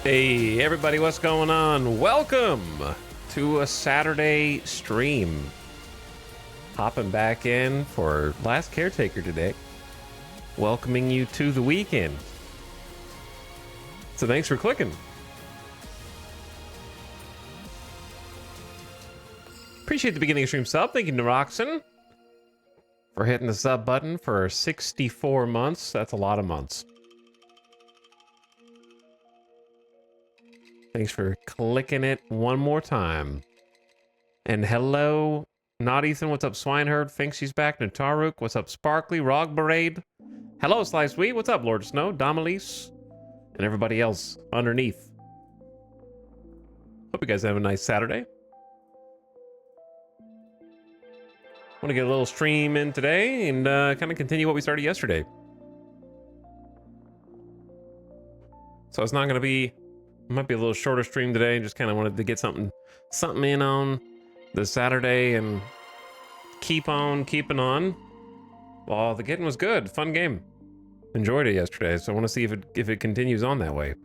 Hey everybody, what's going on? Welcome to a Saturday stream. Hopping back in for last Caretaker today. Welcoming you to the weekend. So thanks for clicking. Appreciate the beginning of stream sub. Thank you, Naroxen, for hitting the sub button for 64 months. That's a lot of months. Thanks for clicking it one more time. And hello, not Ethan. What's up, Swineherd? Thinks she's back. Nataruk. What's up, Sparkly? Rog Barade. Hello, Slice Wheat. What's up, Lord Snow? Domalise. And everybody else underneath. Hope you guys have a nice Saturday. Want to get a little stream in today and kind of continue what we started yesterday. So it's not going to be... Might be a little shorter stream today. Just kind of wanted to get something in on this Saturday and keep on keeping on. Well, the getting was good. Fun game. Enjoyed it yesterday. So I want to see if it continues on that way.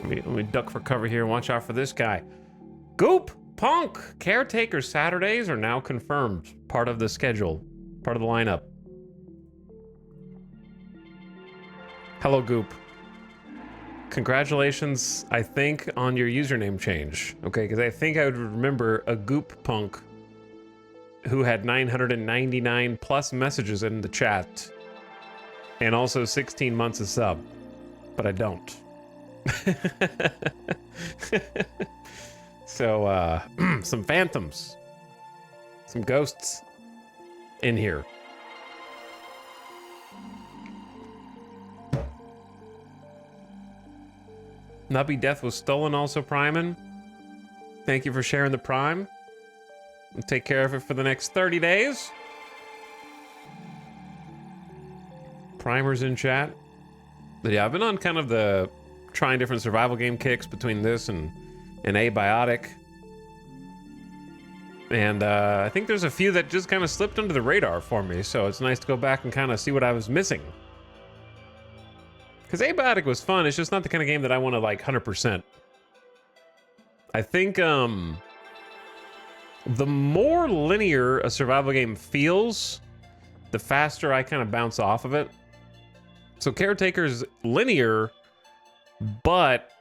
Let me duck for cover here and watch out for this guy. Goop Punk Caretaker Saturdays are now confirmed. Part of the schedule. Part of the lineup. Hello, Goop. Congratulations, I think, on your username change. Okay, because I think I would remember a Goop Punk who had 999 plus messages in the chat and also 16 months of sub, but I don't. So, some phantoms, some ghosts in here. Nubby Death was stolen, also priming. Thank you for sharing the prime. We'll take care of it for the next 30 days. Primers in chat. But yeah, I've been on kind of the trying different survival game kicks between this and Abiotic. And I think there's a few that just kind of slipped under the radar for me, so it's nice to go back and kind of see what I was missing. Because Abiotic was fun, it's just not the kind of game that I want to like 100%. I think the more linear a survival game feels, the faster I kind of bounce off of it. So Caretaker's linear, but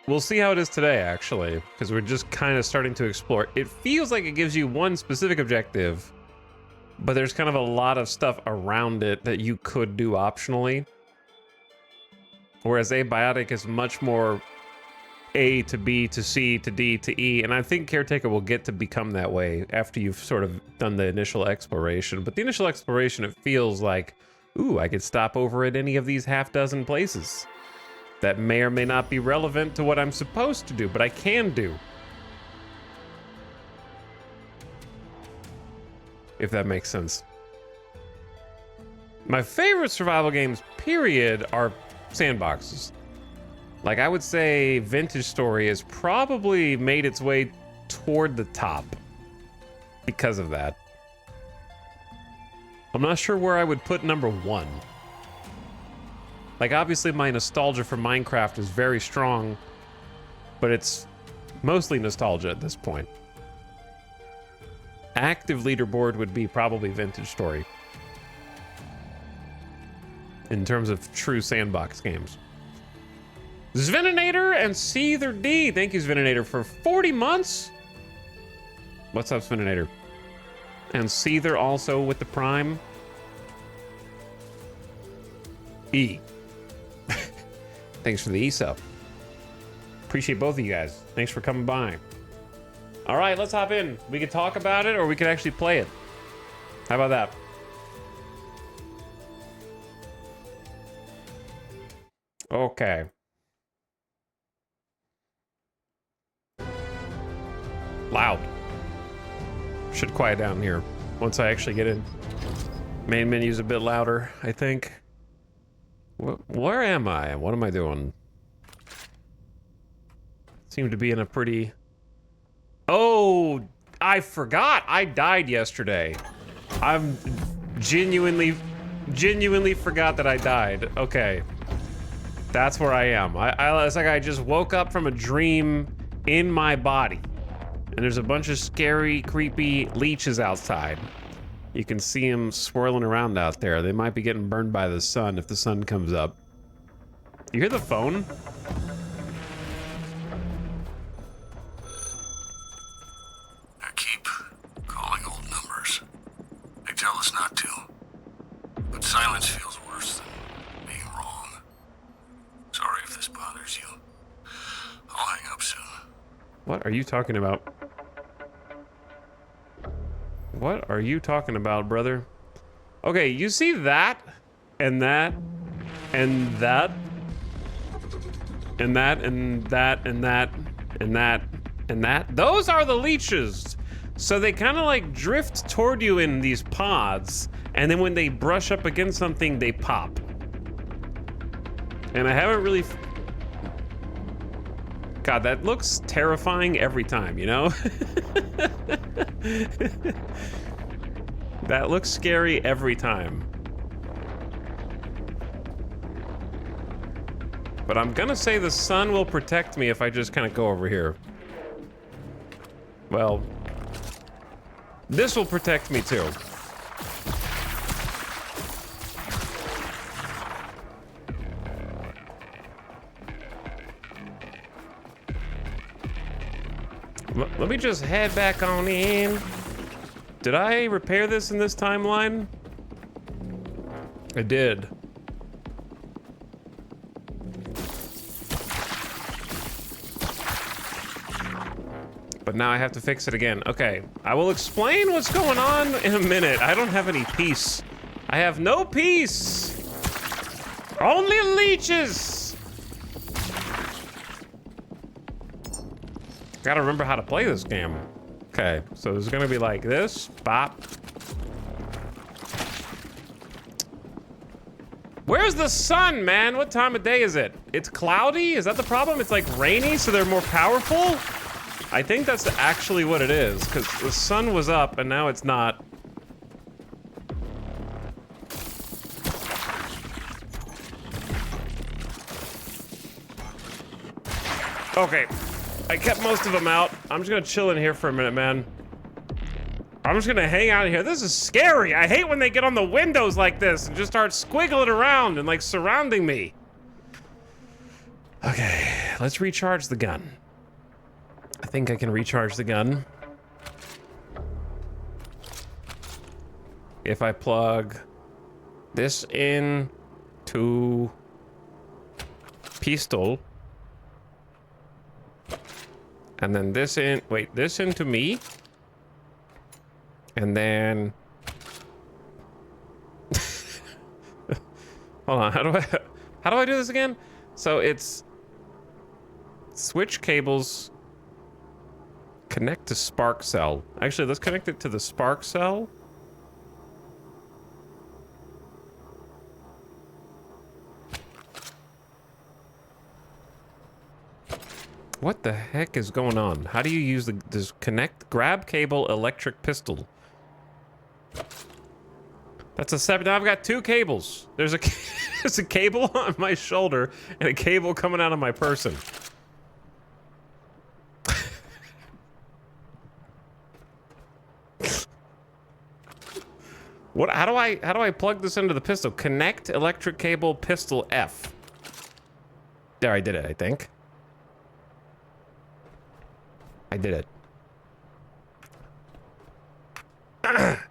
we'll see how it is today, actually, because we're just kind of starting to explore. It feels like it gives you one specific objective, but there's kind of a lot of stuff around it that you could do optionally. Whereas Abiotic is much more A to B to C to D to E, and I think Caretaker will get to become that way after you've sort of done the initial exploration. But the initial exploration, it feels like, ooh, I could stop over at any of these half dozen places. That may or may not be relevant to what I'm supposed to do, but I can do. If that makes sense. My favorite survival games, period, are sandboxes. Like, I would say Vintage Story has probably made its way toward the top because of that. I'm not sure where I would put number one. Like, obviously my nostalgia for Minecraft is very strong, but it's mostly nostalgia at this point. Active leaderboard would be probably Vintage Story in terms of true sandbox games. Sveninator and Seether D. Thank you, Sveninator, for 40 months. What's up, Sveninator? And Seether also with the Prime. E. Thanks for the E-sub. Appreciate both of you guys. Thanks for coming by. All right, let's hop in. We could talk about it or we could actually play it. How about that? Okay. Loud. Should quiet down here once I actually get in. Main menu's a bit louder, I think. Where am I? What am I doing? Seem to be in a pretty... Oh, I forgot. I died yesterday. I'm Genuinely forgot that I died. Okay. That's where I am. It's like I just woke up from a dream in my body. And there's a bunch of scary, creepy leeches outside. You can see them swirling around out there. They might be getting burned by the sun if the sun comes up. You hear the phone? I keep calling old numbers. They tell us not to. But silence feels worse than being wrong. Sorry if this bothers you. I'll hang up soon. What are you talking about? What are you talking about, brother? Okay, you see that, and that, and that, and that, and that, and that, and that, and that? Those are the leeches. So they kind of like drift toward you in these pods, and then when they brush up against something, they pop. And I haven't really... God, that looks terrifying every time, you know? That looks scary every time. But I'm gonna say the sun will protect me if I just kind of go over here. Well, this will protect me too. Let me just head back on in. Did I repair this in this timeline? I did. But now I have to fix it again. Okay, I will explain what's going on in a minute. I don't have any peace. I have no peace. Only leeches. Gotta remember how to play this game. Okay, so it's gonna be like this. Bop. Where's the sun, man? What time of day is it? It's cloudy? Is that the problem? It's like rainy, so they're more powerful? I think that's actually what it is, because the sun was up and now it's not. Okay, I kept most of them out. I'm just gonna chill in here for a minute, man. I'm just gonna hang out here. This is scary. I hate when they get on the windows like this and just start squiggling around and like surrounding me. Okay, let's recharge the gun. I think I can recharge the gun. If I plug this in to pistol. And then this in, wait, this into me. And then, hold on, how do I do this again? So it's switch cables, connect to spark cell. Actually, let's connect it to the spark cell. What the heck is going on? How do you use this connect, grab cable, electric pistol? That's a 7. Now I've got 2 cables. There's a there's a cable on my shoulder and a cable coming out of my person. What? How do I plug this into the pistol? Connect electric cable, pistol F. There, I did it, I think. I did it.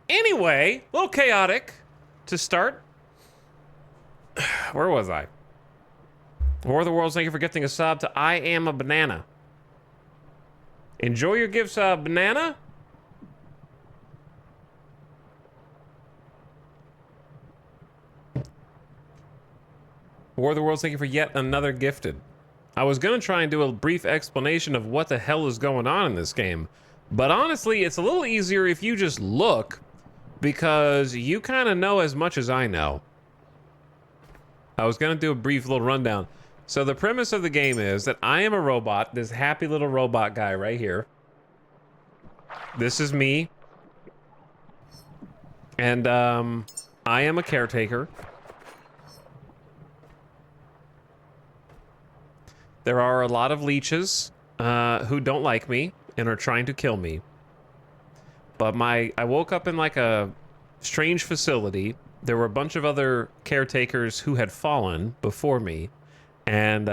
Anyway, a little chaotic to start. Where was I? War of the Worlds, thank you for gifting a sub to I Am a Banana. Enjoy your gifts, banana. War of the Worlds, thank you for yet another gifted. I was gonna try and do a brief explanation of what the hell is going on in this game, but honestly, it's a little easier if you just look, because you kind of know as much as I know. I was gonna do a brief little rundown. So the premise of the game is that I am a robot, this happy little robot guy right here. This is me. And I am a caretaker. There are a lot of leeches who don't like me and are trying to kill me. But I woke up in like a strange facility. There were a bunch of other caretakers who had fallen before me. And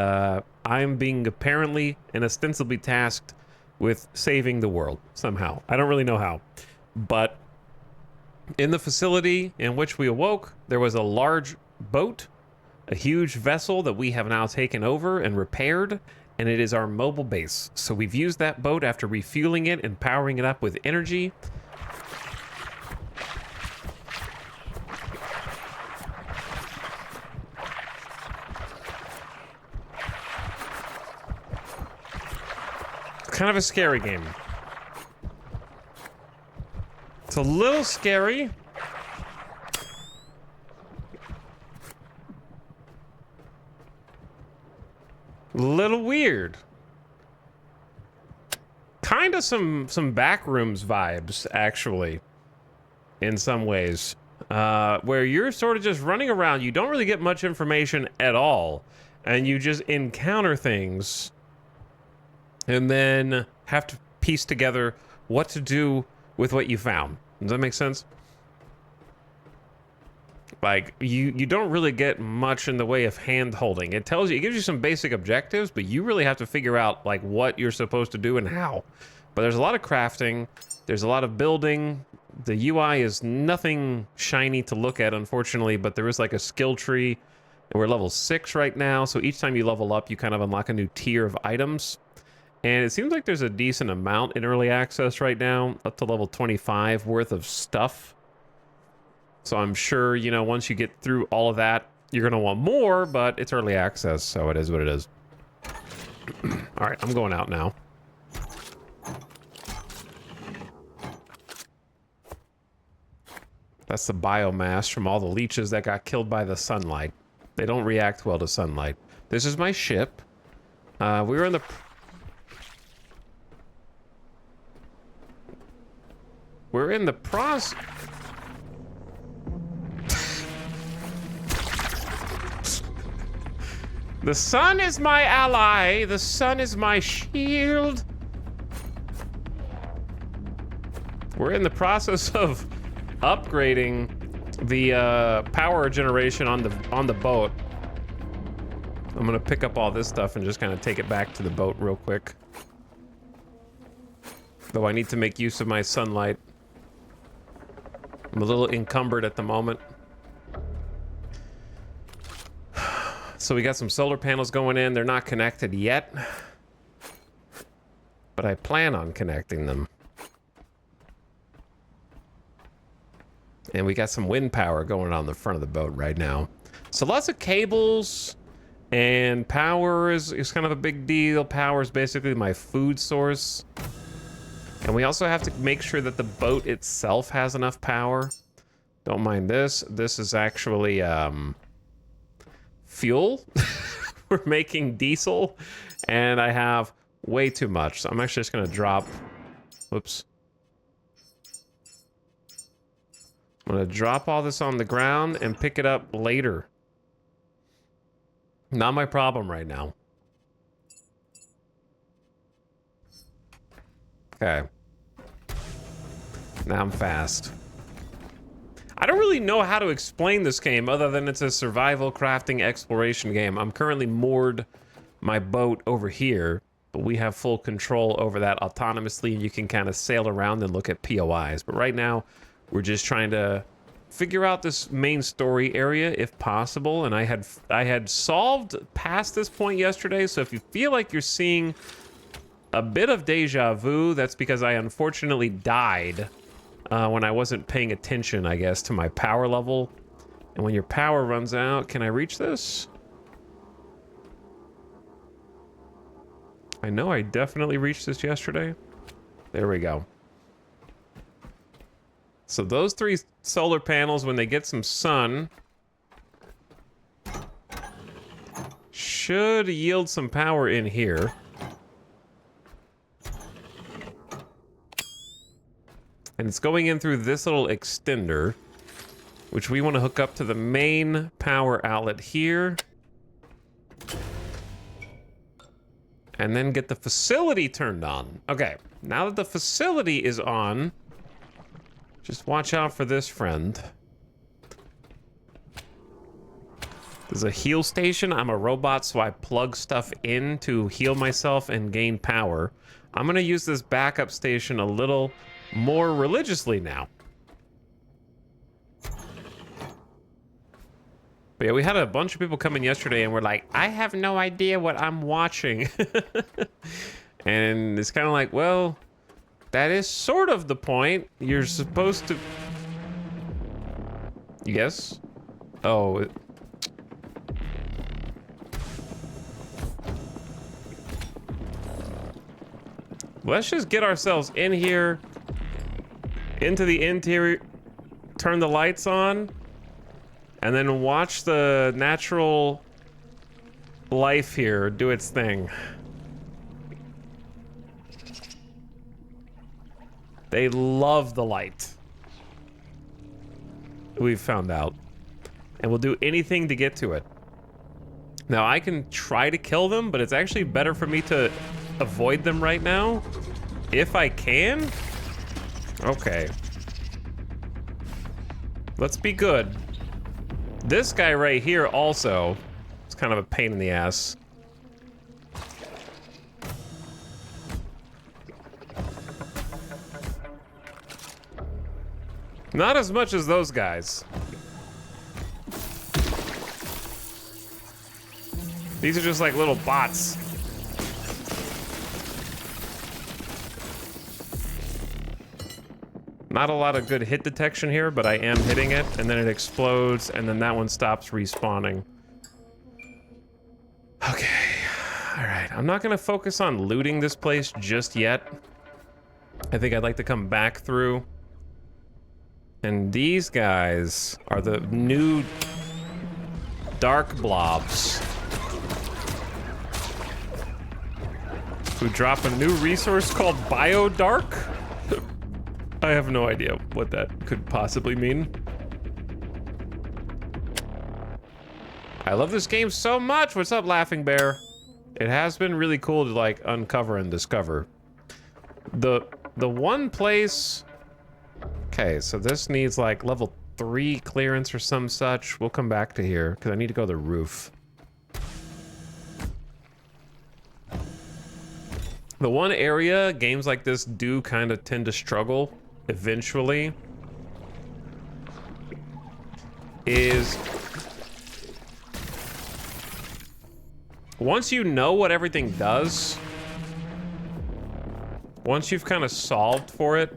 I'm being apparently and ostensibly tasked with saving the world somehow. I don't really know how. But in the facility in which we awoke, there was a large boat, a huge vessel that we have now taken over and repaired, and it is our mobile base. So we've used that boat after refueling it and powering it up with energy. Kind of a scary game. It's a little scary. Little weird. Kind of some backrooms vibes, actually, in some ways. Where you're sort of just running around, you don't really get much information at all, and you just encounter things and then have to piece together what to do with what you found. Does that make sense? Like, you don't really get much in the way of hand holding. It tells you, it gives you some basic objectives, but you really have to figure out like what you're supposed to do and how. But there's a lot of crafting, there's a lot of building. The UI is nothing shiny to look at, unfortunately, but there is like a skill tree. And we're level 6 right now, so each time you level up, you kind of unlock a new tier of items. And it seems like there's a decent amount in early access right now, up to level 25 worth of stuff. So I'm sure, you know, once you get through all of that, you're going to want more, but it's early access, so it is what it is. All right, I'm going out now. That's the biomass from all the leeches that got killed by the sunlight. They don't react well to sunlight. This is my ship. We were in the... We're in the process... The sun is my ally. The sun is my shield. We're in the process of upgrading the power generation on the boat. I'm gonna pick up all this stuff and just kind of take it back to the boat real quick. Though I need to make use of my sunlight. I'm a little encumbered at the moment. So we got some solar panels going in. They're not connected yet, but I plan on connecting them. And we got some wind power going on the front of the boat right now. So lots of cables, and power is kind of a big deal. Power is basically my food source. And we also have to make sure that the boat itself has enough power. Don't mind this. This is actually fuel. We're making diesel, and I have way too much. So I'm actually just gonna drop... Whoops. I'm gonna drop all this on the ground and pick it up later. Not my problem right now. Okay. Now I'm fast. I don't really know how to explain this game other than it's a survival crafting exploration game. I'm currently moored my boat over here, but we have full control over that autonomously, and you can kind of sail around and look at POIs. But right now, we're just trying to figure out this main story area if possible, and I had solved past this point yesterday, so if you feel like you're seeing a bit of deja vu, that's because I unfortunately died when I wasn't paying attention, I guess, to my power level. And when your power runs out, can I reach this? I know I definitely reached this yesterday. There we go. So those 3 solar panels, when they get some sun, should yield some power in here. And it's going in through this little extender, which we want to hook up to the main power outlet here. And then get the facility turned on. Okay, now that the facility is on, just watch out for this friend. There's a heal station. I'm a robot, so I plug stuff in to heal myself and gain power. I'm gonna use this backup station a little more religiously now. But yeah, we had a bunch of people come in yesterday and were like, I have no idea what I'm watching. And it's kind of like, well, that is sort of the point. You're supposed to... Yes? Oh. Let's just get ourselves in here, into the interior, turn the lights on, and then watch the natural life here do its thing. They love the light. We've found out. And we'll do anything to get to it. Now, I can try to kill them, but it's actually better for me to avoid them right now. If I can? Okay. Let's be good. This guy right here also is kind of a pain in the ass. Not as much as those guys. These are just like little bots. Not a lot of good hit detection here, but I am hitting it, and then it explodes, and then that one stops respawning. Okay, all right. I'm not gonna focus on looting this place just yet. I think I'd like to come back through. And these guys are the new dark blobs who drop a new resource called Biodark. I have no idea what that could possibly mean. I love this game so much. What's up, Laughing Bear? It has been really cool to like uncover and discover. The one place... Okay, so this needs like level 3 clearance or some such. We'll come back to here because I need to go to the roof. The one area games like this do kind of tend to struggle eventually is once you know what everything does, once you've kind of solved for it,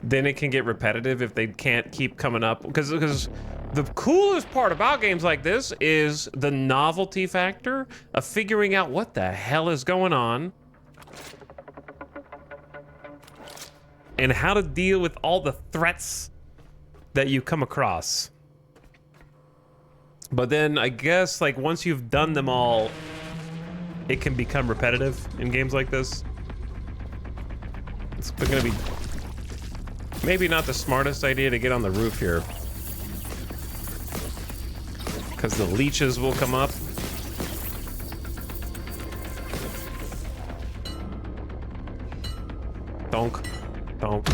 then it can get repetitive if they can't keep coming up. Because the coolest part about games like this is the novelty factor of figuring out what the hell is going on and how to deal with all the threats that you come across. But then I guess like once you've done them all, it can become repetitive in games like this. It's gonna be maybe not the smartest idea to get on the roof here, because the leeches will come up. Donk. Donk.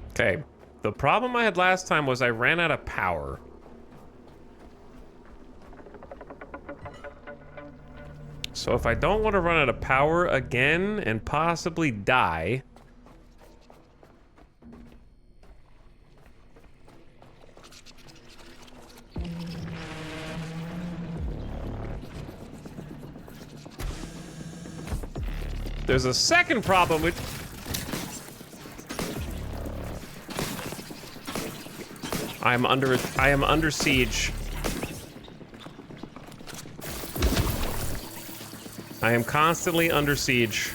Okay. The problem I had last time was I ran out of power. So if I don't want to run out of power again and possibly die, there's a second problem with... I am under siege. I am constantly under siege.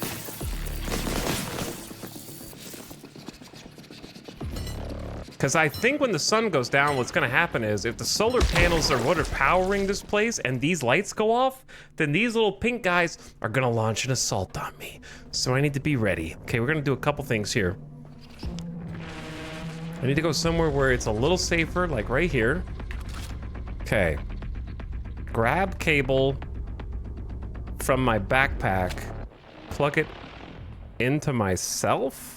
Because I think when the sun goes down, what's gonna happen is if the solar panels are what are powering this place and these lights go off, then these little pink guys are gonna launch an assault on me. So I need to be ready. Okay, we're gonna do a couple things here. I need to go somewhere where it's a little safer, like right here. Okay. Grab cable from my backpack, plug it into myself.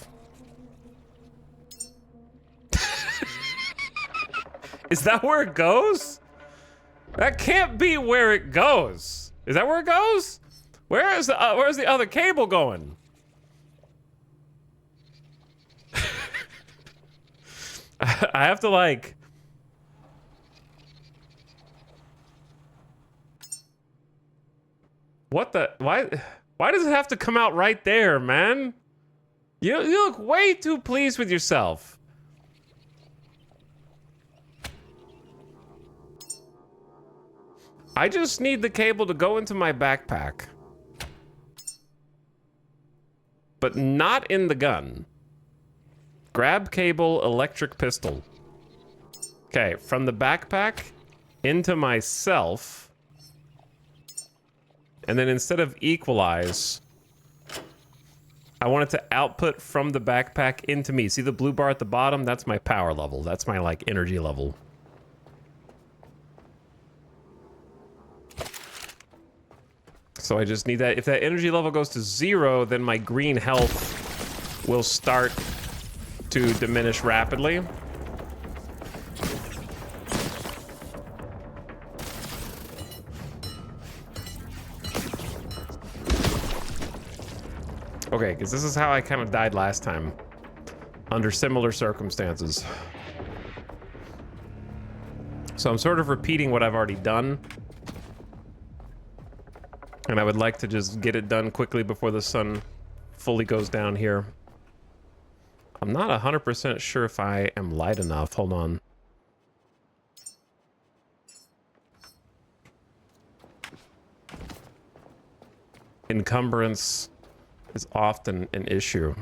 Is that where it goes? That can't be where it goes. Is that where it goes? Where's the other cable going? I have to like... What the... Why does it have to come out right there, man? You look way too pleased with yourself. I just need the cable to go into my backpack. But not in the gun. Grab cable, electric pistol. Okay, from the backpack into myself. And then instead of equalize, I want it to output from the backpack into me. See the blue bar at the bottom? That's my power level. That's my, like, energy level. So I just need that. If that energy level goes to 0, then my green health will start to diminish rapidly. Okay, because this is how I kind of died last time. Under similar circumstances. So I'm sort of repeating what I've already done. And I would like to just get it done quickly before the sun fully goes down here. I'm not 100% sure if I am light enough. Hold on. Encumbrance is often an issue.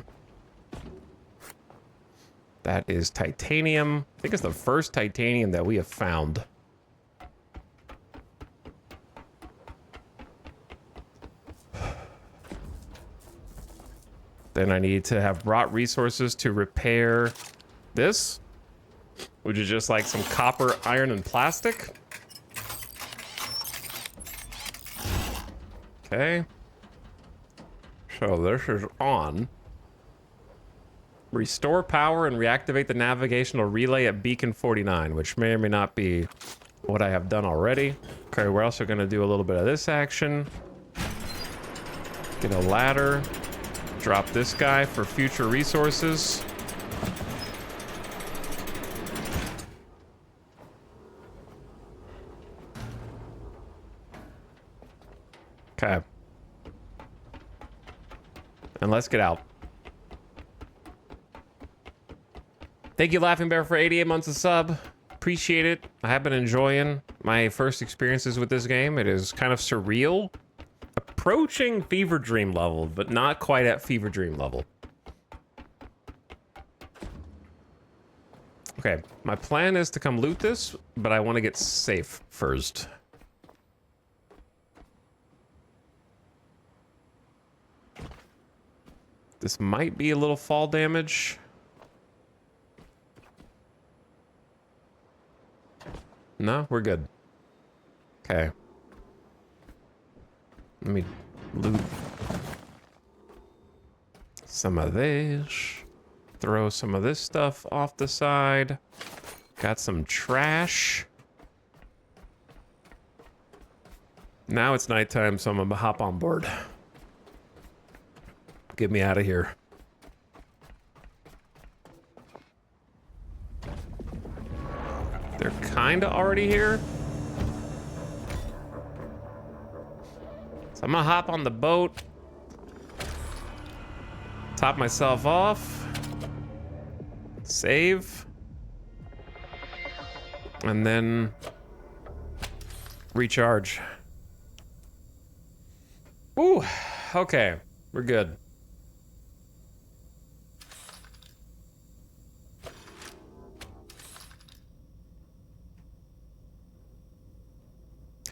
That is titanium. I think it's the first titanium that we have found. Then I need to have brought resources to repair this, which is just like some copper, iron, and plastic. Okay. So this is on. Restore power and reactivate the navigational relay at beacon 49, which may or may not be what I have done already. Okay, we're also going to do a little bit of this action. Get a ladder. Drop this guy for future resources. Okay. And let's get out. Thank you, Laughing Bear, for 88 months of sub. Appreciate it. I have been enjoying my first experiences with this game. It is kind of surreal. Approaching Fever Dream level, but not quite at Fever Dream level. Okay, my plan is to come loot this, but I want to get safe first. This might be a little fall damage. No, we're good. Okay. Let me loot some of this. Throw some of this stuff off the side. Got some trash. Now it's nighttime, so I'm gonna hop on board. Get me out of here. They're kinda already here. So I'm gonna hop on the boat. Top myself off. Save. And then recharge. Ooh, okay, we're good.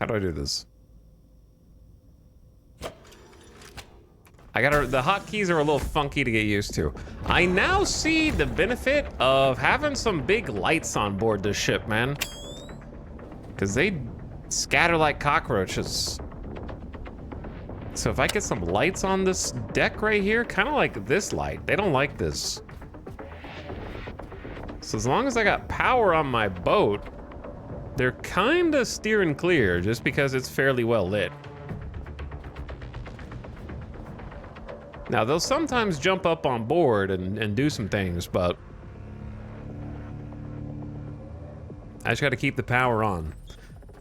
How do I do this? The hotkeys are a little funky to get used to. I now see the benefit of having some big lights on board this ship, man. Because they scatter like cockroaches. So if I get some lights on this deck right here, kind of like this light. They don't like this. So as long as I got power on my boat, they're kind of steering clear just because it's fairly well lit. Now, they'll sometimes jump up on board and do some things, but I just got to keep the power on.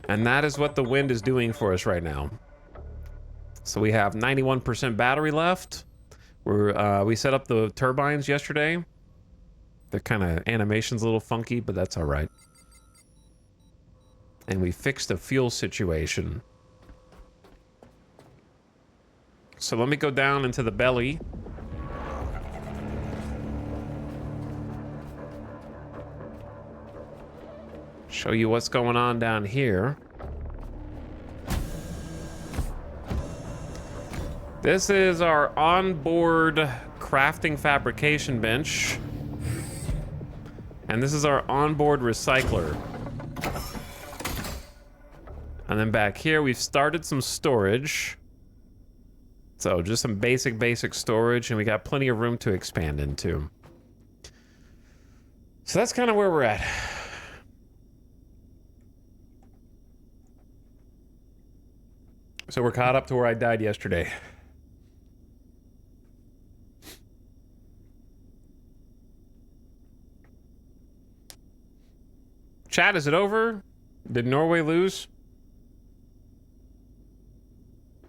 And that is what the wind is doing for us right now. So we have 91% battery left. We set up the turbines yesterday. Their kind of animation's a little funky, but that's all right. And we fixed the fuel situation. So let me go down into the belly. Show you what's going on down here. This is our onboard crafting fabrication bench. And this is our onboard recycler. And then back here, we've started some storage. So just some basic storage, and we got plenty of room to expand into. So that's kind of where we're at. So we're caught up to where I died yesterday. Chat, is it over? Did Norway lose?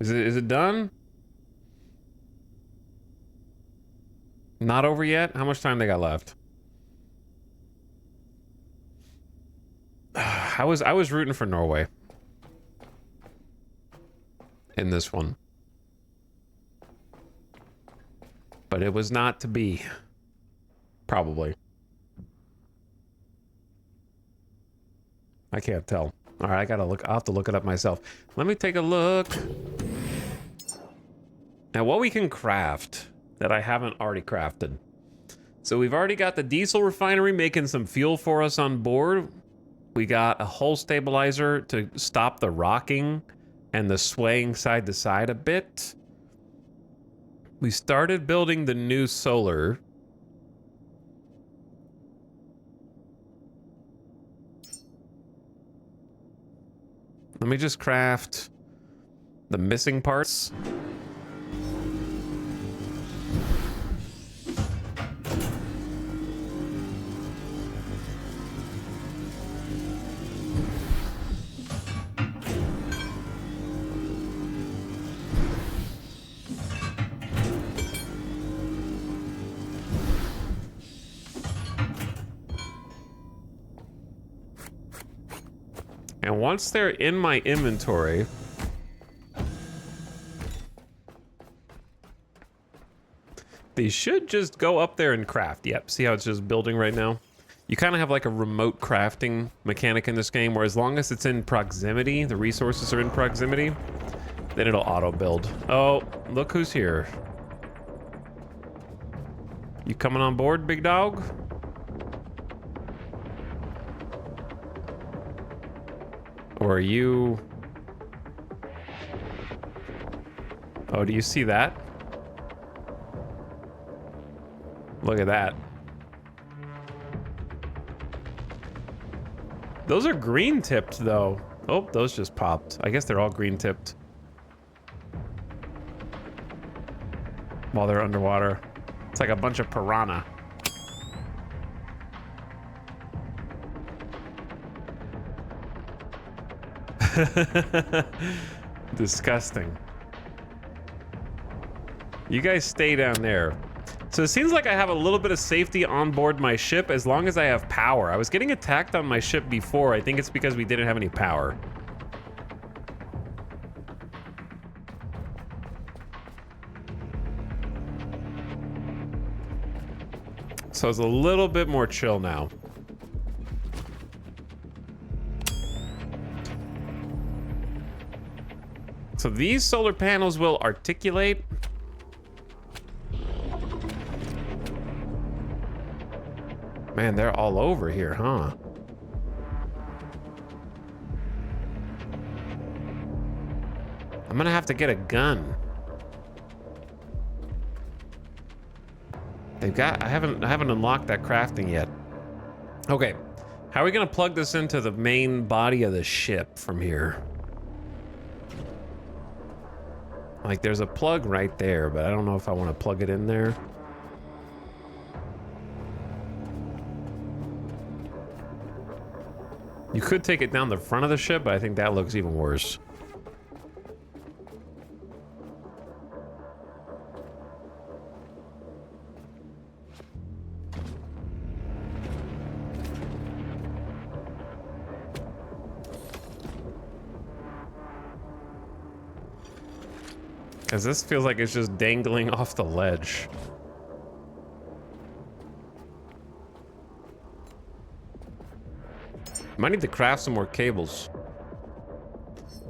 Is it done? Not over yet? How much time they got left? I was rooting for Norway in this one. But it was not to be. Probably. I can't tell. All right, I'll have to look it up myself. Let me take a look. Now, what we can craft that I haven't already crafted. So we've already got the diesel refinery making some fuel for us on board. We got a hull stabilizer to stop the rocking and the swaying side to side a bit. We started building the new solar. Let me just craft the missing parts. And once they're in my inventory, they should just go up there and craft. Yep, see how it's just building right now? You kind of have like a remote crafting mechanic in this game where as long as it's in proximity, the resources are in proximity, then it'll auto build. Oh, look who's here. You coming on board, big dog? Or are you... Oh, do you see that? Look at that. Those are green tipped though. Oh, those just popped. I guess they're all green tipped. While they're underwater. It's like a bunch of piranha. Disgusting. You guys stay down there. So it seems like I have a little bit of safety on board my ship as long as I have power. I was getting attacked on my ship before. I think it's because we didn't have any power. So it's a little bit more chill now. these solar panels will articulate. Man, they're all over here, huh? I'm gonna have to get a gun. They've got, I haven't unlocked that crafting yet. Okay, how are we gonna plug this into the main body of the ship from here? Like, there's a plug right there, but I don't know if I want to plug it in there. You could take it down the front of the ship, but I think that looks even worse. Because this feels like it's just dangling off the ledge. Might need to craft some more cables.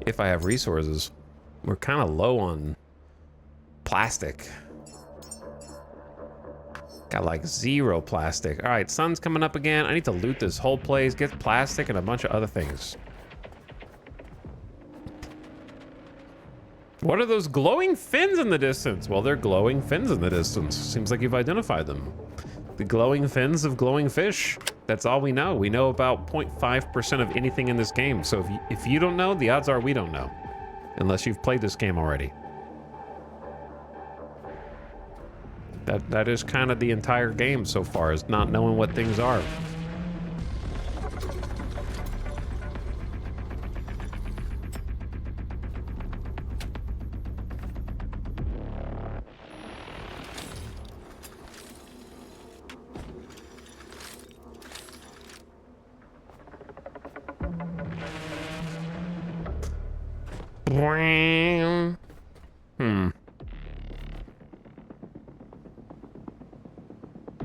If I have resources. We're kind of low on plastic. Got like 0 plastic. All right, sun's coming up again. I need to loot this whole place, get plastic and a bunch of other things. What are those glowing fins in the distance? Well, they're glowing fins in the distance. Seems like you've identified them. The glowing fins of glowing fish. That's all we know. We know about 0.5% of anything in this game. So if you don't know, the odds are we don't know. Unless you've played this game already. That is kind of the entire game so far, is not knowing what things are.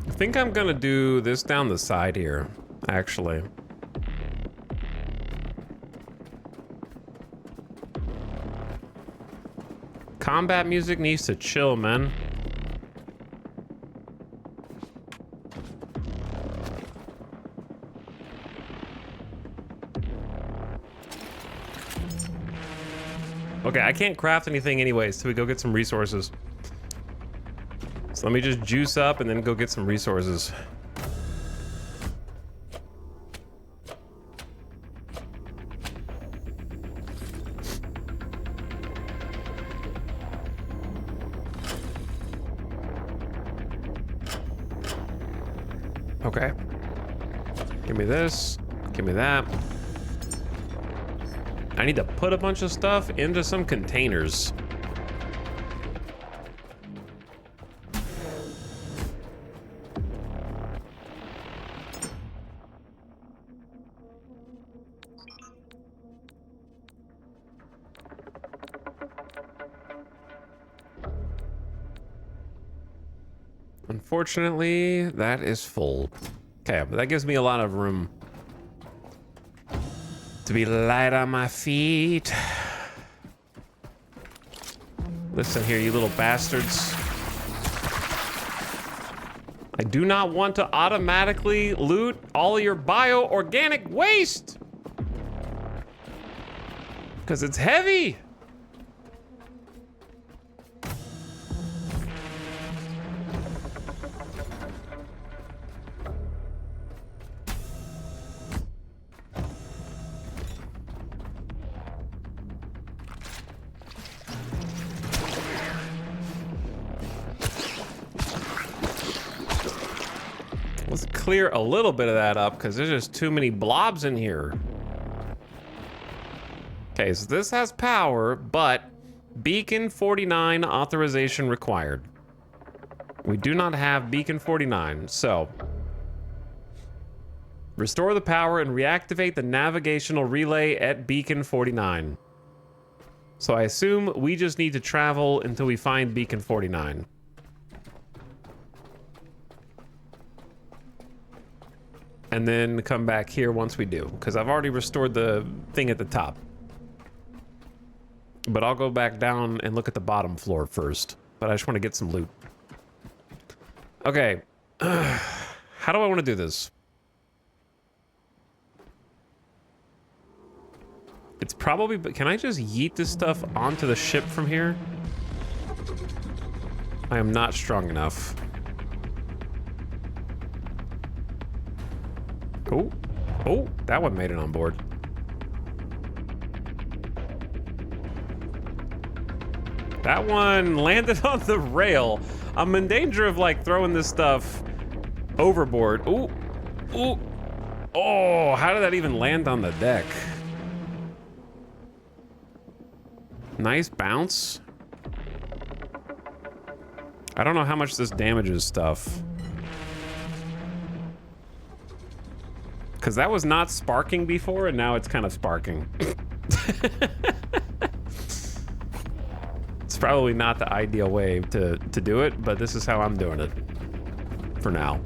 I think I'm gonna do this down the side here, actually. Combat music needs to chill, man. Okay, I can't craft anything anyways, so we go get some resources. So let me just juice up and then go get some resources. Okay. Give me this. Give me that. I need to put a bunch of stuff into some containers. Unfortunately, that is full. Okay, but that gives me a lot of room to be light on my feet. Listen here, you little bastards. I do not want to automatically loot all of your bio-organic waste, because it's heavy. Let's clear a little bit of that up because there's just too many blobs in here. Okay, so this has power, but Beacon 49 authorization required. We do not have Beacon 49, so restore the power and reactivate the navigational relay at Beacon 49. So I assume we just need to travel until we find Beacon 49. And then come back here once we do, because I've already restored the thing at the top. But I'll go back down and look at the bottom floor first. But I just want to get some loot. Okay. How do I want to do this? It's probably... Can I just yeet this stuff onto the ship from here? I am not strong enough. Oh. Oh, that one made it on board. That one landed on the rail. I'm in danger of, like, throwing this stuff overboard. Ooh. Ooh. Oh, how did that even land on the deck? Nice bounce. I don't know how much this damages stuff. Because that was not sparking before, and now it's kind of sparking. It's probably not the ideal way to do it, but this is how I'm doing it. For now.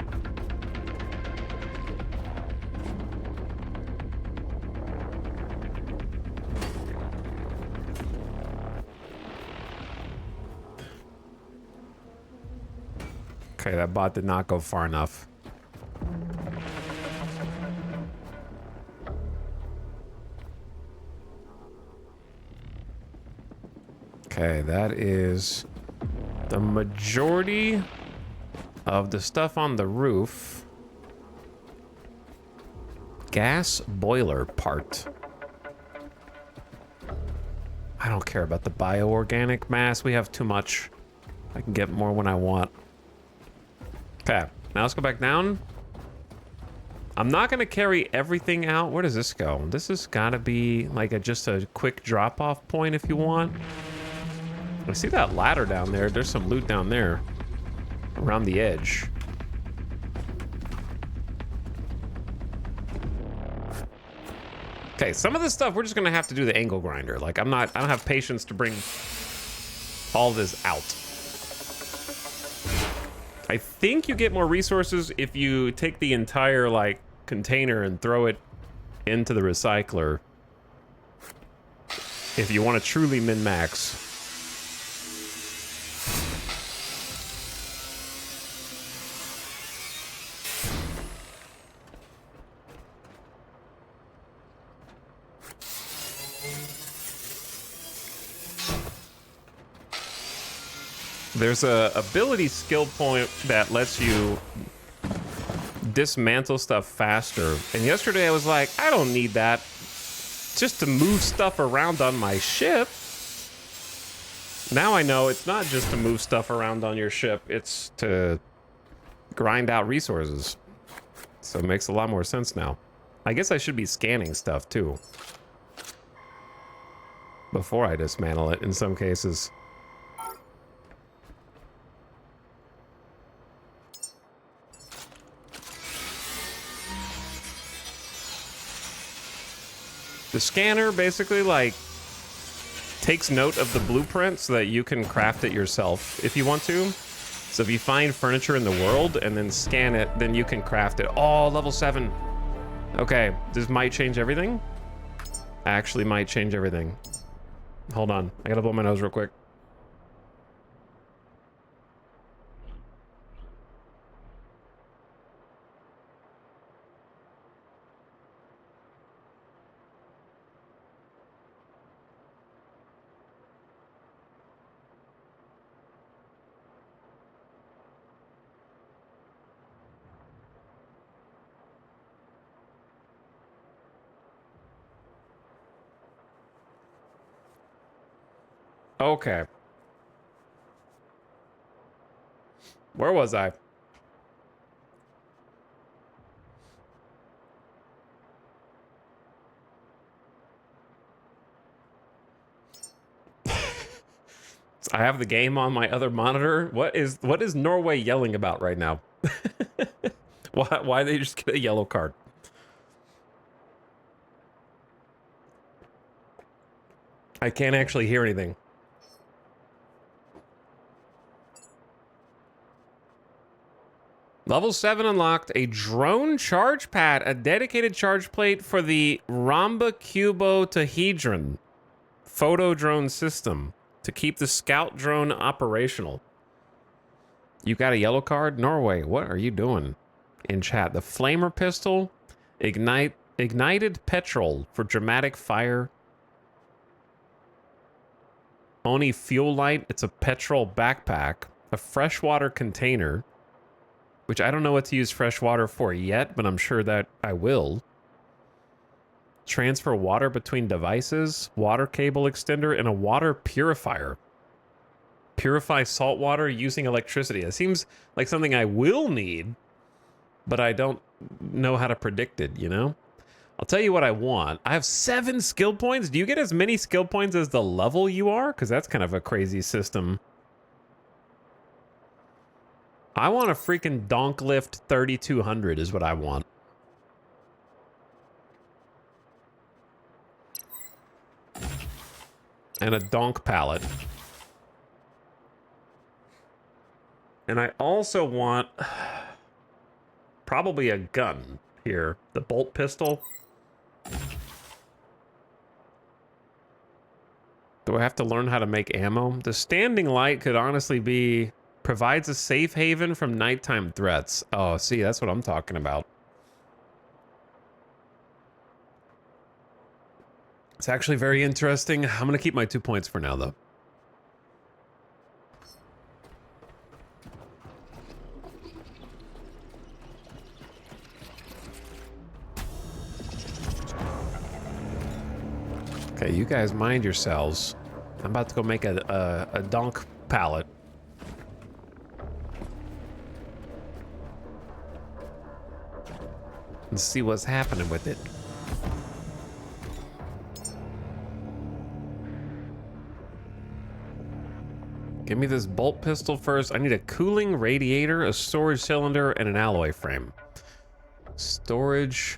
Okay, that bot did not go far enough. Okay, that is the majority of the stuff on the roof. Gas boiler part. I don't care about the bioorganic mass. We have too much. I can get more when I want. Okay, now let's go back down. I'm not gonna carry everything out. Where does this go? This has gotta be like just a quick drop-off point if you want. I see that ladder down there. There's some loot down there. Around the edge. Okay, some of this stuff we're just gonna have to do the angle grinder. Like I don't have patience to bring all this out. I think you get more resources if you take the entire like container and throw it into the recycler. If you want to truly min-max. There's a ability skill point that lets you dismantle stuff faster. And yesterday I was like, I don't need that just to move stuff around on my ship. Now I know it's not just to move stuff around on your ship, it's to grind out resources. So it makes a lot more sense now. I guess I should be scanning stuff too before I dismantle it in some cases. The scanner basically like takes note of the blueprint so that you can craft it yourself if you want to. So if you find furniture in the world and then scan it, then you can craft it. Oh, level 7. Okay, this might change everything. Actually might change everything. Hold on, I gotta blow my nose real quick. Okay. Where was I? I have the game on my other monitor. What is Norway yelling about right now? Why they just get a yellow card? I can't actually hear anything. Level 7 unlocked a drone charge pad, a dedicated charge plate for the rhombocubotetrahedron. photo drone system to keep the scout drone operational. You got a yellow card? Norway, what are you doing? In chat, the flamer pistol, ignited petrol for dramatic fire. Oni fuel light, it's a petrol backpack, a freshwater container, which I don't know what to use fresh water for yet, but I'm sure that I will. Transfer water between devices, water cable extender, and a water purifier. Purify salt water using electricity. It seems like something I will need, but I don't know how to predict it, you know? I'll tell you what I want. I have 7 skill points. Do you get as many skill points as the level you are? Because that's kind of a crazy system. I want a freaking donk lift 3200 is what I want. And a donk pallet. And I also want probably a gun here. The bolt pistol. Do I have to learn how to make ammo? The standing light could honestly be... provides a safe haven from nighttime threats. Oh, see, that's what I'm talking about. It's actually very interesting. I'm going to keep my 2 points for now, though. Okay, you guys mind yourselves. I'm about to go make a donk pallet. And see what's happening with it. Give me this bolt pistol first. I need a cooling radiator, a storage cylinder, and an alloy frame. Storage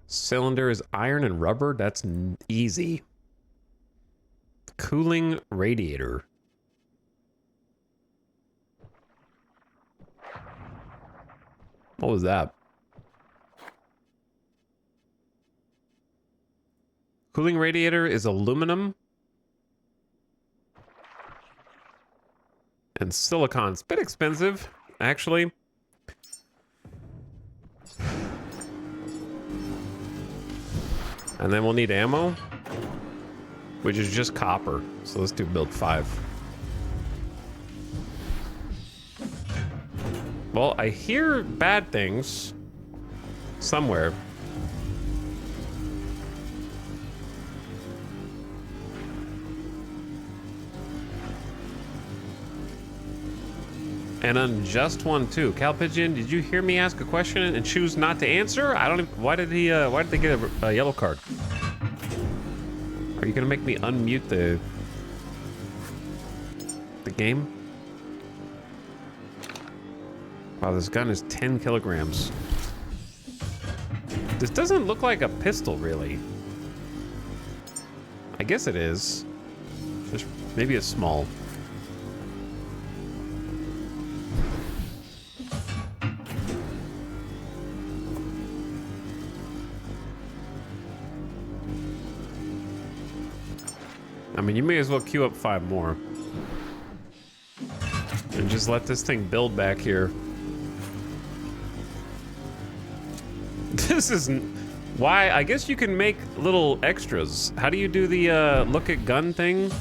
cylinder is iron and rubber. That's easy. Cooling radiator. What was that? Cooling radiator is aluminum and silicon. It's a bit expensive, actually. And then we'll need ammo, which is just copper. So let's do build 5. Well, I hear bad things somewhere. An unjust one too. Cal Pigeon, did you hear me ask a question and choose not to answer? I don't even, why did they get a yellow card? Are you gonna make me unmute the game? Wow, this gun is 10 kilograms. This doesn't look like a pistol, really. I guess it is. Just maybe a small. I mean, you may as well queue up 5 more. And just let this thing build back here. This isn't... Why? I guess you can make little extras. How do you do the look at gun thing?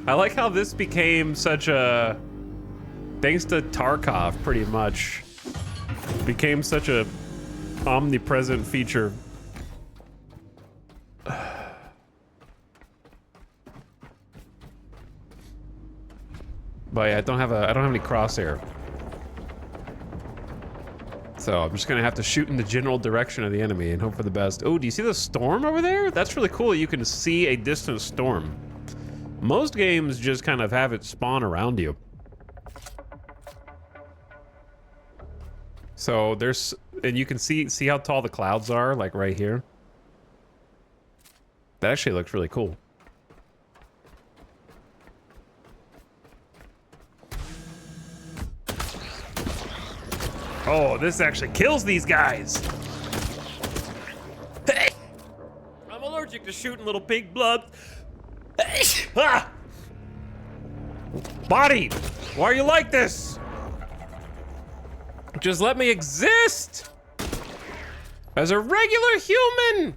I like how this became such a... Thanks to Tarkov, pretty much. Became such a omnipresent feature. But yeah, I don't have any crosshair. So I'm just gonna have to shoot in the general direction of the enemy and hope for the best. Oh, do you see the storm over there? That's really cool. You can see a distant storm. Most games just kind of have it spawn around you. So there's, and you can see how tall the clouds are, like right here. That actually looks really cool. Oh, this actually kills these guys. Hey! I'm allergic to shooting little pig blood. Ah! Body, why are you like this? Just let me exist as a regular human.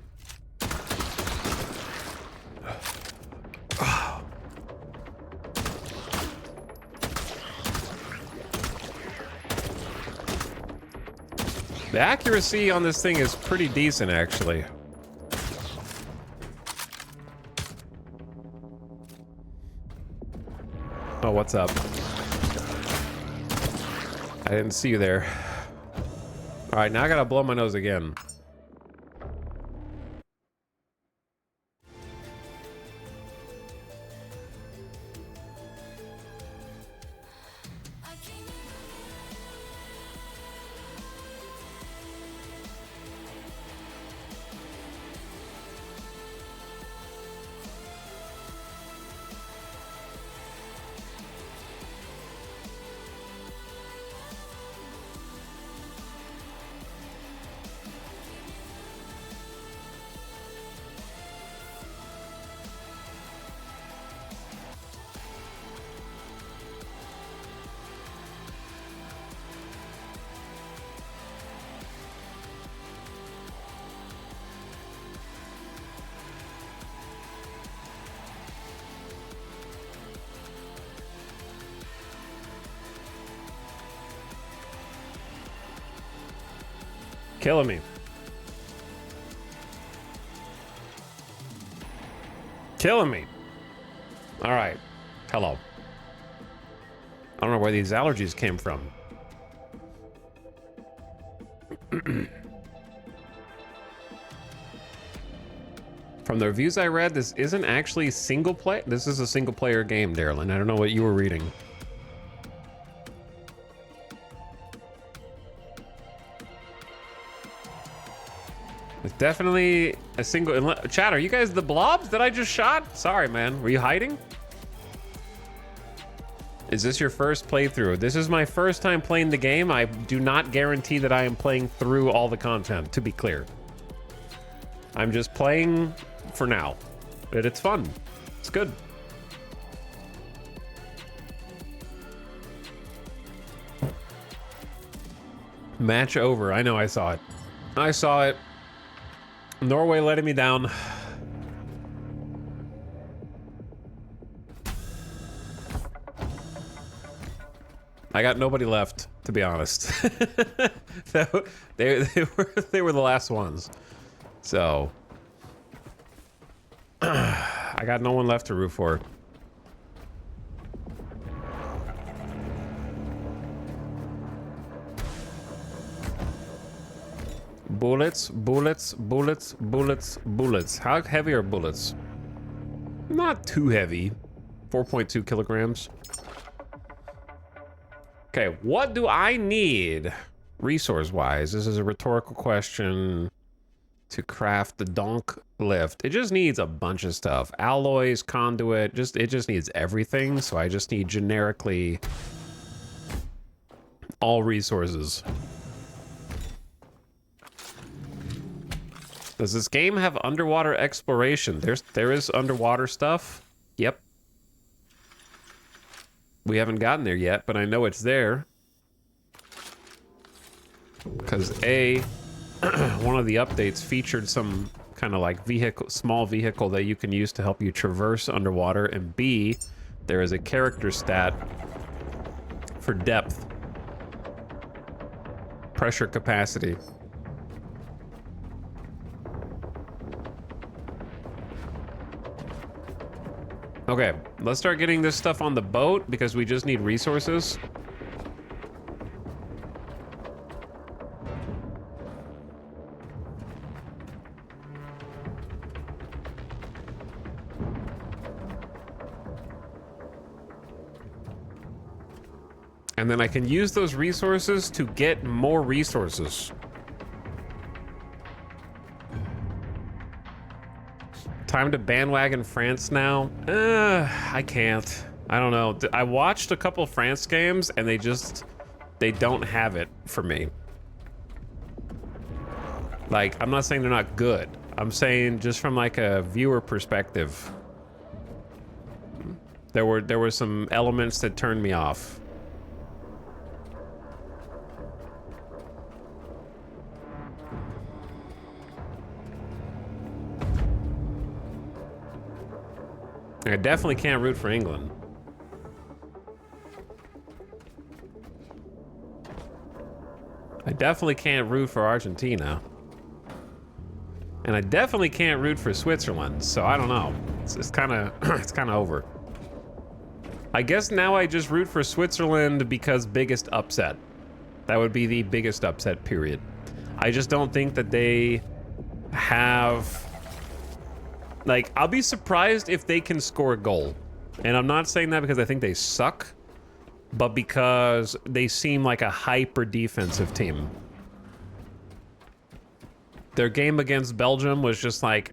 The accuracy on this thing is pretty decent, actually. Oh, what's up? I didn't see you there. All right, now I gotta blow my nose again. Killing me. Killing me. All right. Hello. I don't know where these allergies came from. From the reviews I read, this isn't actually single play. This is a single player game, Darylyn. I don't know what you were reading. It's definitely a single. Chat, are you guys the blobs that I just shot? Sorry, man. Were you hiding? Is this your first playthrough? This is my first time playing the game. I do not guarantee that I am playing through all the content, to be clear. I'm just playing for now. But it's fun. It's good. Match over. I know, I saw it. I saw it. Norway letting me down. I got nobody left, to be honest. they were the last ones. So I got no one left to root for. Bullets, bullets, bullets, bullets, bullets. How heavy are bullets? Not too heavy. 4.2 kilograms. Okay, what do I need resource-wise? This is a rhetorical question. To craft the donk lift. It just needs a bunch of stuff. Alloys, conduit, it just needs everything. So I just need generically all resources. Does this game have underwater exploration? There is underwater stuff. Yep. We haven't gotten there yet, but I know it's there. Because A, one of the updates featured some kind of like small vehicle that you can use to help you traverse underwater, and B, there is a character stat for depth. Pressure capacity. Okay, let's start getting this stuff on the boat because we just need resources. And then I can use those resources to get more resources. Time to bandwagon France now? I can't. I don't know. I watched a couple France games and they just they don't have it for me. Like, I'm not saying they're not good. I'm saying just from like a viewer perspective, there were some elements that turned me off. I definitely can't root for England. I definitely can't root for Argentina. And I definitely can't root for Switzerland, so I don't know. It's kind of it's kind of over. I guess now I just root for Switzerland because biggest upset. That would be the biggest upset, period. I just don't think that they have... Like, I'll be surprised if they can score a goal. And I'm not saying that because I think they suck, but because they seem like a hyper defensive team. Their game against Belgium was just like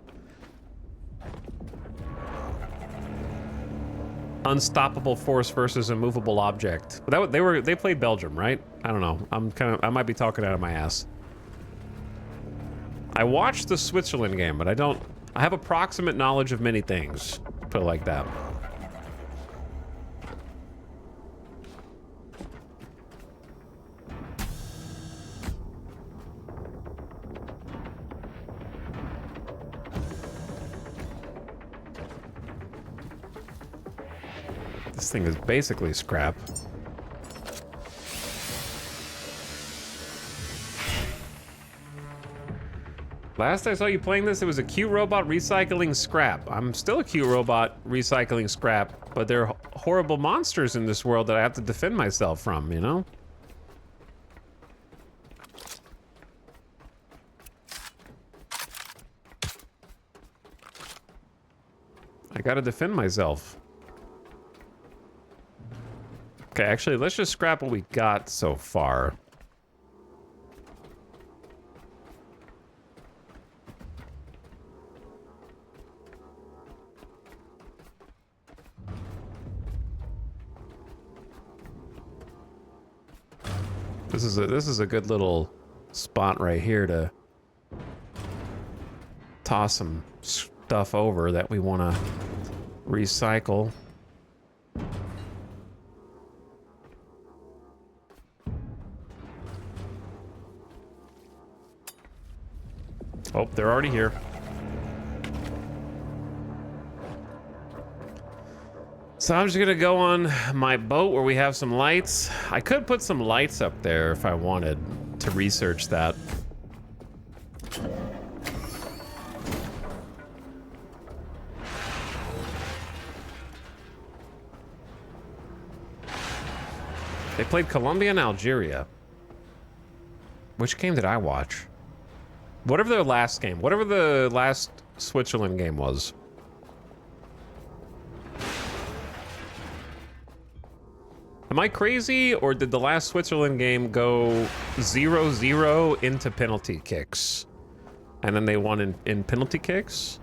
unstoppable force versus immovable object. They played Belgium, right? I don't know. I might be talking out of my ass. I watched the Switzerland game, but I have approximate knowledge of many things. Put it like that. This thing is basically scrap. Last I saw you playing this, it was a cute robot recycling scrap. I'm still a cute robot recycling scrap, but there are horrible monsters in this world that I have to defend myself from, you know? I gotta defend myself. Okay, actually, let's just scrap what we got so far. This is a good little spot right here to toss some stuff over that we want to recycle. Oh, they're already here. So I'm just gonna go on my boat where we have some lights. I could put some lights up there if I wanted to research that. They played Colombia and Algeria. Which game did I watch? Whatever their last game, whatever the last Switzerland game was. Am I crazy, or did the last Switzerland game go 0-0 into penalty kicks? And then they won in penalty kicks?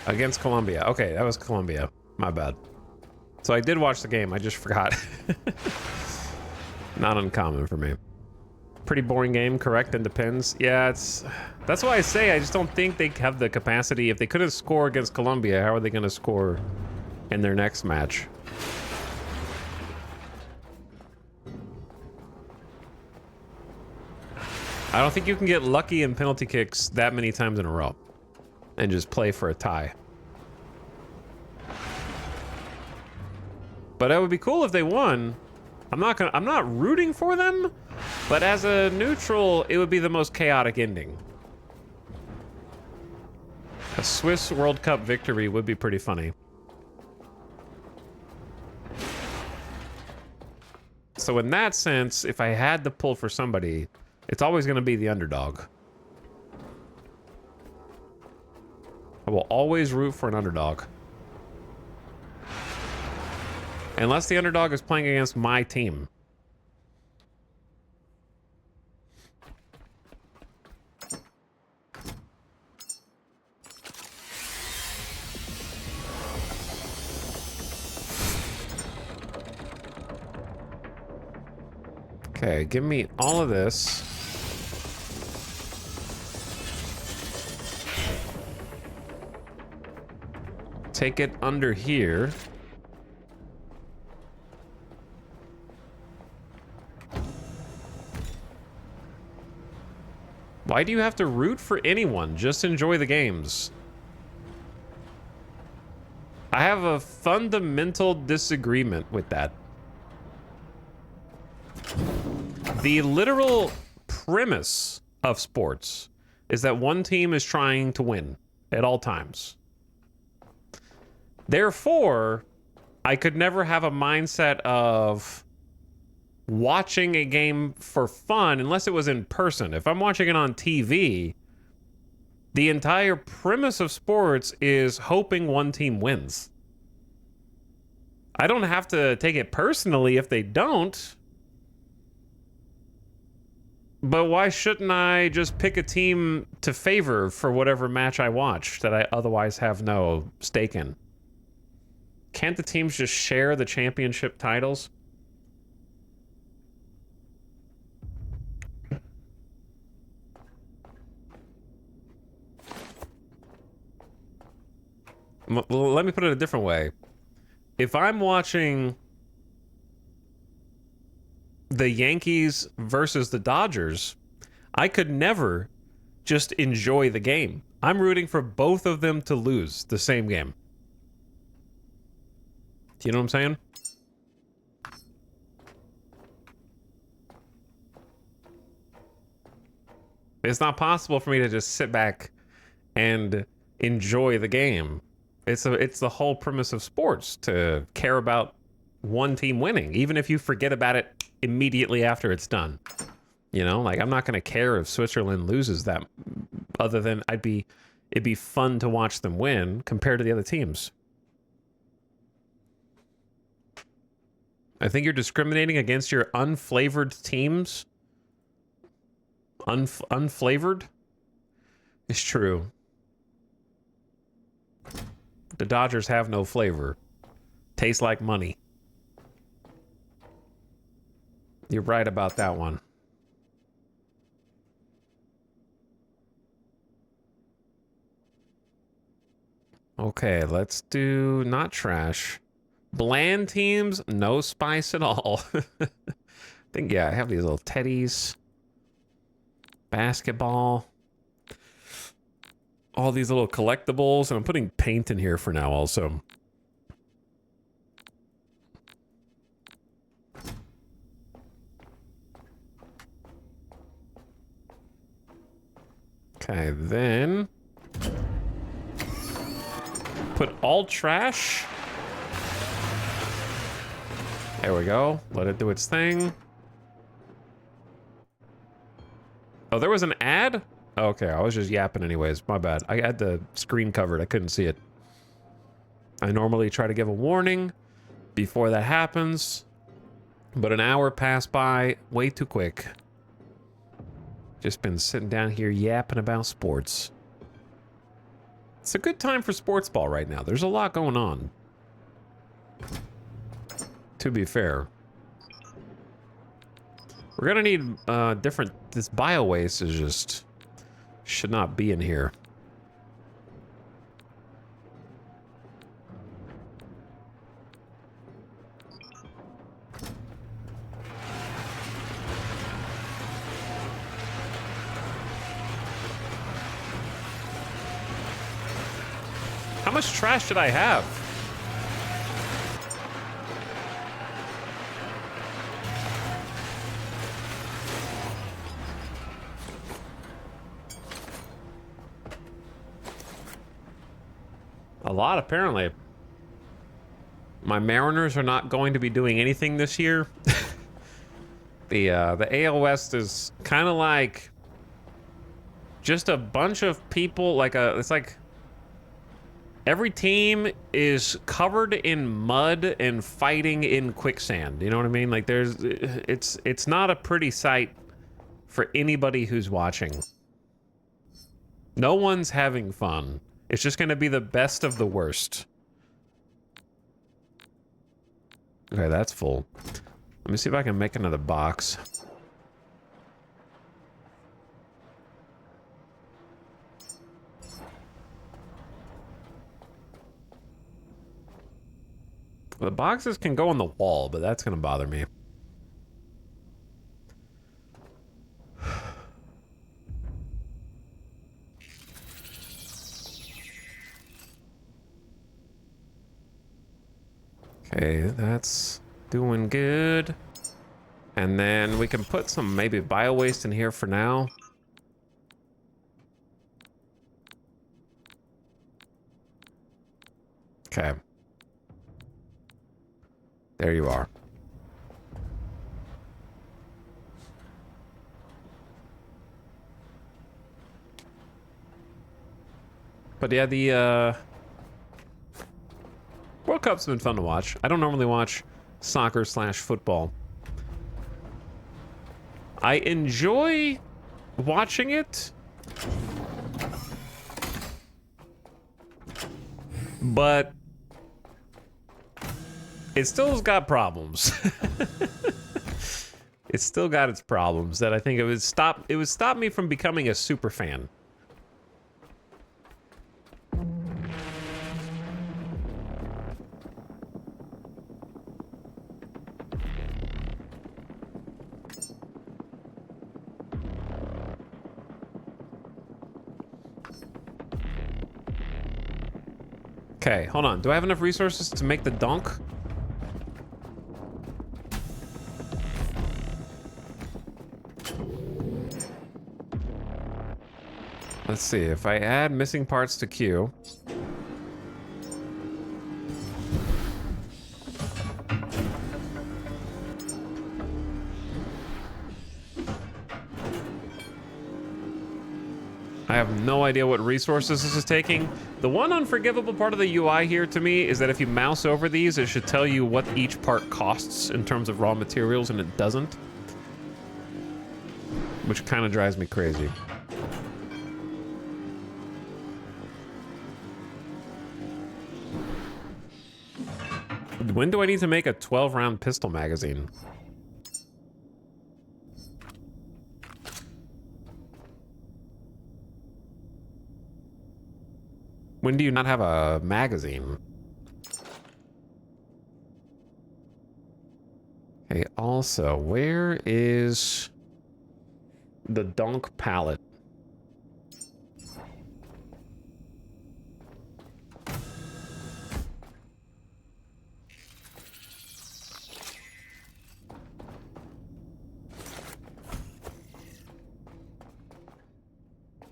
Against Colombia. Okay, that was Colombia. My bad. So I did watch the game, I just forgot. Not uncommon for me. Pretty boring game, correct, and depends. Yeah, that's why I say I just don't think they have the capacity. If they couldn't score against Colombia, how are they gonna score in their next match? I don't think you can get lucky in penalty kicks that many times in a row and just play for a tie. But it would be cool if they won. I'm not rooting for them, but as a neutral, it would be the most chaotic ending. A Swiss World Cup victory would be pretty funny. So in that sense, if I had to pull for somebody, it's always going to be the underdog. I will always root for an underdog. Unless the underdog is playing against my team. Okay, give me all of this. Take it under here. Why do you have to root for anyone? Just enjoy the games. I have a fundamental disagreement with that. The literal premise of sports is that one team is trying to win at all times. Therefore, I could never have a mindset of watching a game for fun unless it was in person. If I'm watching it on TV, the entire premise of sports is hoping one team wins. I don't have to take it personally if they don't. But why shouldn't I just pick a team to favor for whatever match I watch that I otherwise have no stake in? Can't the teams just share the championship titles? Well, let me put it a different way. If I'm watching the Yankees versus the Dodgers, I could never just enjoy the game. I'm rooting for both of them to lose the same game. Do you know what I'm saying? It's not possible for me to just sit back and enjoy the game. It's the whole premise of sports to care about one team winning, even if you forget about it immediately after it's done. You know, like I'm not going to care if Switzerland loses that, other than it'd be fun to watch them win compared to the other teams. I think you're discriminating against your unflavored teams. Unflavored? It's true. The Dodgers have no flavor. Tastes like money. You're right about that one. Okay, let's do not trash. Bland teams, no spice at all. I think, yeah, I have these little teddies. Basketball. All these little collectibles, and I'm putting paint in here for now also. Okay, then put all trash. There we go. Let it do its thing. Oh, there was an ad? Okay, I was just yapping anyways. My bad. I had the screen covered. I couldn't see it. I normally try to give a warning before that happens, but an hour passed by way too quick. Just been sitting down here yapping about sports. It's a good time for sports ball right now. There's a lot going on. To be fair. We're gonna need different... This bio waste is just... should not be in here. How much trash did I have? A lot, apparently. My Mariners are not going to be doing anything this year. The AL West is kind of like just a bunch of people, it's like every team is covered in mud and fighting in quicksand. You know what I mean? Like it's not a pretty sight for anybody who's watching. No one's having fun. It's just going to be the best of the worst. Okay, that's full. Let me see if I can make another box. The boxes can go on the wall, but that's gonna bother me. Okay, that's doing good. And then we can put some maybe bio waste in here for now. Okay. There you are. But yeah, the World Cup's been fun to watch. I don't normally watch soccer/football. I enjoy watching it, but it still's got problems. It's still got its problems that I think it would stop me from becoming a super fan. Okay, hold on. Do I have enough resources to make the donk? Let's see. If I add missing parts to queue. I have no idea what resources this is taking. The one unforgivable part of the UI here to me is that if you mouse over these, it should tell you what each part costs in terms of raw materials, and it doesn't. Which kind of drives me crazy. When do I need to make a 12-round pistol magazine? When do you not have a magazine? Okay, also, where is the donk pallet?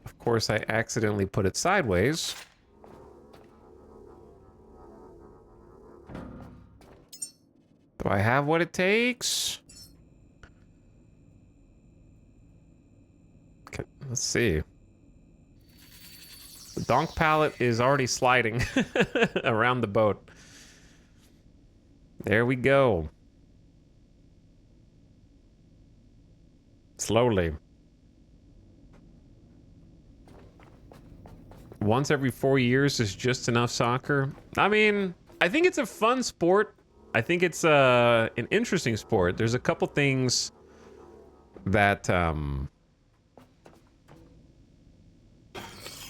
Of course, I accidentally put it sideways. Do I have what it takes? Okay, let's see. The donk pallet is already sliding around the boat. There we go. Slowly. Once every 4 years is just enough soccer. I mean, I think it's a fun sport. I think it's an interesting sport. There's a couple things that,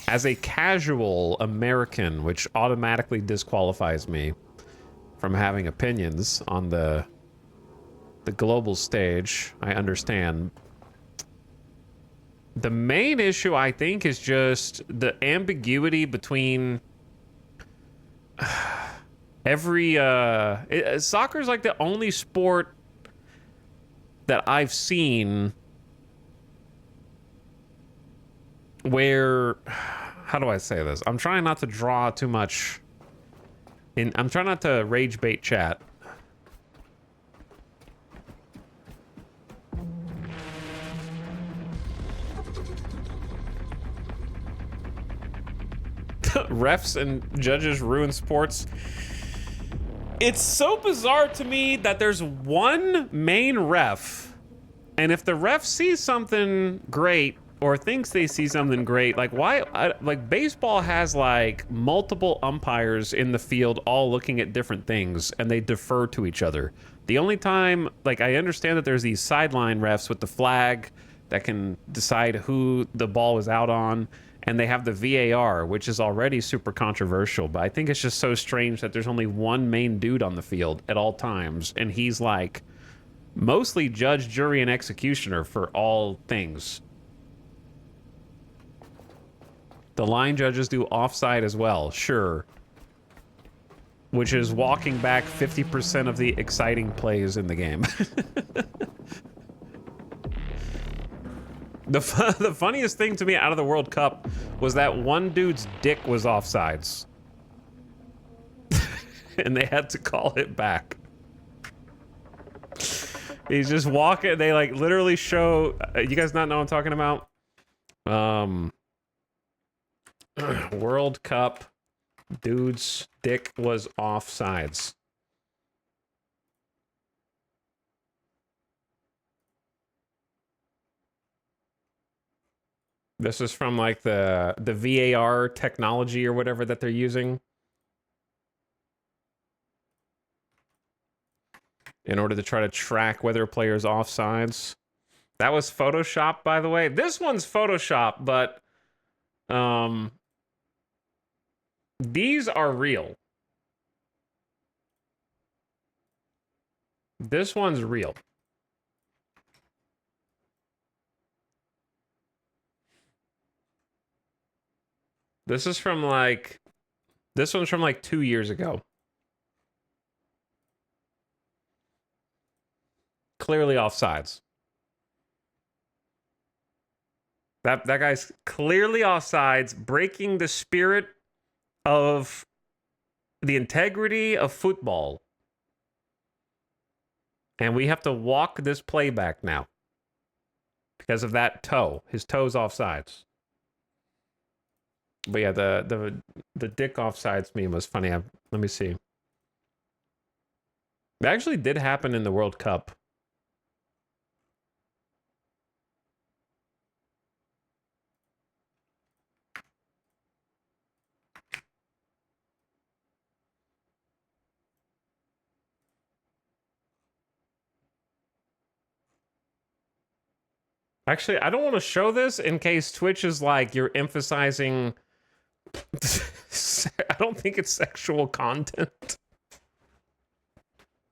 as a casual American, which automatically disqualifies me from having opinions on the global stage, I understand. The main issue, I think, is just the ambiguity between every soccer's like the only sport that I've seen where, how do I say this? I'm trying not to draw too much I'm trying not to rage bait chat. Refs and judges ruin sports. It's so bizarre to me that there's one main ref, and if the ref sees something great or thinks they see something great, like why, like baseball has like multiple umpires in the field all looking at different things and they defer to each other. The only time, like, I understand that there's these sideline refs with the flag that can decide who the ball was out on, and they have the VAR, which is already super controversial, but I think it's just so strange that there's only one main dude on the field at all times, and he's like mostly judge, jury, and executioner for all things. The line judges do offside as well, sure. Which is walking back 50% of the exciting plays in the game. The funniest thing to me out of the World Cup was that one dude's dick was offsides. And they had to call it back. He's just walking, they like literally show, you guys not know what I'm talking about? World Cup, dude's dick was offsides. This is from like the VAR technology or whatever that they're using in order to try to track whether a player's offsides. That was Photoshop, by the way. This one's Photoshop, but these are real. This one's real. This is from like, this one's from like 2 years ago. Clearly offsides. That guy's clearly offsides, breaking the spirit of the integrity of football. And we have to walk this play back now because of that toe. His toe's offsides. But yeah, the dick offsides meme was funny. Let me see. It actually did happen in the World Cup. Actually, I don't want to show this in case Twitch is like, you're emphasizing... I don't think it's sexual content.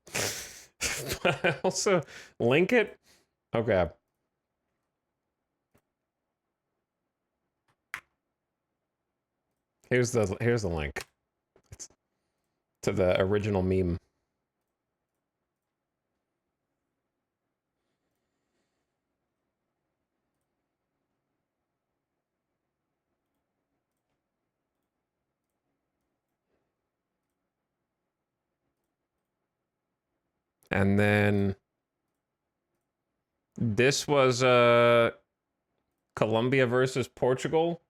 But I also link it. Okay. Here's the link. It's to the original meme. And then this was Colombia versus Portugal.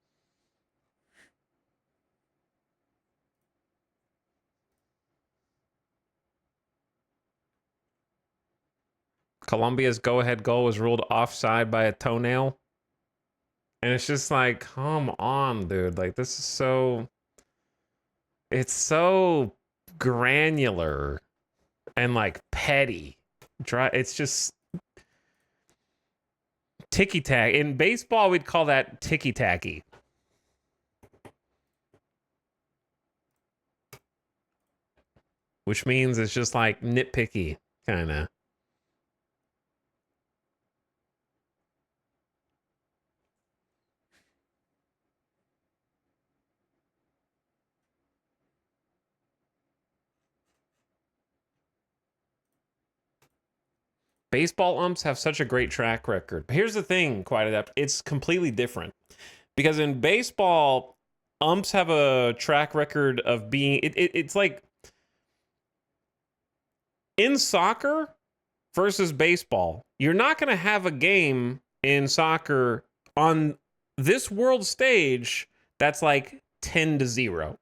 Colombia's go-ahead goal was ruled offside by a toenail. And it's just like, come on, dude. Like, this is so... It's so granular and, like, petty. It's just... Ticky-tack. In baseball, we'd call that ticky-tacky. Which means it's just, like, nitpicky, kind of. Baseball umps have such a great track record. But here's the thing, Quite Adept. It's completely different. Because in baseball, umps have a track record of being... It's like... In soccer versus baseball, you're not going to have a game in soccer on this world stage that's like 10-0.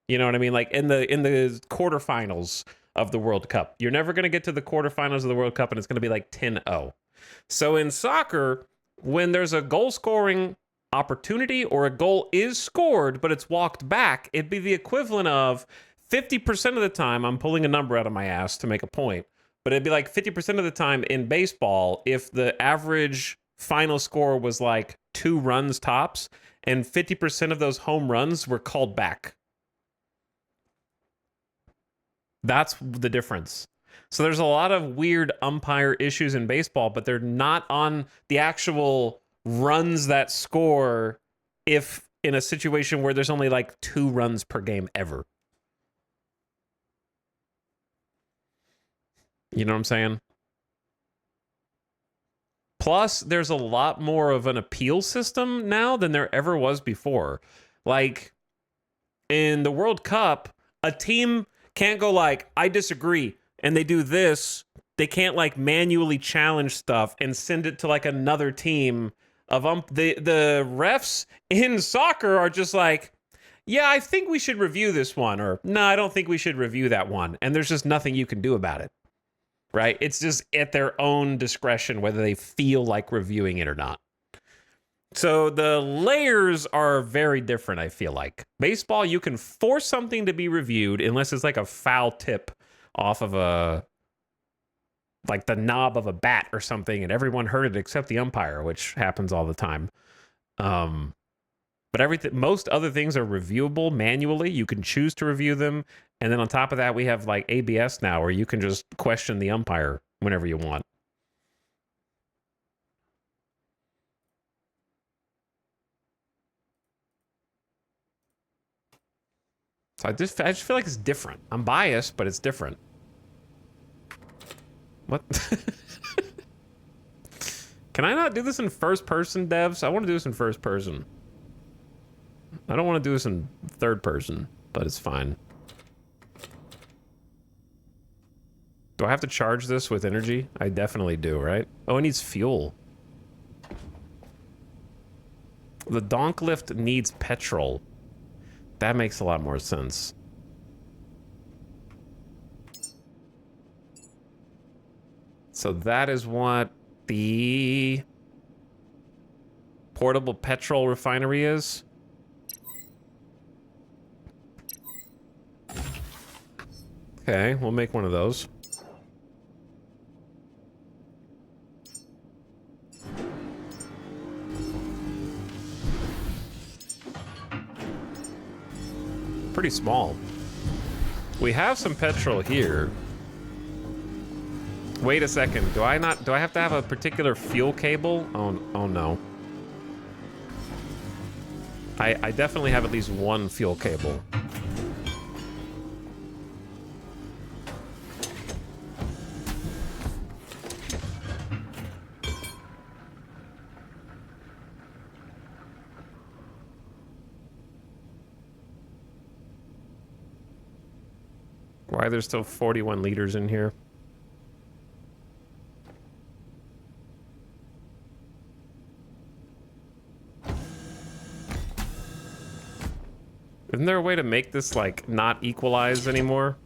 You know what I mean? Like in the quarterfinals of the World Cup. You're never going to get to the quarterfinals of the World Cup and it's going to be like 10-0. So in soccer, when there's a goal scoring opportunity or a goal is scored, but it's walked back, it'd be the equivalent of 50% of the time, I'm pulling a number out of my ass to make a point, But it'd be like 50% of the time in baseball, if the average final score was like 2 runs tops, and 50% of those home runs were called back. That's the difference. So there's a lot of weird umpire issues in baseball, but they're not on the actual runs that score if in a situation where there's only like 2 runs per game ever. You know what I'm saying? Plus, there's a lot more of an appeal system now than there ever was before. Like in the World Cup, a team can't go like, I disagree, and they do this. They can't like manually challenge stuff and send it to like another team of the refs in soccer are just like, yeah, I think we should review this one, or no, I don't think we should review that one. And there's just nothing you can do about it. Right? It's just at their own discretion whether they feel like reviewing it or not. So the layers are very different, I feel like. Baseball, you can force something to be reviewed unless it's like a foul tip off of like the knob of a bat or something, and everyone heard it except the umpire, which happens all the time. But most other things are reviewable manually. You can choose to review them. And then on top of that, we have like ABS now where you can just question the umpire whenever you want. So I just feel like it's different. I'm biased, but it's different. What? Can I not do this in first person, devs? I want to do this in first person. I don't want to do this in third person, but it's fine. Do I have to charge this with energy? I definitely do, right? Oh, it needs fuel. The donk lift needs petrol. That makes a lot more sense. So that is what the portable petrol refinery is. Okay, we'll make one of those. Pretty small. We have some petrol here. Wait a second. Do I have to have a particular fuel cable? Oh no. I definitely have at least one fuel cable. Why there's still 41 liters in here? Isn't there a way to make this like not equalize anymore?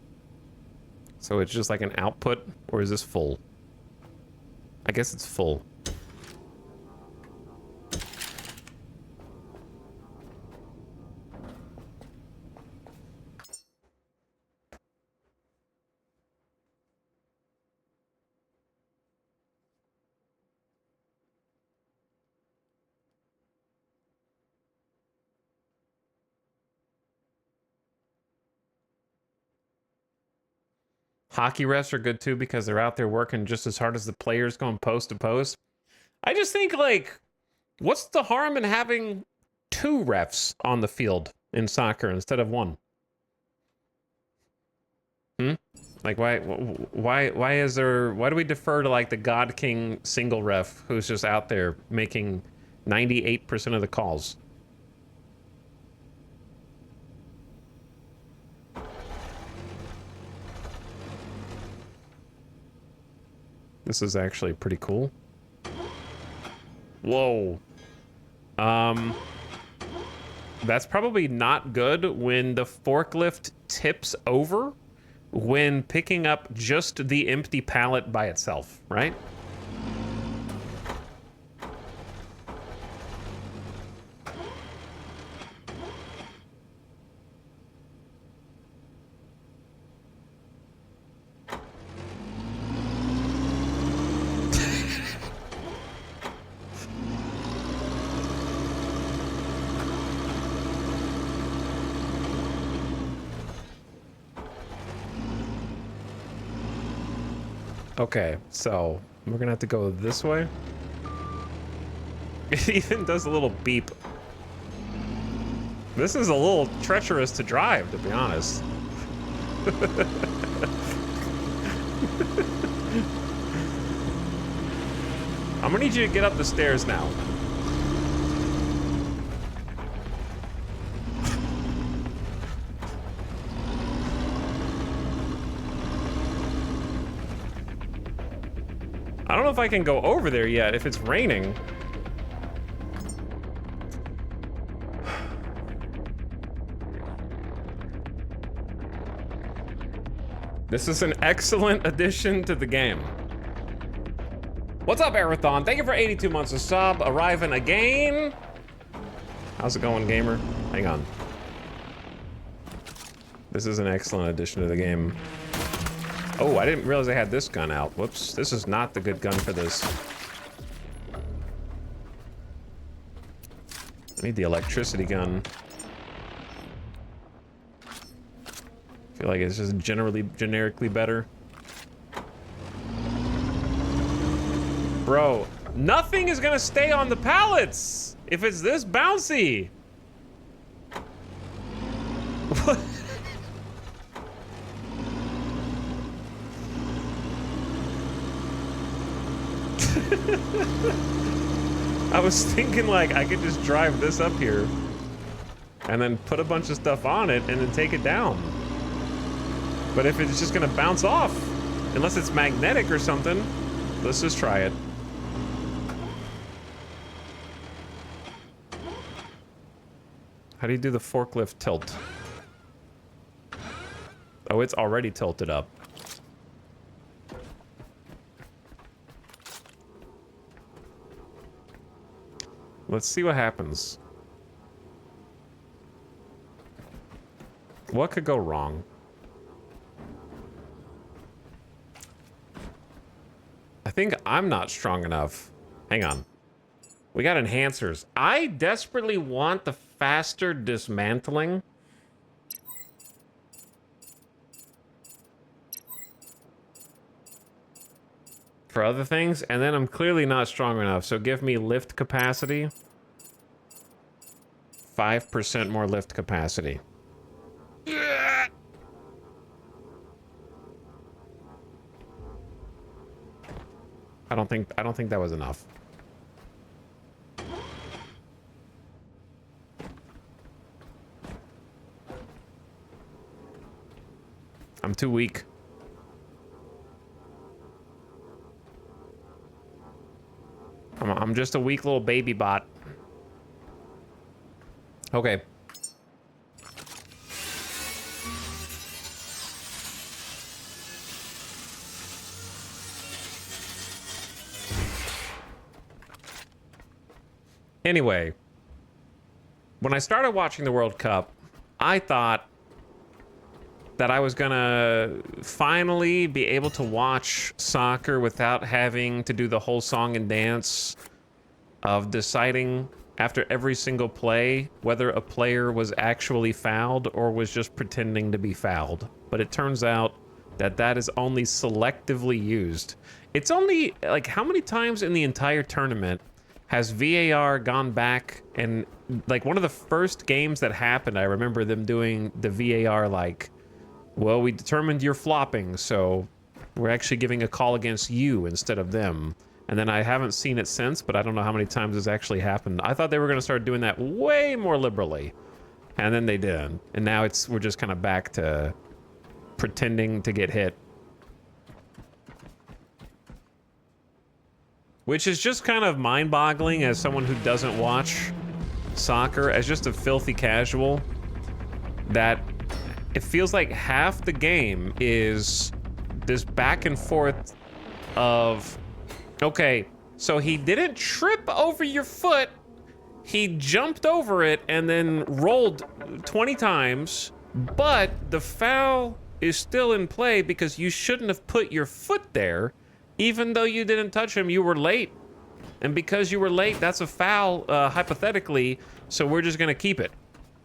So it's just like an output, or is this full? I guess it's full. Hockey refs are good too because they're out there working just as hard as the players going post to post. I just think like, what's the harm in having 2 refs on the field in soccer instead of 1? Like why do we defer to like the God King single ref who's just out there making 98% of the calls? This is actually pretty cool. Whoa. That's probably not good when the forklift tips over when picking up just the empty pallet by itself, right? Okay, so we're gonna have to go this way. It even does a little beep. This is a little treacherous to drive, to be honest. I'm gonna need you to get up the stairs now. I don't know if I can go over there yet, if it's raining. This is an excellent addition to the game. What's up, Arathon? Thank you for 82 months of sub. Arriving again. How's it going, gamer? Hang on. This is an excellent addition to the game. Oh, I didn't realize I had this gun out. Whoops, this is not the good gun for this. I need the electricity gun. I feel like it's just generically better. Bro, nothing is gonna stay on the pallets if it's this bouncy. What? I was thinking like I could just drive this up here and then put a bunch of stuff on it and then take it down. But if it's just gonna bounce off, unless it's magnetic or something, let's just try it. How do you do the forklift tilt? Oh, it's already tilted up. Let's see what happens. What could go wrong? I think I'm not strong enough. Hang on. We got enhancers. I desperately want the faster dismantling. For other things, and then I'm clearly not strong enough, so give me lift capacity. 5% more lift capacity. I don't think that was enough. I'm too weak. I'm just a weak little baby bot. Okay. Anyway, when I started watching the World Cup, I thought that I was gonna finally be able to watch soccer without having to do the whole song and dance of deciding after every single play whether a player was actually fouled or was just pretending to be fouled. But it turns out that that is only selectively used. It's only, like, how many times in the entire tournament has VAR gone back and, like, one of the first games that happened, I remember them doing the VAR like, well, we determined you're flopping, so we're actually giving a call against you instead of them. And then I haven't seen it since, but I don't know how many times this actually happened. I thought they were going to start doing that way more liberally, and then they didn't. And now we're just kind of back to pretending to get hit. Which is just kind of mind-boggling as someone who doesn't watch soccer, as just a filthy casual, that it feels like half the game is this back and forth of, okay, so he didn't trip over your foot, he jumped over it and then rolled 20 times, but the foul is still in play because you shouldn't have put your foot there, even though you didn't touch him, you were late. And because you were late, that's a foul, hypothetically, so we're just gonna keep it.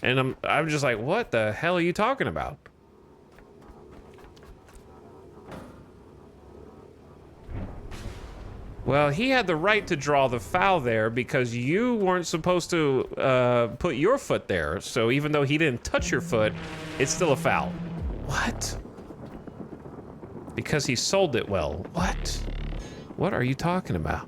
And I'm just like, what the hell are you talking about? Well, he had the right to draw the foul there because you weren't supposed to put your foot there. So even though he didn't touch your foot, it's still a foul. What? Because he sold it well. What? What are you talking about?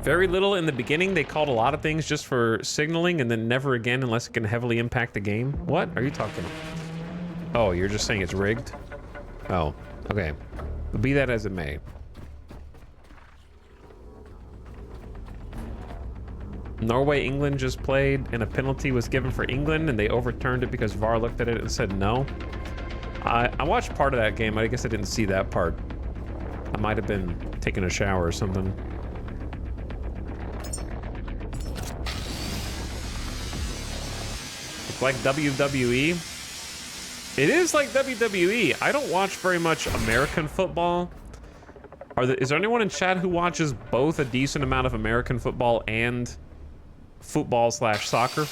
Very little in the beginning. They called a lot of things just for signaling and then never again unless it can heavily impact the game. What are you talking about? Oh, you're just saying it's rigged? Oh, okay. Be that as it may. Norway, England just played and a penalty was given for England and they overturned it because VAR looked at it and said no. I watched part of that game. I guess I didn't see that part. I might have been taking a shower or something. It's like WWE. It is like WWE. I don't watch very much American football. Is there anyone in chat who watches both a decent amount of American football and football/soccer?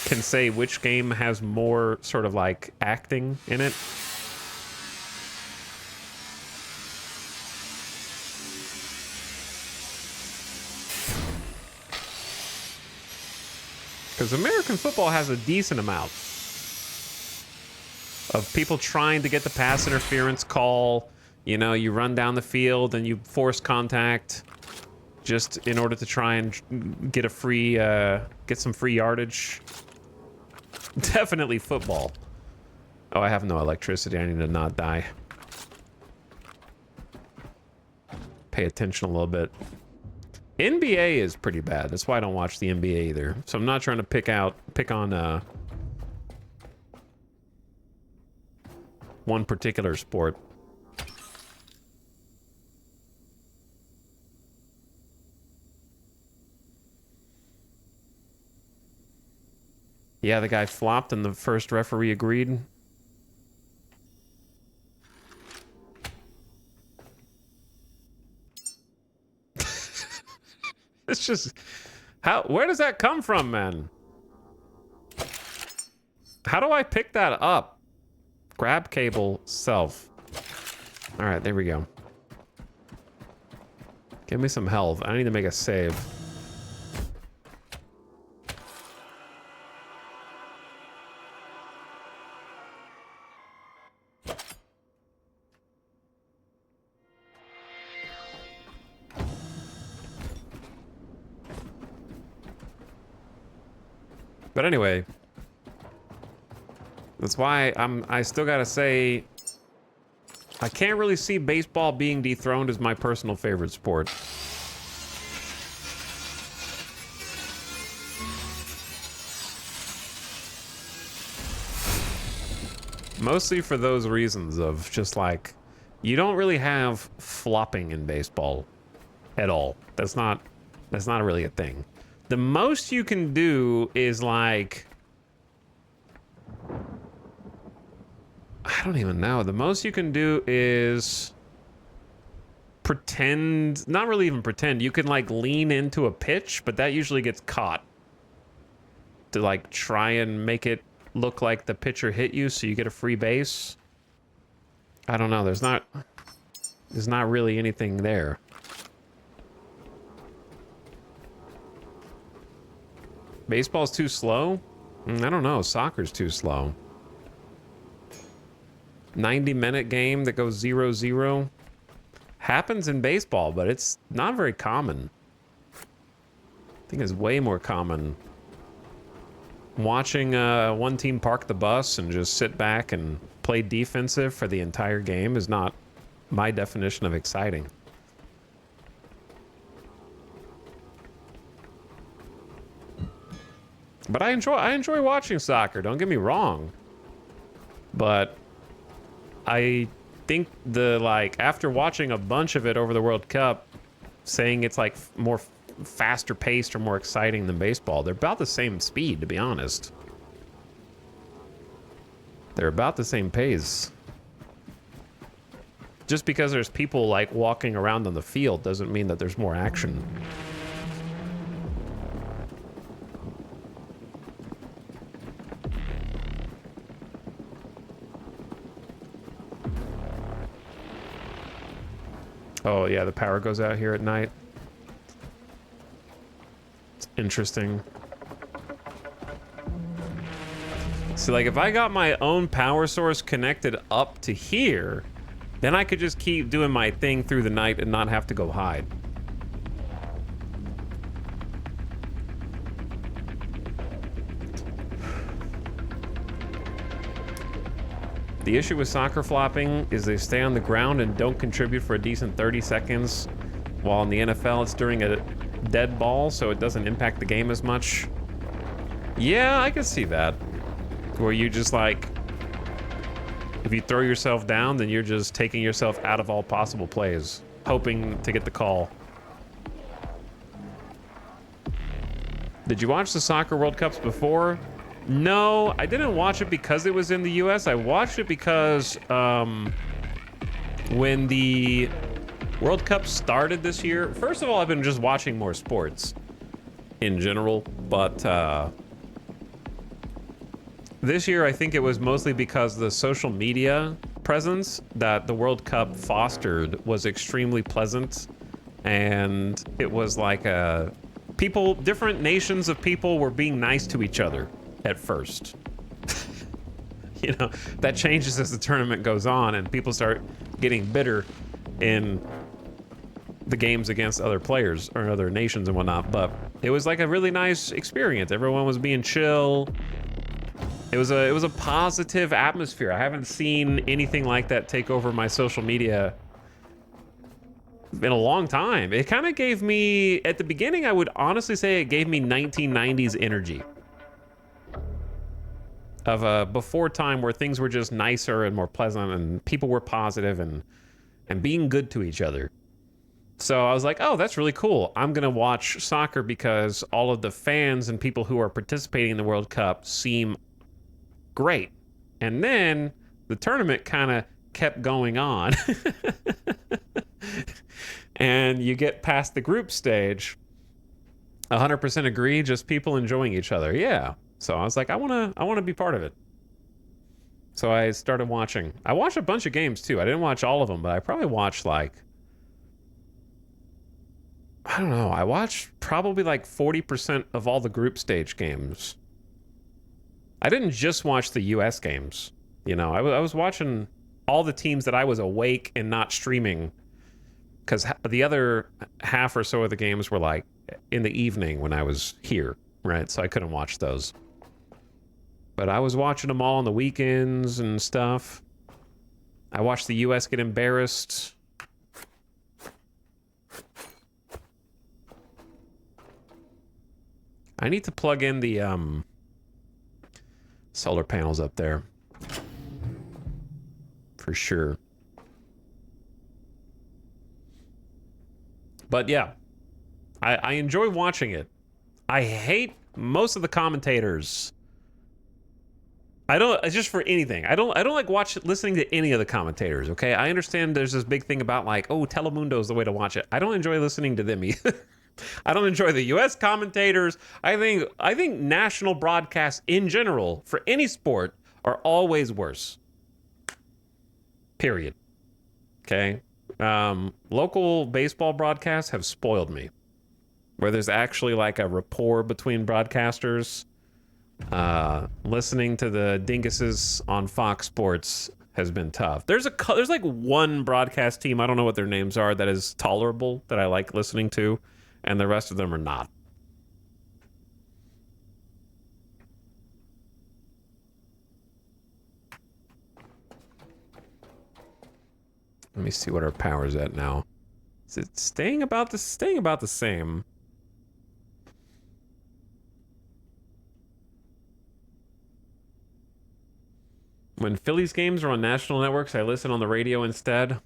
Can say which game has more sort of like acting in it? Because American football has a decent amount of people trying to get the pass interference call. You know, you run down the field and you force contact just in order to try and get a free, get some free yardage. Definitely football. Oh, I have no electricity. I need to not die. Pay attention a little bit. NBA is pretty bad. That's why I don't watch the NBA either. So I'm not trying to pick on one particular sport. Yeah, the guy flopped and the first referee agreed. It's just, where does that come from, man? How do I pick that up? Grab cable, self. All right, there we go. Give me some health. I need to make a save. But anyway, that's why I still gotta say, I can't really see baseball being dethroned as my personal favorite sport. Mostly for those reasons of just like, you don't really have flopping in baseball at all. That's not really a thing. The most you can do is like, I don't even know. The most you can do is pretend, not really even pretend. You can like lean into a pitch, but that usually gets caught to like try and make it look like the pitcher hit you so you get a free base. I don't know. There's not really anything there. Baseball's too slow? I don't know. Soccer's too slow. 90-minute game that goes 0-0. Happens in baseball, but it's not very common. I think it's way more common. Watching one team park the bus and just sit back and play defensive for the entire game is not my definition of exciting. But I enjoy watching soccer, don't get me wrong. But I think after watching a bunch of it over the World Cup, saying it's like more faster paced or more exciting than baseball, they're about the same speed, to be honest. They're about the same pace. Just because there's people like walking around on the field doesn't mean that there's more action. Oh, yeah, the power goes out here at night. It's interesting. So, like, if I got my own power source connected up to here, then I could just keep doing my thing through the night and not have to go hide. The issue with soccer flopping is they stay on the ground and don't contribute for a decent 30 seconds, while in the NFL it's during a dead ball, so it doesn't impact the game as much. Yeah, I can see that. Where you just like, if you throw yourself down, then you're just taking yourself out of all possible plays, hoping to get the call. Did you watch the Soccer World Cups before? No, I didn't watch it because it was in the US. I watched it because when the World Cup started this year, first of all, I've been just watching more sports in general, but this year I think it was mostly because the social media presence that the World Cup fostered was extremely pleasant, and it was like different nations of people were being nice to each other at first. You know, that changes as the tournament goes on and people start getting bitter in the games against other players or other nations and whatnot, but it was like a really nice experience. Everyone was being chill. It was a positive atmosphere. I haven't seen anything like that take over my social media in a long time. It kind of gave me, at the beginning, I would honestly say it gave me 1990s energy. Of a before time where things were just nicer and more pleasant and people were positive and being good to each other. So I was like, oh, that's really cool. I'm going to watch soccer because all of the fans and people who are participating in the World Cup seem great. And then the tournament kind of kept going on. And you get past the group stage. 100% agree, just people enjoying each other. Yeah. So I was like, I want to be part of it. So I started watching. I watched a bunch of games too. I didn't watch all of them, but I probably watched like, I don't know. I watched probably like 40% of all the group stage games. I didn't just watch the US games. You know, I was watching all the teams that I was awake and not streaming, because the other half or so of the games were like in the evening when I was here, right? So I couldn't watch those. But I was watching them all on the weekends and stuff. I watched the US get embarrassed. I need to plug in the solar panels up there. For sure. But yeah, I enjoy watching it. I hate most of the commentators. It's just for anything. I don't like listening to any of the commentators, okay? I understand there's this big thing about like, oh, Telemundo is the way to watch it. I don't enjoy listening to them either. I don't enjoy the US commentators. I think national broadcasts in general for any sport are always worse. Period. Okay? Local baseball broadcasts have spoiled me. Where there's actually like a rapport between broadcasters. Listening to the dinguses on Fox Sports has been tough. There's like one broadcast team, I don't know what their names are, that is tolerable, that I like listening to, and the rest of them are not. Let me see what our power's at now. Is it staying about the same? When Phillies games are on national networks, I listen on the radio instead.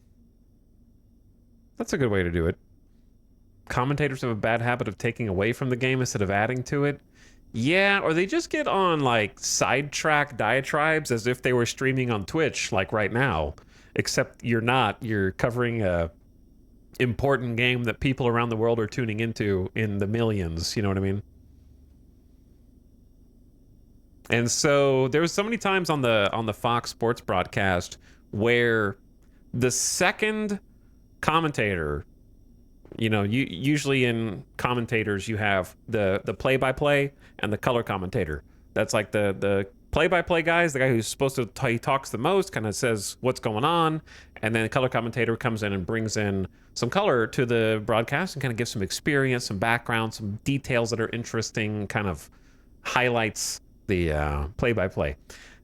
That's a good way to do it. Commentators have a bad habit of taking away from the game instead of adding to it. Yeah, or they just get on like sidetrack diatribes as if they were streaming on Twitch like right now. Except you're not. You're covering a important game that people around the world are tuning into in the millions. You know what I mean? And so there was so many times on the Fox Sports broadcast where the second commentator, you know, usually in commentators you have the play-by-play and the color commentator. That's like the play-by-play guy is the guy who's supposed to he talks the most, kind of says what's going on, and then the color commentator comes in and brings in some color to the broadcast and kind of gives some experience, some background, some details that are interesting, kind of highlights the play-by-play.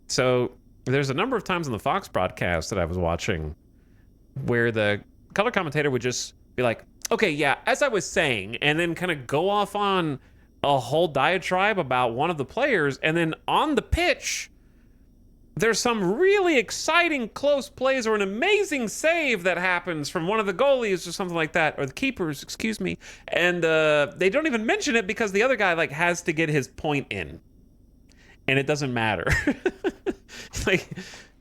So there's a number of times in the Fox broadcast that I was watching where the color commentator would just be like, okay, yeah, as I was saying, and then kind of go off on a whole diatribe about one of the players, and then on the pitch, there's some really exciting close plays or an amazing save that happens from one of the goalies or something like that, or the keepers, excuse me, and they don't even mention it because the other guy like has to get his point in, and it doesn't matter. Like,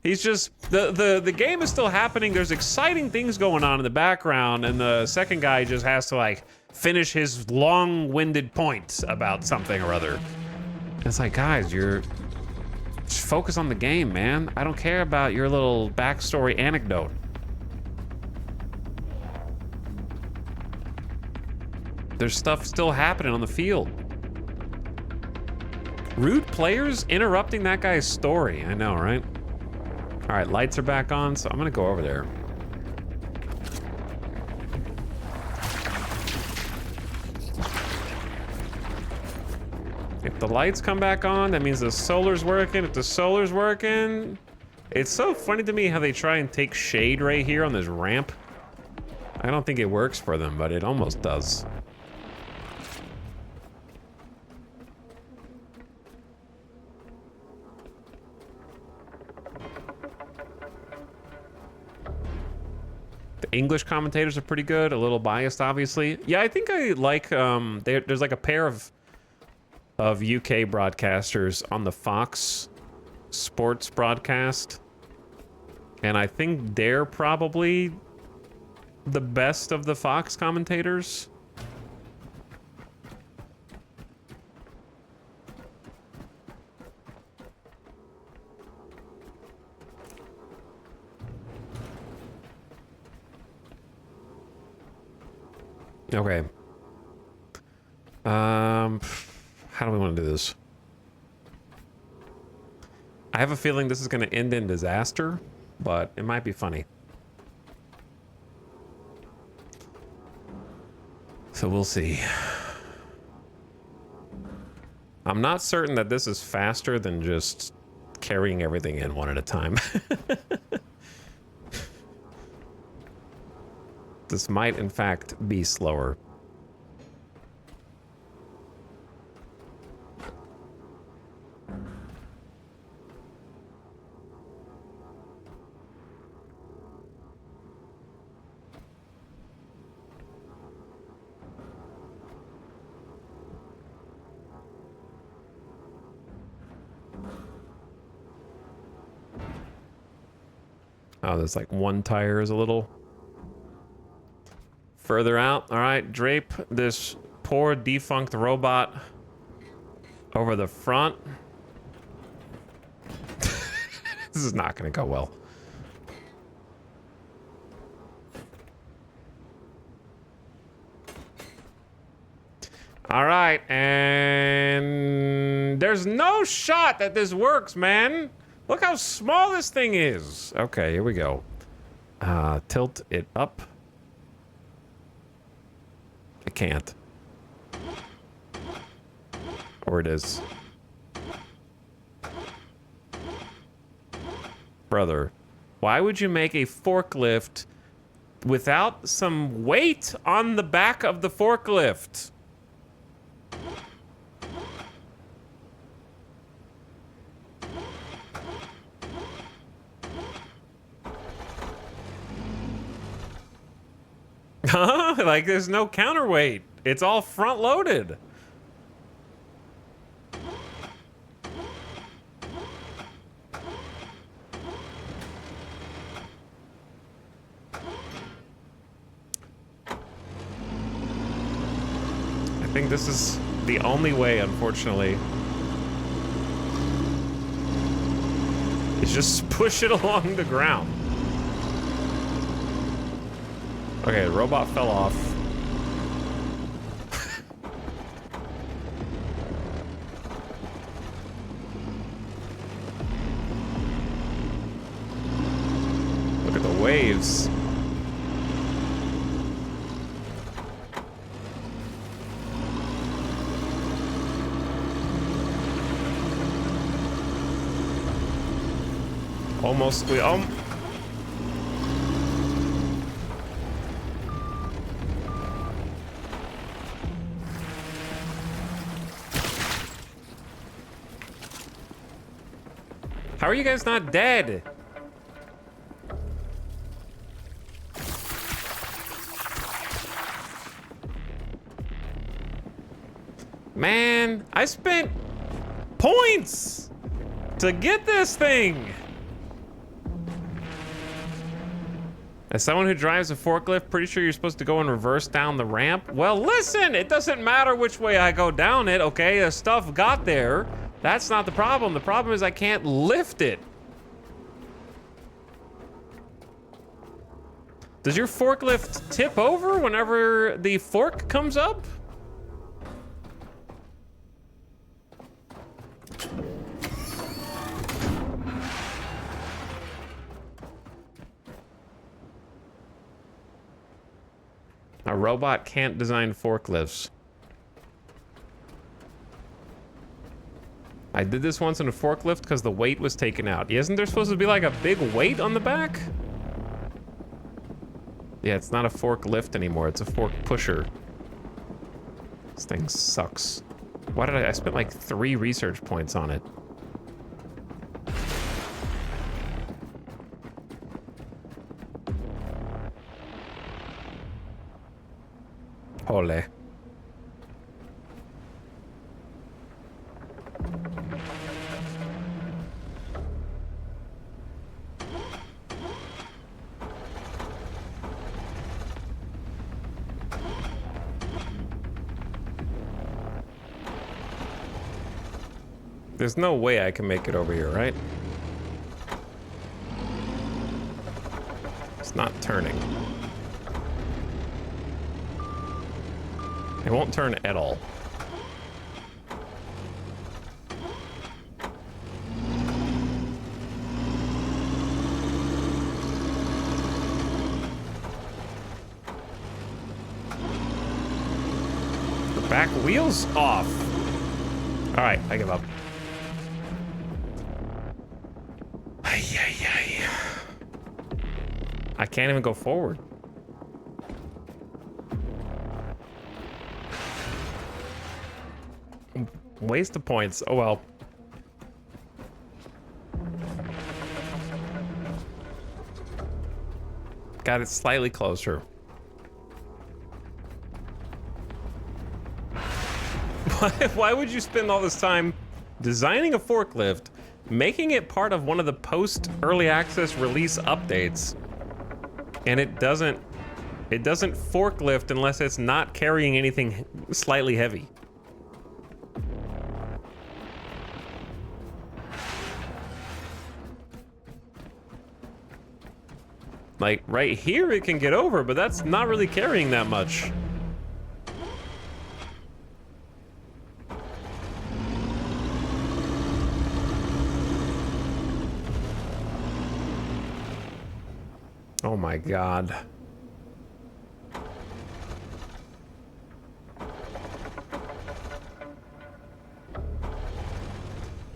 he's just the game is still happening. There's exciting things going on in the background, and the second guy just has to like finish his long-winded point about something or other. And it's like, guys, just focus on the game, man. I don't care about your little backstory anecdote. There's stuff still happening on the field. Rude players interrupting that guy's story. I know, right? All right, lights are back on, so I'm gonna go over there. If the lights come back on, that means the solar's working. If the solar's working, it's so funny to me how they try and take shade right here on this ramp. I don't think it works for them, but it almost does. English commentators are pretty good, a little biased, obviously. Yeah, I think I like, there's like a pair of UK broadcasters on the Fox sports broadcast. And I think they're probably the best of the Fox commentators. Okay. How do we want to do this? I have a feeling this is going to end in disaster, but it might be funny. So we'll see. I'm not certain that this is faster than just carrying everything in one at a time. This might, in fact, be slower. Oh, there's like one tire is a little further out. All right, drape this poor defunct robot over the front. This is not going to go well. All right, and there's no shot that this works, man. Look how small this thing is. Okay, here we go. Tilt it up. I can't. Or it is. Brother, why would you make a forklift without some weight on the back of the forklift? Huh? Like, there's no counterweight. It's all front loaded. I think this is the only way, unfortunately. Is just push it along the ground. Okay, the robot fell off. Look at the waves. Almost, How are you guys not dead? Man, I spent points to get this thing. As someone who drives a forklift, pretty sure you're supposed to go in reverse down the ramp. Well, listen, it doesn't matter which way I go down it, okay? The stuff got there. That's not the problem. The problem is I can't lift it. Does your forklift tip over whenever the fork comes up? A robot can't design forklifts. I did this once in a forklift because the weight was taken out. Isn't there supposed to be like a big weight on the back? Yeah, it's not a forklift anymore. It's a fork pusher. This thing sucks. Why did I spent like 3 research points on it. Ole. There's no way I can make it over here, right? It's not turning. It won't turn at all. The back wheel's off. All right, I give up. Ay, ay, ay. I can't even go forward. Waste of points. Oh well. Got it slightly closer. Why would you spend all this time designing a forklift, making it part of one of the post-early access release updates, and it doesn't forklift unless it's not carrying anything slightly heavy? Like, right here it can get over, but that's not really carrying that much. Oh my God.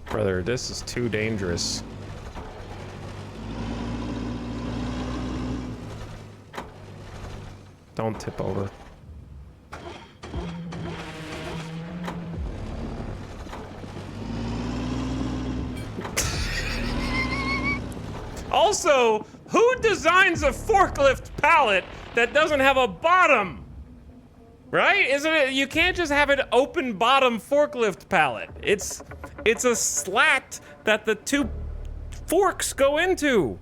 Brother, this is too dangerous. Don't tip over. Also, who designs a forklift pallet that doesn't have a bottom? Right? Isn't it? You can't just have an open bottom forklift pallet. It's a slat that the 2 forks go into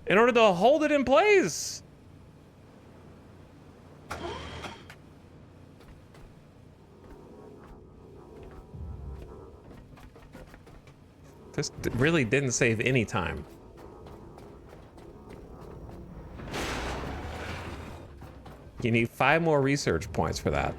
in order to hold it in place. This really didn't save any time. You need 5 more research points for that.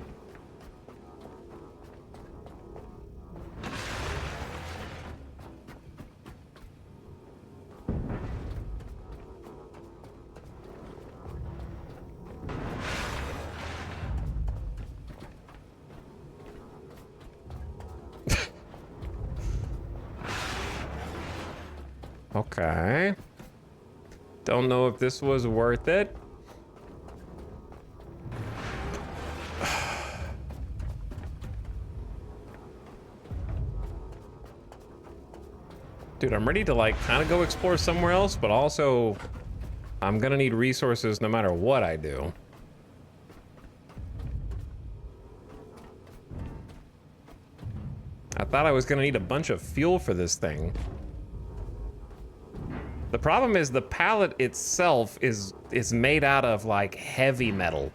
Okay. Don't know if this was worth it. Dude, I'm ready to like kind of go explore somewhere else, but also I'm gonna need resources no matter what I do. I thought I was gonna need a bunch of fuel for this thing. The problem is the pallet itself is made out of like heavy metal.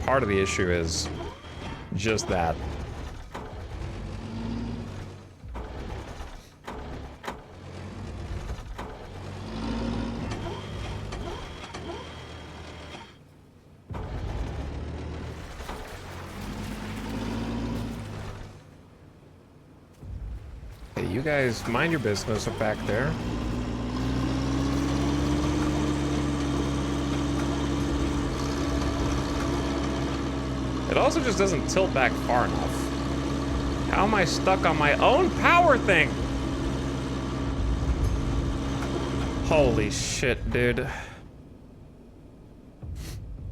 Part of the issue is just that. Hey, you guys mind your business up back there. It also just doesn't tilt back far enough. How am I stuck on my own power thing? Holy shit, dude.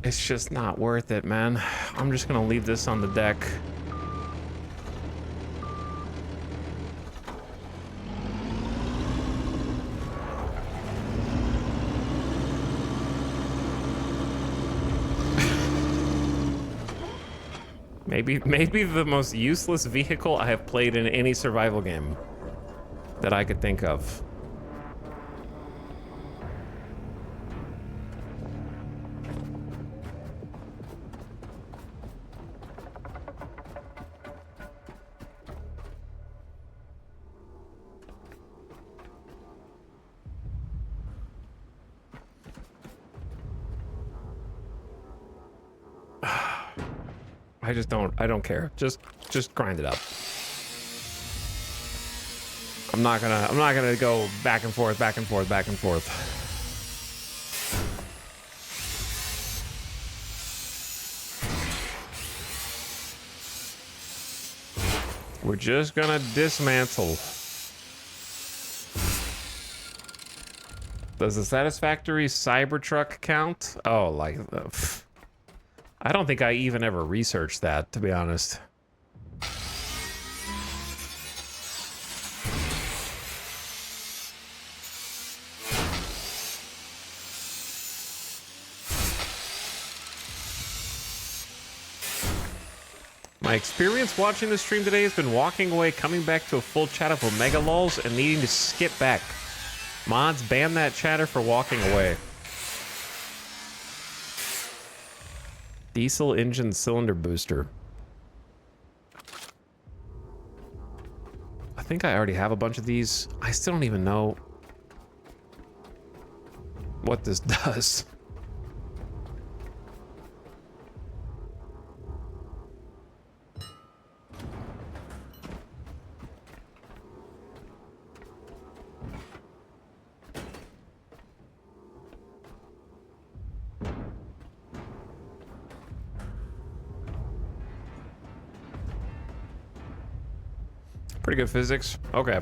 It's just not worth it, man. I'm just gonna leave this on the deck. Maybe the most useless vehicle I have played in any survival game that I could think of. I don't care. Just grind it up. I'm not gonna go back and forth, back and forth, back and forth. We're just gonna dismantle. Does the satisfactory Cybertruck count? Oh, like I don't think I even ever researched that, to be honest. My experience watching the stream today has been walking away, coming back to a full chat of Omega lulls, and needing to skip back. Mods, ban that chatter for walking away. Diesel engine cylinder booster. I think I already have a bunch of these. I still don't even know what this does. Pretty good physics. Okay.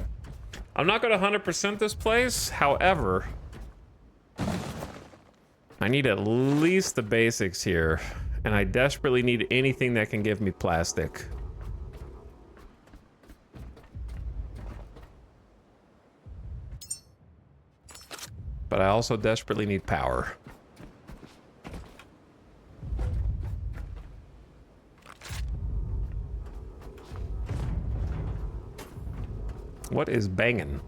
I'm not going to 100% this place. However, I need at least the basics here. And I desperately need anything that can give me plastic. But I also desperately need power. What is banging?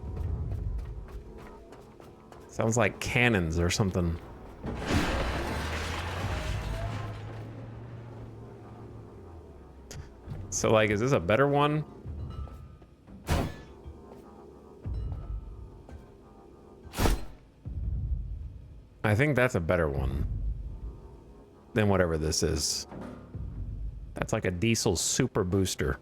Sounds like cannons or something. So, like, is this a better one? I think that's a better one. than whatever this is. That's like a diesel super booster.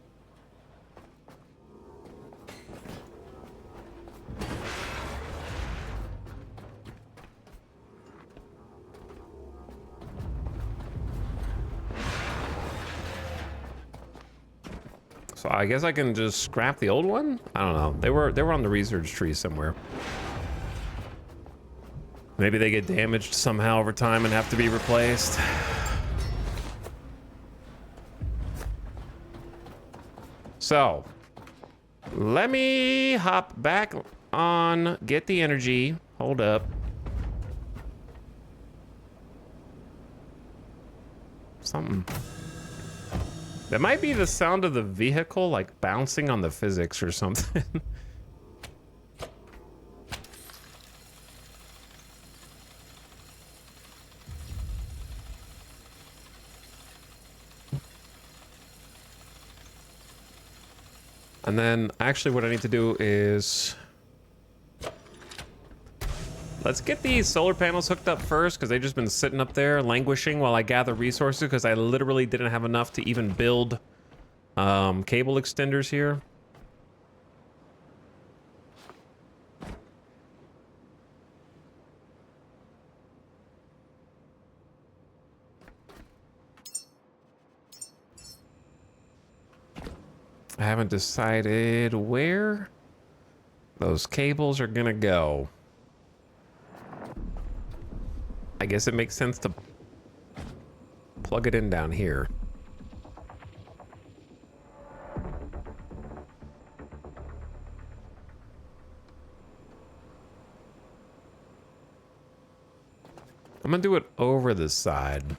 So I guess I can just scrap the old one? I don't know. They were on the research tree somewhere. Maybe they get damaged somehow over time and have to be replaced. So, let me hop back on, get the energy. Hold up. Something. That might be the sound of the vehicle, like bouncing on the physics or something. And then actually what I need to do is... let's get these solar panels hooked up first, because they've just been sitting up there languishing while I gather resources, because I literally didn't have enough to even build cable extenders here. I haven't decided where those cables are gonna go. I guess it makes sense to plug it in down here. I'm gonna do it over the side.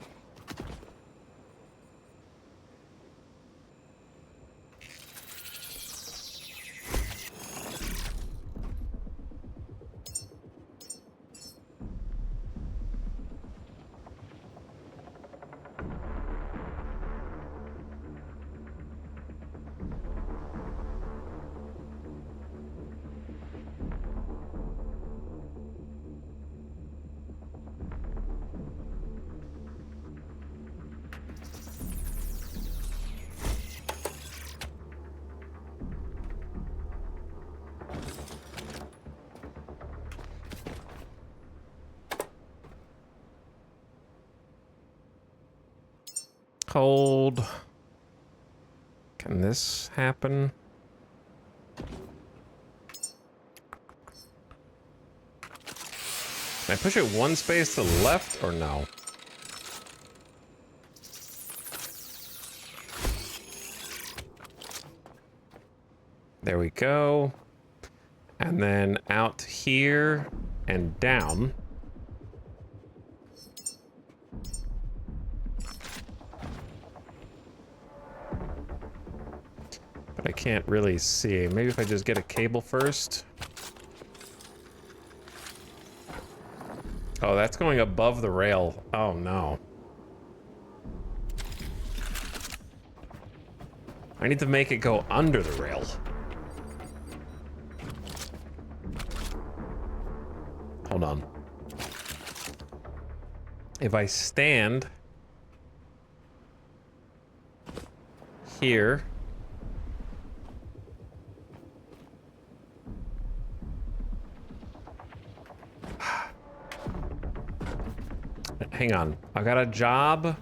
Hold. Can this happen? Can I push it one space to the left or no? There we go. And then out here and down. But I can't really see. Maybe if I just get a cable first. Oh, that's going above the rail. Oh, no. I need to make it go under the rail. Hold on. If I stand here, hang on. I got a job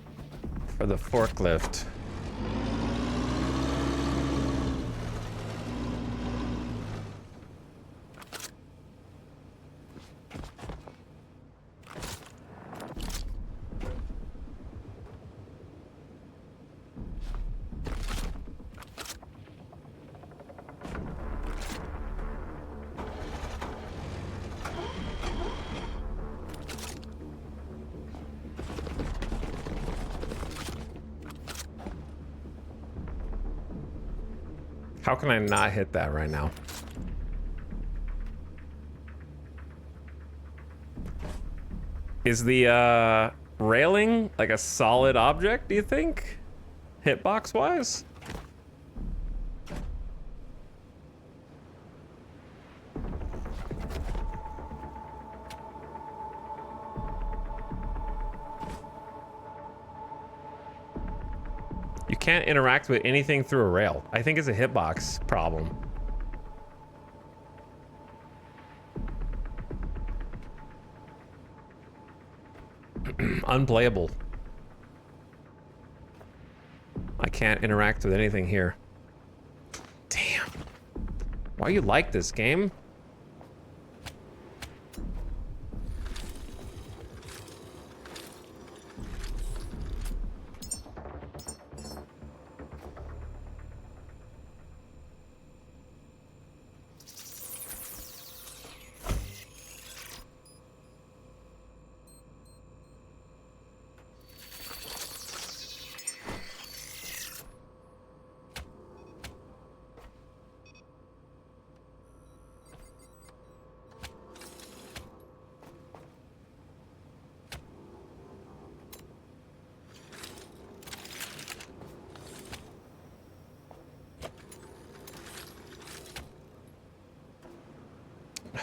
for the forklift. How can I not hit that right now? Is the railing like a solid object, do you think? Hitbox wise? You can't interact with anything through a rail. I think it's a hitbox problem. Unplayable. I can't interact with anything here. Damn. Why you like this game?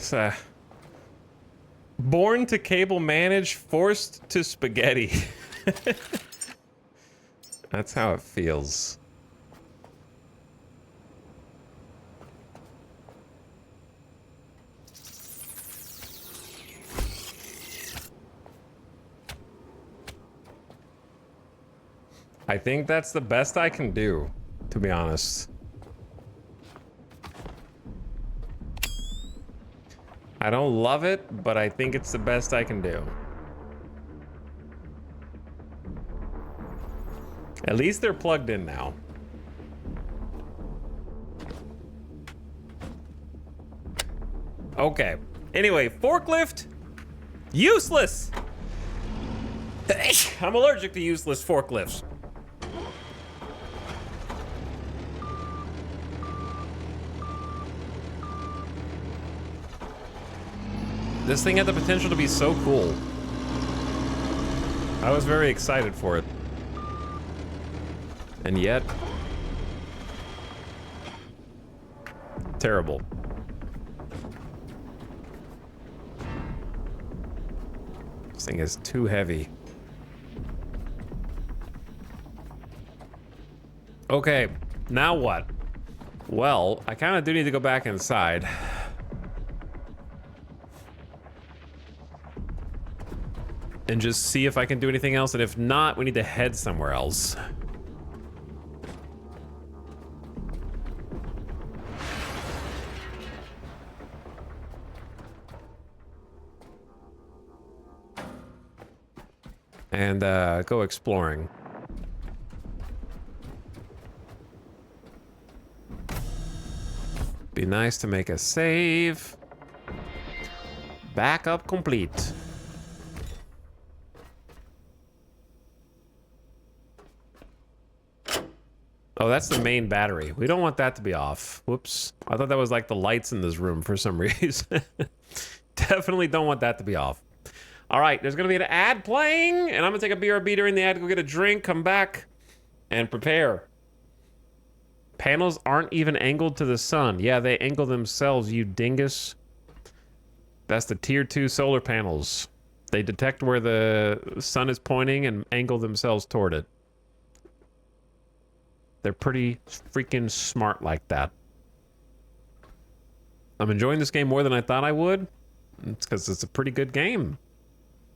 It's born to cable manage, forced to spaghetti. That's how it feels. I think that's the best I can do, to be honest. I don't love it, but I think it's the best I can do. At least they're plugged in now. Okay. Anyway, forklift, useless. I'm allergic to useless forklifts. This thing had the potential to be so cool. I was very excited for it. And yet... terrible. This thing is too heavy. Okay, now what? Well, I kind of do need to go back inside. And just see if I can do anything else, and if not, we need to head somewhere else. And go exploring. Be nice to make a save. Backup complete. Oh, that's the main battery. We don't want that to be off. Whoops. I thought that was like the lights in this room for some reason. Definitely don't want that to be off. All right, there's going to be an ad playing, and I'm going to take a BRB during the ad, go get a drink, come back, and prepare. Panels aren't even angled to the sun. Yeah, they angle themselves, you dingus. That's the tier 2 solar panels. They detect where the sun is pointing and angle themselves toward it. They're pretty freaking smart like that. I'm enjoying this game more than I thought I would. It's because it's a pretty good game.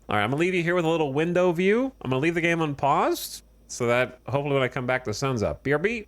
All right, I'm gonna leave you here with a little window view. I'm gonna leave the game unpaused so that hopefully when I come back, the sun's up. BRB.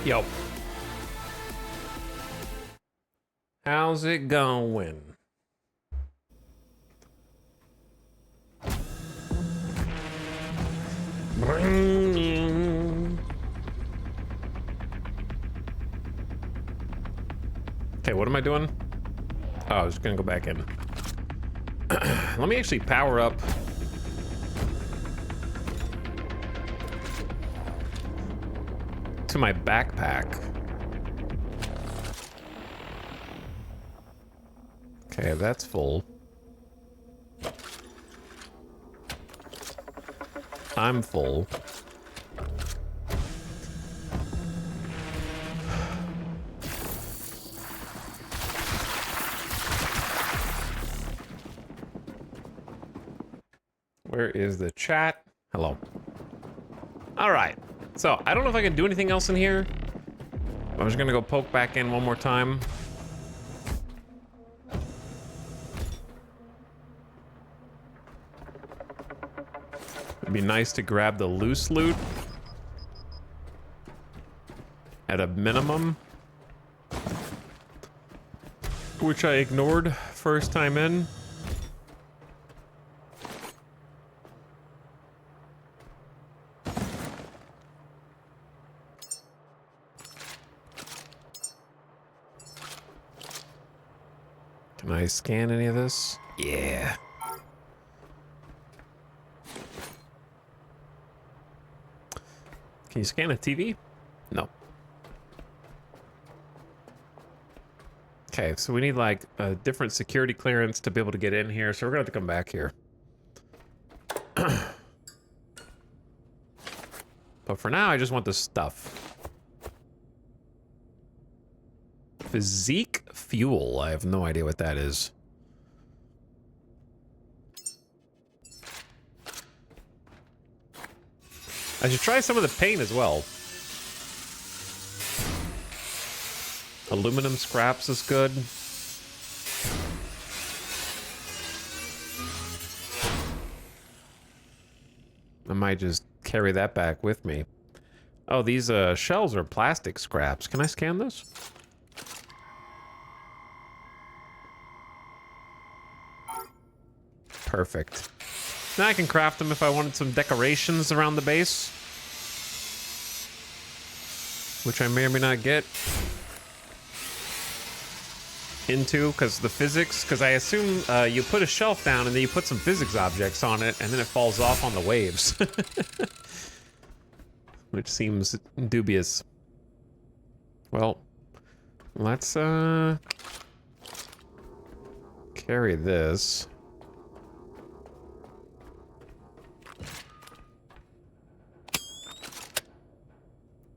Yo. How's it going? Okay, what am I doing? Oh, I was just gonna go back in. Let me actually power up. To my backpack. Okay, that's full. I'm full. Where is the chat? Hello. All right. So, I don't know if I can do anything else in here. I'm just gonna go poke back in one more time. It'd be nice to grab the loose loot. At a minimum. Which I ignored first time in. Can I scan any of this? Yeah. Can you scan a TV? No. Okay, so we need like a different security clearance to be able to get in here, so we're gonna have to come back here. But for now, I just want the stuff. Physique fuel. I have no idea what that is. I should try some of the paint as well. Aluminum scraps is good. I might just carry that back with me. Oh, these shells are plastic scraps. Can I scan this? Perfect. Now I can craft them if I wanted some decorations around the base. Which I may or may not get into, because the physics, because I assume you put a shelf down and then you put some physics objects on it and then it falls off on the waves. Which seems dubious. Well, let's carry this.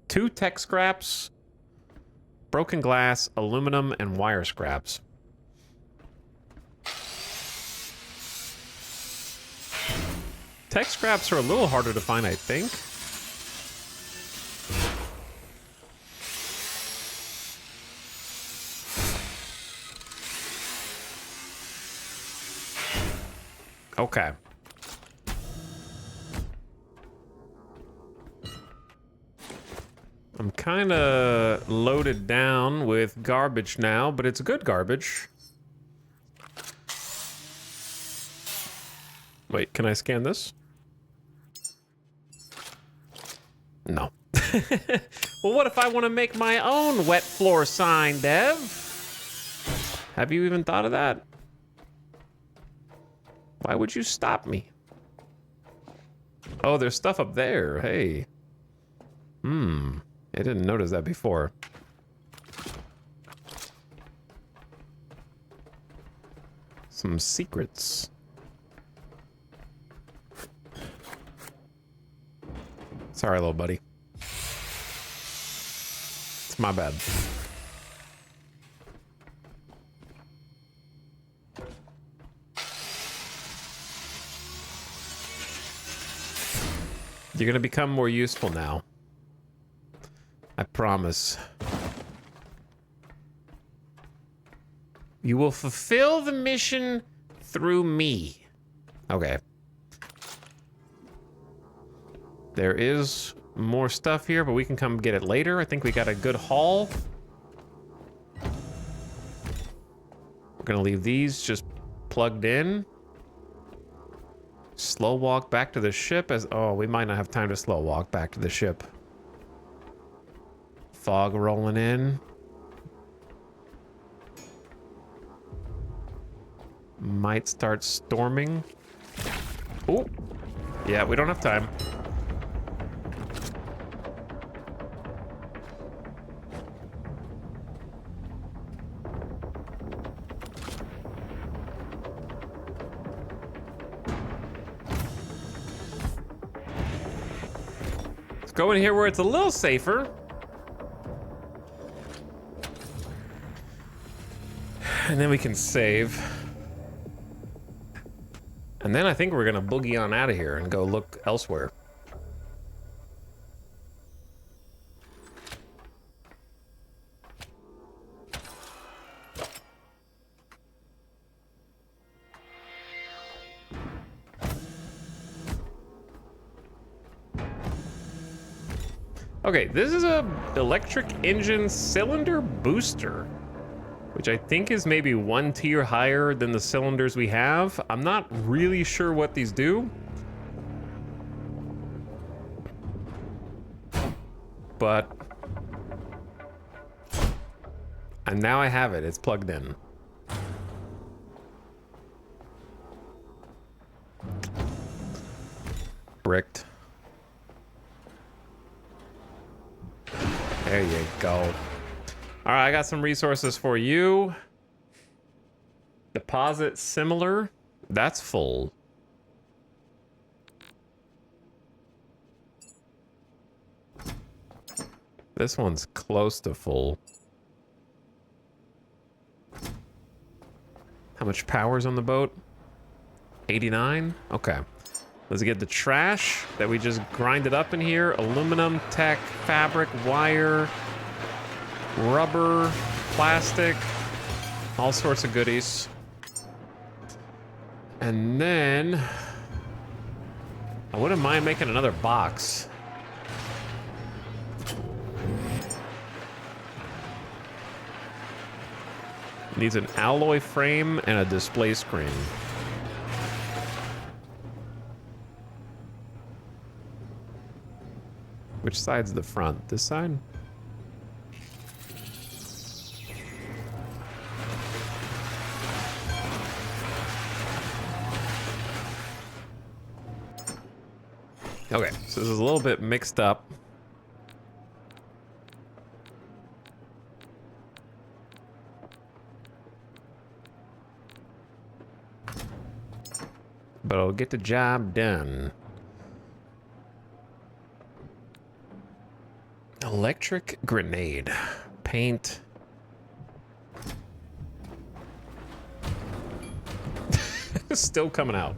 Two tech scraps, broken glass, aluminum, and wire scraps. Tech scraps are a little harder to find, I think. Okay. I'm kind of loaded down with garbage now, but it's good garbage. Wait, can I scan this? No. Well, what if I want to make my own wet floor sign, Dev? Have you even thought of that? Why would you stop me? Oh, there's stuff up there. Hey. I didn't notice that before. Some secrets. Sorry, little buddy. It's my bad. You're gonna become more useful now. I promise. You will fulfill the mission through me. Okay. There is more stuff here, but we can come get it later. I think we got a good haul. We're gonna leave these just plugged in. Slow walk back to the ship as... Oh, we might not have time to slow walk back to the ship. Fog rolling in. Might start storming. Oh, yeah, we don't have time. Let's go in here where it's a little safer. And then we can save. And then I think we're gonna boogie on out of here and go look elsewhere. Okay, this is a electric engine cylinder booster, which I think is maybe one tier higher than the cylinders we have. I'm not really sure what these do. But... And now I have it, it's plugged in. Bricked. There you go. All right, I got some resources for you. Deposit similar. That's full. This one's close to full. How much power's on the boat? 89? Okay. Let's get the trash that we just grinded up in here. Aluminum, tech, fabric, wire, rubber, plastic, all sorts of goodies. And then I wouldn't mind making another box. Needs an alloy frame and a display screen. Which side's the front? This side? Okay, so this is a little bit mixed up. But I'll get the job done. Electric grenade. Paint. Still coming out.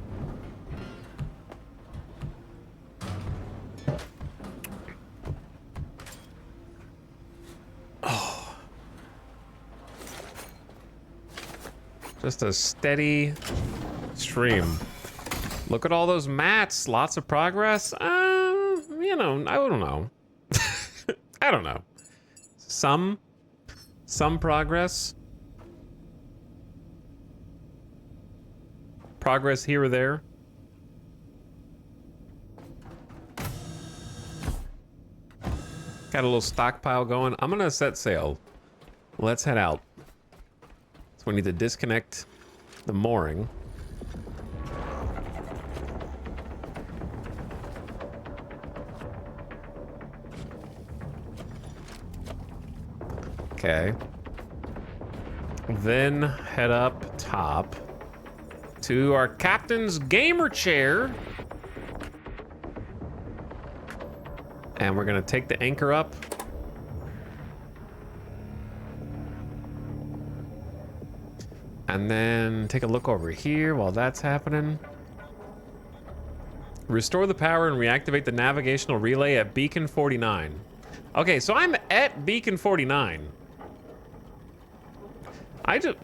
Oh. Just a steady stream. Look at all those mats. Lots of progress. You know, I don't know. I don't know. Some progress. Progress here or there. Got a little stockpile going. I'm gonna set sail. Let's head out. So we need to disconnect the mooring. Okay. Then head up top to our captain's gamer chair. And we're gonna take the anchor up. And then take a look over here while that's happening. Restore the power and reactivate the navigational relay at Beacon 49. Okay, so I'm at Beacon 49. I just...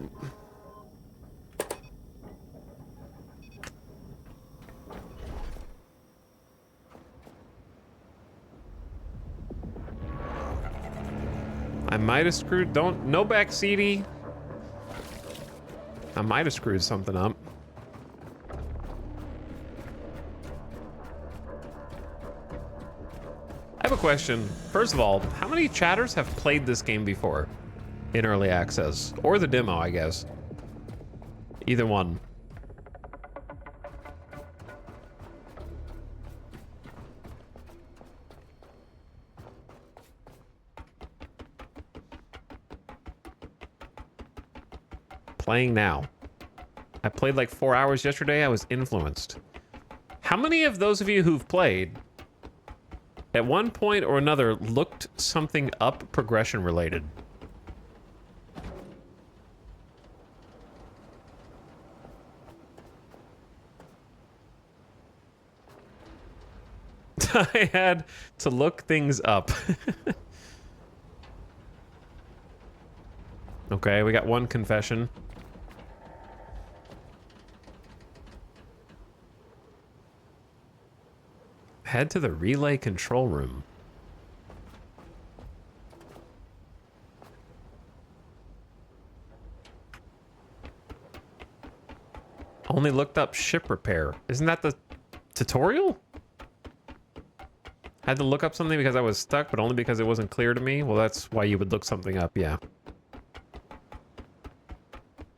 I might have screwed, no backseaty. I might have screwed something up. I have a question. First of all, how many chatters have played this game before? In early access? Or the demo, I guess. Either one. Playing now. I played like 4 hours yesterday. I was influenced. How many of those of you who've played at one point or another looked something up progression related? I had to look things up. Okay, we got one confession. Head to the relay control room. Only looked up ship repair. Isn't that the tutorial? Had to look up something because I was stuck, but only because it wasn't clear to me? Well, that's why you would look something up, yeah.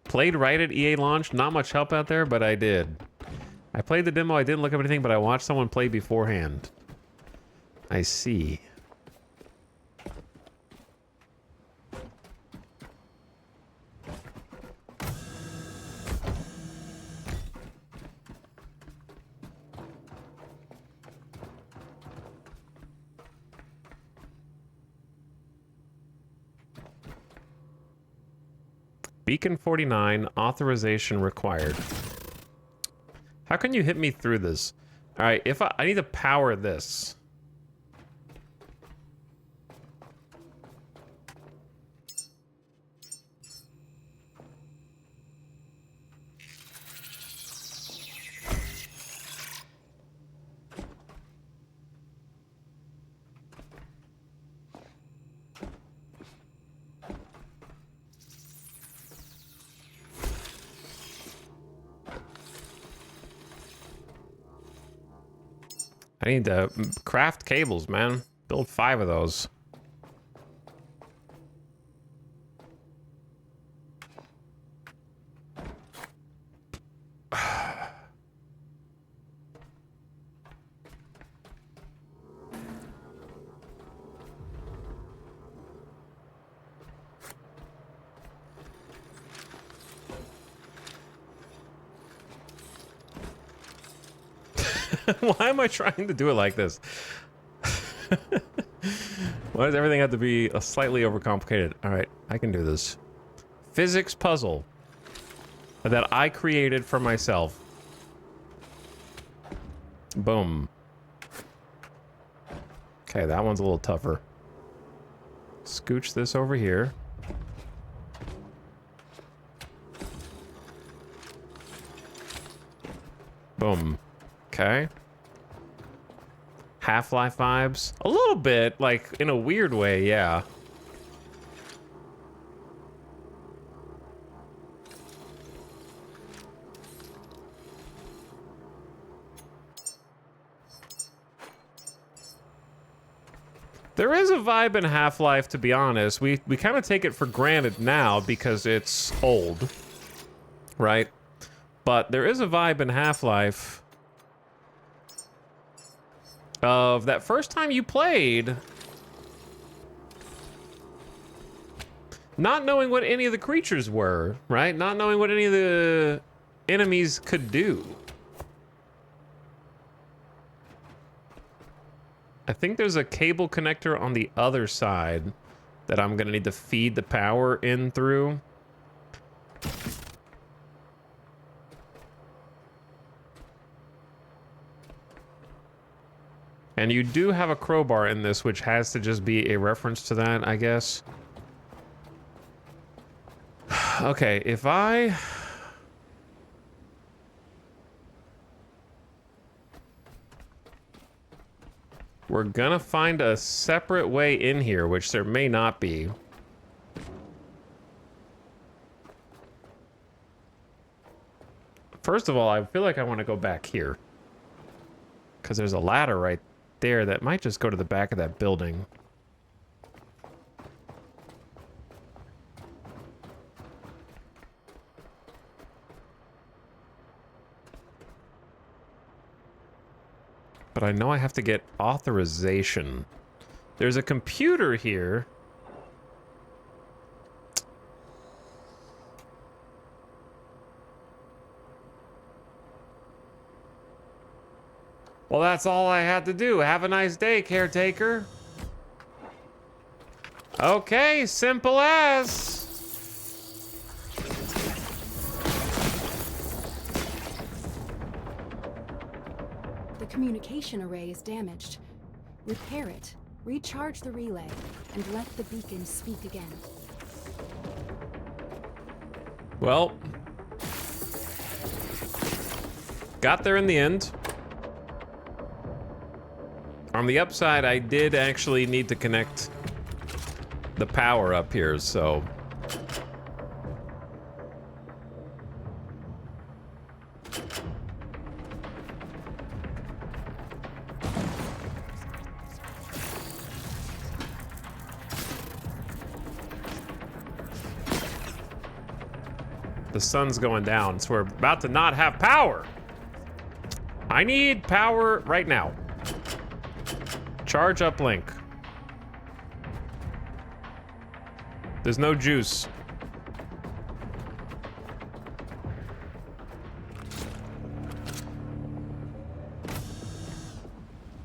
Played right at EA launch. Not much help out there, but I did. I played the demo. I didn't look up anything, but I watched someone play beforehand. I see. Beacon 49, authorization required. How can you hit me through this? All right, if I need to power this. I need to craft cables, man. Build 5 of those. Why am I trying to do it like this? Why does everything have to be slightly overcomplicated? All right, I can do this. Physics puzzle that I created for myself. Boom. Okay, that one's a little tougher. Scooch this over here. Boom. Okay. Half-Life vibes? A little bit, like, in a weird way, yeah. There is a vibe in Half-Life, to be honest. We kind of take it for granted now because it's old, right? But there is a vibe in Half-Life of that first time you played, not knowing what any of the creatures were, right? Not knowing what any of the enemies could do. I think there's a cable connector on the other side that I'm gonna need to feed the power in through. And you do have a crowbar in this, which has to just be a reference to that, I guess. Okay, if I... We're gonna find a separate way in here, which there may not be. First of all, I feel like I want to go back here. Because there's a ladder right there that might just go to the back of that building. But I know I have to get authorization. There's a computer here. Well, that's all I had to do. Have a nice day, caretaker. Okay, simple as. The communication array is damaged. Repair it, recharge the relay, and let the beacon speak again. Well, got there in the end. On the upside, I did actually need to connect the power up here, so... The sun's going down, so we're about to not have power. I need power right now. Charge up link. There's no juice.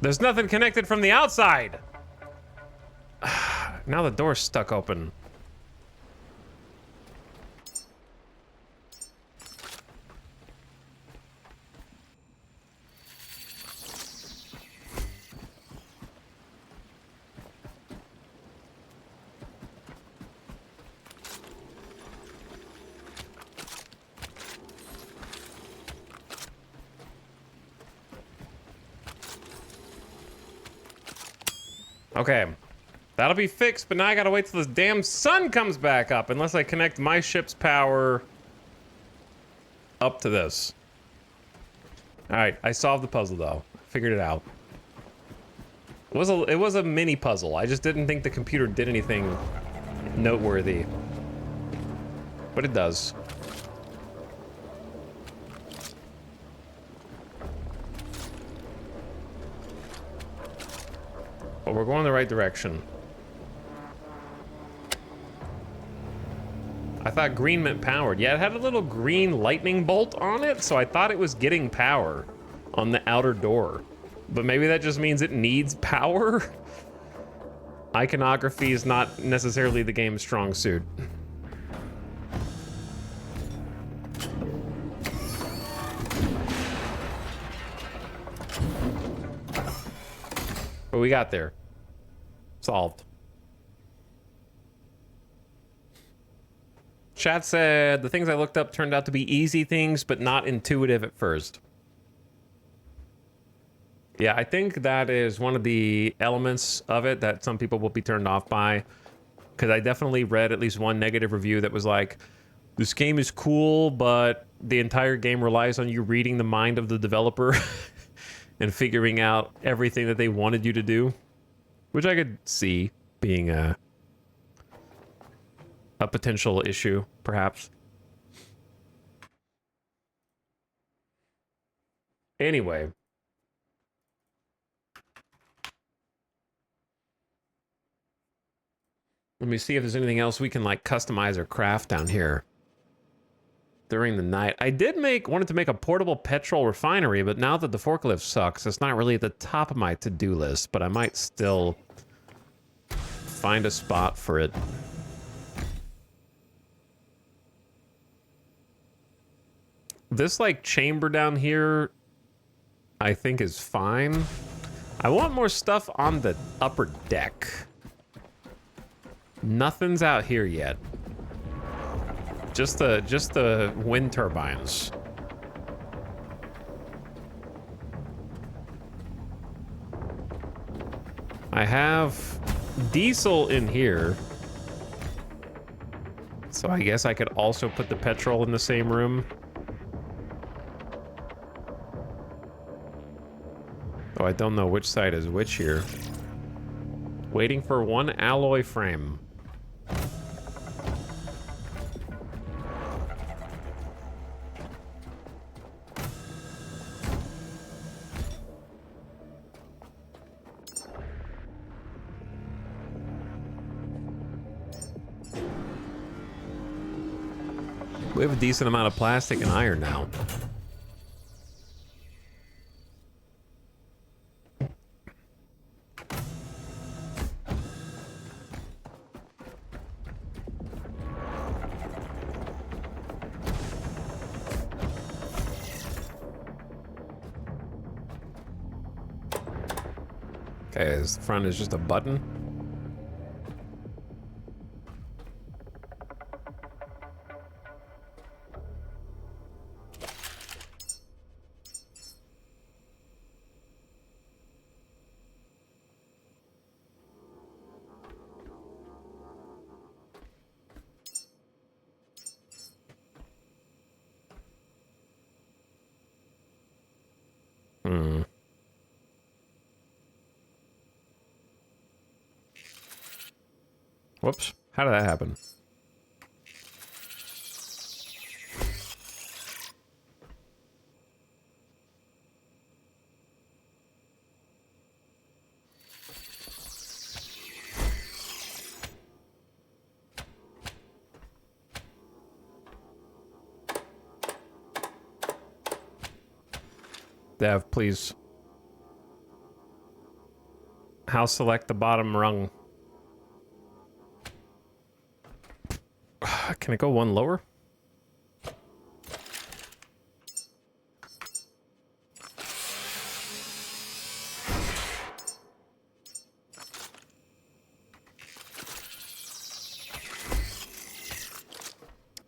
There's nothing connected from the outside. Now the door's stuck open. Okay, that'll be fixed, but now I gotta wait till this damn sun comes back up, unless I connect my ship's power up to this. All right, I solved the puzzle though. Figured it out. It was a mini puzzle. I just didn't think the computer did anything noteworthy, but it does. But we're going the right direction. I thought green meant powered. Yeah, it had a little green lightning bolt on it, so I thought it was getting power on the outer door. But maybe that just means it needs power? Iconography is not necessarily the game's strong suit. But we got there. Solved. Chat said, the things I looked up turned out to be easy things, but not intuitive at first. Yeah, I think that is one of the elements of it that some people will be turned off by. Because I definitely read at least one negative review that was like, this game is cool, but the entire game relies on you reading the mind of the developer and figuring out everything that they wanted you to do. Which I could see being a potential issue, perhaps. Anyway. Let me see if there's anything else we can like customize or craft down here during the night. I wanted to make a portable petrol refinery, but now that the forklift sucks, it's not really at the top of my to-do list, but I might still find a spot for it. This like chamber down here, I think is fine. I want more stuff on the upper deck. Nothing's out here yet. Just the wind turbines. I have diesel in here. So I guess I could also put the petrol in the same room. Oh, I don't know which side is which here. Waiting for one alloy frame. We have a decent amount of plastic and iron now. Okay, this front is just a button. Whoops. How did that happen? Dev, please. How select the bottom rung? Can it go one lower?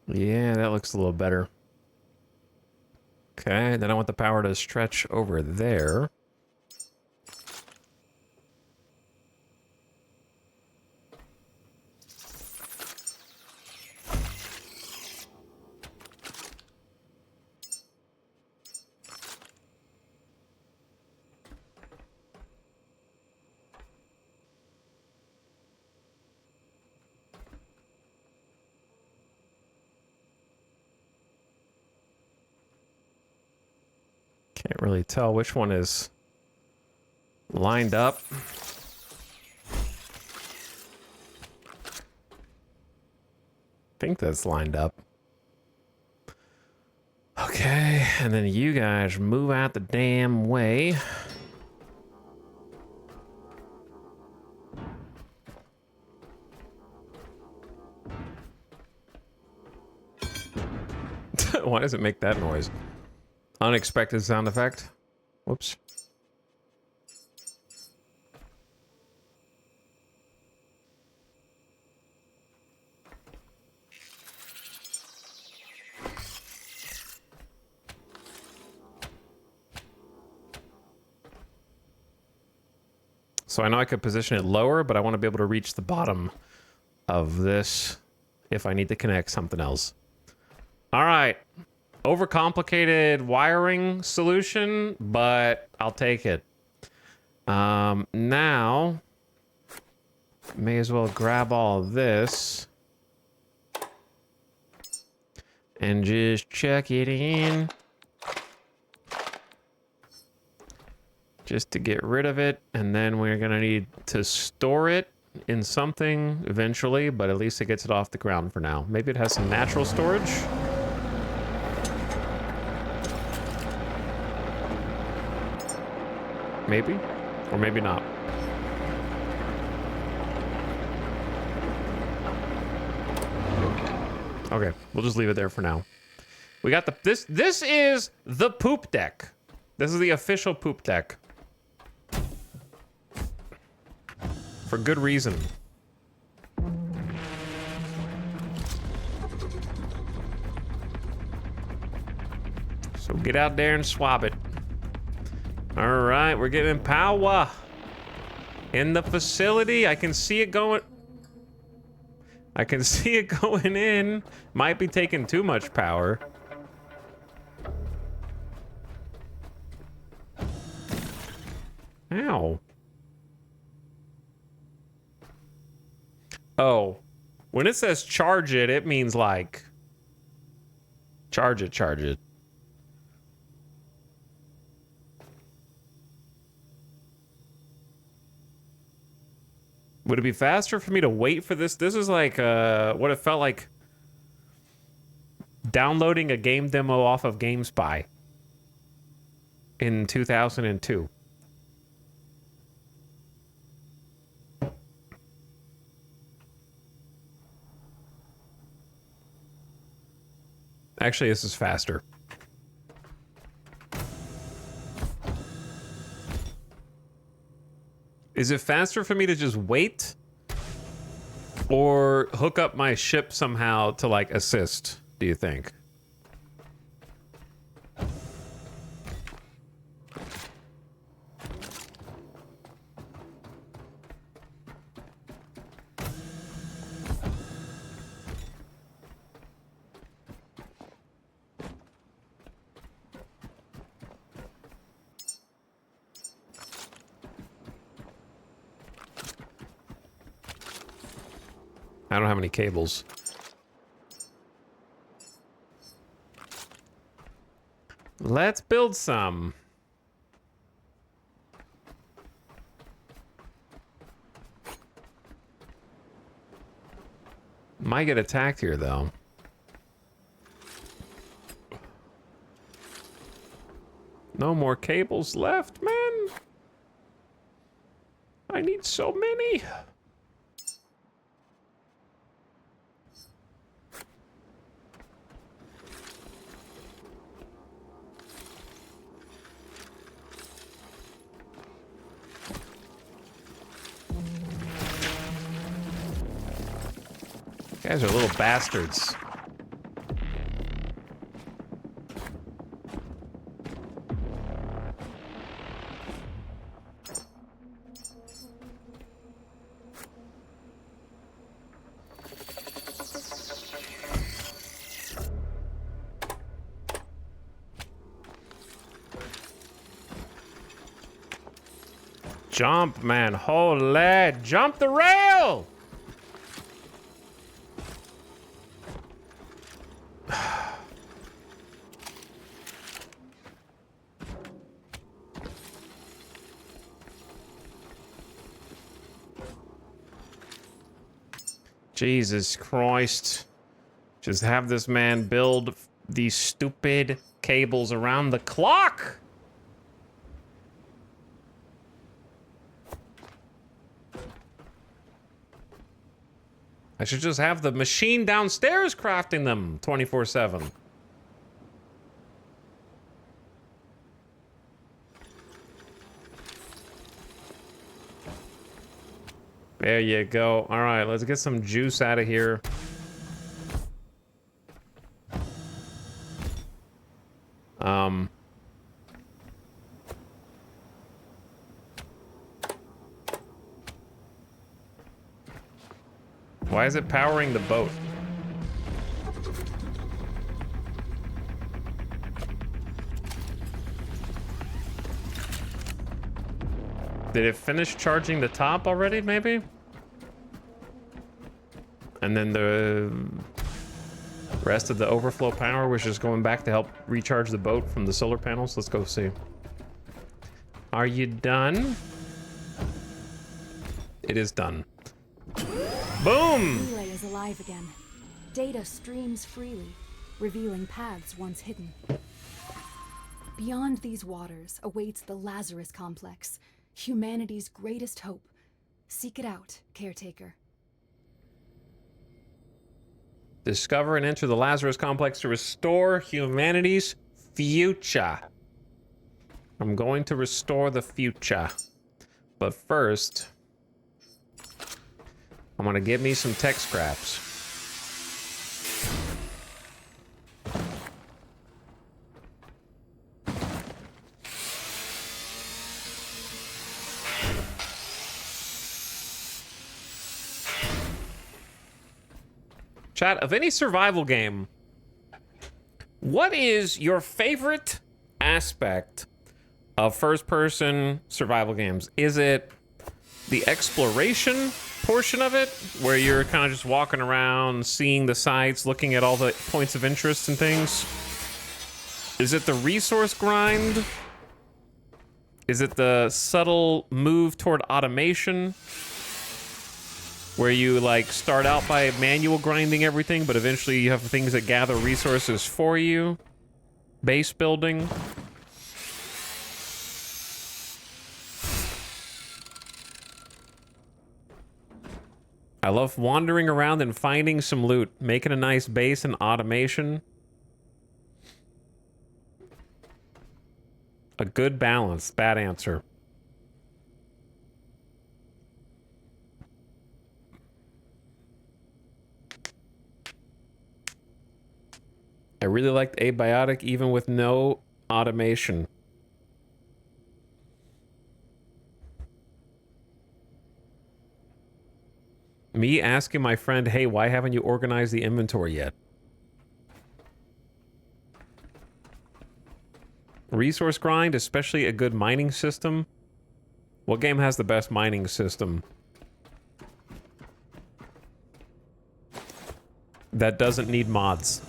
Yeah, that looks a little better. Okay, then I want the power to stretch over there. Can't really tell which one is lined up. I think that's lined up. Okay, and then you guys move out the damn way. Why does it make that noise? Unexpected sound effect. Whoops. So I know I could position it lower, but I want to be able to reach the bottom of this if I need to connect something else. All right. Overcomplicated wiring solution, but I'll take it. Now, may as well grab all of this and just chuck it in. Just to get rid of it, and then we're gonna need to store it in something eventually, but at least it gets it off the ground for now. Maybe it has some natural storage. Maybe, or maybe not. Okay, we'll just leave it there for now. We got the this is the poop deck. This is the official poop deck. For good reason. So get out there and swab it. All right, we're getting power in the facility. I can see it going. I can see it going in. Might be taking too much power. How? Oh. When it says charge it, it means like... Charge it, charge it. Would it be faster for me to wait for this? This is like what it felt like downloading a game demo off of GameSpy in 2002. Actually, this is faster. Is it faster for me to just wait? Or hook up my ship somehow to, like, assist, do you think? I don't have any cables. Let's build some. Might get attacked here, though. No more cables left, man. I need so many. You guys are little bastards. Jump, man. Holy, jump the rail! Jesus Christ. Just have this man build these stupid cables around the clock! I should just have the machine downstairs crafting them 24/7. There you go. All right, let's get some juice out of here. Why is it powering the boat? Did it finish charging the top already, maybe? And then the rest of the overflow power was just going back to help recharge the boat from the solar panels? Let's go see. Are you done? It is done. Boom! The relay is alive again. Data streams freely, revealing paths once hidden. Beyond these waters awaits the Lazarus Complex, humanity's greatest hope. Seek it out, Caretaker. Discover and enter the Lazarus Complex to restore humanity's future. I'm going to restore the future. But first, I'm gonna get me some tech scraps. Chat, of any survival game, what is your favorite aspect of first-person survival games? Is it the exploration portion of it, where you're kind of just walking around, seeing the sights, looking at all the points of interest and things? Is it the resource grind? Is it the subtle move toward automation, where you like start out by manual grinding everything, but eventually you have things that gather resources for you? Base building. I love wandering around and finding some loot, making a nice base and automation. A good balance. Bad answer. I really liked Abiotic even with no automation. Me asking my friend, hey, why haven't you organized the inventory yet? Resource grind, especially a good mining system. What game has the best mining system? That doesn't need mods.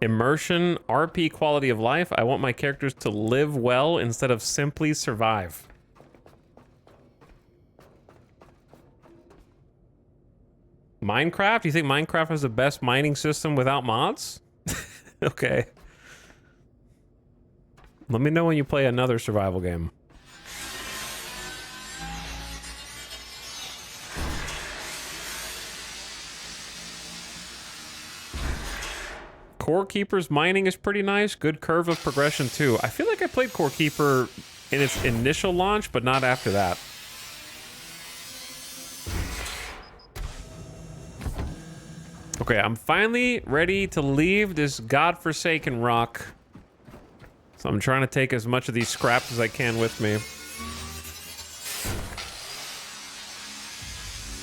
Immersion, RP quality of life. I want my characters to live well instead of simply survive. Minecraft? You think Minecraft has the best mining system without mods? Okay. Let me know when you play another survival game. Core Keeper's mining is pretty nice. Good curve of progression, too. I feel like I played Core Keeper in its initial launch, but not after that. Okay, I'm finally ready to leave this godforsaken rock. So I'm trying to take as much of these scraps as I can with me.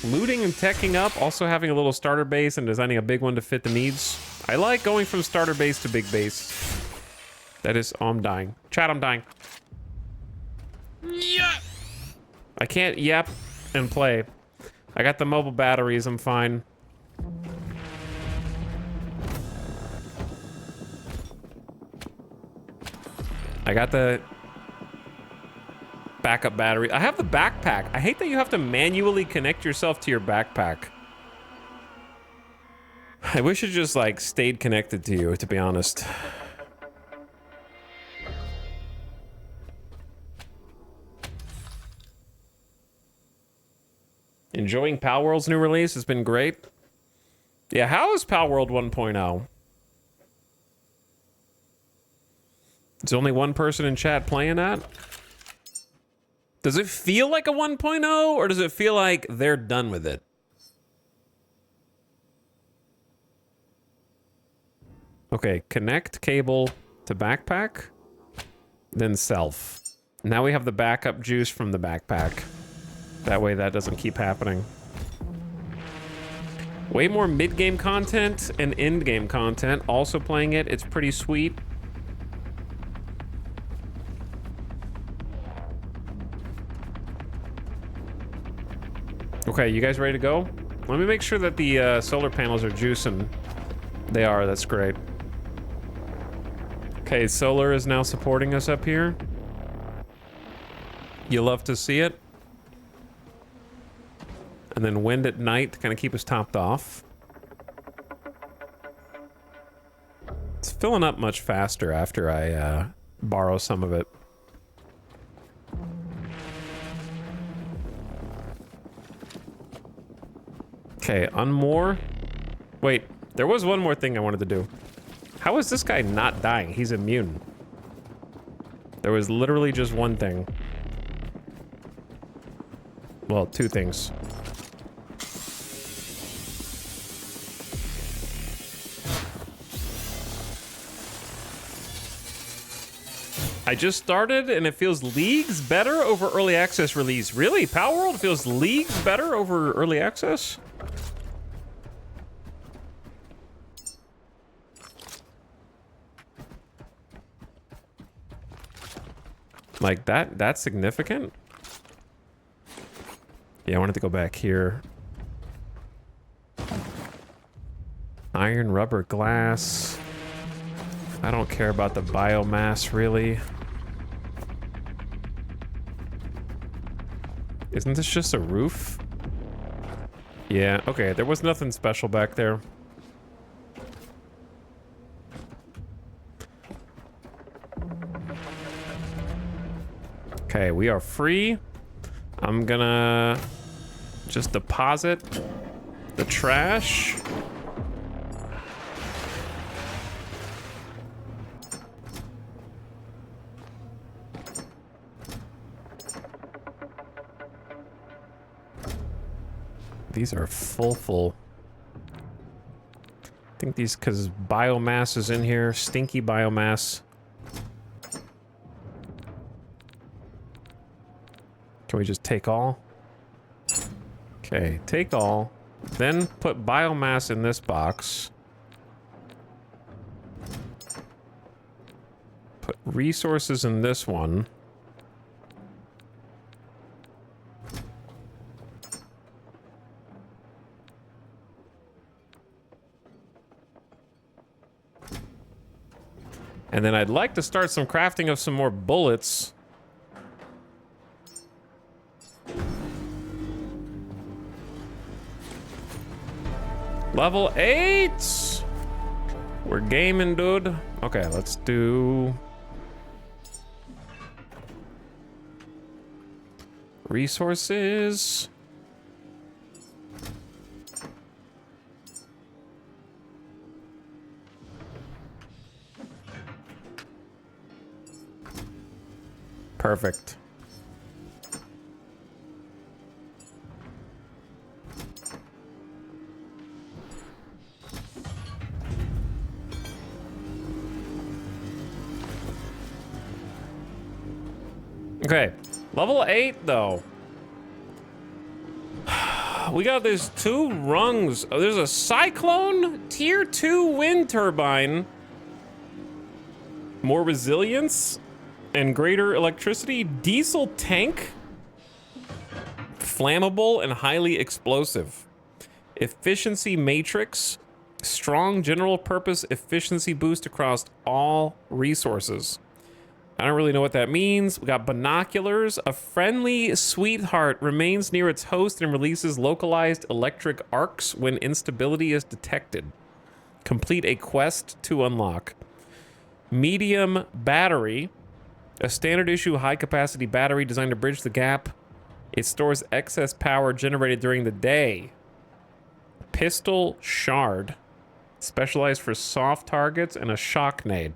Looting and teching up, also having a little starter base and designing a big one to fit the needs. I like going from starter base to big base. That is... Oh, I'm dying. Chat, I'm dying. Yeah. I can't yap and play. I got the mobile batteries, I'm fine. I got the backup battery. I have the backpack. I hate that you have to manually connect yourself to your backpack. I wish it just like stayed connected to you, to be honest. Enjoying Palworld's new release has been great. Yeah, how is Palworld 1.0? Is only one person in chat playing that? Does it feel like a 1.0 or does it feel like they're done with it? Okay, connect cable to backpack, then self. Now we have the backup juice from the backpack. That way that doesn't keep happening. Way more mid-game content and end-game content. Also playing it, it's pretty sweet. Okay, you guys ready to go? Let me make sure that the solar panels are juicing. They are, that's great. Okay, solar is now supporting us up here. You love to see it. And then wind at night to kind of keep us topped off. It's filling up much faster after I borrow some of it. Okay, unmoor. Wait, there was one more thing I wanted to do. How is this guy not dying? He's immune. There was literally just one thing. Well, two things. I just started and it feels leagues better over early access release. Really? Palworld feels leagues better over early access? Like that's significant? Yeah, I wanted to go back here. Iron, rubber, glass. I don't care about the biomass, really. Isn't this just a roof? Yeah, okay, there was nothing special back there. Okay, we are free. I'm gonna just deposit the trash. These are full. I think these, because biomass is in here, stinky biomass. Can we just take all? Okay, take all. Then put biomass in this box. Put resources in this one. And then I'd like to start some crafting of some more bullets. Level 8! We're gaming, dude. Okay, let's do... resources. Perfect. Okay, level 8 though. We got these 2 rungs. Oh, there's a cyclone, tier 2 wind turbine. More resilience and greater electricity. Diesel tank. Flammable and highly explosive. Efficiency matrix. Strong general purpose efficiency boost across all resources. I don't really know what that means. We got binoculars. A friendly sweetheart remains near its host and releases localized electric arcs when instability is detected. Complete a quest to unlock. Medium battery. A standard issue high capacity battery designed to bridge the gap. It stores excess power generated during the day. Pistol shard. Specialized for soft targets and a shock nade.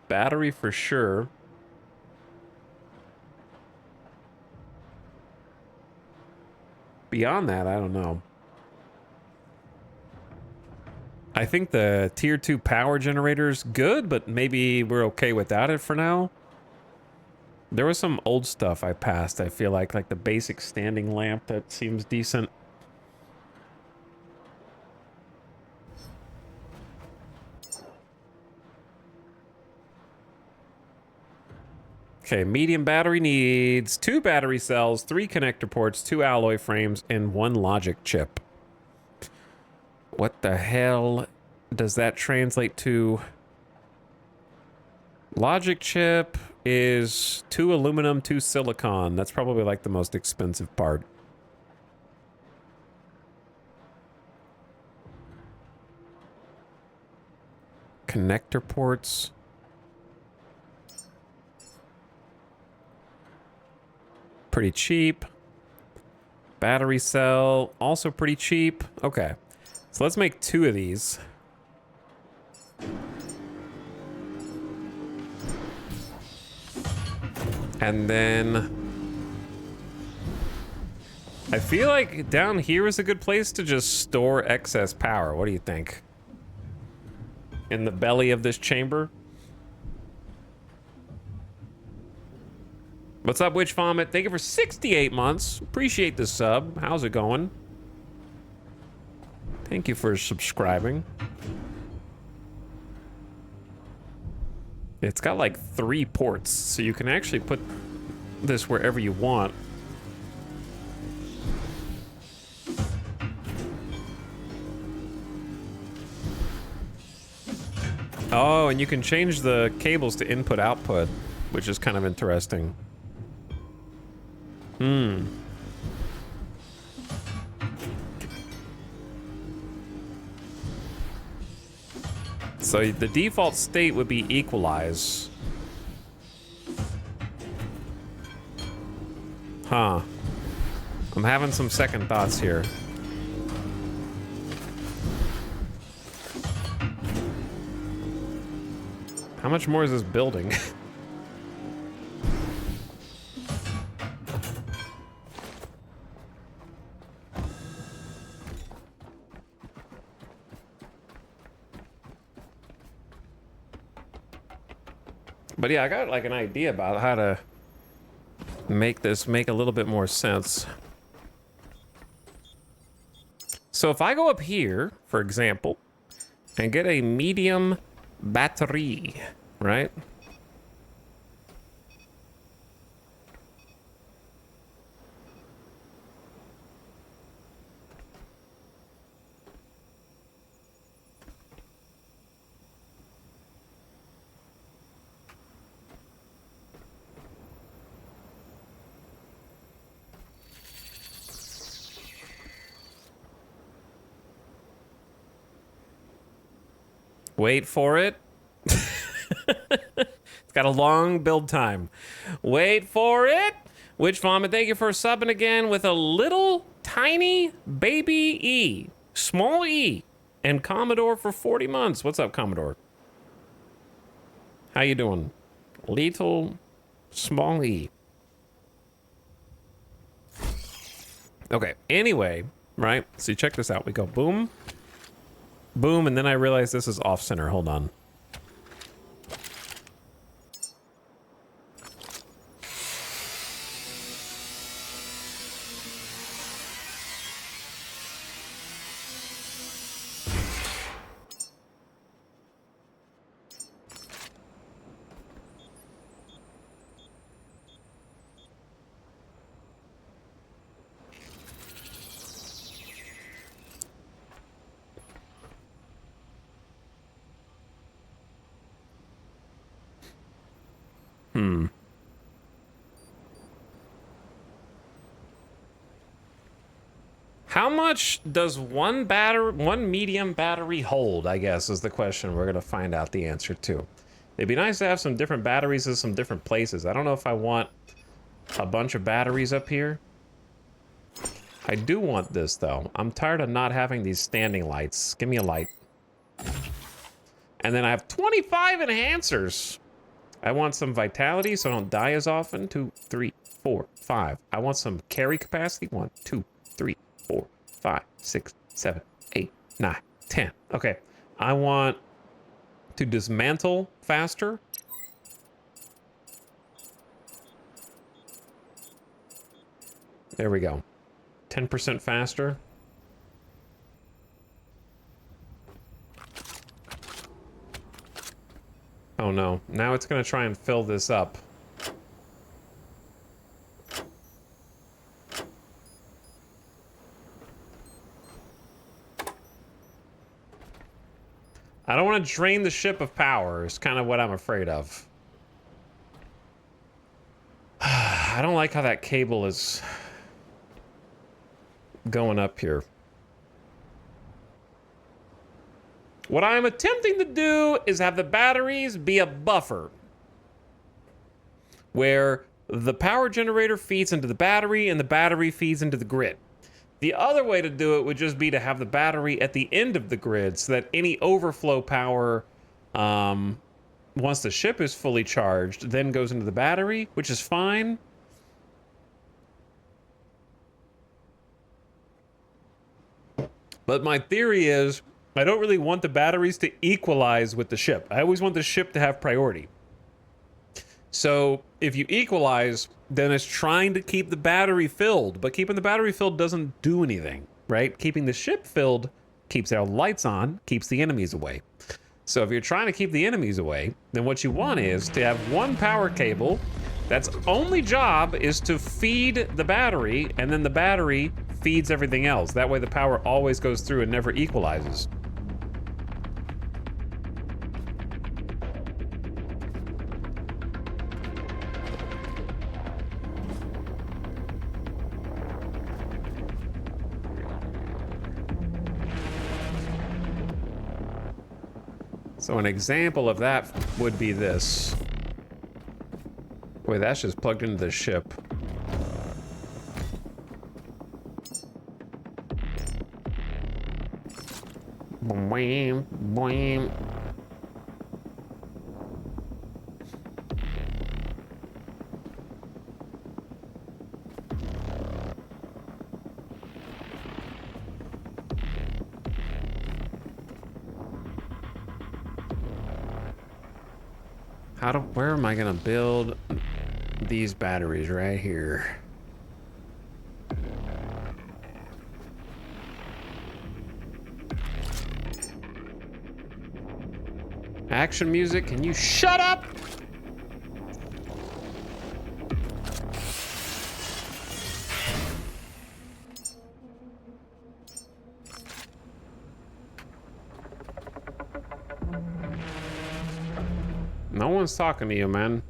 Battery for sure. Beyond that, I don't know. I think the tier 2 power generator's good, but maybe we're okay without it for now. There was some old stuff I passed, I feel like the basic standing lamp that seems decent. Okay, medium battery needs 2 battery cells, 3 connector ports, 2 alloy frames, and 1 logic chip. What the hell does that translate to? Logic chip is 2 aluminum, 2 silicon. That's probably like the most expensive part. Connector ports. Pretty cheap. Battery cell, also pretty cheap. Okay, so let's make 2 of these. And then I feel like down here is a good place to just store excess power. What do you think? In the belly of this chamber? What's up, Witch Vomit? Thank you for 68 months. Appreciate the sub. How's it going? Thank you for subscribing. It's got like 3 ports, so you can actually put this wherever you want. Oh, and you can change the cables to input-output, which is kind of interesting. So the default state would be equalize. Huh. I'm having some second thoughts here. How much more is this building? But yeah, I got like an idea about how to make this make a little bit more sense. So if I go up here, for example, and get a medium battery, right? Wait for it. It's got a long build time. Wait for it. Witch Vomit, thank you for subbing again with a little tiny baby E. Small E. And Commodore for 40 months. What's up, Commodore? How you doing? Little small E. Okay, anyway, right? So check this out. We go boom. Boom, and then I realize this is off center. Hold on. How much does one medium battery hold, I guess, is the question we're going to find out the answer to. It'd be nice to have some different batteries in some different places. I don't know if I want a bunch of batteries up here. I do want this, though. I'm tired of not having these standing lights. Give me a light. And then I have 25 enhancers. I want some vitality so I don't die as often. 2, 3, 4, 5. I want some carry capacity. 1, 2, 3, 4, 5, 6, 7, 8, 9, 10. Okay. I want to dismantle faster. There we go. 10% faster. Oh no, now it's gonna try and fill this up. I don't want to drain the ship of power, is kind of what I'm afraid of. I don't like how that cable is going up here. What I'm attempting to do is have the batteries be a buffer where the power generator feeds into the battery and the battery feeds into the grid. The other way to do it would just be to have the battery at the end of the grid so that any overflow power, once the ship is fully charged, then goes into the battery, which is fine. But my theory is, I don't really want the batteries to equalize with the ship. I always want the ship to have priority. So if you equalize, then it's trying to keep the battery filled, but keeping the battery filled doesn't do anything, right? Keeping the ship filled keeps our lights on, keeps the enemies away. So if you're trying to keep the enemies away, then what you want is to have one power cable that's only job is to feed the battery, and then the battery feeds everything else. That way the power always goes through and never equalizes. So an example of that would be this. Wait, that's just plugged into the ship. Boing, boing. Where am I gonna build these batteries? Right here. Action music, can you shut up? No one's talking to you, man.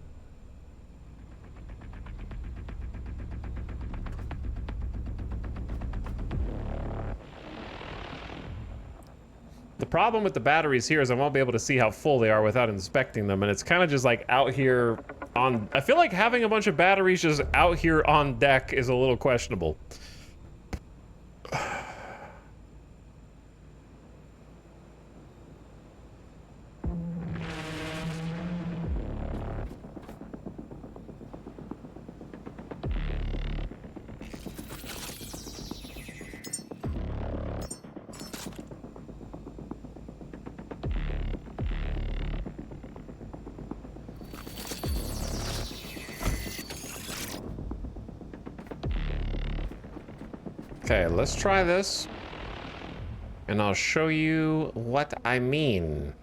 The problem with the batteries here is I won't be able to see how full they are without inspecting them, and it's kind of just like out here on... I feel like having a bunch of batteries just out here on deck is a little questionable. Okay, let's try this, and I'll show you what I mean.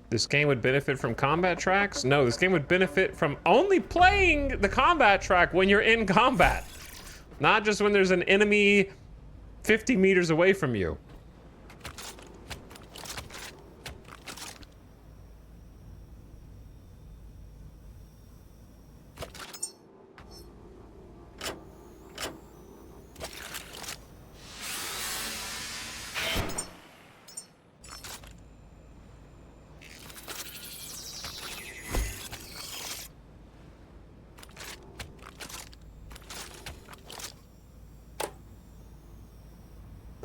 This game would benefit from combat tracks? No, this game would benefit from only playing the combat track when you're in combat, not just when there's an enemy 50 meters away from you.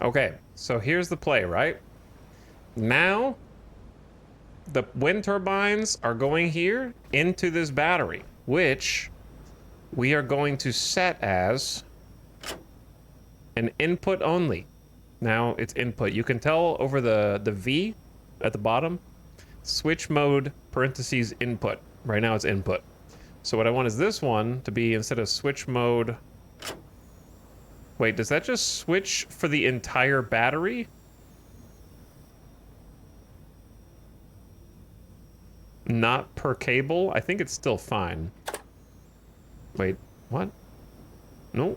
Okay, so here's the play, right? Now, the wind turbines are going here into this battery, which we are going to set as an input only. Now it's input. You can tell over the V at the bottom, switch mode, parentheses, input. Right now it's input. So what I want is this one to be, instead of switch mode... Wait, does that just switch for the entire battery? Not per cable? I think it's still fine. Wait, what? No.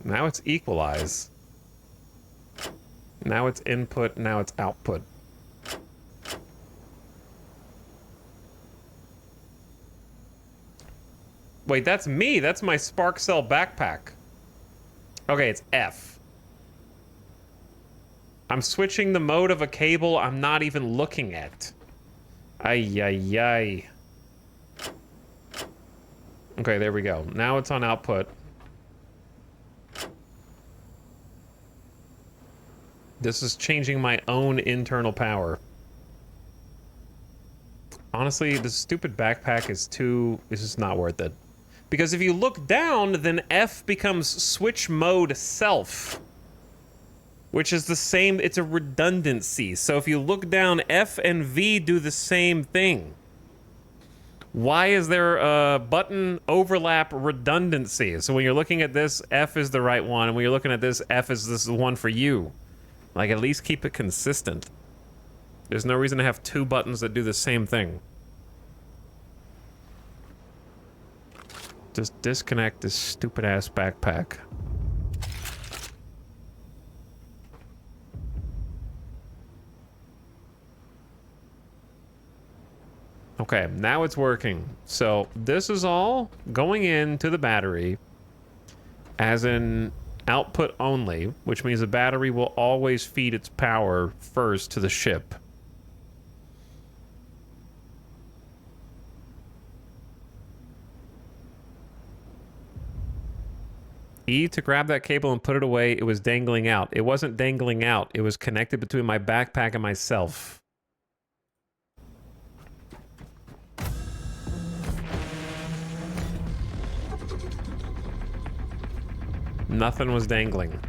Now it's equalize. Now it's input, now it's output. Wait, that's me. That's my Spark Cell backpack. Okay, it's F. I'm switching the mode of a cable I'm not even looking at. Ay, ay, ay. Okay, there we go. Now it's on output. This is changing my own internal power. Honestly, this stupid backpack is just not worth it. Because if you look down, then F becomes switch mode self, which is the same, it's a redundancy. So if you look down, F and V do the same thing. Why is there a button overlap redundancy? So when you're looking at this, F is the right one, and when you're looking at this, F is the one for you. Like, at least keep it consistent. There's no reason to have two buttons that do the same thing. Just disconnect this stupid-ass backpack. Okay, now it's working. So this is all going into the battery as an output only, which means the battery will always feed its power first to the ship. E to grab that cable and put it away. It was dangling out. It wasn't dangling out. It was connected between my backpack and myself. Nothing was dangling.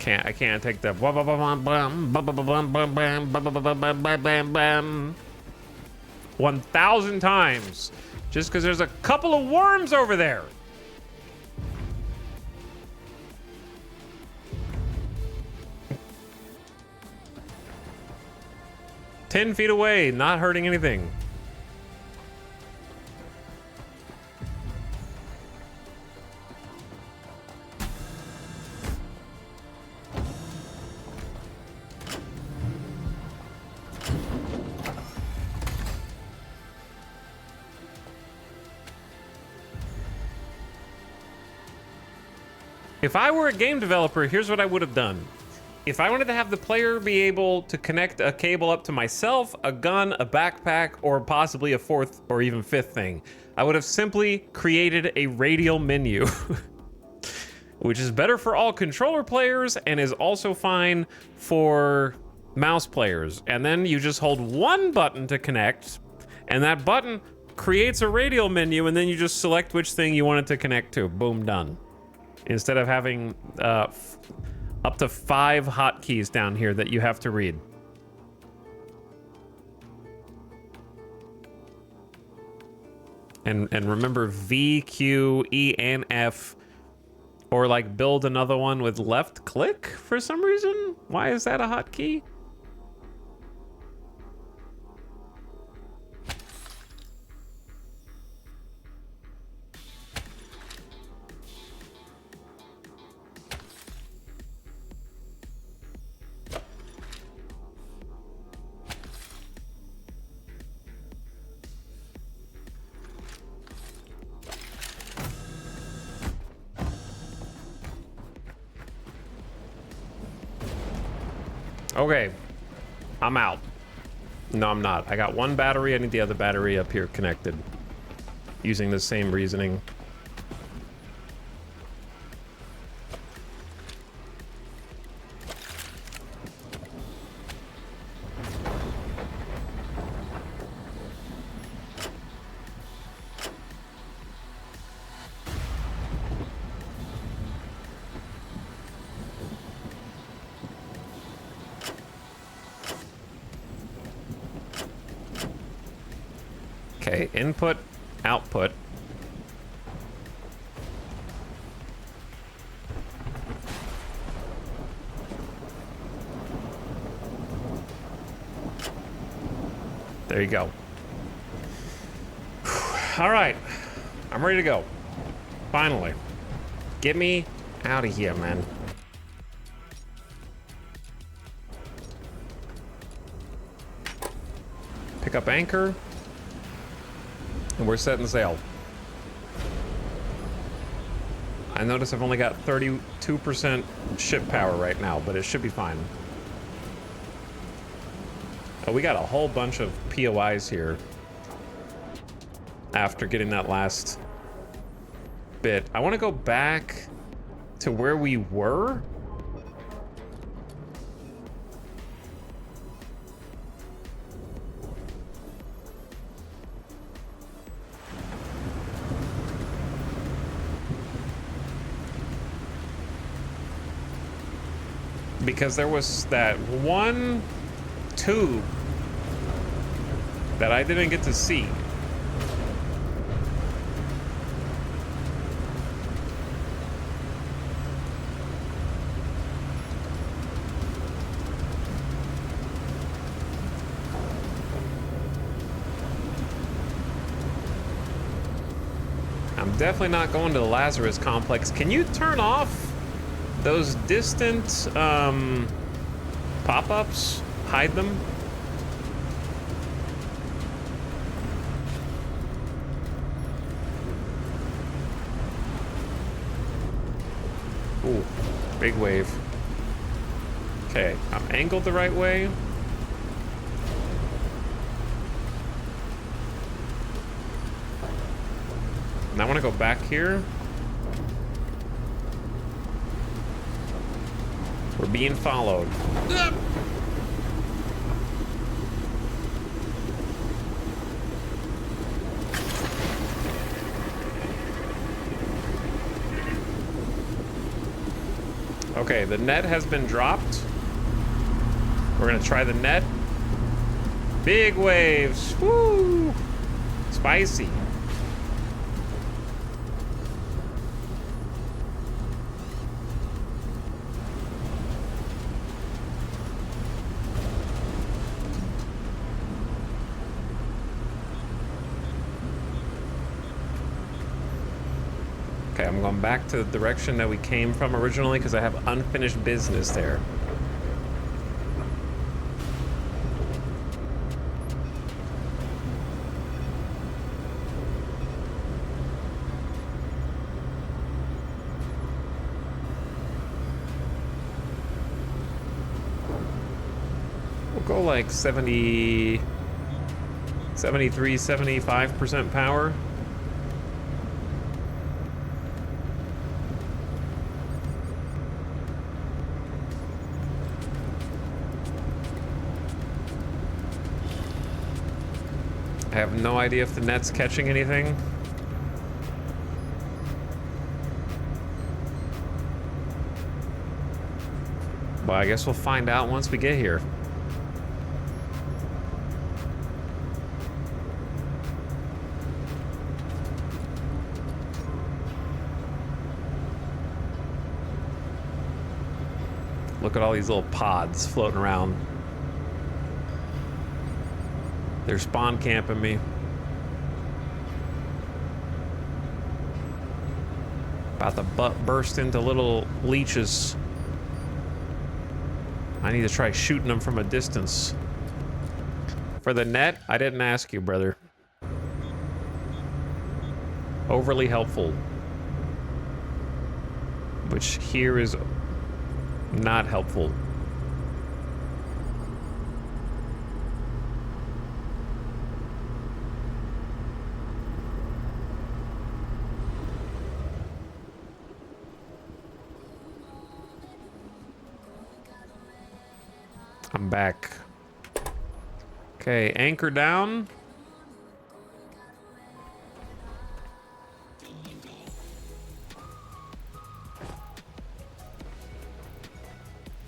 I can't take the 1,000 times just because there's a couple of worms over there. "10 feet away, not hurting anything." If I were a game developer, here's what I would have done. If I wanted to have the player be able to connect a cable up to myself, a gun, a backpack, or possibly a fourth or even fifth thing, I would have simply created a radial menu, which is better for all controller players and is also fine for mouse players. And then you just hold one button to connect, and that button creates a radial menu, and then you just select which thing you want it to connect to. Boom, done. Instead of having up to 5 hotkeys down here that you have to read. And remember V, Q, E, and F, or like build another one with left click for some reason. Why is that a hotkey? Okay, I'm out. No, I'm not. I got one battery. I need the other battery up here connected using the same reasoning. Okay, input, output. There you go. All right, I'm ready to go. Finally. Get me out of here, man. Pick up anchor. And we're setting sail. I notice I've only got 32% ship power right now, but it should be fine. Oh, we got a whole bunch of POIs here after getting that last bit. I want to go back to where we were. Because there was that one tube that I didn't get to see. I'm definitely not going to the Lazarus complex. Can you turn off those distant pop-ups? Hide them? Ooh, big wave. Okay, I'm angled the right way. And I want to go back here. We're being followed. Okay, the net has been dropped. We're gonna try the net. Big waves. Woo! Spicy. Okay, I'm going back to the direction that we came from originally because I have unfinished business there. We'll go like 70, 73, 75% power. I have no idea if the net's catching anything. Well, I guess we'll find out once we get here. Look at all these little pods floating around. They're spawn camping me. About to burst into little leeches. I need to try shooting them from a distance. For the net, I didn't ask you, brother. Overly helpful. Which here is not helpful. I'm back. Okay, anchor down.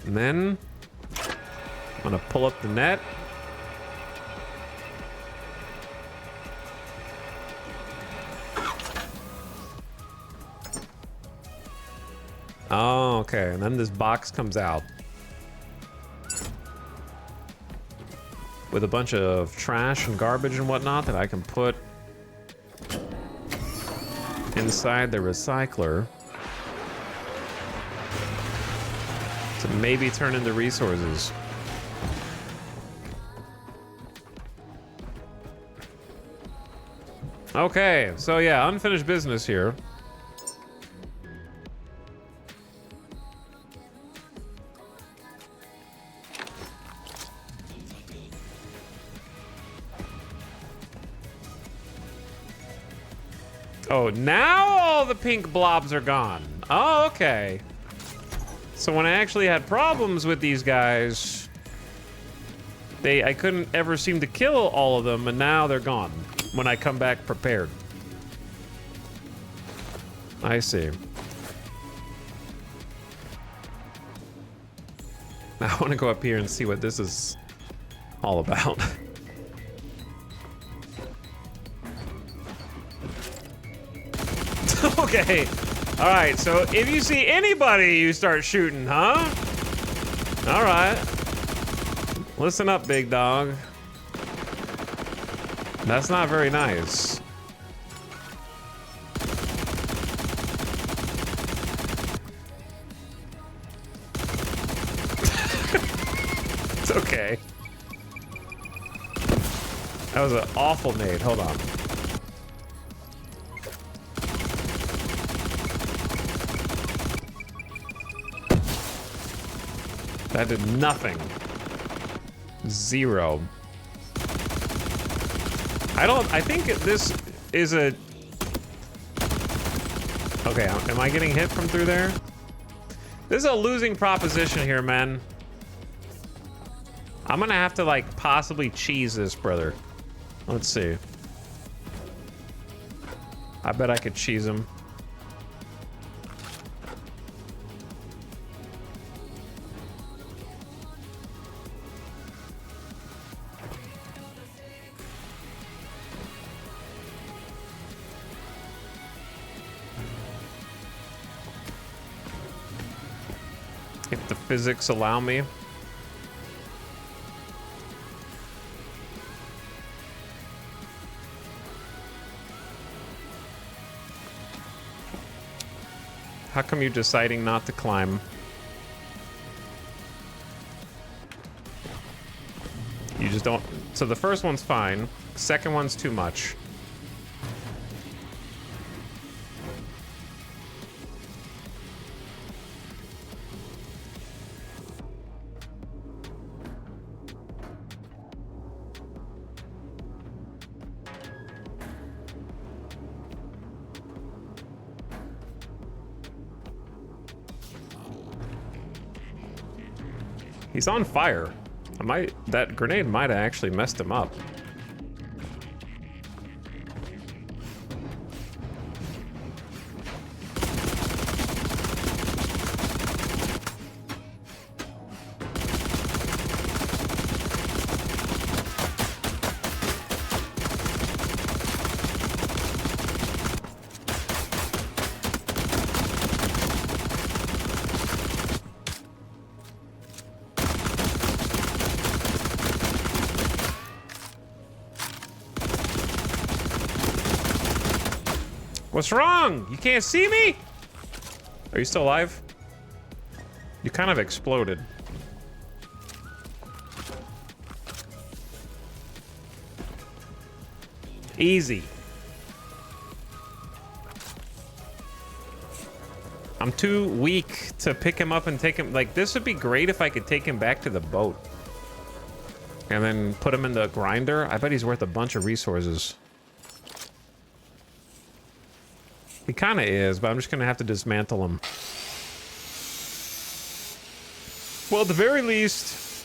And then I'm gonna pull up the net. Oh, okay. And then this box comes out with a bunch of trash and garbage and whatnot that I can put inside the recycler to maybe turn into resources. Okay, so yeah, unfinished business here. Oh, now all the pink blobs are gone. Oh, okay. So when I actually had problems with these guys, I couldn't ever seem to kill all of them, and now they're gone when I come back prepared. I see. I want to go up here and see what this is all about. Okay. All right, so if you see anybody, you start shooting, huh? All right. Listen up, big dog. That's not very nice. It's okay. That was an awful nade. Hold on. That did nothing. Zero. I think this is a... Okay, am I getting hit from through there? This is a losing proposition here, man. I'm gonna have to, like, possibly cheese this, brother. Let's see. I bet I could cheese him. If the physics allow me. How come you're deciding not to climb? You just don't... So the first one's fine. Second one's too much. He's on fire. That grenade might have actually messed him up. What's wrong? You can't see me? Are you still alive? You kind of exploded. Easy. I'm too weak to pick him up and take him. Like, this would be great if I could take him back to the boat. And then put him in the grinder. I bet he's worth a bunch of resources. He kind of is, but I'm just going to have to dismantle him. Well, at the very least,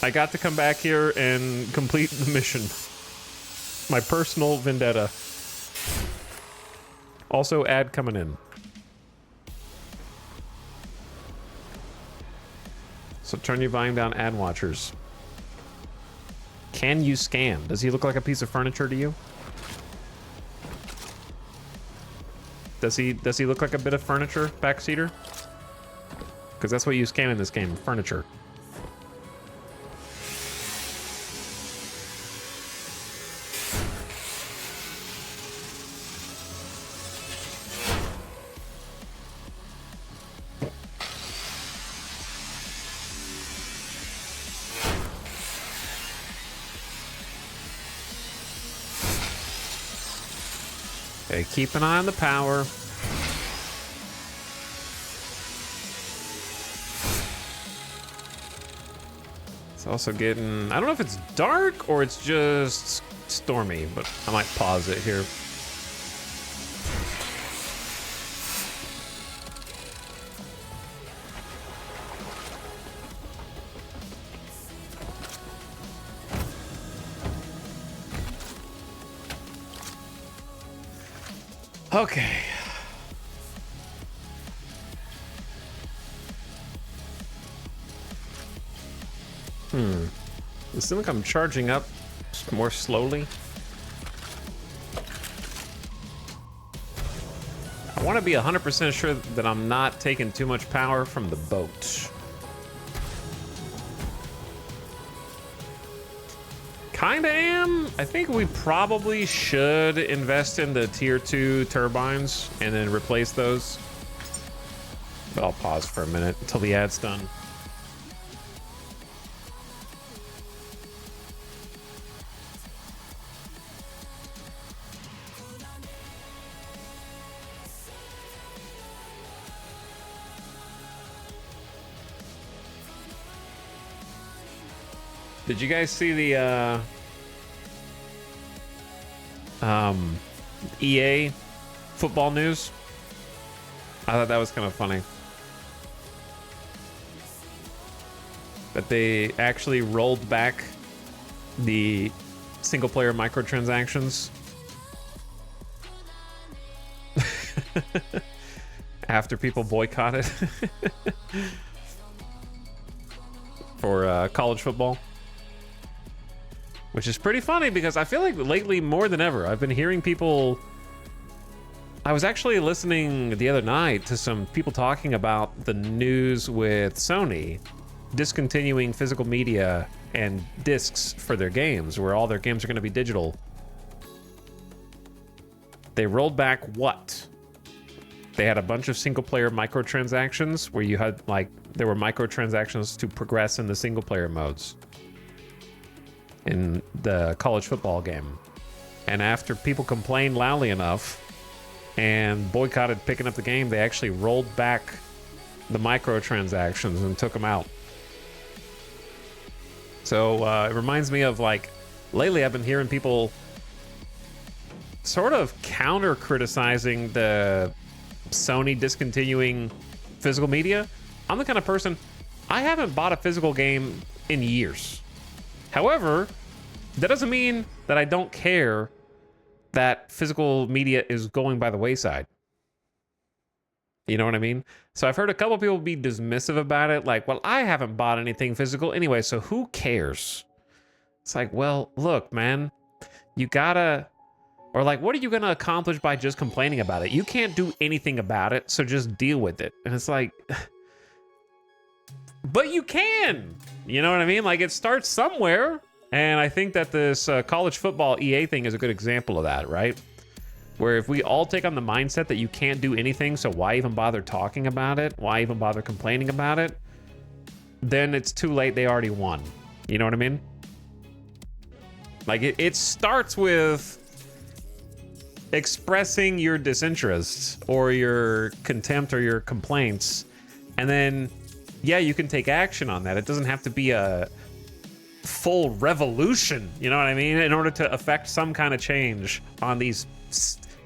I got to come back here and complete the mission. My personal vendetta. Also, ad coming in. So turn your volume down, ad watchers. Can you scan? Does he look like a piece of furniture to you? Does he look like a bit of furniture, backseater? Because that's what you scan in this game, furniture. Okay, keep an eye on the power. It's also getting... I don't know if it's dark or it's just stormy, but I might pause it here. Okay. It seems like I'm charging up more slowly. I want to be 100% sure that I'm not taking too much power from the boat. Kinda am. I think we probably should invest in the tier 2 turbines and then replace those. But I'll pause for a minute until the ad's done. Did you guys see the EA football news? I thought that was kind of funny. That they actually rolled back the single player microtransactions after people boycotted for college football. Which is pretty funny because I feel like lately more than ever, I've been hearing people... I was actually listening the other night to some people talking about the news with Sony discontinuing physical media and discs for their games, where all their games are going to be digital. They rolled back what? They had a bunch of single-player microtransactions where you had, like, there were microtransactions to progress in the single-player modes in the college football game. And after people complained loudly enough and boycotted picking up the game, they actually rolled back the microtransactions and took them out. So it reminds me of, like, lately I've been hearing people sort of counter-criticizing the Sony discontinuing physical media. I'm the kind of person, I haven't bought a physical game in years. However, that doesn't mean that I don't care that physical media is going by the wayside. You know what I mean? So I've heard a couple people be dismissive about it, like, well, I haven't bought anything physical anyway, so who cares? It's like, well, look, man, you gotta... Or like, what are you gonna accomplish by just complaining about it? You can't do anything about it, so just deal with it. And it's like... But you can! You know what I mean? Like, it starts somewhere. And I think that this college football EA thing is a good example of that, right? Where if we all take on the mindset that you can't do anything, so why even bother talking about it? Why even bother complaining about it? Then it's too late, they already won. You know what I mean? Like, it starts with expressing your disinterest or your contempt or your complaints. And then, yeah, you can take action on that. It doesn't have to be a full revolution, you know what I mean, in order to affect some kind of change on these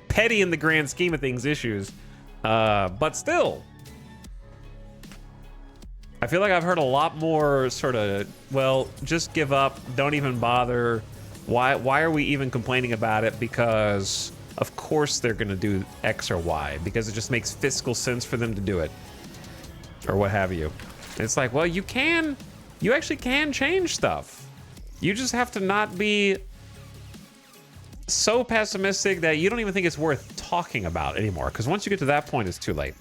petty in the grand scheme of things issues. But still, I feel like I've heard a lot more sort of, well, just give up, don't even bother. Why are we even complaining about it? Because of course they're gonna do X or Y, because it just makes fiscal sense for them to do it, or what have you. It's like, well, you actually can change stuff. You just have to not be so pessimistic that you don't even think it's worth talking about anymore. Because once you get to that point, it's too late.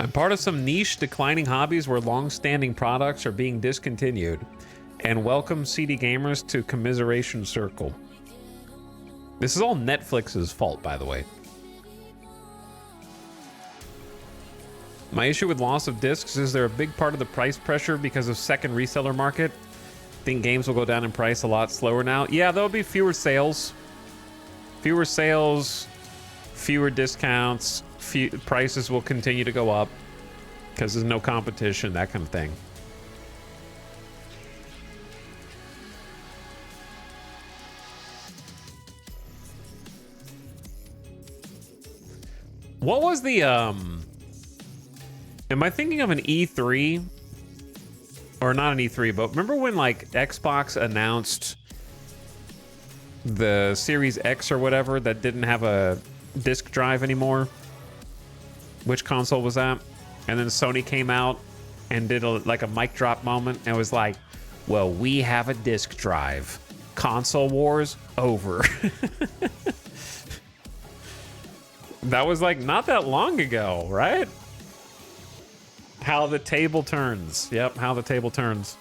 I'm part of some niche declining hobbies where long-standing products are being discontinued, and welcome CD gamers to commiseration circle. This is all Netflix's fault, by the way. My issue with loss of discs is they're a big part of the price pressure because of second reseller market. Think games will go down in price a lot slower now. Yeah, there'll be fewer sales. Fewer sales, fewer discounts, prices will continue to go up because there's no competition, that kind of thing. What was the Am I thinking of an E3? Or not an E3, but remember when like Xbox announced the Series X or whatever that didn't have a disk drive anymore? Which console was that? And then Sony came out and did like a mic drop moment and was like, well, we have a disk drive. Console wars over. That was like not that long ago, right? How the table turns. Yep, how the table turns.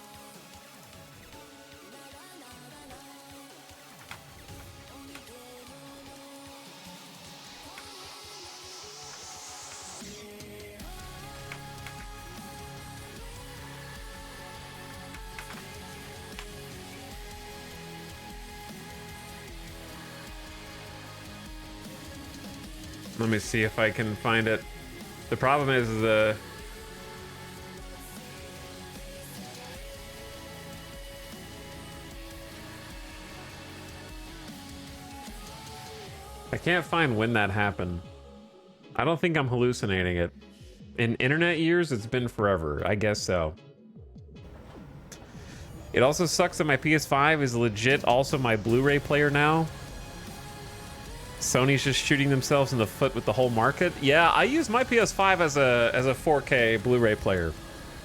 Let me see if I can find it. The problem is the... I can't find when that happened. I don't think I'm hallucinating it. In internet years, it's been forever. I guess so. It also sucks that my PS5 is legit also my Blu-ray player now. Sony's just shooting themselves in the foot with the whole market. Yeah, I use my PS5 as a 4K Blu-ray player.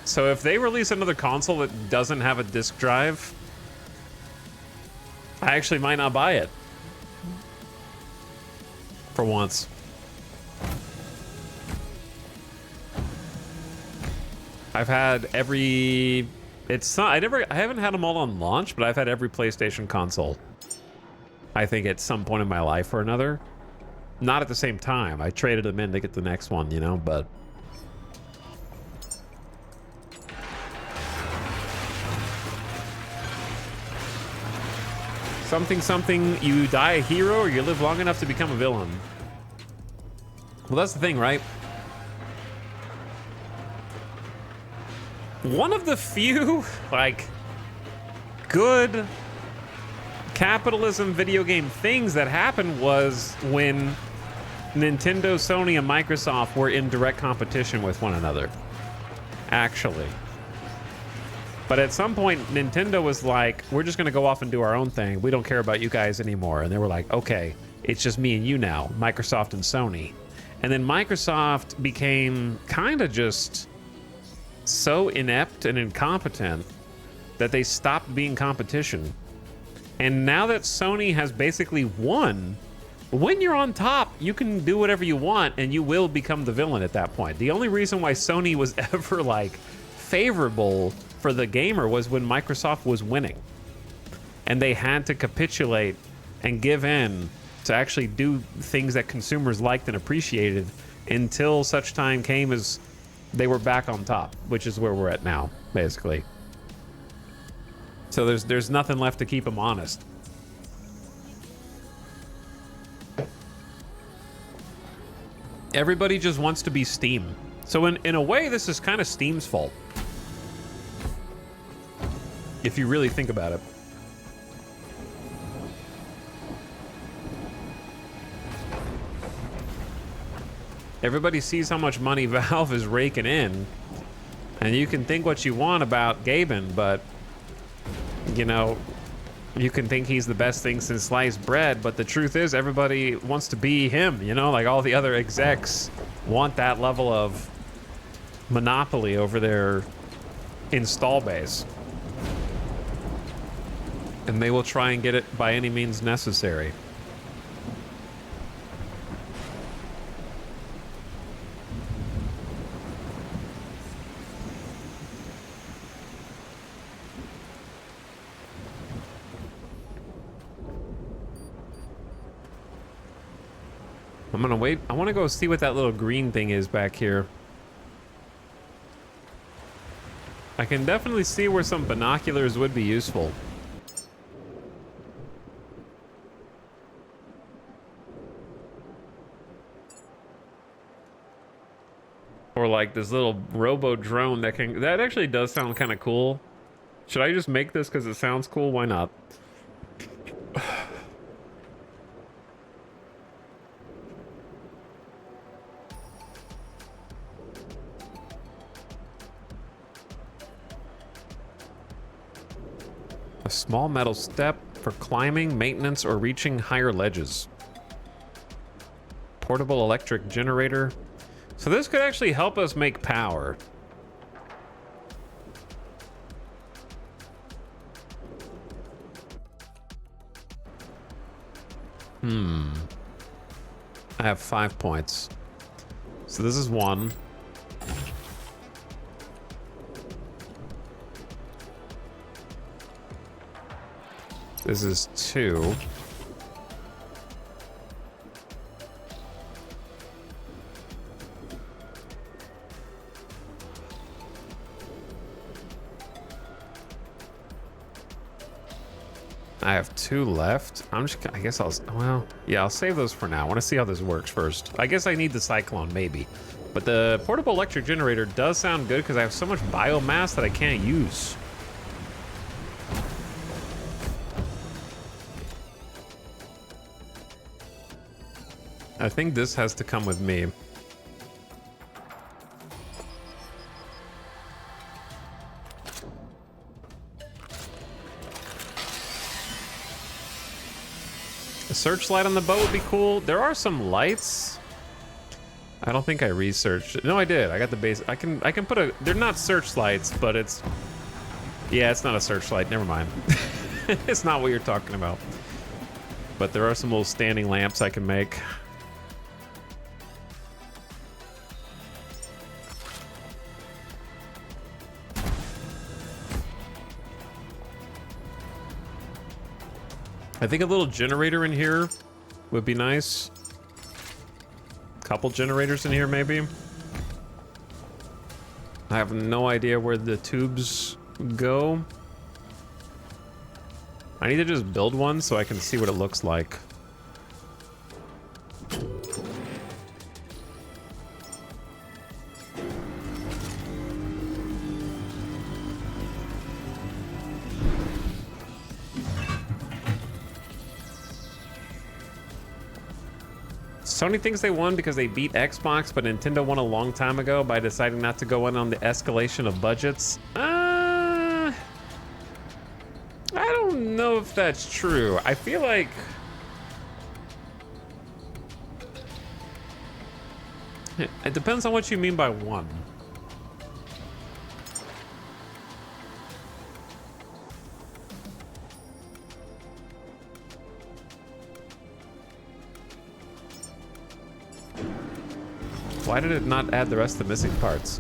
So if they release another console that doesn't have a disc drive, I actually might not buy it. For once. I've had every... It's not... I haven't had them all on launch, but I've had every PlayStation console. I think at some point in my life or another. Not at the same time. I traded them in to get the next one, you know, but... Something, you die a hero or you live long enough to become a villain. Well, that's the thing, right? One of the few, like, good capitalism video game things that happened was when Nintendo, Sony, and Microsoft were in direct competition with one another. Actually. But at some point, Nintendo was like, we're just going to go off and do our own thing. We don't care about you guys anymore. And they were like, okay, it's just me and you now, Microsoft and Sony. And then Microsoft became kind of just so inept and incompetent that they stopped being competition. And now that Sony has basically won, when you're on top, you can do whatever you want and you will become the villain at that point. The only reason why Sony was ever like favorable for the gamer was when Microsoft was winning. And they had to capitulate and give in to actually do things that consumers liked and appreciated until such time came as they were back on top, which is where we're at now, basically. So there's nothing left to keep them honest. Everybody just wants to be Steam. So in a way, this is kind of Steam's fault. If you really think about it. Everybody sees how much money Valve is raking in. And you can think what you want about Gaben, but, you know, you can think he's the best thing since sliced bread, but the truth is everybody wants to be him, you know? Like all the other execs want that level of monopoly over their install base. And they will try and get it by any means necessary. I'm gonna wait. I want to go see what that little green thing is back here. I can definitely see where some binoculars would be useful. Or like this little robo drone that can... That actually does sound kind of cool. Should I just make this because it sounds cool? Why not? small metal step for climbing, maintenance, or reaching higher ledges. Portable electric generator. So this could actually help us make power. I have 5 points. So this is 1. This is 2. I have 2 left. I guess well, yeah, I'll save those for now. I want to see how this works first. I guess I need the cyclone, maybe. But the portable electric generator does sound good because I have so much biomass that I can't use. I think this has to come with me. A searchlight on the boat would be cool. There are some lights. I don't think I researched it. No, I did. I got the base. I can put a. They're not searchlights, but it's. Yeah, it's not a searchlight. Never mind. It's not what you're talking about. But there are some little standing lamps I can make. I think a little generator in here would be nice. Couple generators in here, maybe. I have no idea where the tubes go. I need to just build one so I can see what it looks like. Sony thinks they won because they beat Xbox, but Nintendo won a long time ago by deciding not to go in on the escalation of budgets. I don't know if that's true. I feel like... It depends on what you mean by won. Why did it not add the rest of the missing parts?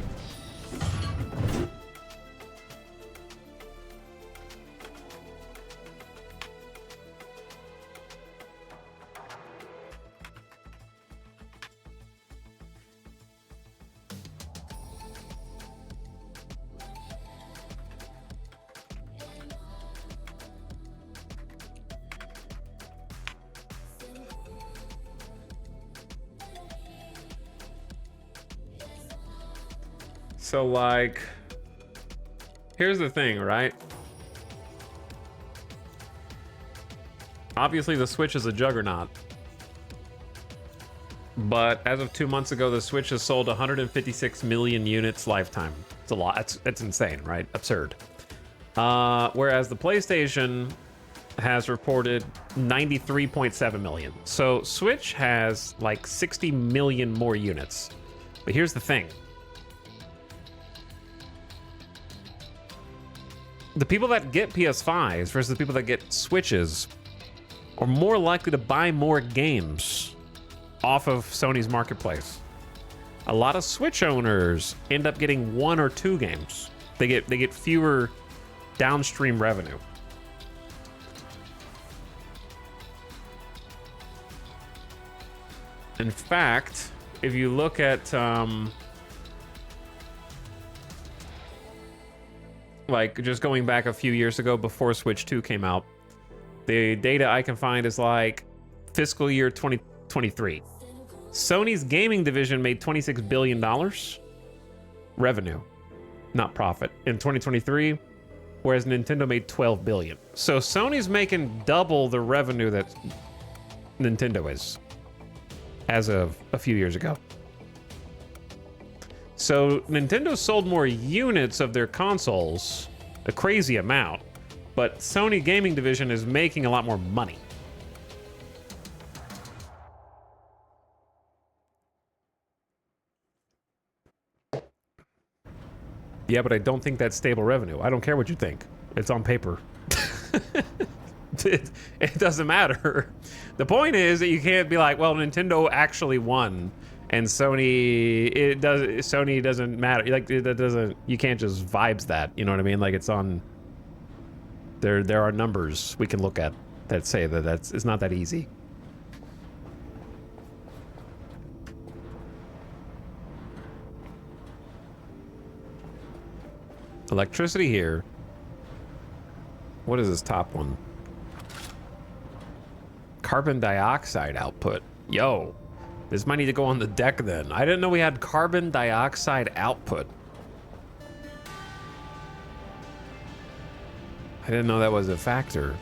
So, like, here's the thing, right? Obviously, the Switch is a juggernaut. But as of 2 months ago, the Switch has sold 156 million units lifetime. It's a lot. It's insane, right? Absurd. Whereas the PlayStation has reported 93.7 million. So, Switch has like 60 million more units. But here's the thing. The people that get PS5s versus the people that get Switches are more likely to buy more games off of Sony's marketplace. A lot of Switch owners end up getting 1 or 2 games. They get fewer downstream revenue. In fact, if you look at like just going back a few years ago before Switch 2 came out, the data I can find is like fiscal year 2023. Sony's gaming division made $26 billion revenue, not profit, in 2023, whereas Nintendo made $12 billion. So Sony's making double the revenue that Nintendo is as of a few years ago. So Nintendo sold more units of their consoles, a crazy amount, but Sony gaming division is making a lot more money. Yeah, but I don't think that's stable revenue. I don't care what you think. It's on paper. It doesn't matter. The point is that you can't be like, well, Nintendo actually won, and Sony doesn't matter. Like that doesn't. You can't just vibes that. You know what I mean? Like it's on. There are numbers we can look at that say that it's not that easy. Electricity here. What is this top one? Carbon dioxide output. Yo, this might need to go on the deck then. I didn't know we had carbon dioxide output. I didn't know that was a factor.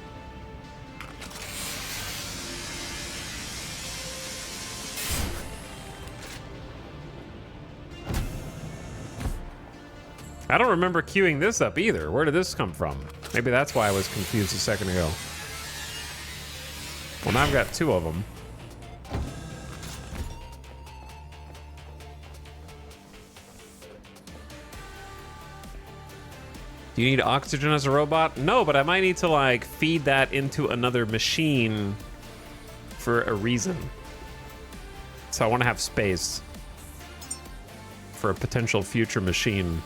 I don't remember queuing this up either. Where did this come from? Maybe that's why I was confused a second ago. Well, now I've got two of them. Do you need oxygen as a robot? No, but I might need to like feed that into another machine for a reason. So I want to have space for a potential future machine.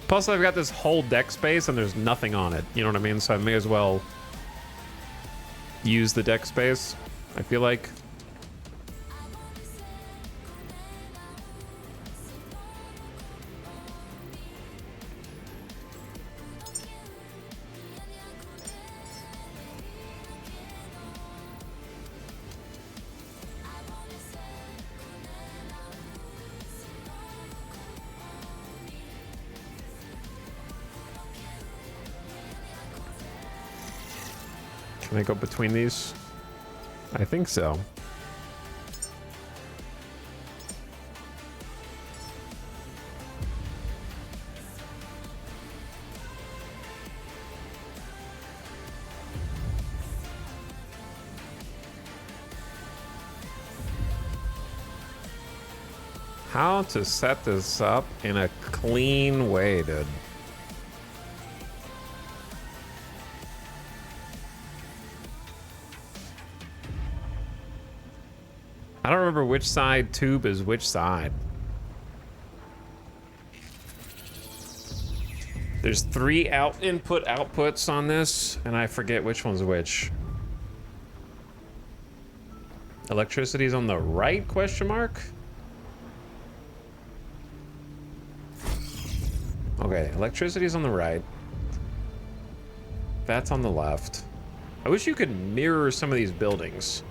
Plus, I've got this whole deck space and there's nothing on it. You know what I mean? So I may as well use the deck space, I feel like. Can I go between these? I think so. How to set this up in a clean way, dude. I don't remember which side tube is which side. There's 3 input outputs on this, and I forget which one's which. Electricity's on the right, question mark? Okay, electricity's on the right. That's on the left. I wish you could mirror some of these buildings.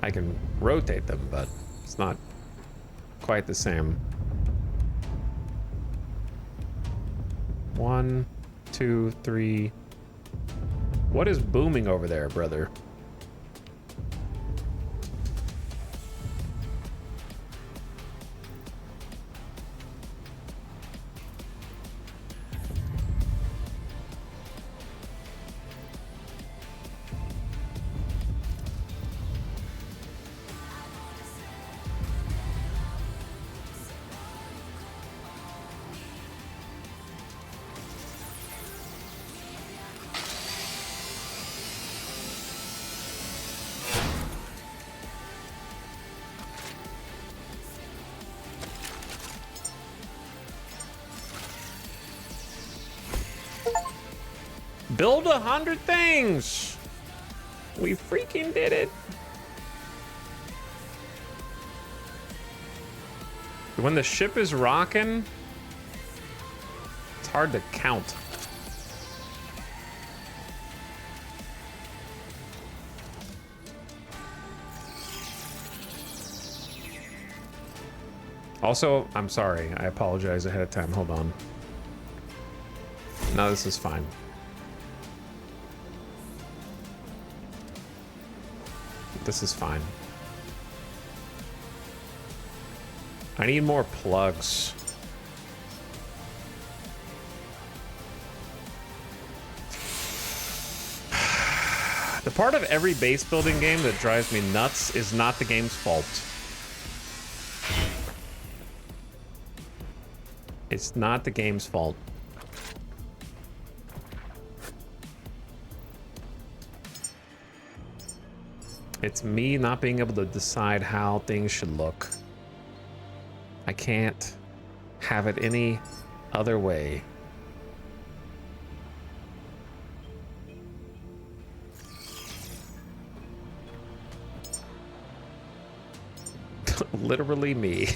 I can rotate them, but it's not quite the same. 1, 2, 3. What is booming over there, brother? Build 100 things! We freaking did it! When the ship is rocking, it's hard to count. Also, I'm sorry. I apologize ahead of time. Hold on. No, this is fine. This is fine. I need more plugs. The part of every base building game that drives me nuts is not the game's fault. It's not the game's fault. It's me not being able to decide how things should look. I can't have it any other way. Literally me.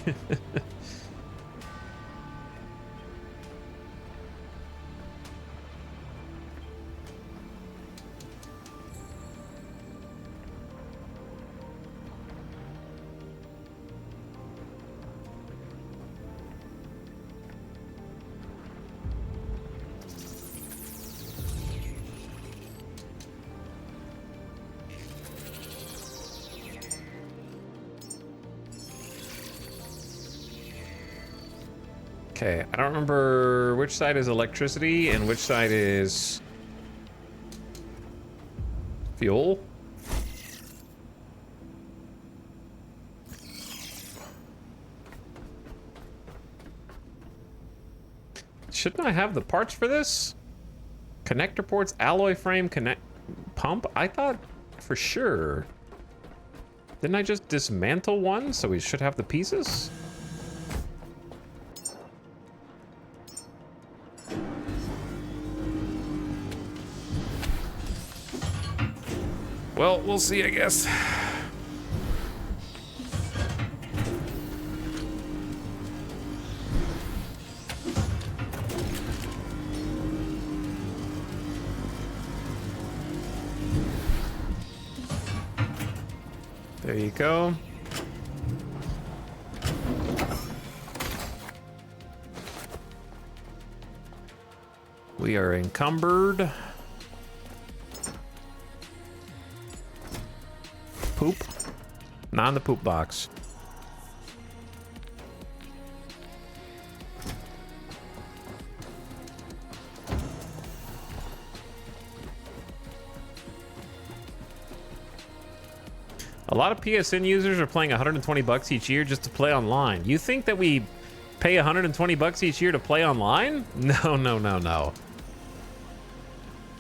Okay, I don't remember which side is electricity and which side is fuel. Shouldn't I have the parts for this? Connector ports, alloy frame, connect pump? I thought for sure. Didn't I just dismantle one? So we should have the pieces? Well, we'll see, I guess. There you go. We are encumbered. Poop? Not in the poop box. A lot of PSN users are paying 120 bucks each year just to play online. You think that we pay 120 bucks each year to play online? No, no, no, no.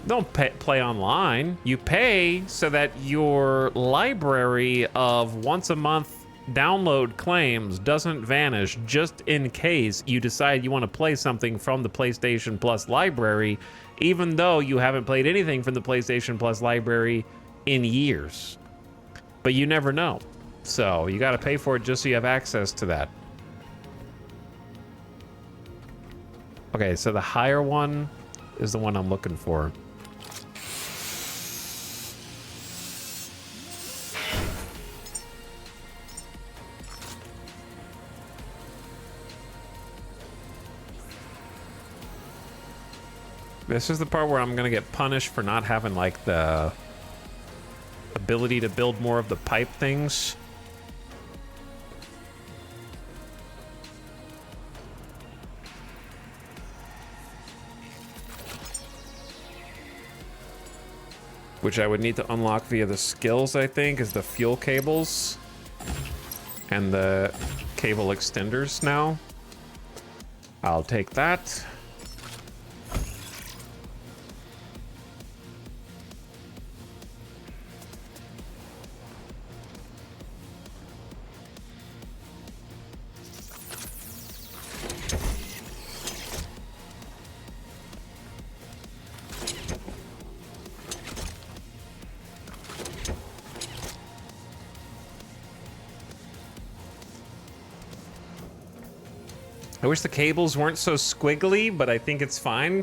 Don't play online. You pay so that your library of once a month download claims doesn't vanish just in case you decide you want to play something from the PlayStation Plus library, even though you haven't played anything from the PlayStation Plus library in years. But you never know. So you got to pay for it just so you have access to that. Okay, so the higher one is the one I'm looking for. This is the part where I'm gonna get punished for not having like the ability to build more of the pipe things. Which I would need to unlock via the skills, I think, is the fuel cables and the cable extenders now. I'll take that. I wish the cables weren't so squiggly, but I think it's fine.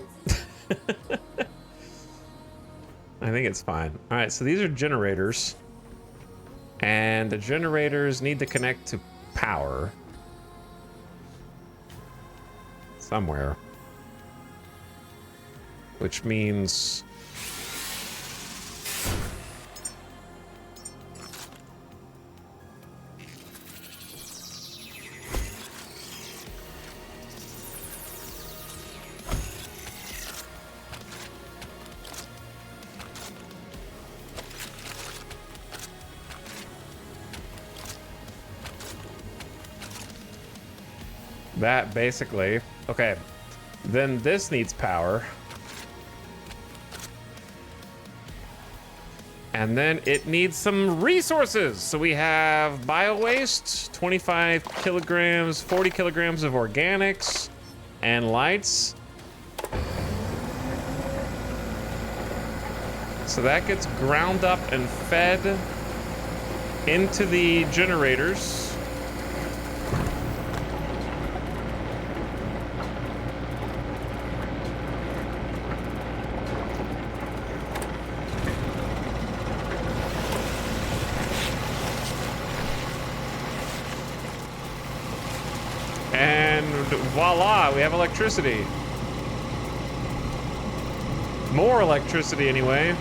I think it's fine. All right, so these are generators. And the generators need to connect to power. Somewhere. Which means... That, basically. Okay. Then this needs power. And then it needs some resources. So we have bio waste, 25 kilograms, 40 kilograms of organics, and lights. So that gets ground up and fed into the generators. And voila, we have electricity. More electricity anyway.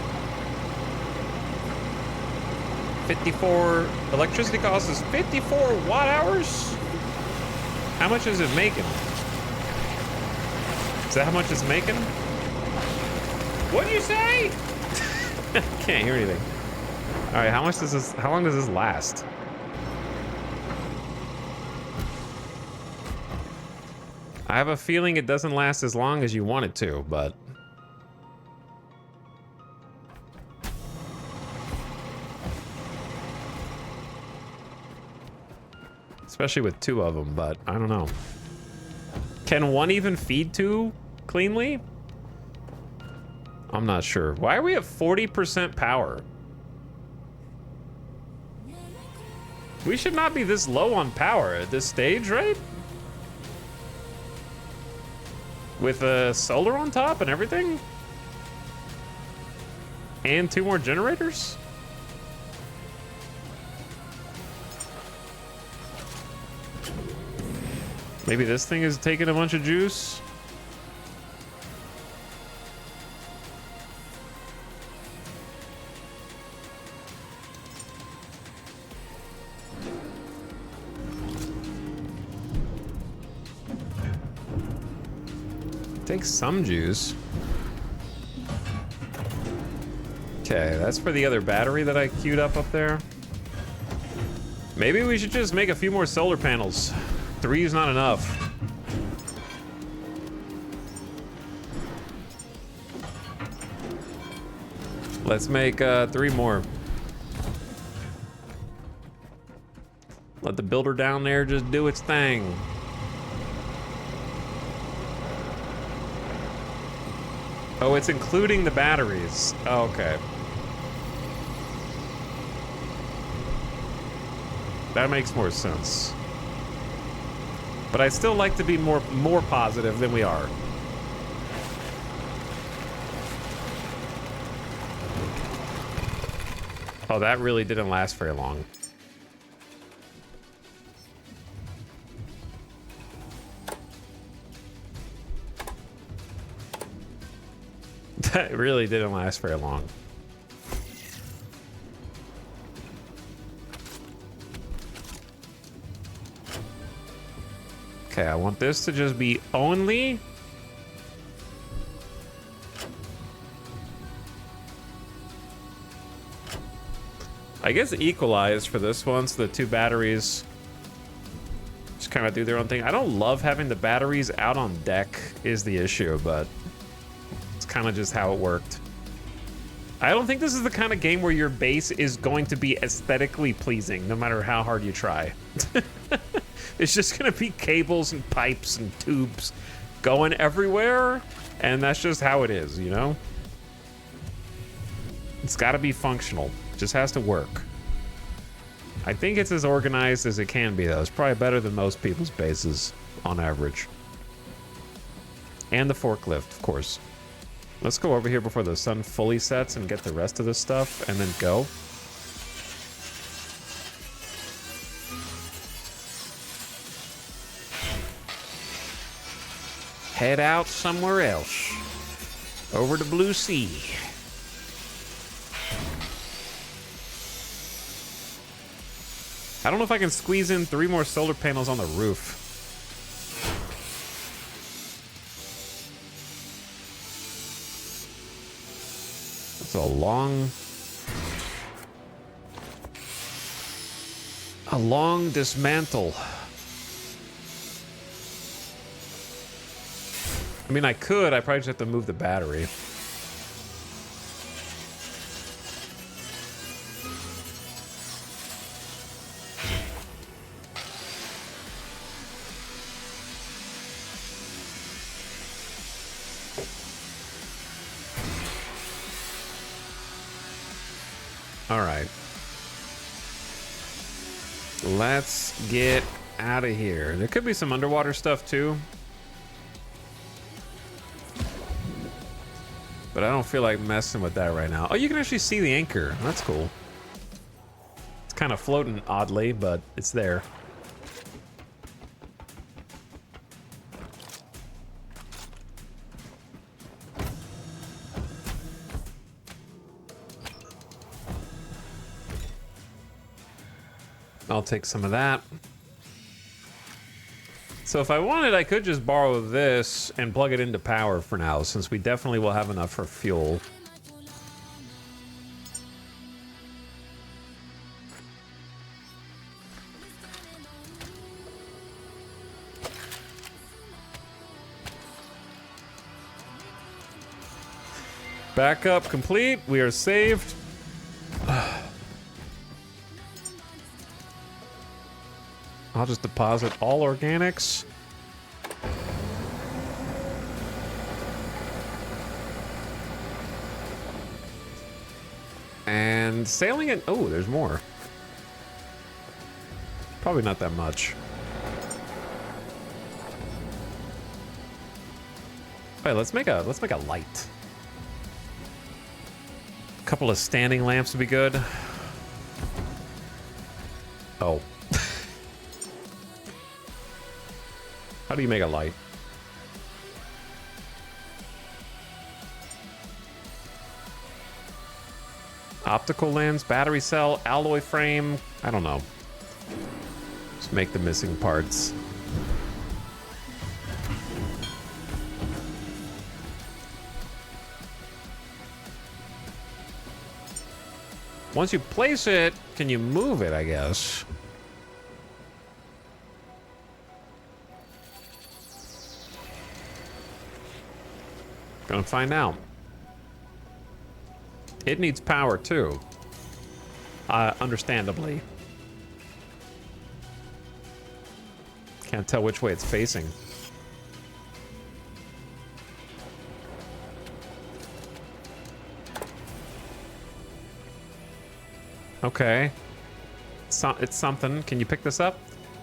54, electricity cost is 54 watt hours? How much is it making? Is that how much it's making? What'd you say? Can't hear anything. All right, how long does this last? I have a feeling it doesn't last as long as you want it to, but... Especially with two of them, but I don't know. Can one even feed two cleanly? I'm not sure. Why are we at 40% power? We should not be this low on power at this stage, right? With solar on top and everything? And two more generators? Maybe this thing is taking a bunch of juice? Take some juice. Okay, that's for the other battery that I queued up there. Maybe we should just make a few more solar panels. 3 is not enough. Let's make 3 more. Let the builder down there just do its thing. Oh, it's including the batteries. Oh, okay. That makes more sense. But I still like to be more positive than we are. Oh, that really didn't last very long. That really didn't last very long. Okay, I want this to just be only... I guess equalized for this one, so the 2 batteries just kind of do their own thing. I don't love having the batteries out on deck is the issue, but it's kind of just how it worked. I don't think this is the kind of game where your base is going to be aesthetically pleasing, no matter how hard you try. It's just gonna be cables and pipes and tubes going everywhere, and that's just how it is, you know? It's gotta be functional. It just has to work. I think it's as organized as it can be, though. It's probably better than most people's bases, on average. And the forklift, of course. Let's go over here before the sun fully sets and get the rest of this stuff, and then go. Head out somewhere else. Over to Blue Sea. I don't know if I can squeeze in 3 more solar panels on the roof. It's a long dismantle. I mean, I could. I probably just have to move the battery. All right. Let's get out of here. There could be some underwater stuff too. But I don't feel like messing with that right now. Oh, you can actually see the anchor. That's cool. It's kind of floating oddly, but it's there. I'll take some of that. So if I wanted, I could just borrow this and plug it into power for now, since we definitely will have enough for fuel. Backup complete. We are saved. I'll just deposit all organics. And sailing it. Oh, there's more. Probably not that much. Wait, let's make a light. A couple of standing lamps would be good. Oh. How do you make a light? Optical lens, battery cell, alloy frame. I don't know. Just make the missing parts. Once you place it, can you move it, I guess? Gonna find out. It needs power too. Understandably. Can't tell which way it's facing. Okay. It's something. Can you pick this up?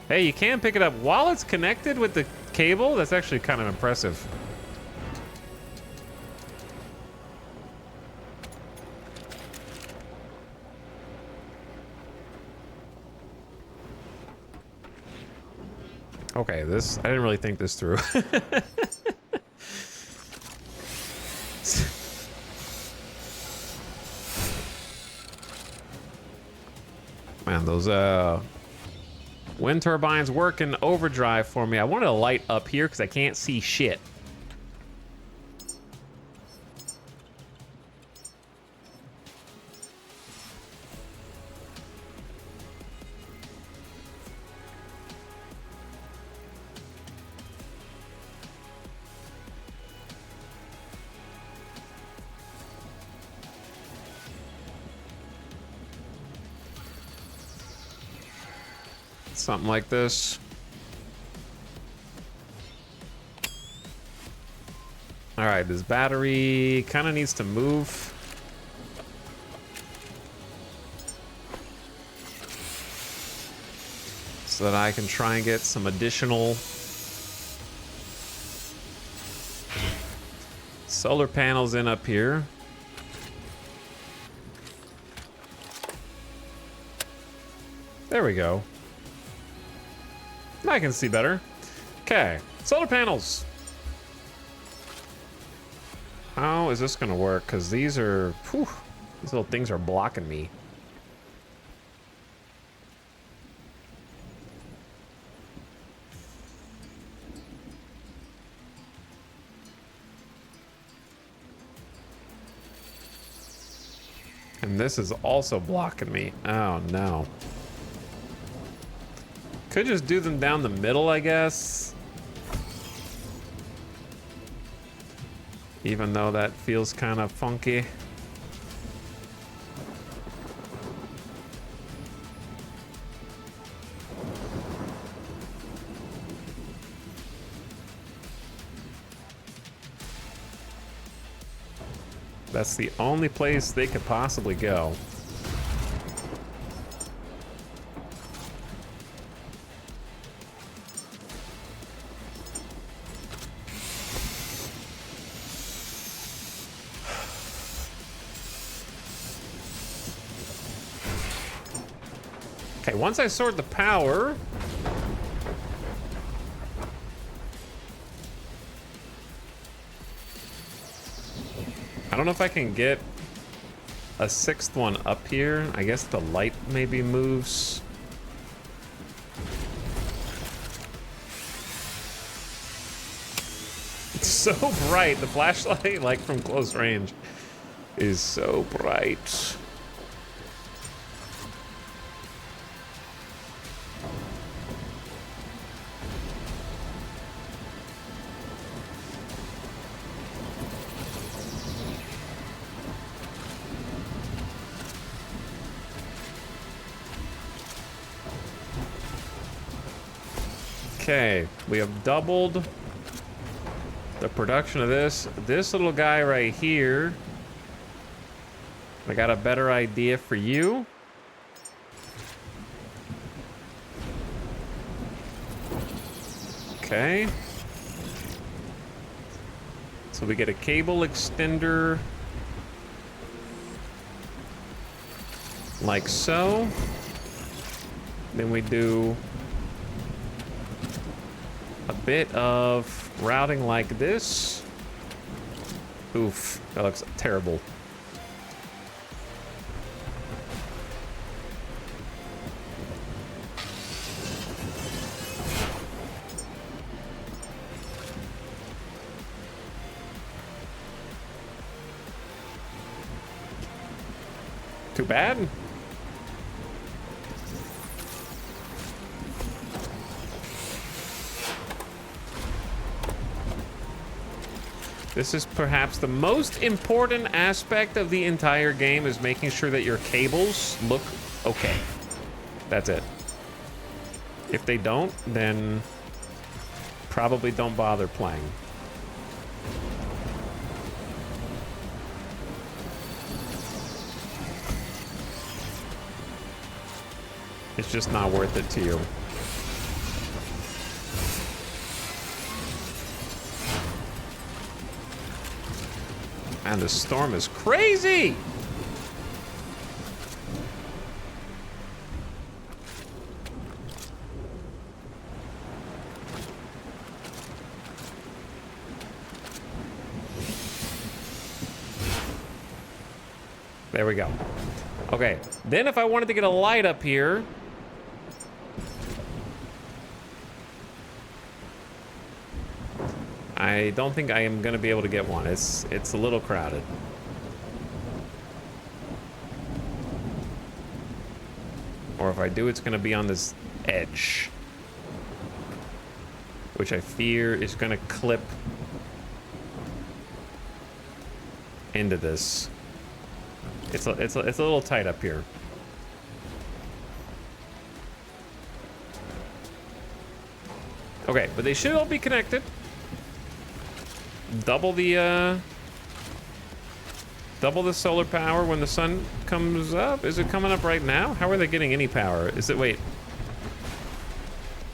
Hey, you can pick it up while it's connected with the cable? That's actually kind of impressive. Okay, this, I didn't really think this through. Man, those wind turbines work in overdrive for me. I wanted a light up here because I can't see shit. Something like this. All right, this battery kind of needs to move. So that I can try and get some additional solar panels in up here. There we go. I can see better. Okay, solar panels. How is this gonna work? Because these are, whew, these little things are blocking me. And this is also blocking me. Oh no. Could just do them down the middle, I guess. Even though that feels kind of funky. That's the only place they could possibly go. Okay, once I sort the power, I don't know if I can get a sixth one up here. I guess the light maybe moves. It's so bright. The flashlight, like from close range, is so bright. Okay, we have doubled the production of this. This little guy right here, I got a better idea for you. Okay. So we get a cable extender like so. Then we do a bit of routing like this. Oof, that looks terrible. Too bad. This is perhaps the most important aspect of the entire game, is making sure that your cables look okay. That's it. If they don't, then probably don't bother playing. It's just not worth it to you. And the storm is crazy! There we go. Okay, then if I wanted to get a light up here, I don't think I am going to be able to get one. It's a little crowded. Or if I do, it's going to be on this edge, which I fear is going to clip into this. It's a little tight up here. Okay, but they should all be connected. Double the solar power when the sun comes up. Is it coming up right now? How are they getting any power? Is it, wait.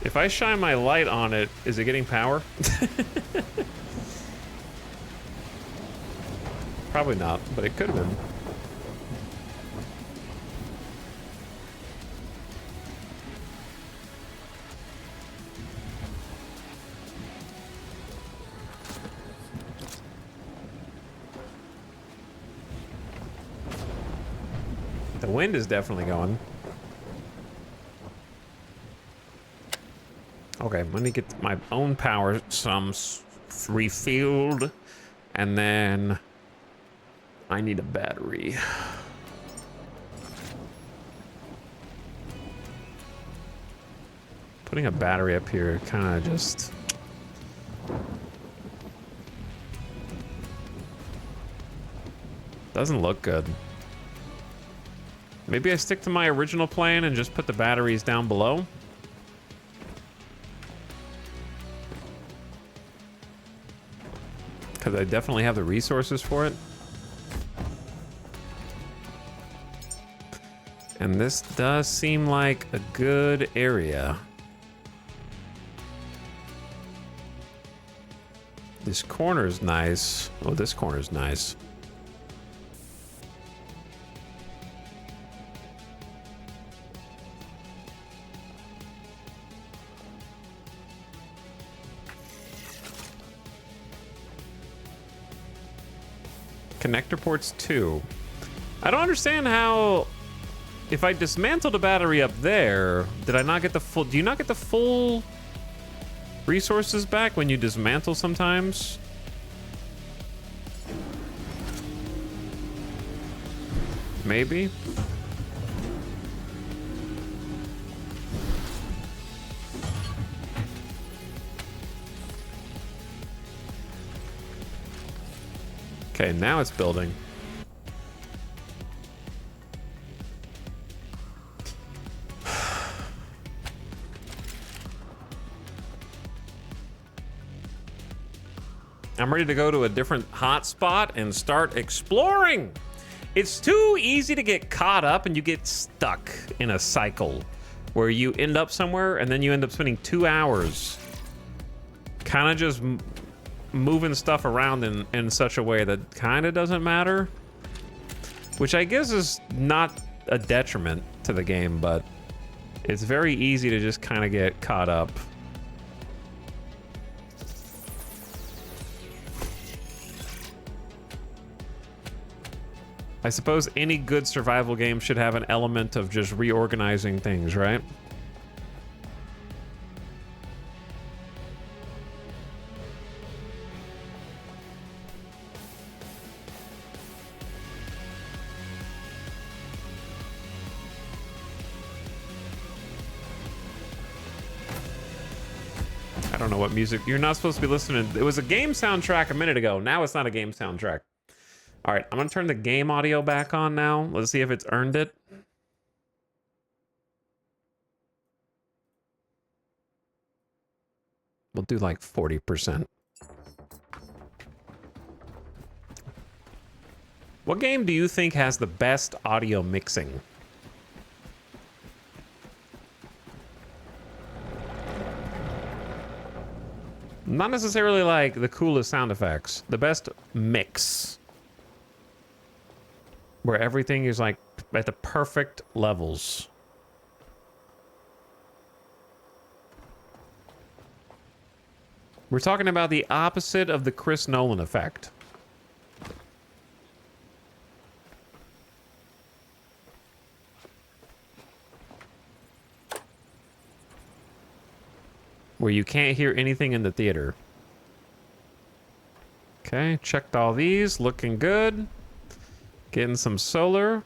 If I shine my light on it, is it getting power? Probably not, but it could have been. The wind is definitely going. Okay, let me get my own power some refilled, and then I need a battery. Putting a battery up here kind of just Doesn't look good. Maybe I stick to my original plan and just put the batteries down below. Because I definitely have the resources for it. And this does seem like a good area. This corner's nice. Oh, this corner's nice. Connector ports 2. I don't understand how... If I dismantled a battery up there, did I not get the full... Do you not get the full resources back when you dismantle sometimes? Maybe? Okay, now it's building. I'm ready to go to a different hotspot and start exploring. It's too easy to get caught up and you get stuck in a cycle where you end up somewhere and then you end up spending 2 hours kind of just moving stuff around in such a way that kind of doesn't matter, which I guess is not a detriment to the game, but it's very easy to just kind of get caught up. I suppose any good survival game should have an element of just reorganizing things, right? I don't know what music. You're not supposed to be listening. It was a game soundtrack a minute ago. Now it's not a game soundtrack. All right, I'm gonna turn the game audio back on now. Let's see if it's earned it. We'll do like 40%. What game do you think has the best audio mixing? Not necessarily like the coolest sound effects. The best mix. Where everything is like at the perfect levels. We're talking about the opposite of the Chris Nolan effect. Where you can't hear anything in the theater. Okay, checked all these, looking good. Getting some solar.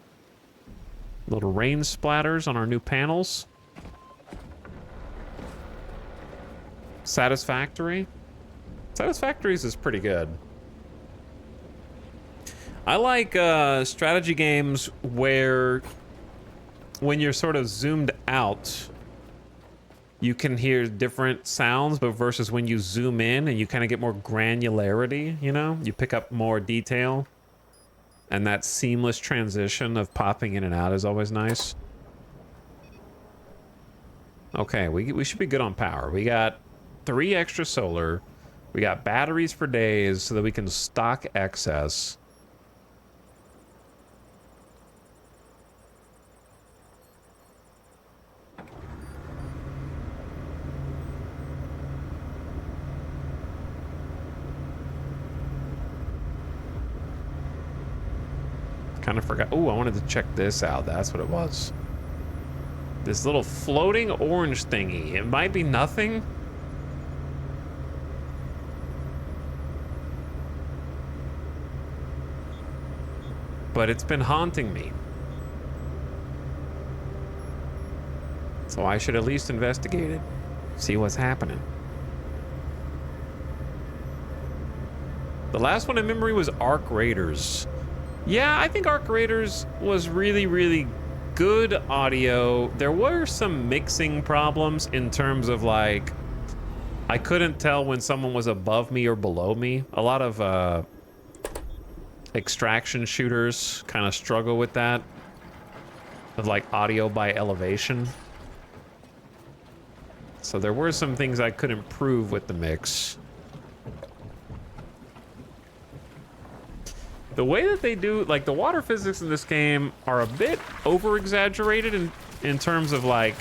Little rain splatters on our new panels. Satisfactory. Satisfactories is pretty good. I like strategy games where when you're sort of zoomed out, you can hear different sounds, but versus when you zoom in and you kind of get more granularity, you know? You pick up more detail. And that seamless transition of popping in and out is always nice. Okay, we should be good on power. We got 3 extra solar. We got batteries for days so that we can stock excess. Kind of forgot. Oh, I wanted to check this out. That's what it was. This little floating orange thingy. It might be nothing. But it's been haunting me. So I should at least investigate it. See what's happening. The last one in memory was Arc Raiders. Yeah, I think Arc Raiders was really, really good audio. There were some mixing problems in terms of like, I couldn't tell when someone was above me or below me. A lot of extraction shooters kind of struggle with that. With like audio by elevation. So there were some things I could improve with the mix. The way that they do, like, the water physics in this game are a bit over-exaggerated in terms of, like...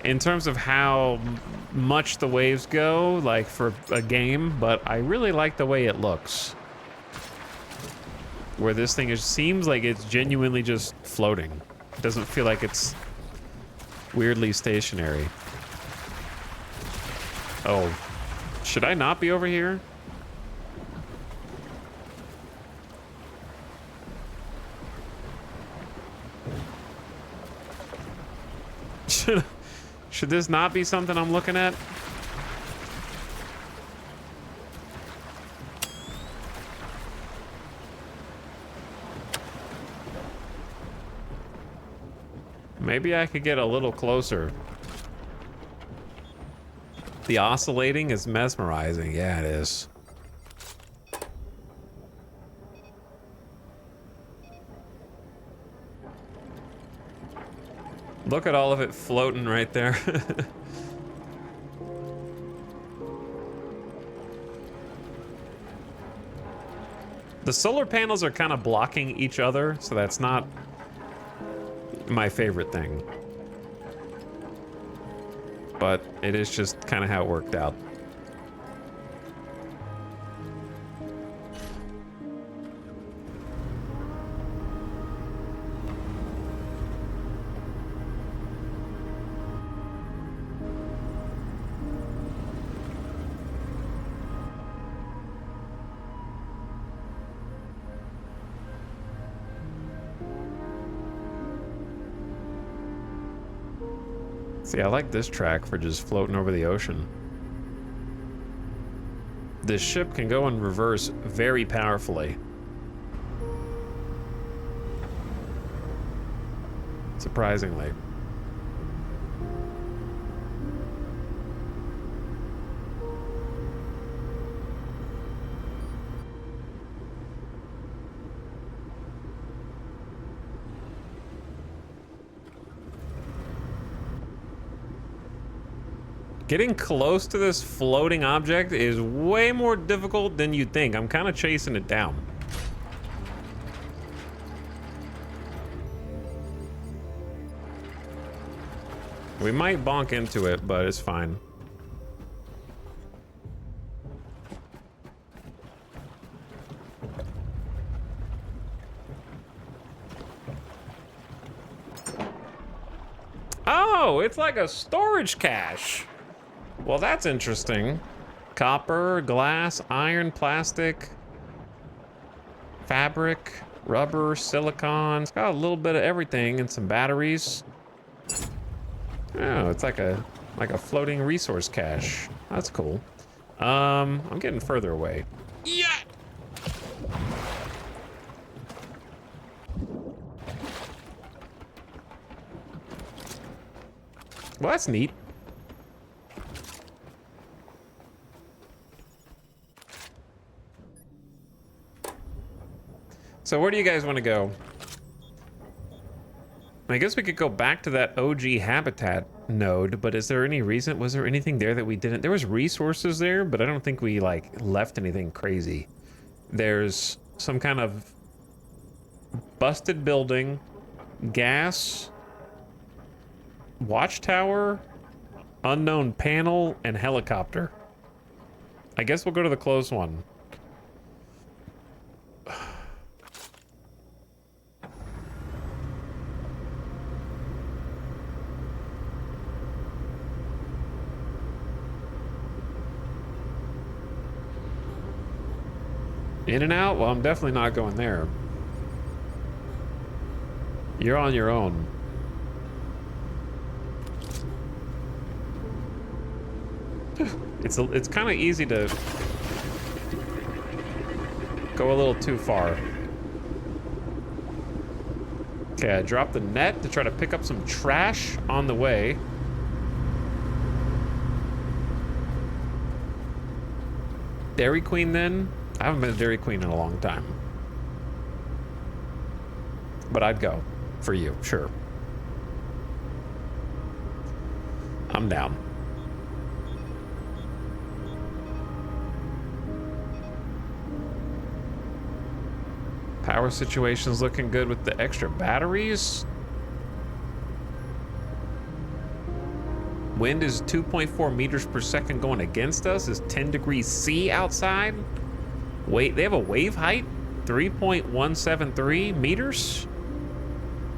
In terms of how much the waves go, like, for a game, but I really like the way it looks. Where this thing seems like it's genuinely just floating. It doesn't feel like it's weirdly stationary. Oh. Should I not be over here? Should this not be something I'm looking at? Maybe I could get a little closer. The oscillating is mesmerizing. Yeah, it is. Look at all of it floating right there. The solar panels are kind of blocking each other, so that's not my favorite thing. But it is just kind of how it worked out. See, I like this track for just floating over the ocean. This ship can go in reverse very powerfully. Surprisingly. Getting close to this floating object is way more difficult than you'd think. I'm kind of chasing it down. We might bonk into it, but it's fine. Oh, it's like a storage cache. Well, that's interesting. Copper, glass, iron, plastic, fabric, rubber, silicon. It's got a little bit of everything and some batteries. Oh, it's like a floating resource cache. That's cool. I'm getting further away. Yeah. Well, that's neat. So where do you guys want to go? I guess we could go back to that OG habitat node, but is there any reason? Was there anything there that we didn't? There was resources there, but I don't think we like left anything crazy. There's some kind of busted building, gas, watchtower, unknown panel, and helicopter. I guess we'll go to the closed one. In and out? Well, I'm definitely not going there. You're on your own. It's kind of easy to go a little too far. Okay, I dropped the net to try to pick up some trash on the way. Dairy Queen then? I haven't been to Dairy Queen in a long time. But I'd go. For you, sure. I'm down. Power situation's looking good with the extra batteries. Wind is 2.4 meters per second going against us. Is 10 degrees C outside. Wait, they have a wave height? 3.173 meters?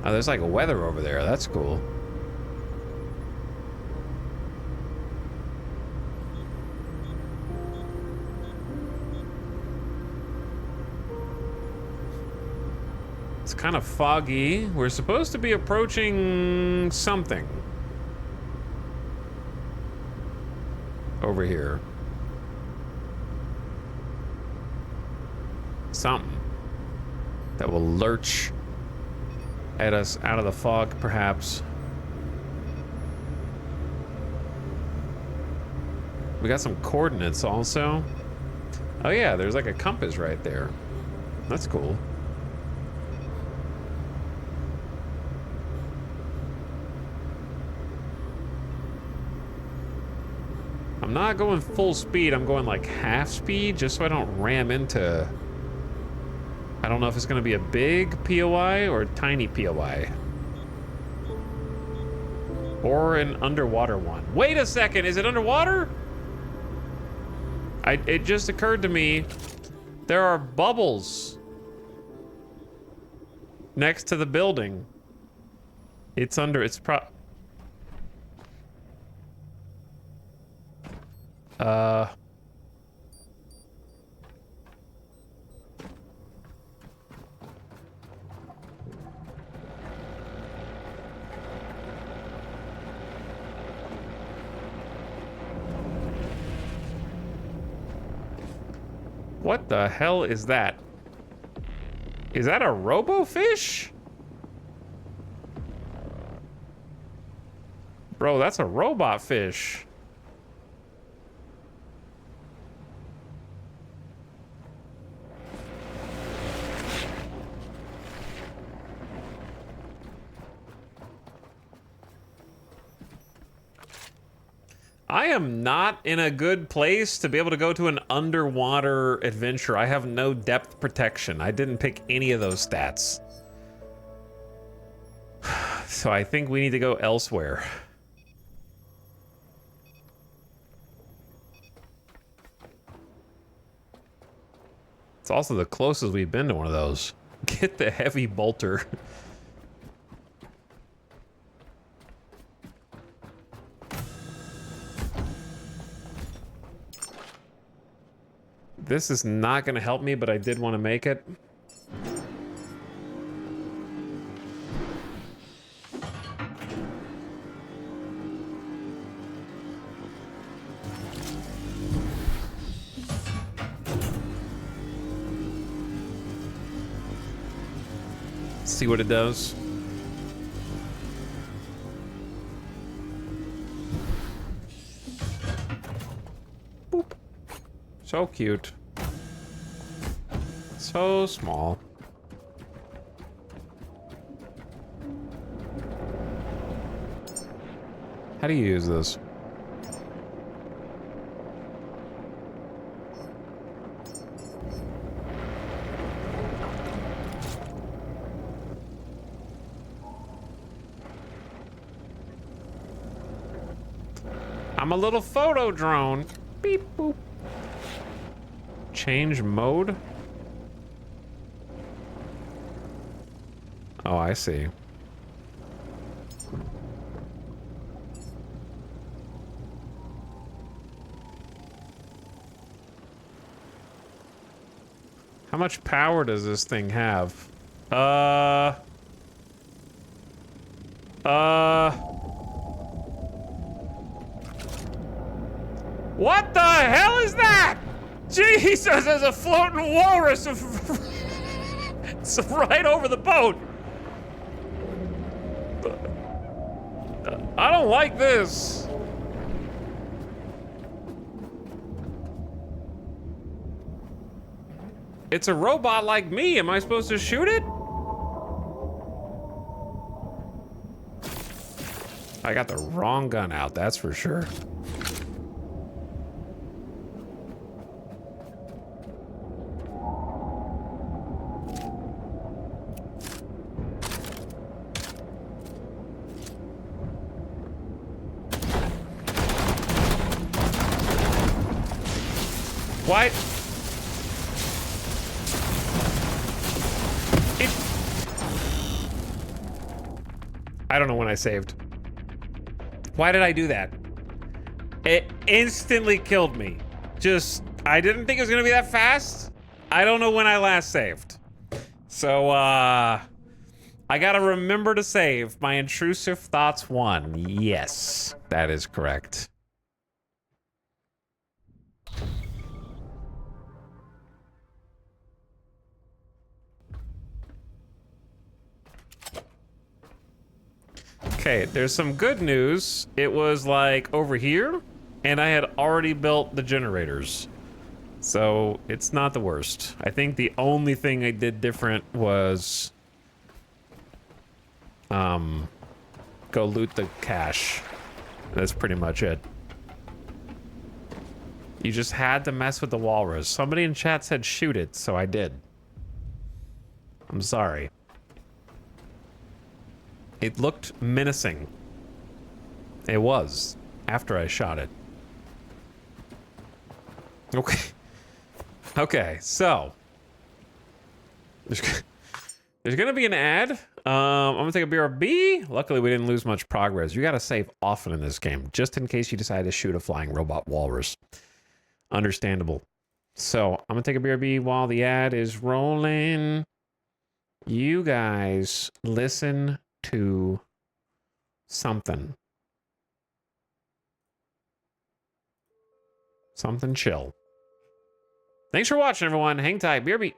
Oh, there's like a weather over there. That's cool. It's kind of foggy. We're supposed to be approaching something over here. Something that will lurch at us out of the fog, perhaps. We got some coordinates also. Oh yeah, there's like a compass right there. That's cool. I'm not going full speed, I'm going like half speed just so I don't ram into... I don't know if it's gonna be a big POI or a tiny POI. Or an underwater one. Wait a second, is it underwater? It just occurred to me, there are bubbles next to the building. It's what the hell is that? Is that a robofish? Bro, that's a robot fish. I am not in a good place to be able to go to an underwater adventure. I have no depth protection. I didn't pick any of those stats. So I think we need to go elsewhere. It's also the closest we've been to one of those. Get the heavy bolter. This is not going to help me, but I did want to make it. See what it does. Boop. So cute. So small. How do you use this? I'm a little photo drone. Beep boop. Change mode? Oh, I see. How much power does this thing have? What the hell is that? Jesus, there's a floating walrus it's right over the boat. I don't like this. It's a robot like me. Am I supposed to shoot it? I got the wrong gun out, that's for sure. What? I don't know when I saved. Why did I do that? It instantly killed me. I didn't think it was gonna be that fast. I don't know when I last saved. So, I gotta remember to save. My intrusive thoughts won. Yes, that is correct. Okay, there's some good news. It was like over here, and I had already built the generators. So it's not the worst. I think the only thing I did different was go loot the cache. That's pretty much it. You just had to mess with the walrus. Somebody in chat said shoot it, so I did. I'm sorry. It looked menacing. It was, after I shot it. Okay. Okay, so. There's gonna be an ad. I'm gonna take a BRB. Luckily, we didn't lose much progress. You gotta save often in this game, just in case you decide to shoot a flying robot walrus. Understandable. So, I'm gonna take a BRB while the ad is rolling. You guys listen to something. Something chill. Thanks for watching, everyone. Hang tight. BRB.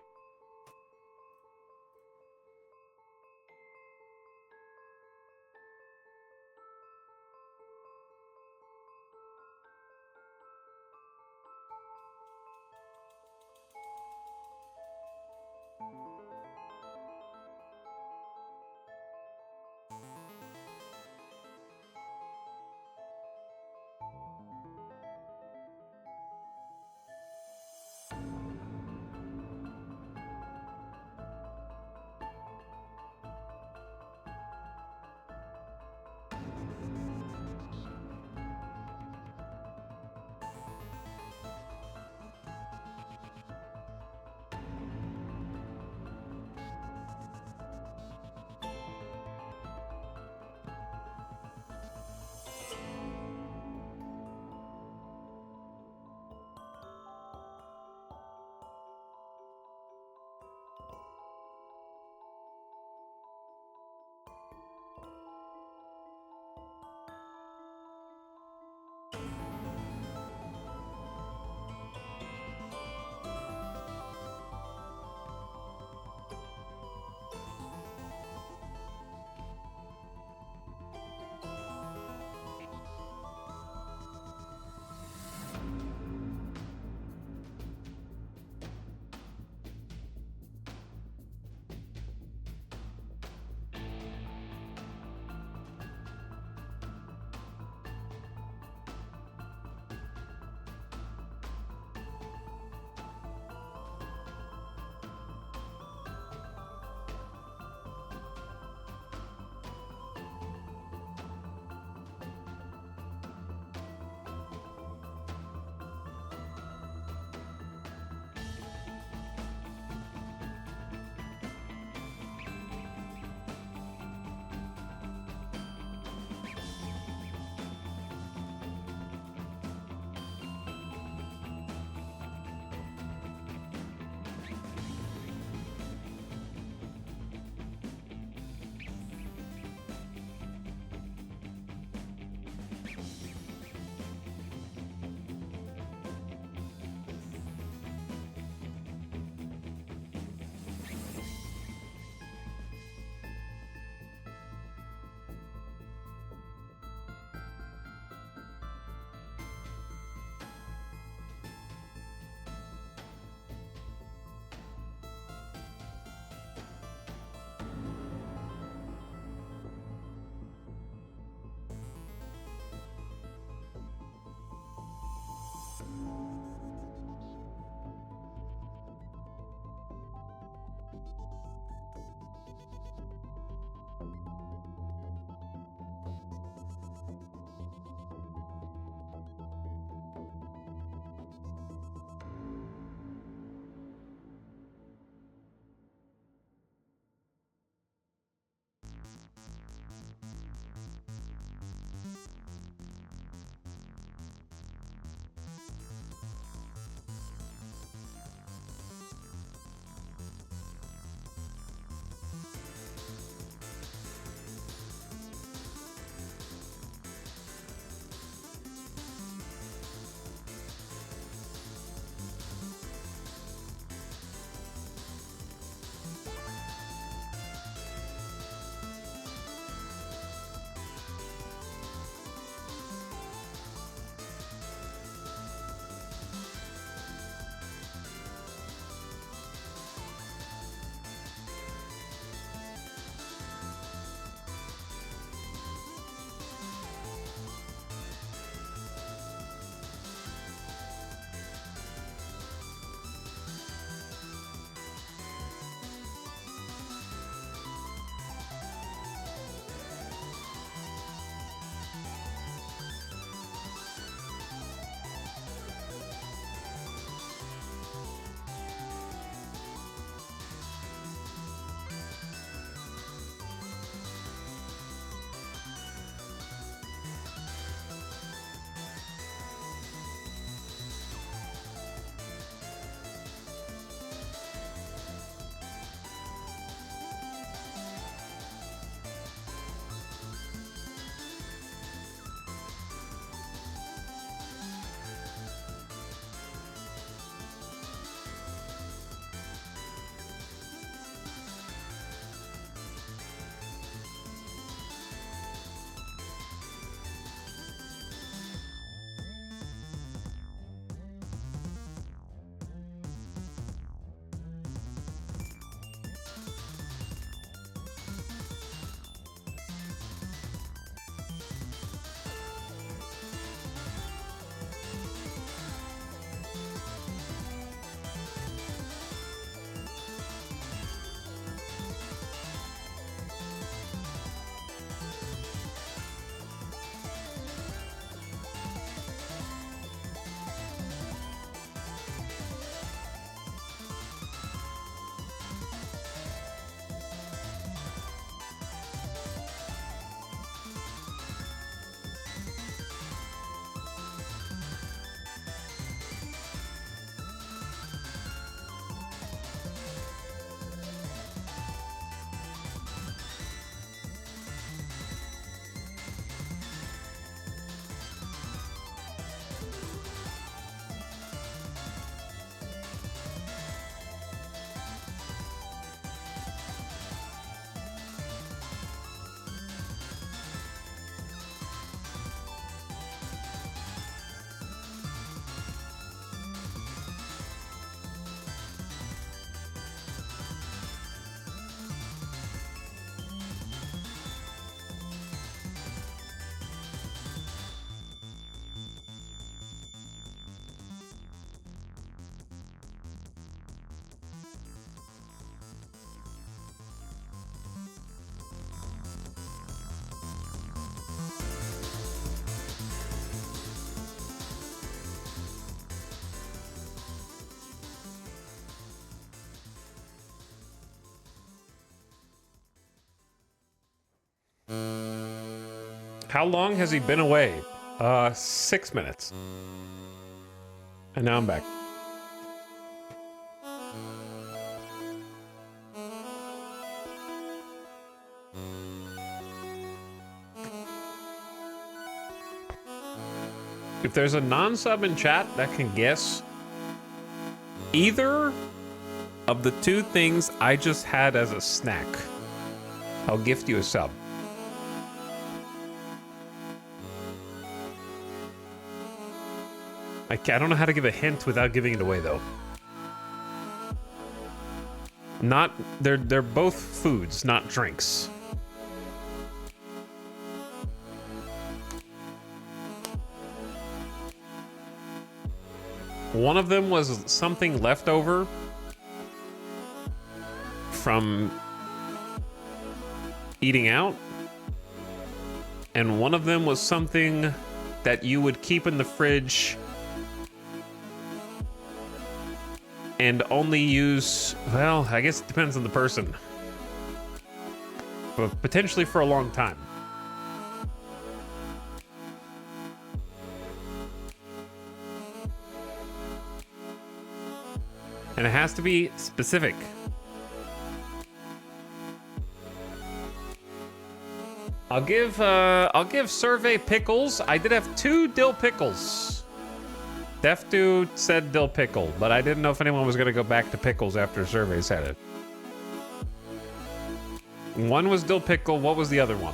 How long has he been away? 6 minutes. And now I'm back. If there's a non-sub in chat that can guess either of the two things I just had as a snack, I'll gift you a sub. I don't know how to give a hint without giving it away, though. They're both foods, not drinks. One of them was something left over from eating out, and one of them was something that you would keep in the fridge and only use, well, I guess it depends on the person, but potentially for a long time. And it has to be specific. I'll give Survey pickles. I did have 2 dill pickles. Def Dude said dill pickle, but I didn't know if anyone was gonna go back to pickles after Survey said it. One was dill pickle. What was the other one?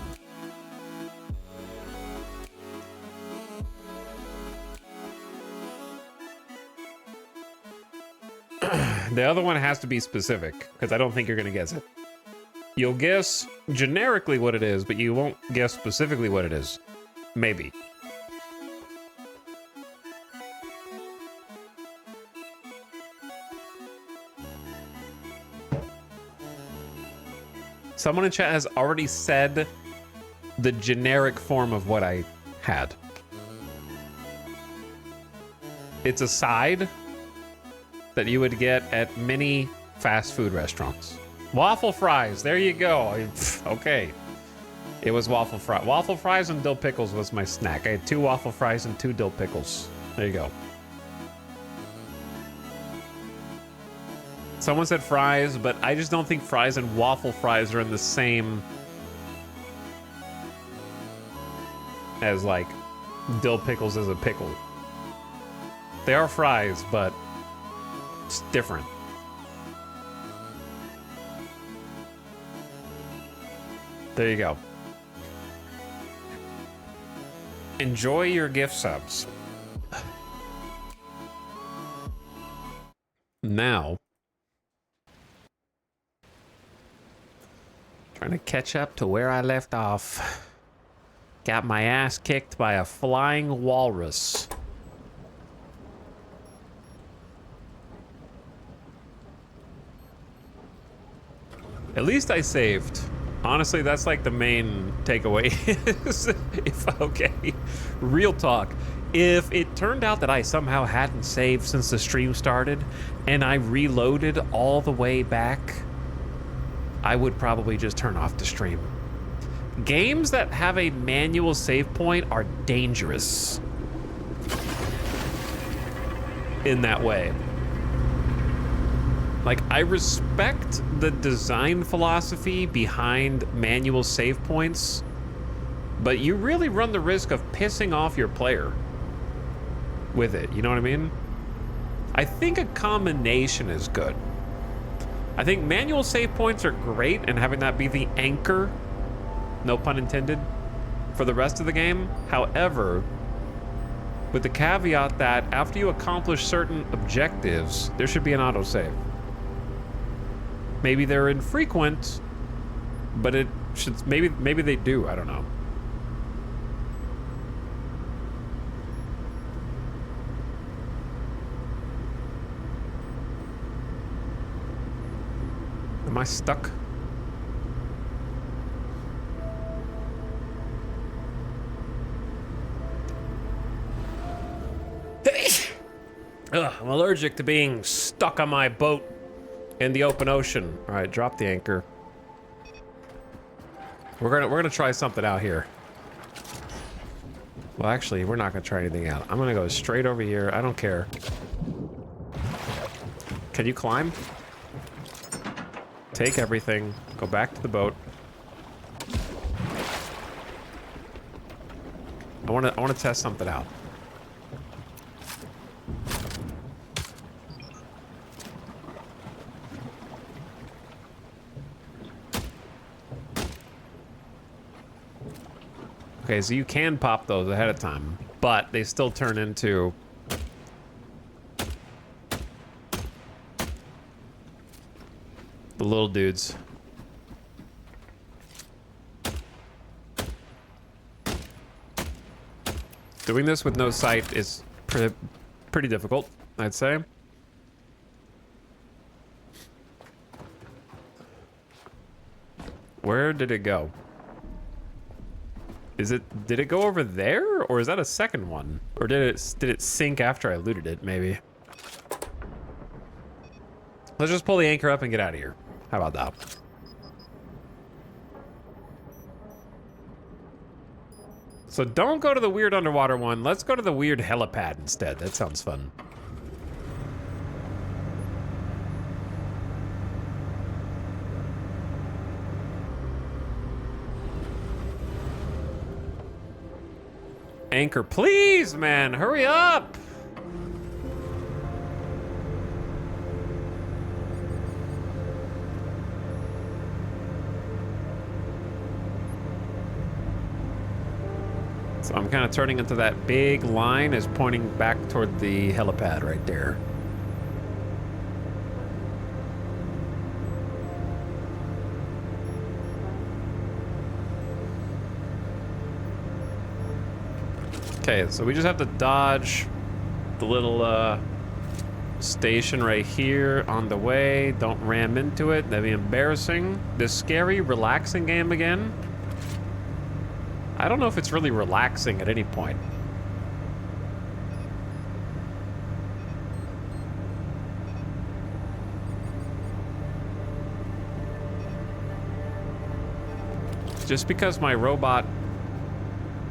The other one has to be specific, because I don't think you're going to guess it. You'll guess generically what it is, but you won't guess specifically what it is. Maybe. Someone in chat has already said the generic form of what I had. It's a side that you would get at many fast food restaurants. Waffle fries, there you go. Okay. It was waffle fries. Waffle fries and dill pickles was my snack. I had 2 waffle fries and 2 dill pickles. There you go. Someone said fries, but I just don't think fries and waffle fries are in the same as like dill pickles as a pickle. They are fries, but it's different. There you go. Enjoy your gift subs. Now, trying to catch up to where I left off. Got my ass kicked by a flying walrus. At least I saved. Honestly, that's like the main takeaway. Okay, real talk. If it turned out that I somehow hadn't saved since the stream started and I reloaded all the way back, I would probably just turn off the stream. Games that have a manual save point are dangerous in that way. Like, I respect the design philosophy behind manual save points, but you really run the risk of pissing off your player with it, you know what I mean? I think a combination is good. I think manual save points are great, and having that be the anchor, no pun intended, for the rest of the game. However, with the caveat that after you accomplish certain objectives, there should be an autosave. Maybe they're infrequent, but it should, maybe they do, I don't know. Am I stuck? Ugh, I'm allergic to being stuck on my boat in the open ocean. All right, drop the anchor. We're gonna try something out here. Well, actually, we're not gonna try anything out. I'm gonna go straight over here. I don't care. Can you climb? Take everything. Go back to the boat. I wanna test something out. Okay, so you can pop those ahead of time, but they still turn into the little dudes. Doing this with no sight is pretty difficult, I'd say. Where did it go? Did it go over there, or is that a second one? Or did it sink after I looted it, maybe? Let's just pull the anchor up and get out of here. How about that? So don't go to the weird underwater one. Let's go to the weird helipad instead. That sounds fun. Anchor, please, man, hurry up. So I'm kind of turning into that big line is pointing back toward the helipad right there. Okay, so we just have to dodge the little station right here on the way. Don't ram into it. That'd be embarrassing. This scary, relaxing game again. I don't know if it's really relaxing at any point. Just because my robot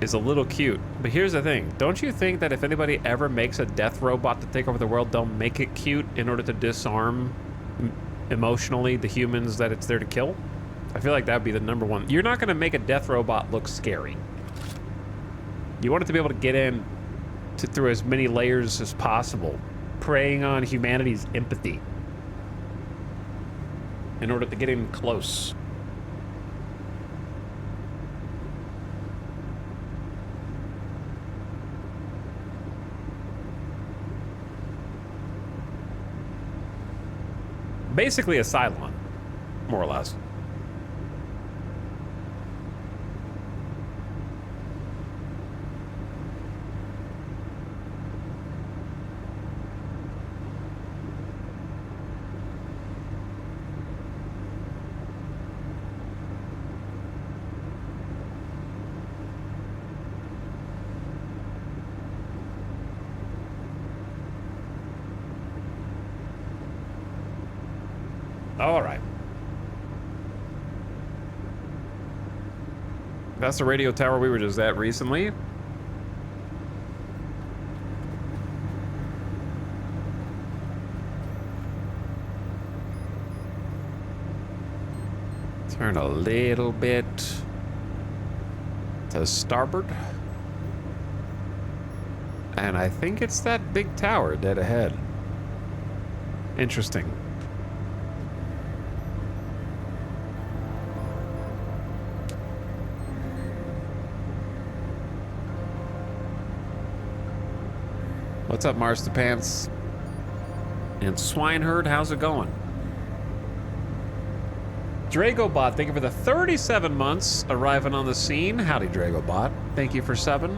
is a little cute. But here's the thing. Don't you think that if anybody ever makes a death robot to take over the world, they'll make it cute in order to disarm emotionally the humans that it's there to kill? I feel like that'd be the number one. You're not gonna make a death robot look scary. You want it to be able to get in through as many layers as possible, preying on humanity's empathy in order to get in close. Basically a Cylon, more or less. All right. That's the radio tower we were just at recently. Turn a little bit to starboard. And I think it's that big tower dead ahead. Interesting. What's up, Marstapants? And Swineherd, how's it going? Dragobot, thank you for the 37 months arriving on the scene. Howdy, Dragobot. Thank you for 7.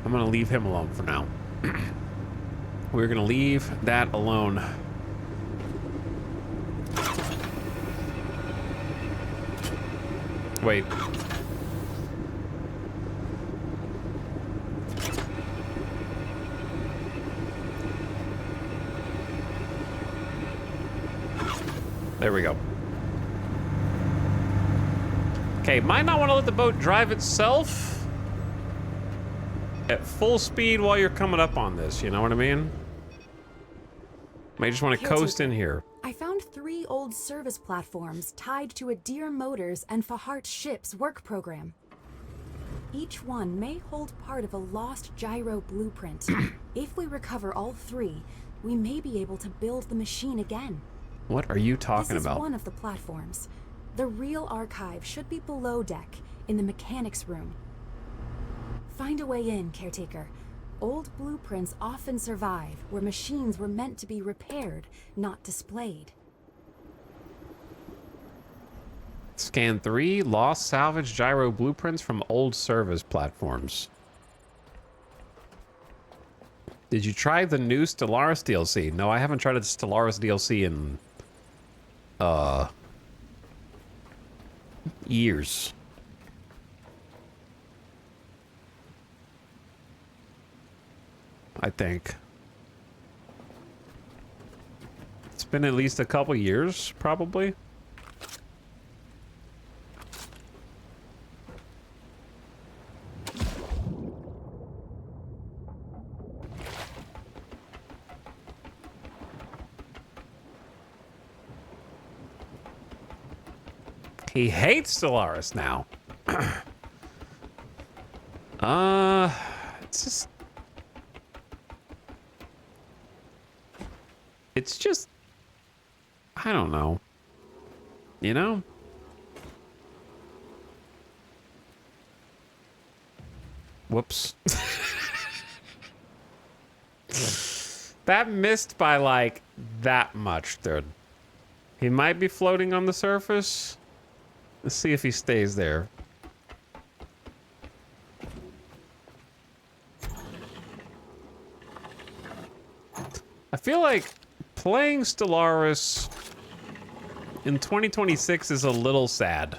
I'm gonna leave him alone for now. We're gonna leave that alone. Wait. There we go. Okay, might not want to let the boat drive itself at full speed while you're coming up on this, you know what I mean? Might just want to coast in here. I found 3 old service platforms tied to a Deer Motors and Fahart ship's work program. Each one may hold part of a lost gyro blueprint. If we recover all 3, we may be able to build the machine again. What are you talking This is about? one of the platforms. The real archive should be below deck, in the mechanics room. Find a way in, Caretaker. Old blueprints often survive where machines were meant to be repaired, not displayed. Scan 3 lost salvage gyro blueprints from old service platforms. Did you try the new Stellaris DLC? No, I haven't tried the Stellaris DLC in years. I think. It's been at least a couple years, probably. He hates Stellaris now. It's just... It's just... I don't know. You know? Whoops. That missed by, like, that much, dude. He might be floating on the surface. Let's see if he stays there. I feel like playing Stellaris in 2026 is a little sad.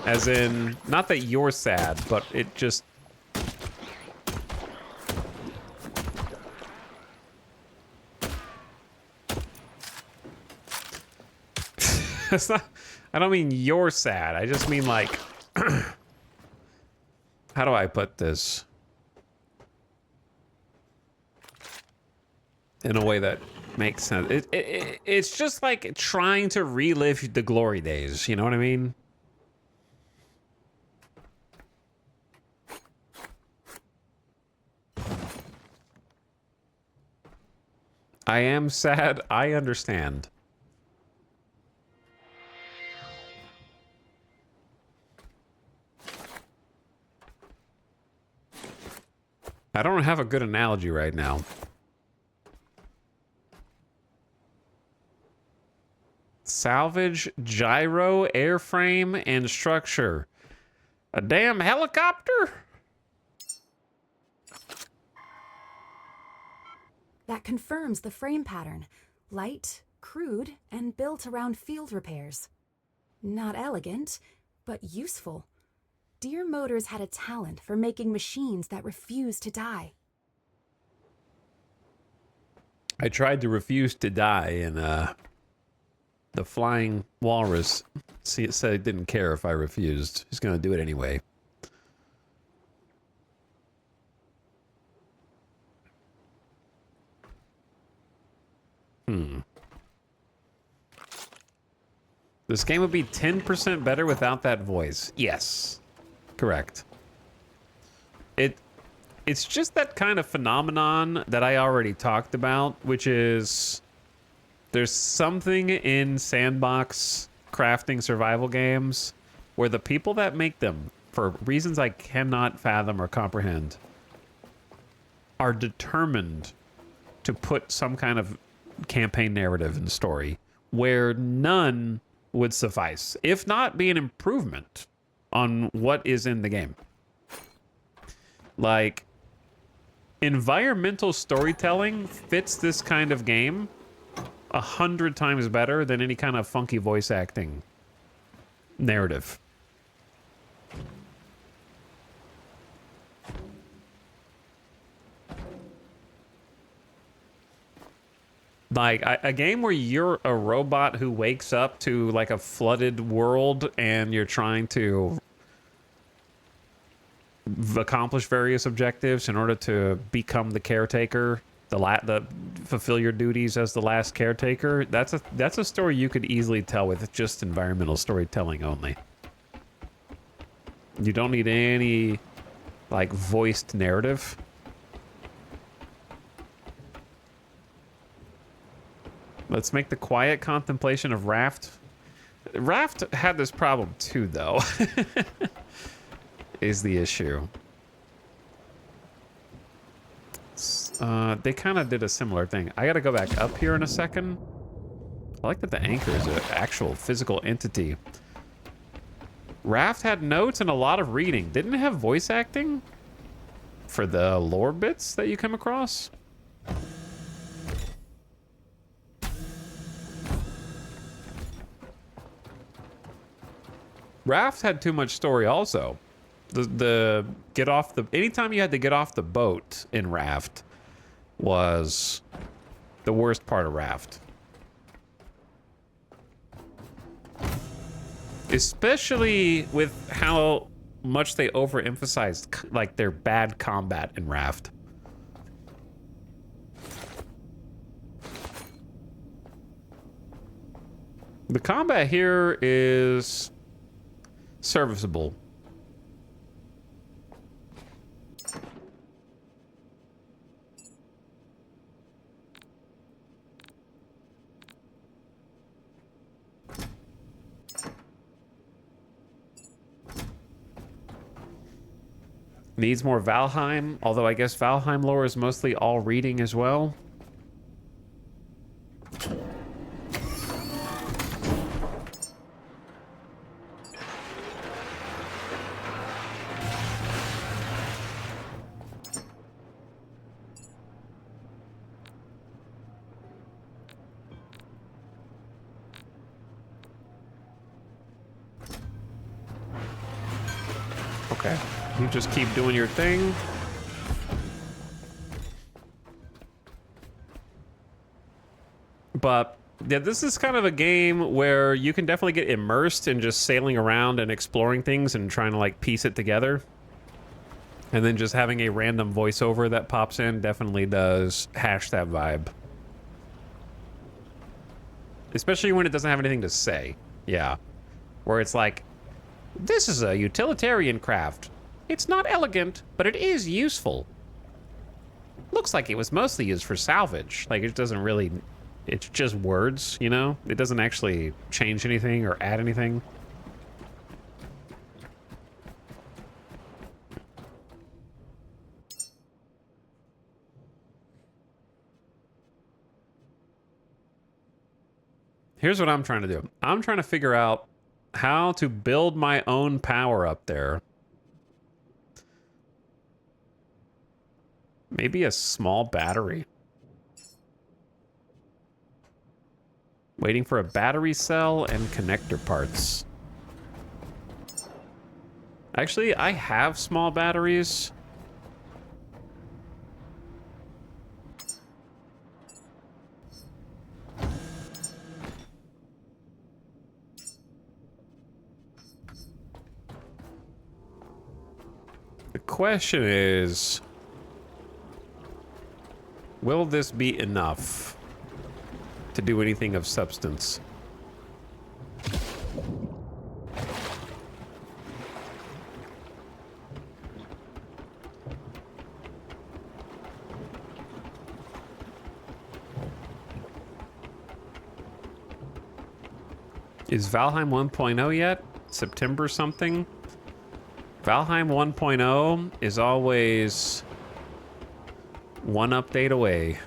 As in, not that you're sad, but it just... It's not, I don't mean you're sad. I just mean like, how do I put this? In a way that makes sense. It's just like trying to relive the glory days. You know what I mean? I am sad. I understand. I don't have a good analogy right now. Salvage, gyro, airframe, and structure. A damn helicopter? That confirms the frame pattern. Light, crude, and built around field repairs. Not elegant, but useful. Deer Motors had a talent for making machines that refuse to die. I tried to refuse to die, and the flying walrus said it didn't care if I refused. He's gonna do it anyway. This game would be 10% better without that voice. Yes. Correct. It's just that kind of phenomenon that I already talked about, which is there's something in sandbox crafting survival games where the people that make them, for reasons I cannot fathom or comprehend, are determined to put some kind of campaign narrative in the story where none would suffice, if not be an improvement on what is in the game. Like, environmental storytelling fits this kind of game 100 times better than any kind of funky voice acting narrative. Like a game where you're a robot who wakes up to like a flooded world and you're trying to accomplish various objectives in order to become the caretaker, the fulfill your duties as the last caretaker. That's a story you could easily tell with just environmental storytelling only. You don't need any like voiced narrative. Let's make the quiet contemplation of Raft. Raft had this problem too, though. Is the issue. They kind of did a similar thing. I gotta go back up here in a second. I like that the anchor is an actual physical entity. Raft had notes and a lot of reading. Didn't it have voice acting for the lore bits that you come across? Raft had too much story also. The get off the... Anytime you had to get off the boat in Raft was the worst part of Raft. Especially with how much they overemphasized like their bad combat in Raft. The combat here is serviceable. Needs more Valheim, although I guess Valheim lore is mostly all reading as well. Okay. You just keep doing your thing. But yeah, this is kind of a game where you can definitely get immersed in just sailing around and exploring things and trying to like piece it together. And then just having a random voiceover that pops in definitely does hash that vibe. Especially when it doesn't have anything to say. Yeah. Where it's like, this is a utilitarian craft. It's not elegant, but it is useful. Looks like it was mostly used for salvage. Like, it doesn't really... It's just words, you know? It doesn't actually change anything or add anything. Here's what I'm trying to do. I'm trying to figure out how to build my own power up there. Maybe a small battery. Waiting for a battery cell and connector parts. Actually, I have small batteries. The question is, will this be enough to do anything of substance? Is Valheim 1.0 yet? September something? Valheim 1.0 is always one update away.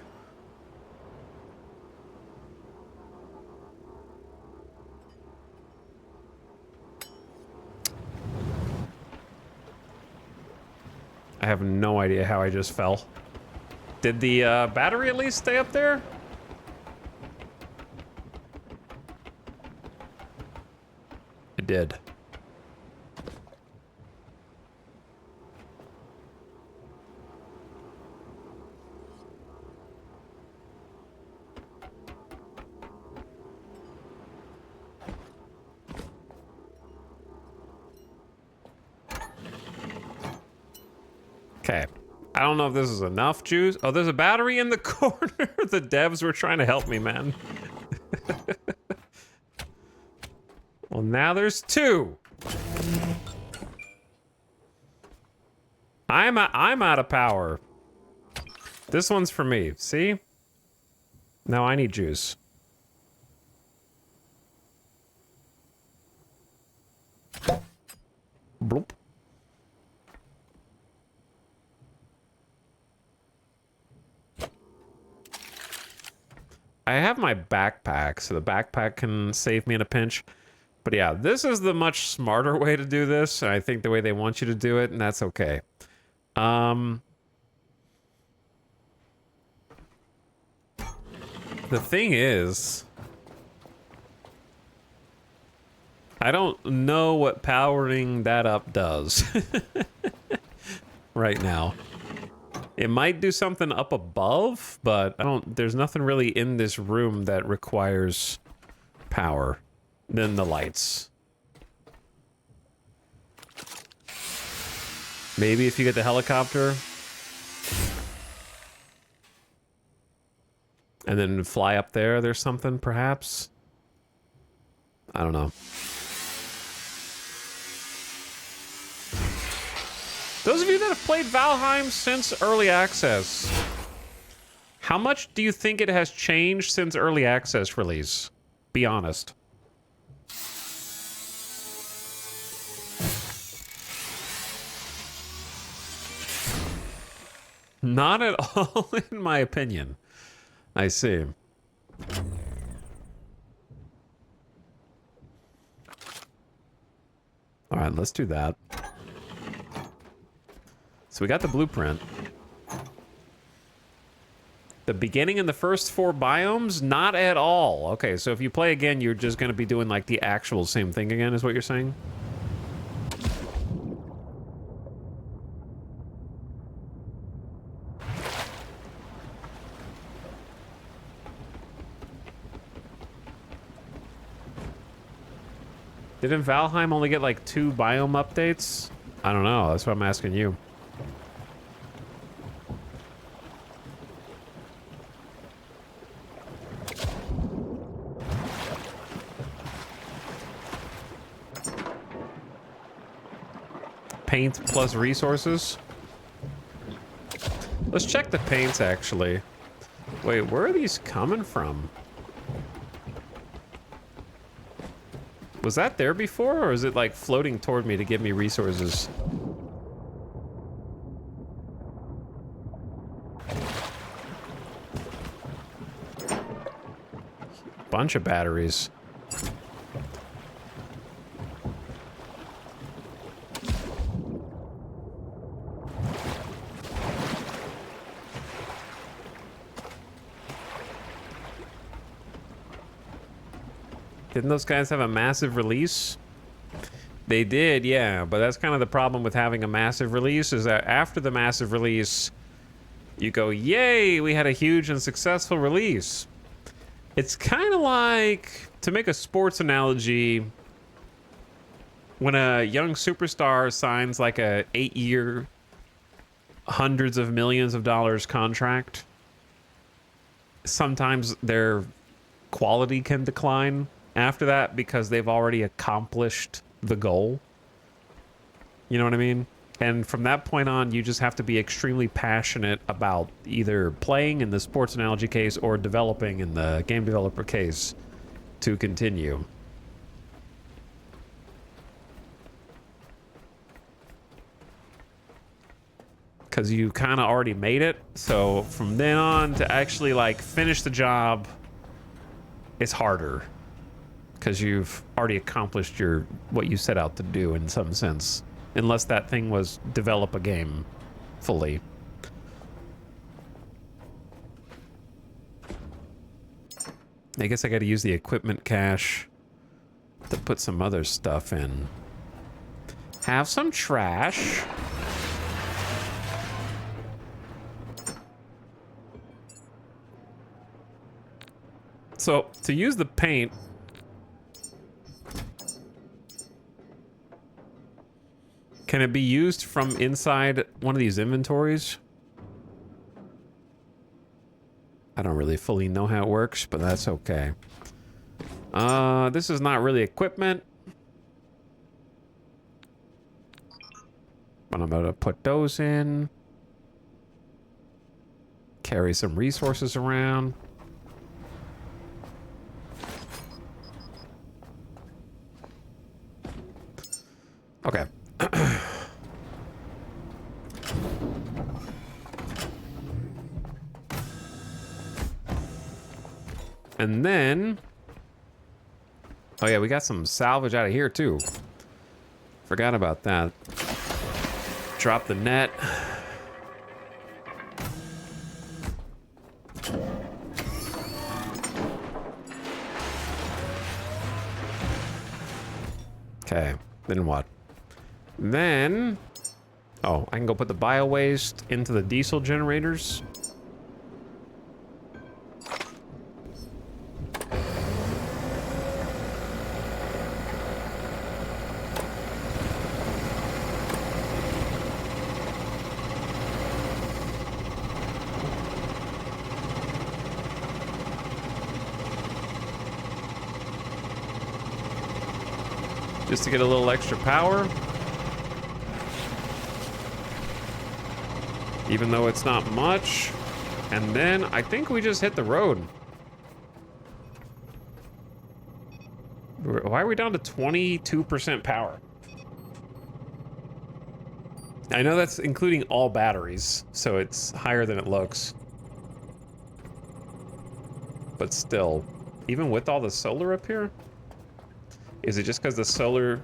I have no idea how I just fell. Did the battery at least stay up there? It did. don't know if this is enough juice. Oh, there's a battery in the corner. The devs were trying to help me, man. Well, now there's 2. I'm out of power. This one's for me. See? Now I need juice. Bloop. I have my backpack, so the backpack can save me in a pinch. But yeah, this is the much smarter way to do this, and I think the way they want you to do it, and that's okay. The thing is, I don't know what powering that up does right now. It might do something up above, but there's nothing really in this room that requires power than the lights. Maybe if you get the helicopter and then fly up there, there's something perhaps. I don't know. Those of you that have played Valheim since early access, how much do you think it has changed since early access release? Be honest. Not at all, in my opinion. I see. All right, let's do that. So we got the blueprint. The beginning in the first 4 biomes? Not at all. Okay, so if you play again, you're just going to be doing like the actual same thing again, is what you're saying? Didn't Valheim only get like 2 biome updates? I don't know. That's what I'm asking you. Paint plus resources. Let's check the paints, actually. Wait, where are these coming from? Was that there before, or is it like floating toward me to give me resources? Bunch of batteries. Didn't those guys have a massive release? They did, yeah, but that's kind of the problem with having a massive release, is that after the massive release, you go, yay, we had a huge and successful release. It's kind of like, to make a sports analogy, when a young superstar signs like a 8-year, hundreds of millions of dollars contract, sometimes their quality can decline after that because they've already accomplished the goal. You know what I mean? And from that point on, you just have to be extremely passionate about either playing in the sports analogy case or developing in the game developer case to continue. Because you kind of already made it. So from then on to actually like finish the job, it's harder. Because you've already accomplished what you set out to do in some sense. Unless that thing was develop a game fully. I guess I got to use the equipment cache to put some other stuff in. Have some trash. So to use the paint, can it be used from inside one of these inventories? I don't really fully know how it works, but that's okay. This is not really equipment. But I'm gonna put those in. Carry some resources around. Okay. And then... Oh yeah, we got some salvage out of here too. Forgot about that. Drop the net. Okay, then what? Then... Oh, I can go put the bio waste into the diesel generators. Just to get a little extra power. Even though it's not much. And then I think we just hit the road. Why are we down to 22% power? I know that's including all batteries, so it's higher than it looks. But still, even with all the solar up here? Is it just because the solar...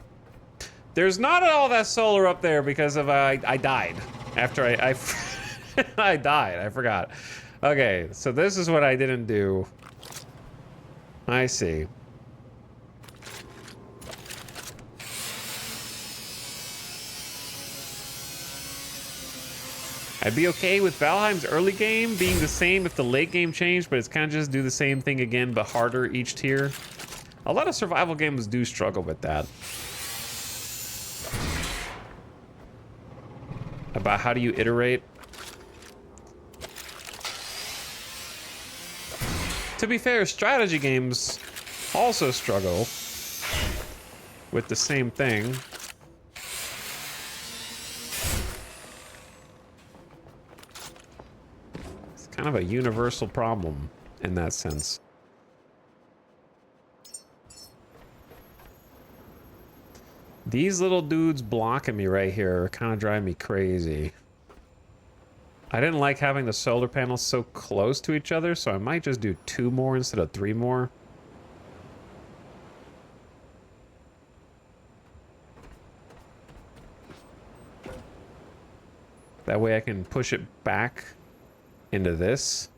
There's not all that solar up there because of I died. After I I died, I forgot. Okay, so this is what I didn't do. I see. I'd be okay with Valheim's early game being the same if the late game changed, but it's kind of just do the same thing again, but harder each tier. A lot of survival games do struggle with that. About how do you iterate? To be fair, strategy games also struggle with the same thing. It's kind of a universal problem in that sense. These little dudes blocking me right here kind of drive me crazy. I didn't like having the solar panels so close to each other, so I might just do 2 more instead of 3 more. That way I can push it back into this.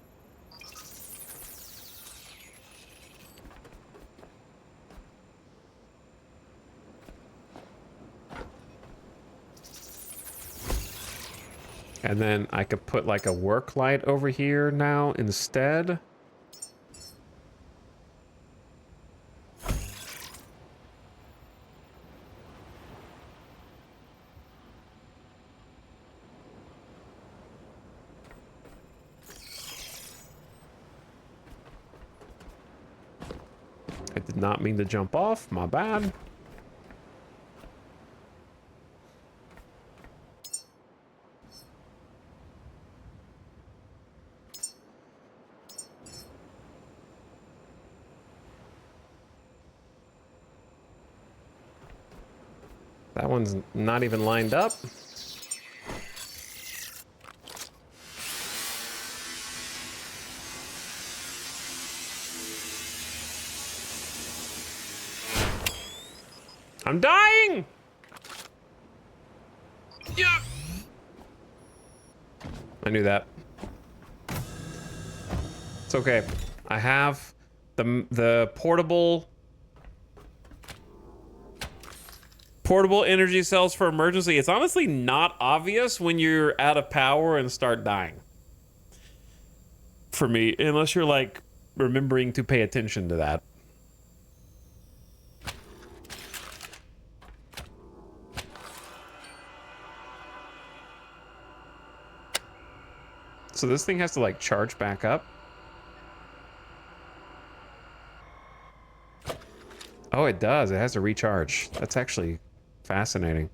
And then I could put like a work light over here now instead. I did not mean to jump off, my bad. That one's not even lined up. I'm dying! Yeah. I knew that. It's okay. I have the portable energy cells for emergency. It's honestly not obvious when you're out of power and start dying. For me, unless you're like remembering to pay attention to that. So this thing has to like charge back up. Oh, it does. It has a recharge. That's actually fascinating.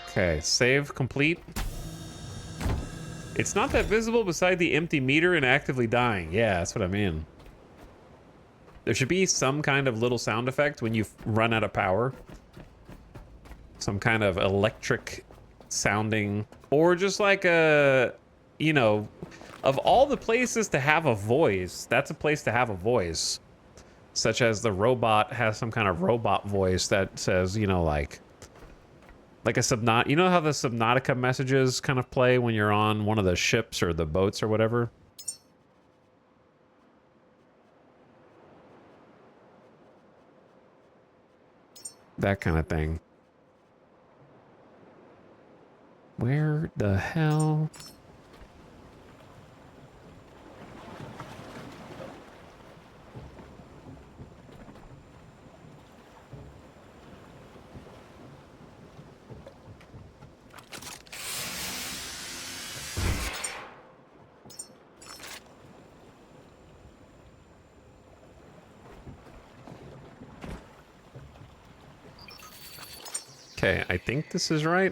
Okay, save complete. It's not that visible beside the empty meter and actively dying. Yeah, that's what I mean. There should be some kind of little sound effect when you run out of power. Some kind of electric sounding, or just like a, you know, of all the places to have a voice, that's a place to have a voice. Such as the robot has some kind of robot voice that says, you know, like a Subnautica. You know how the Subnautica messages kind of play when you're on one of the ships or the boats or whatever? That kind of thing. Where the hell? Okay, I think this is right.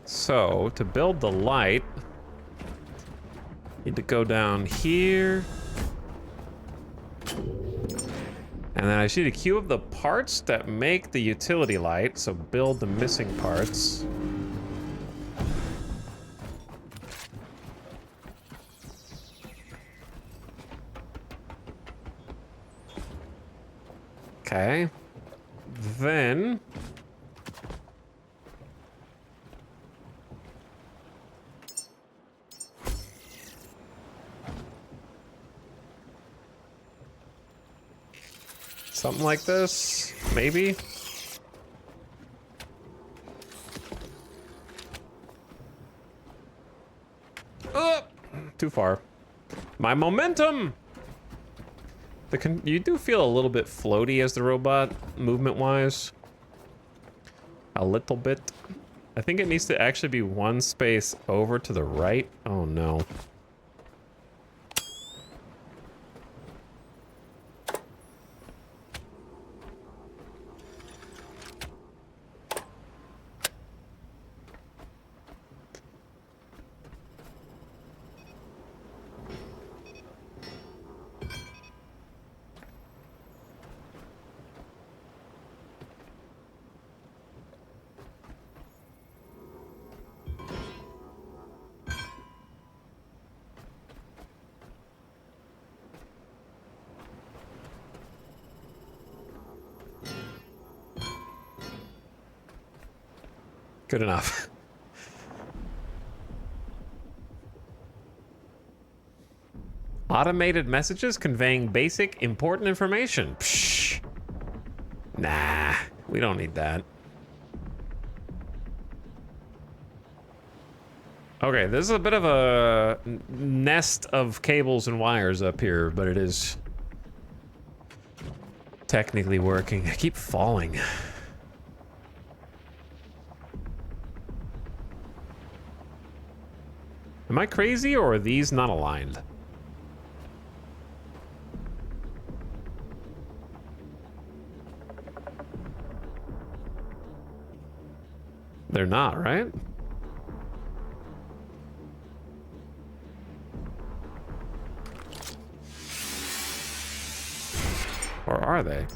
So, to build the light, need to go down here. And then I see a queue of the parts that make the utility light, so build the missing parts. Okay. Then... something like this, maybe? Too far. My momentum! You do feel a little bit floaty as the robot, movement-wise. A little bit. I think it needs to actually be one space over to the right. Oh, no. Good enough. Automated messages conveying basic, important information. Psh. Nah, we don't need that. Okay, this is a bit of a nest of cables and wires up here, but it is technically working. I keep falling. Am I crazy, or are these not aligned? They're not, right? Or are they?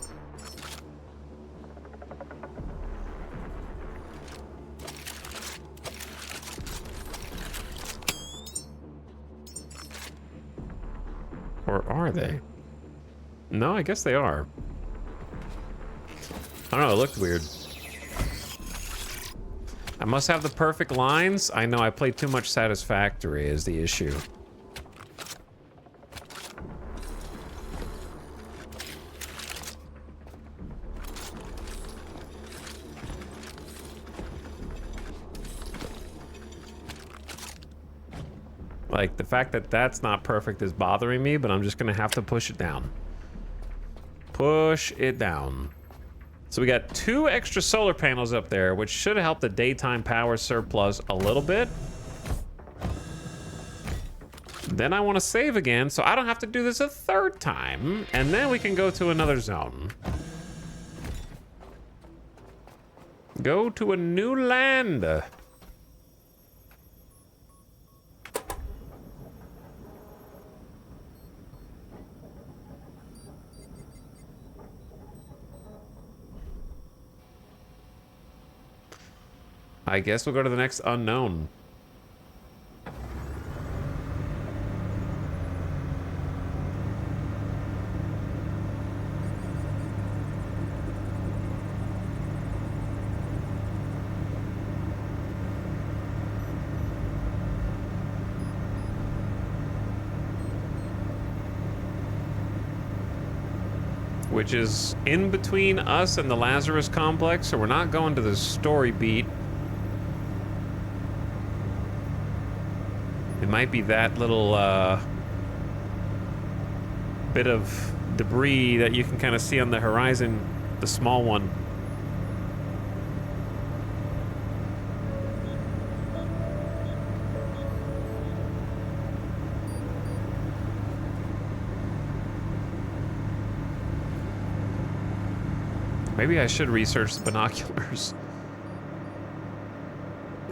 Or are they? No, I guess they are. I don't know, it looked weird. I must have the perfect lines. I know I played too much Satisfactory is the issue. Like, the fact that that's not perfect is bothering me, but I'm just gonna have to push it down. Push it down. So we got 2 extra solar panels up there, which should help the daytime power surplus a little bit. Then I want to save again, so I don't have to do this a 3rd time, and then we can go to another zone. Go to a new land. I guess we'll go to the next unknown. Which is in between us and the Lazarus complex, so we're not going to the story beat. It might be that little bit of debris that you can kind of see on the horizon, the small one. Maybe I should research the binoculars.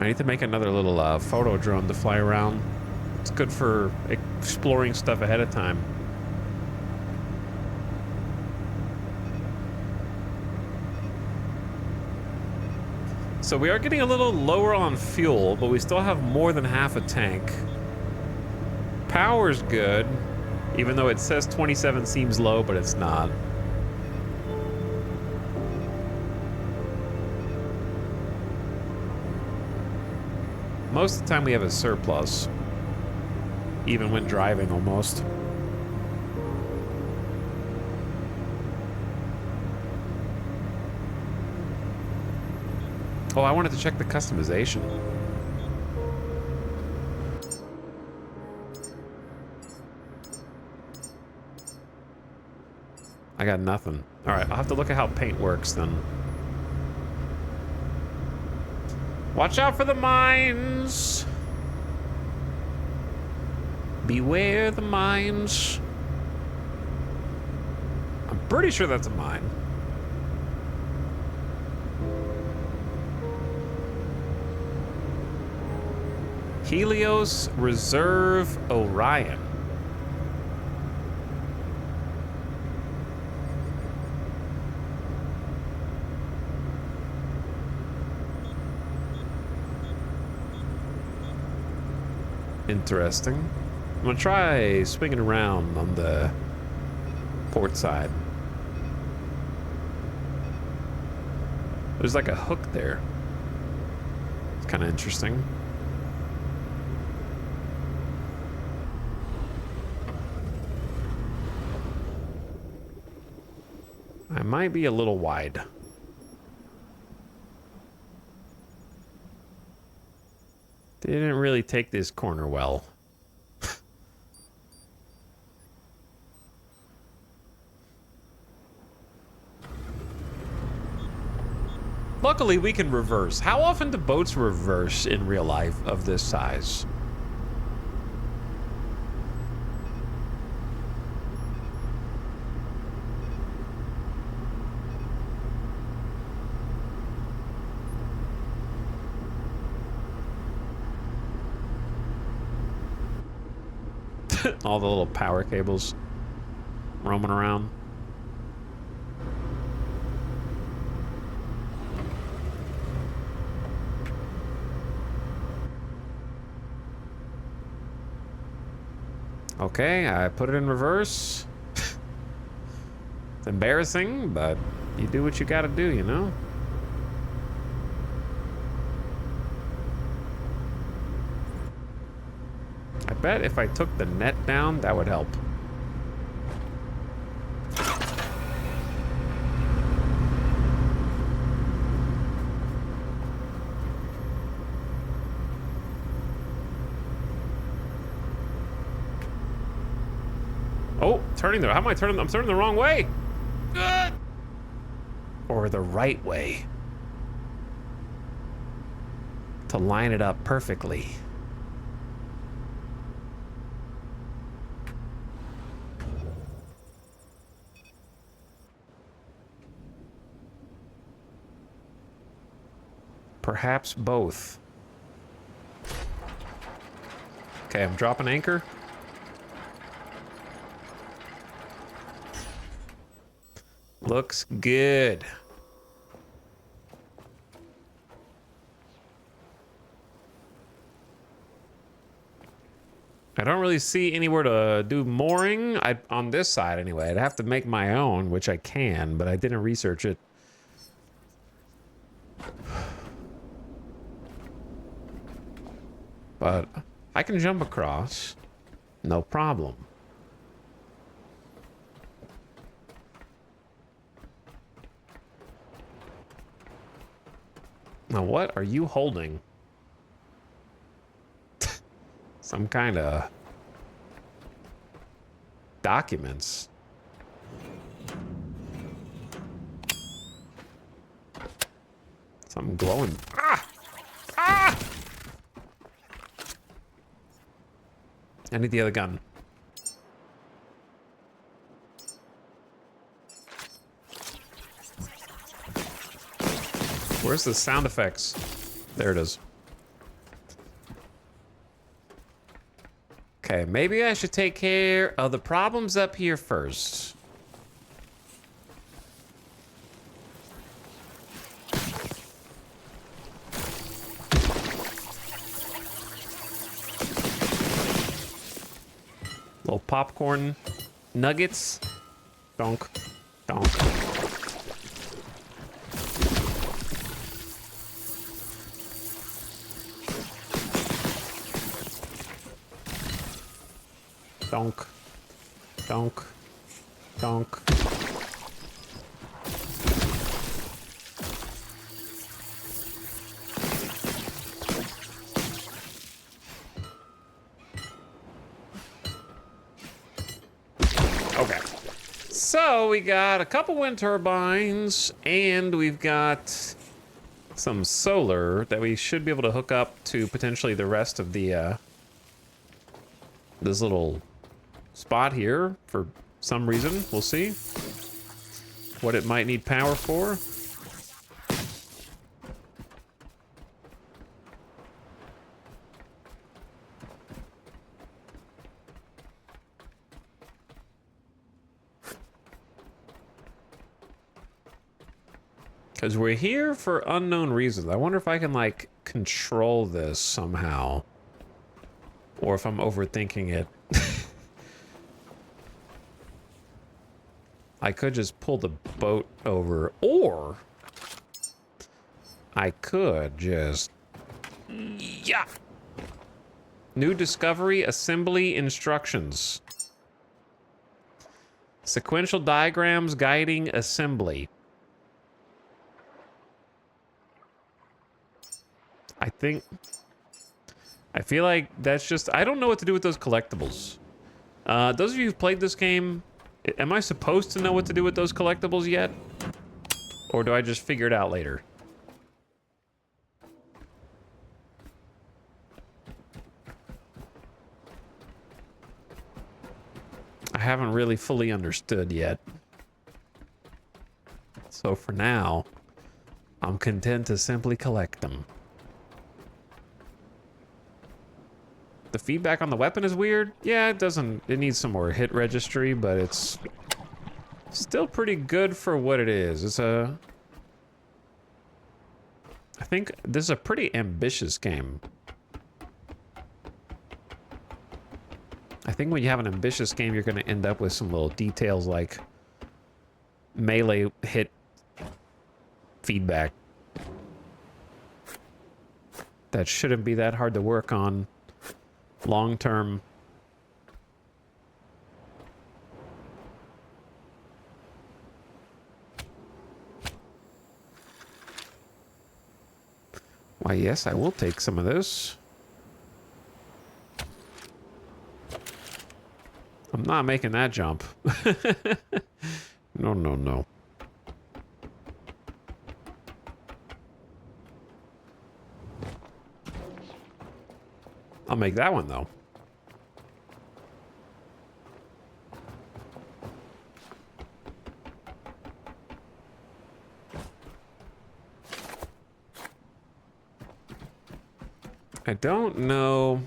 I need to make another little photo drone to fly around. It's good for exploring stuff ahead of time. So we are getting a little lower on fuel, but we still have more than half a tank. Power's good, even though it says 27 seems low, but it's not. Most of the time we have a surplus, even when driving almost. Oh, I wanted to check the customization. I got nothing. All right, I'll have to look at how paint works then. Watch out for the mines. Beware the mines. I'm pretty sure that's a mine. Helios Reserve Orion. Interesting. I'm gonna try swinging around on the port side. There's like a hook there. It's kind of interesting. I might be a little wide. Didn't really take this corner well. Luckily, we can reverse. How often do boats reverse in real life of this size? All the little power cables roaming around. Okay, I put it in reverse. It's embarrassing, but you do what you gotta do, you know? I bet if I took the net down, that would help. Oh, turning there. How am I turning? I'm turning the wrong way. Or the right way. To line it up perfectly. Perhaps both. Okay, I'm dropping anchor. Looks good. I don't really see anywhere to do mooring. On this side anyway. I'd have to make my own, which I can, but I didn't research it. But I can jump across. No problem. Now what are you holding? Some kind of documents. Something glowing. Ah! Ah! I need the other gun. Where's the sound effects? There it is. Okay, maybe I should take care of the problems up here first. Little popcorn nuggets. Donk. Donk. Donk. Donk. Donk. Okay. So we got a couple wind turbines and we've got some solar that we should be able to hook up to potentially the rest of the this little spot here for some reason. We'll see what it might need power for. Because we're here for unknown reasons. I wonder if I can, like, control this somehow. Or if I'm overthinking it. I could just pull the boat over. Or I could just... Yeah! New discovery, assembly instructions. Sequential diagrams guiding assembly. I feel like that's just... I don't know what to do with those collectibles. Those of you who've played this game, am I supposed to know what to do with those collectibles yet? Or do I just figure it out later? I haven't really fully understood yet. So for now, I'm content to simply collect them. The feedback on the weapon is weird. Yeah, it needs some more hit registry, but it's still pretty good for what it is. I think this is a pretty ambitious game. I think when you have an ambitious game, you're going to end up with some little details like melee hit feedback. That shouldn't be that hard to work on long term. Why, yes, I will take some of this. I'm not making that jump. No, no, no. I'll make that one, though. I don't know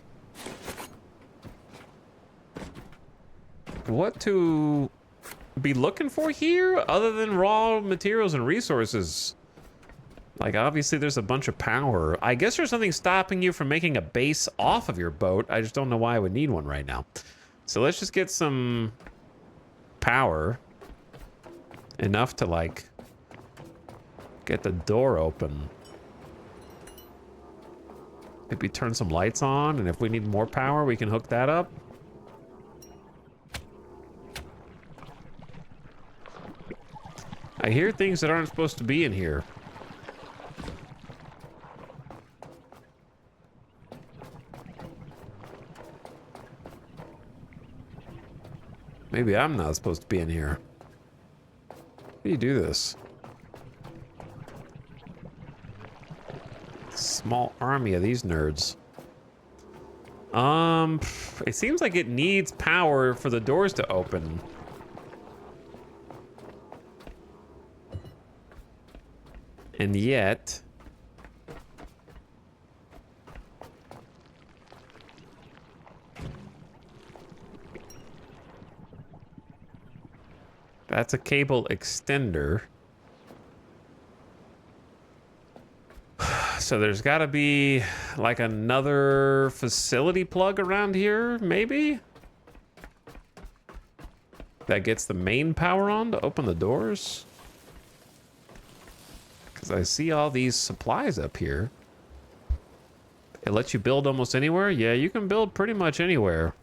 what to be looking for here other than raw materials and resources. Like, obviously there's a bunch of power. I guess there's something stopping you from making a base off of your boat. I just don't know why I would need one right now. So let's just get some power. Enough to, like, get the door open. Maybe turn some lights on, and if we need more power, we can hook that up. I hear things that aren't supposed to be in here. Maybe I'm not supposed to be in here. How do you do this? Small army of these nerds. It seems like it needs power for the doors to open. And yet... That's a cable extender. So there's got to be like another facility plug around here, maybe? That gets the main power on to open the doors? Because I see all these supplies up here. It lets you build almost anywhere? Yeah, you can build pretty much anywhere.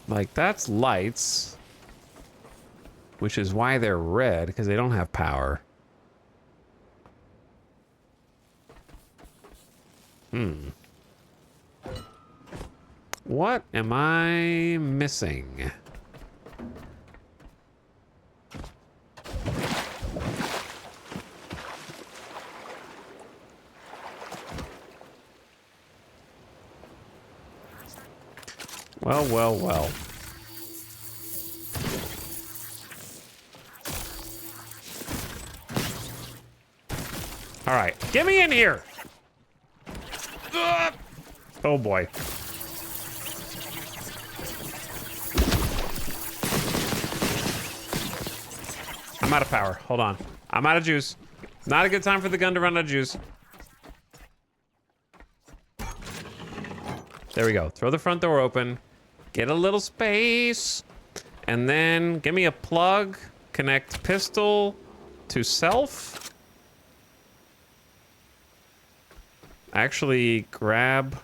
Like, that's lights. Which is why they're red, because they don't have power. What am I missing? Well, well, well. All right, get me in here. Ugh. Oh boy. I'm out of power. Hold on. I'm out of juice. Not a good time for the gun to run out of juice. There we go. Throw the front door open. Get a little space. And then give me a plug. Connect pistol to self. Actually, grab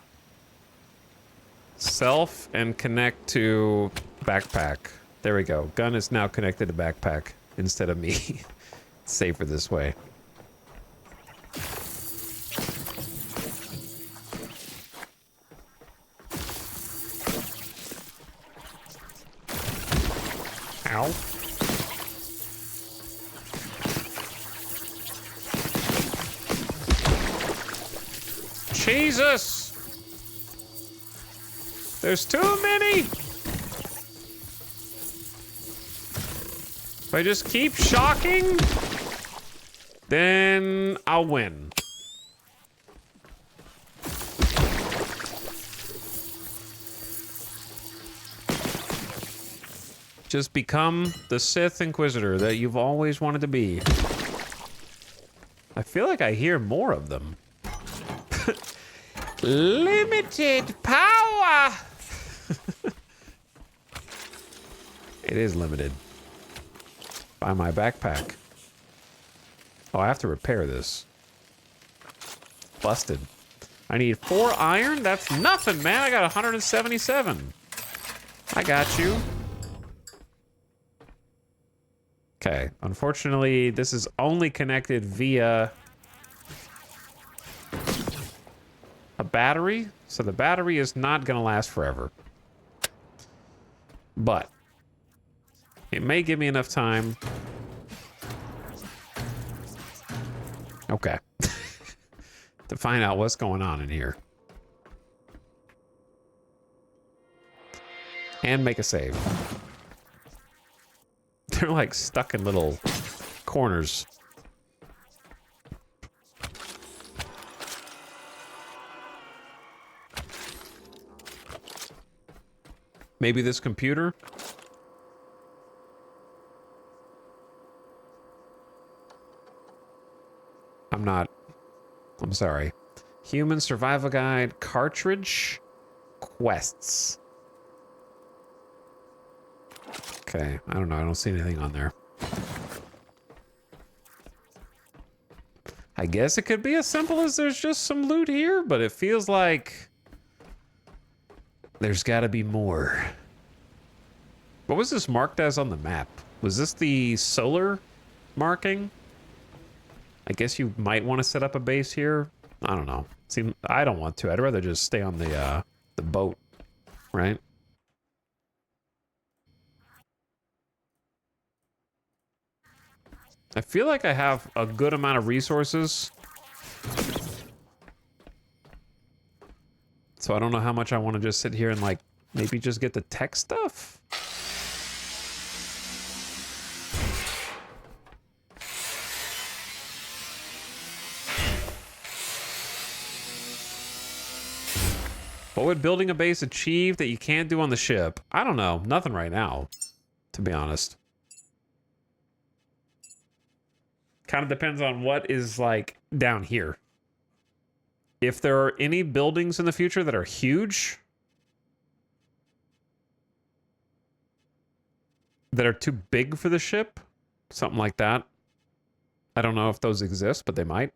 self and connect to backpack. There we go. Gun is now connected to backpack instead of me. It's safer this way. Ow. Jesus! There's too many! If I just keep shocking, then I'll win. Just become the Sith Inquisitor that you've always wanted to be. I feel like I hear more of them. Limited power! It is limited. By my backpack. Oh, I have to repair this. Busted. I need 4 iron? That's nothing, man. I got 177. I got you. Okay, unfortunately, this is only connected via a battery, so the battery is not going to last forever. But it may give me enough time. Okay. To find out what's going on in here. And make a save. They're like stuck in little corners. Maybe this computer? I'm sorry. Human Survival Guide, cartridge, quests. Okay, I don't know. I don't see anything on there. I guess it could be as simple as there's just some loot here, but it feels like there's got to be more. What was this marked as on the map? Was this the solar marking? I guess you might want to set up a base here. I don't know. I don't want to. I'd rather just stay on the boat, right? I feel like I have a good amount of resources. So I don't know how much I want to just sit here and like maybe just get the tech stuff. What would building a base achieve that you can't do on the ship? I don't know. Nothing right now, to be honest. Kind of depends on what is like down here. If there are any buildings in the future that are huge, that are too big for the ship, something like that. I don't know if those exist, but they might.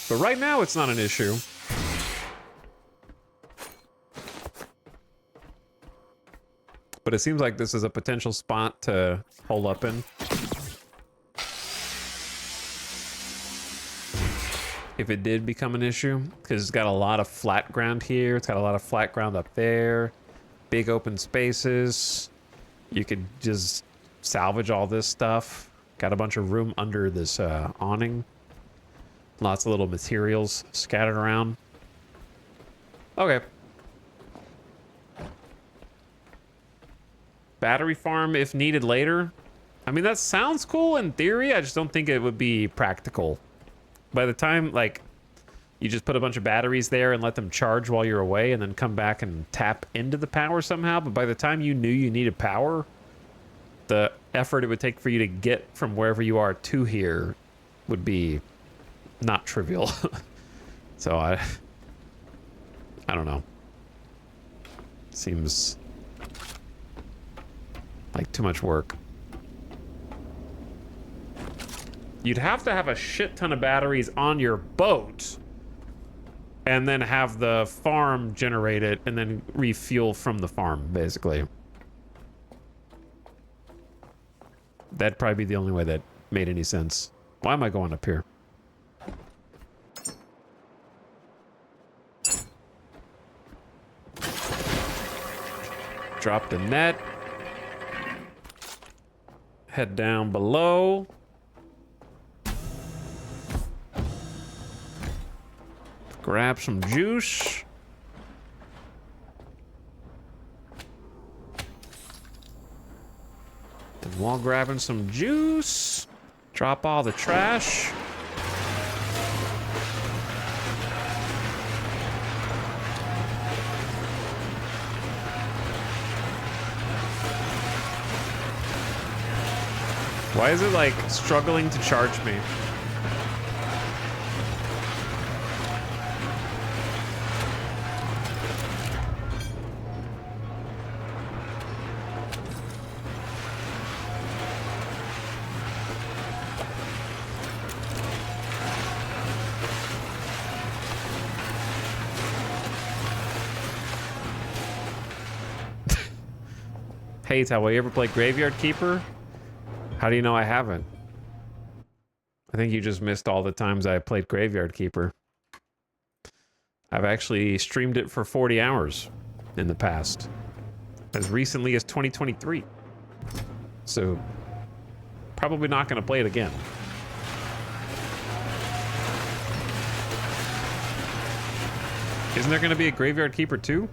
But right now, it's not an issue. But it seems like this is a potential spot to hole up in. If it did become an issue, because it's got a lot of flat ground here. It's got a lot of flat ground up there. Big open spaces. You could just salvage all this stuff. Got a bunch of room under this awning. Lots of little materials scattered around. Okay. Battery farm if needed later. I mean, that sounds cool in theory. I just don't think it would be practical. By the time, like, you just put a bunch of batteries there and let them charge while you're away and then come back and tap into the power somehow. But by the time you knew you needed power, the effort it would take for you to get from wherever you are to here would be not trivial. So I don't know. Seems like too much work. You'd have to have a shit ton of batteries on your boat and then have the farm generate it and then refuel from the farm, basically. That'd probably be the only way that made any sense. Why am I going up here? Drop the net. Head down below. Grab some juice. And while grabbing some juice, drop all the trash. Why is it like struggling to charge me? Hey, Tal, will you ever play Graveyard Keeper? How do you know I haven't? I think you just missed all the times I played Graveyard Keeper. I've actually streamed it for 40 hours in the past. As recently as 2023. So, probably not going to play it again. Isn't there going to be a Graveyard Keeper 2?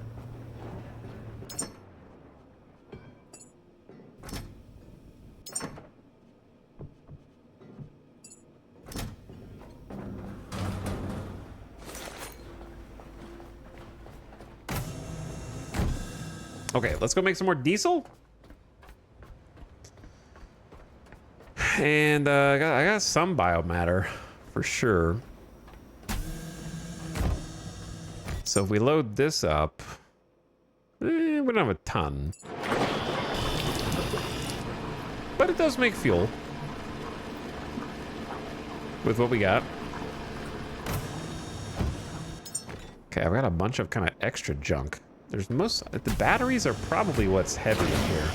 Okay, let's go make some more diesel. And I got some biomatter for sure. So if we load this up, we don't have a ton. But it does make fuel. With what we got. Okay, I've got a bunch of kind of extra junk. There's the batteries are probably what's heavy in here.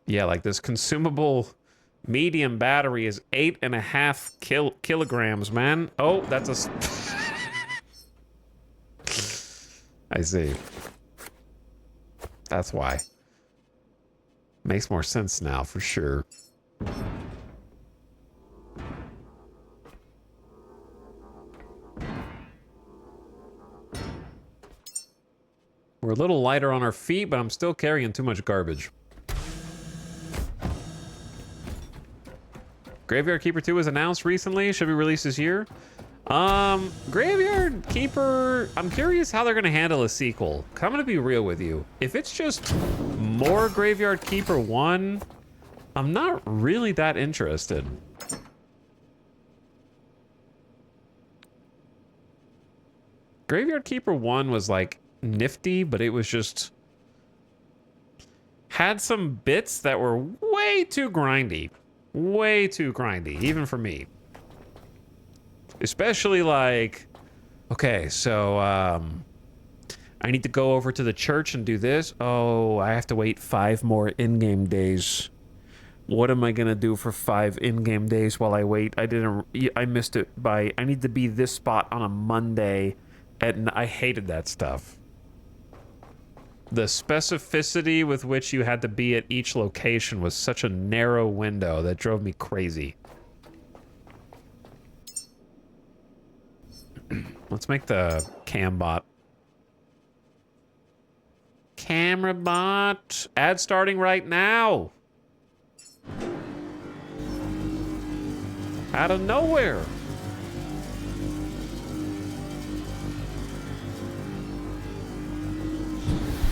Yeah, like this consumable medium battery is 8.5 kilograms, man. Oh, that's a... I see. That's why. Makes more sense now, for sure. We're a little lighter on our feet, but I'm still carrying too much garbage. Graveyard Keeper 2 was announced recently. Should be released this year. Graveyard Keeper, I'm curious how they're going to handle a sequel. I'm going to be real with you. If it's just more Graveyard Keeper 1, I'm not really that interested. Graveyard Keeper 1 was like nifty, but it was just... had some bits that were way too grindy. Way too grindy, even for me. Especially like, okay, so I need to go over to the church and do this. Oh, I have to wait 5 more in-game days. What am I gonna do for 5 in-game days while I wait? I missed it by, I need to be this spot on a Monday. And I hated that stuff. The specificity with which you had to be at each location was such a narrow window that drove me crazy. Let's make the cam bot. Camera bot. Ad starting right now. Out of nowhere.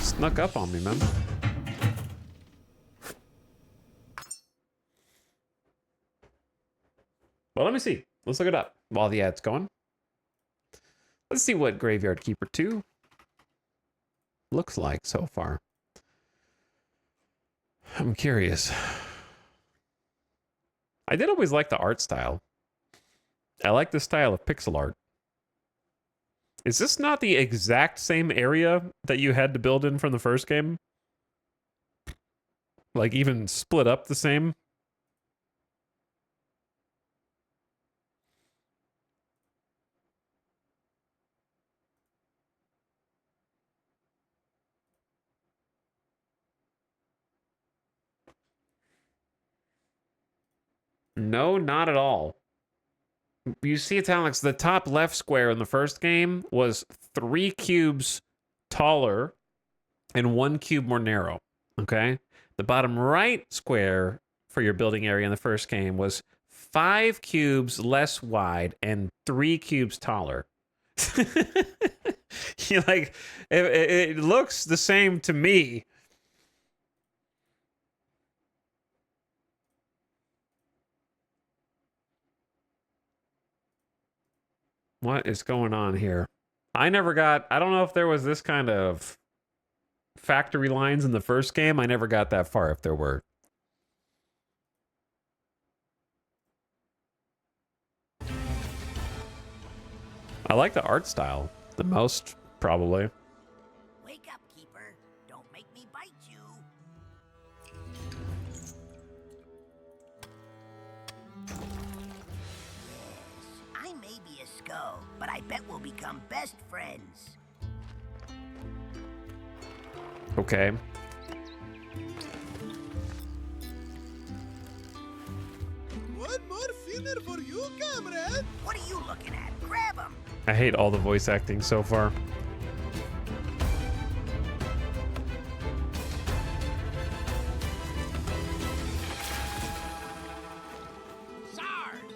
Snuck up on me, man. Well, let me see. Let's look it up while the ad's going. Let's see what Graveyard Keeper 2 looks like so far. I'm curious. I did always like the art style. I like the style of pixel art. Is this not the exact same area that you had to build in from the first game? Like even split up the same? No, not at all. You see it's Alex, the top left square in the first game was 3 cubes taller and 1 cube more narrow. Okay? The bottom right square for your building area in the first game was 5 cubes less wide and 3 cubes taller. You like it looks the same to me. What is going on here? I don't know if there was this kind of factory lines in the first game. I never got that far if there were. I like the art style the most Probably. Wake up, Keeper. Don't make me bite you. Yes, I may be a skull, but I bet we'll become best friends. Okay. One more filler for you, comrade. What are you looking at? Grab him. I hate all the voice acting so far. Sard.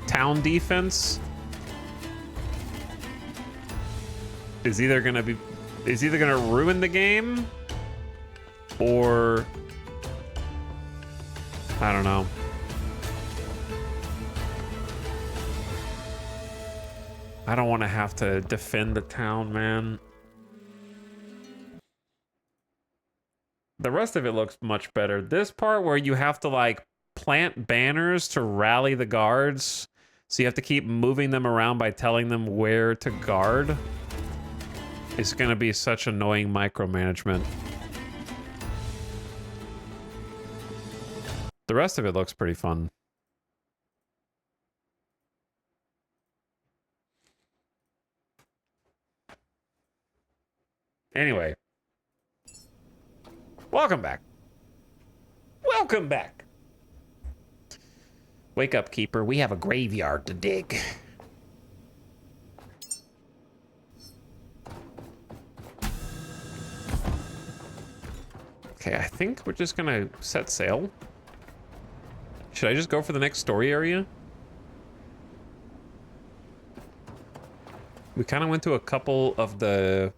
Town defense is either gonna ruin the game, or I don't know. I don't want to have to defend the town, man. The rest of it looks much better. This part where you have to like plant banners to rally the guards, so you have to keep moving them around by telling them where to guard, is going to be such annoying micromanagement. The rest of it looks pretty fun. Anyway. Welcome back. Welcome back. Wake up, Keeper. We have a graveyard to dig. Okay, I think we're just gonna set sail. Should I just go for the next story area? We kind of went to a couple of the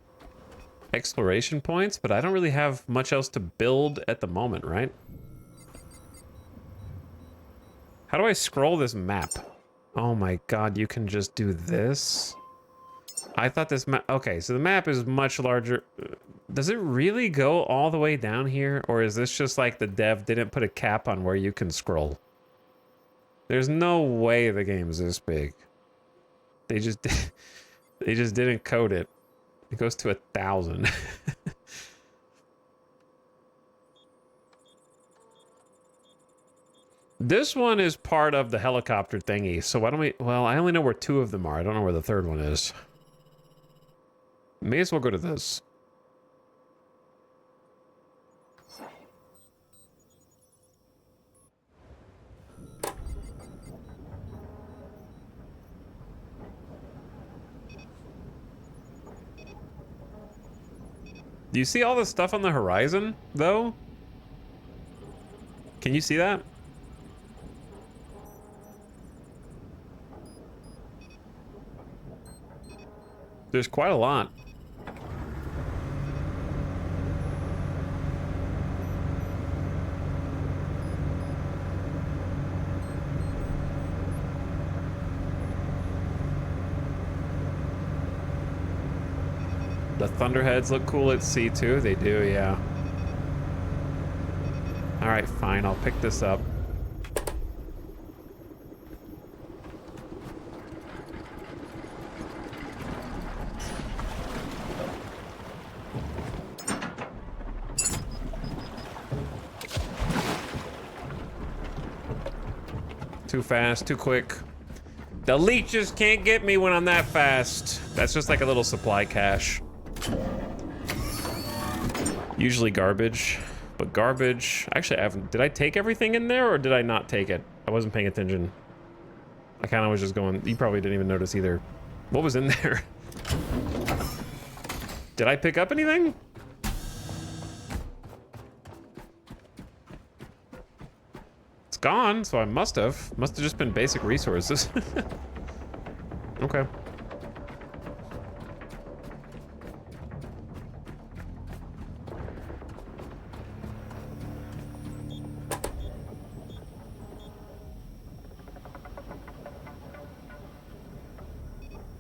exploration points, but I don't really have much else to build at the moment, right? How do I scroll this map? Oh my god, you can just do this? I thought this map... Okay, so the map is much larger. Does it really go all the way down here? Or is this just like the dev didn't put a cap on where you can scroll? There's no way the game's this big. They just didn't code it. It goes to 1,000. This one is part of the helicopter thingy, so why don't we... Well, I only know where 2 of them are. I don't know where the 3rd one is. May as well go to this. Do you see all the stuff on the horizon, though? Can you see that? There's quite a lot. The Thunderheads look cool at sea too. They do, yeah. All right, fine. I'll pick this up. Too fast, too quick. The leeches can't get me when I'm that fast. That's just like a little supply cache. Usually garbage, but garbage... Actually, I haven't... Did I take everything in there, or did I not take it? I wasn't paying attention. I kind of was just going... You probably didn't even notice either. What was in there? Did I pick up anything? It's gone, so I must have. Must have just been basic resources. Okay.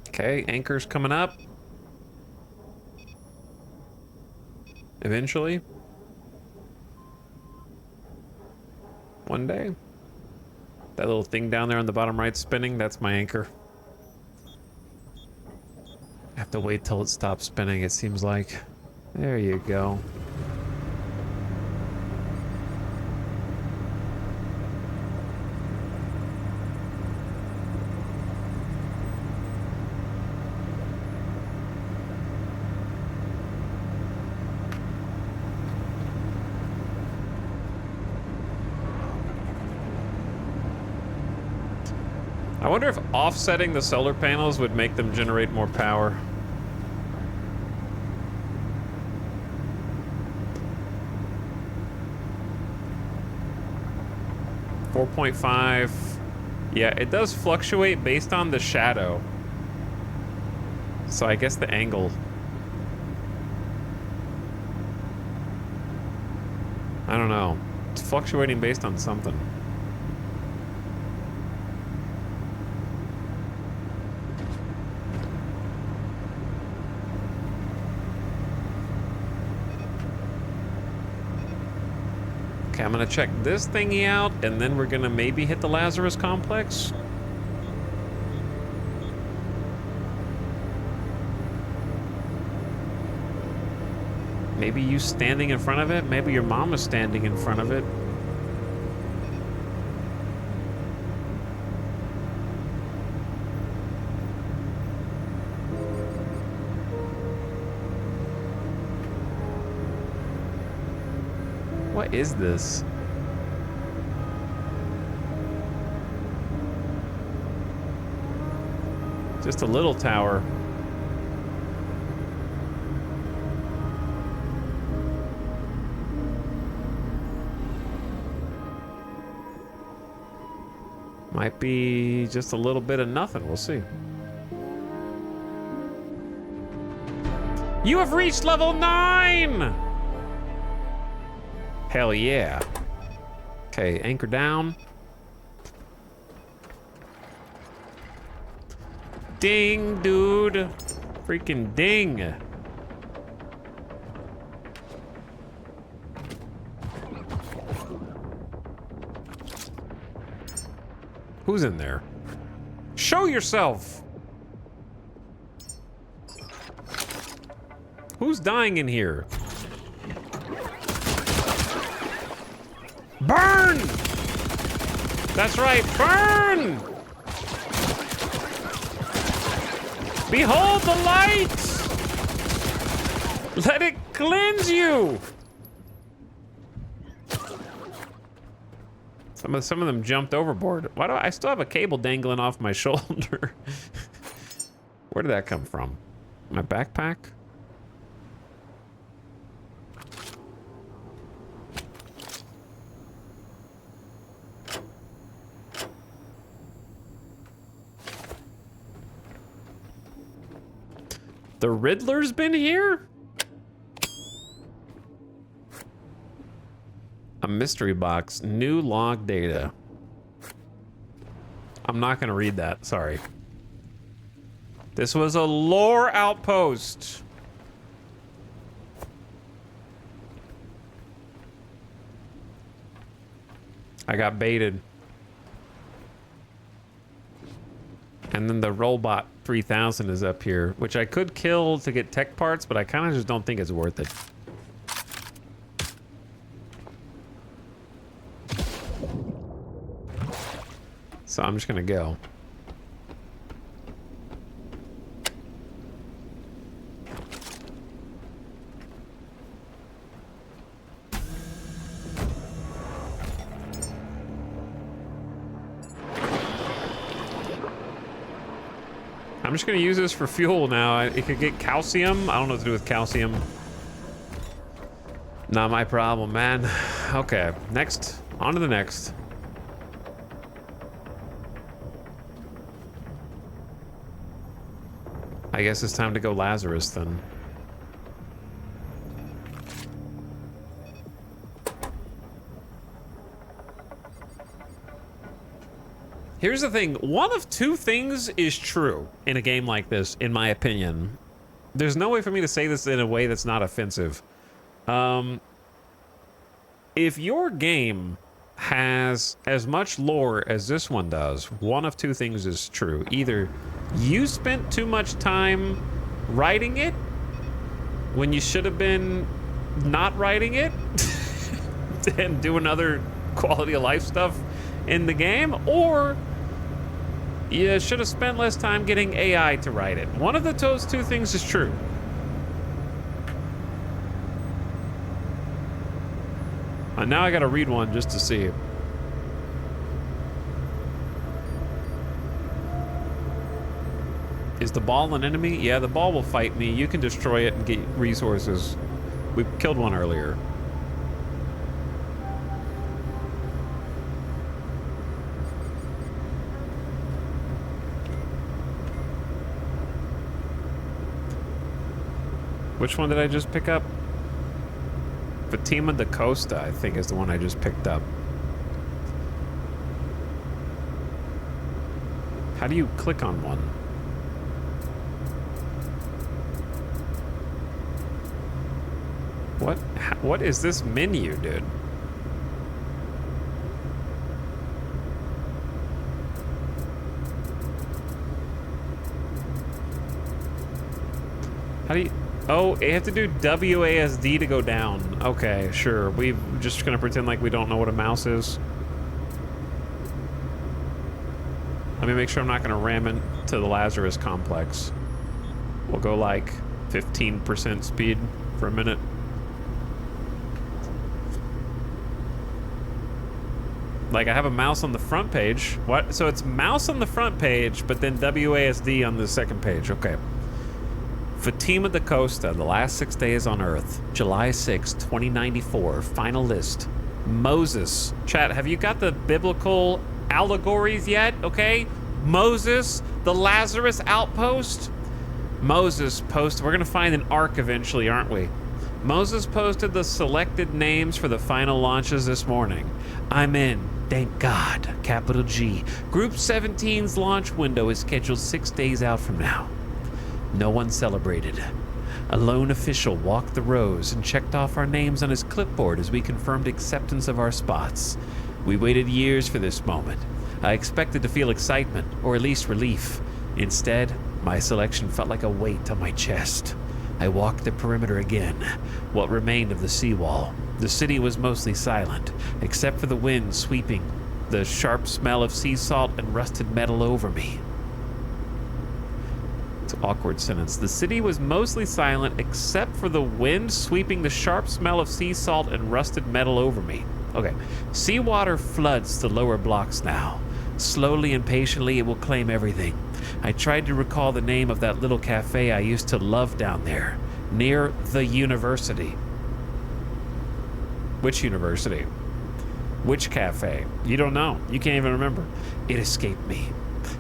Okay, anchor's coming up. Eventually. One day. That little thing down there on the bottom right spinning, that's my anchor. I have to wait till it stops spinning, it seems like. There you go. I wonder if offsetting the solar panels would make them generate more power. .5. Yeah, it does fluctuate based on the shadow. So I guess the angle. I don't know. It's fluctuating based on something. Okay, I'm gonna check this thingy out, and then we're gonna maybe hit the Lazarus complex. Maybe you standing in front of it, maybe your mom is standing in front of it. What is this? Just a little tower. Might be just a little bit of nothing. We'll see. You have reached level 9! Hell yeah. Okay, anchor down. Ding, dude. Freaking ding. Who's in there? Show yourself. Who's dying in here? Burn! That's right, burn! Behold the light! Let it cleanse you! Some of them jumped overboard. Why do I still have a cable dangling off my shoulder? Where did that come from? My backpack? The Riddler's been here? A mystery box. New log data. I'm not gonna read that, sorry. This was a lore outpost. I got baited. And then the robot 3000 is up here, which I could kill to get tech parts, but I kind of just don't think it's worth it. So I'm just gonna go. I'm just gonna use this for fuel now. It could get calcium. I don't know what to do with calcium. Not my problem, man. Okay, next. On to the next. I guess it's time to go Lazarus then. Here's the thing. One of two things is true in a game like this, in my opinion. There's no way for me to say this in a way that's not offensive. If your game has as much lore as this one does, one of two things is true. Either you spent too much time writing it when you should have been not writing it and doing other quality of life stuff in the game, or you should have spent less time getting AI to write it. One of those two things is true. And now I gotta read one just to see. Is the ball an enemy? Yeah, the ball will fight me. You can destroy it and get resources. We killed one earlier. Which one did I just pick up? Fatima da Costa, I think, is the one I just picked up. How do you click on one? What is this menu, dude? How do you... Oh, you have to do WASD to go down. Okay, sure. We're just gonna pretend like we don't know what a mouse is. Let me make sure I'm not gonna ram into the Lazarus complex. We'll go like 15% speed for a minute. Like, I have a mouse on the front page. What? So it's mouse on the front page, but then WASD on the second page. Okay. Fatima da Costa, The Last 6 Days on Earth, July 6, 2094, final list. Moses. Chat, have you got the biblical allegories yet? Okay? Moses, the Lazarus outpost. Moses posted, we're gonna find an ark eventually, aren't we? Moses posted the selected names for the final launches this morning. I'm in, thank God, capital G. Group 17's launch window is scheduled 6 days out from now. No one celebrated. A lone official walked the rows and checked off our names on his clipboard as we confirmed acceptance of our spots. We waited years for this moment. I expected to feel excitement, or at least relief. Instead, my selection felt like a weight on my chest. I walked the perimeter again, what remained of the seawall. The city was mostly silent, except for the wind sweeping, the sharp smell of sea salt and rusted metal over me. It's an awkward sentence. The city was mostly silent except for the wind sweeping the sharp smell of sea salt and rusted metal over me. Okay. Seawater floods the lower blocks now. Slowly and patiently, it will claim everything. I tried to recall the name of that little cafe I used to love down there, near the university. Which university? Which cafe? You don't know. You can't even remember. It escaped me.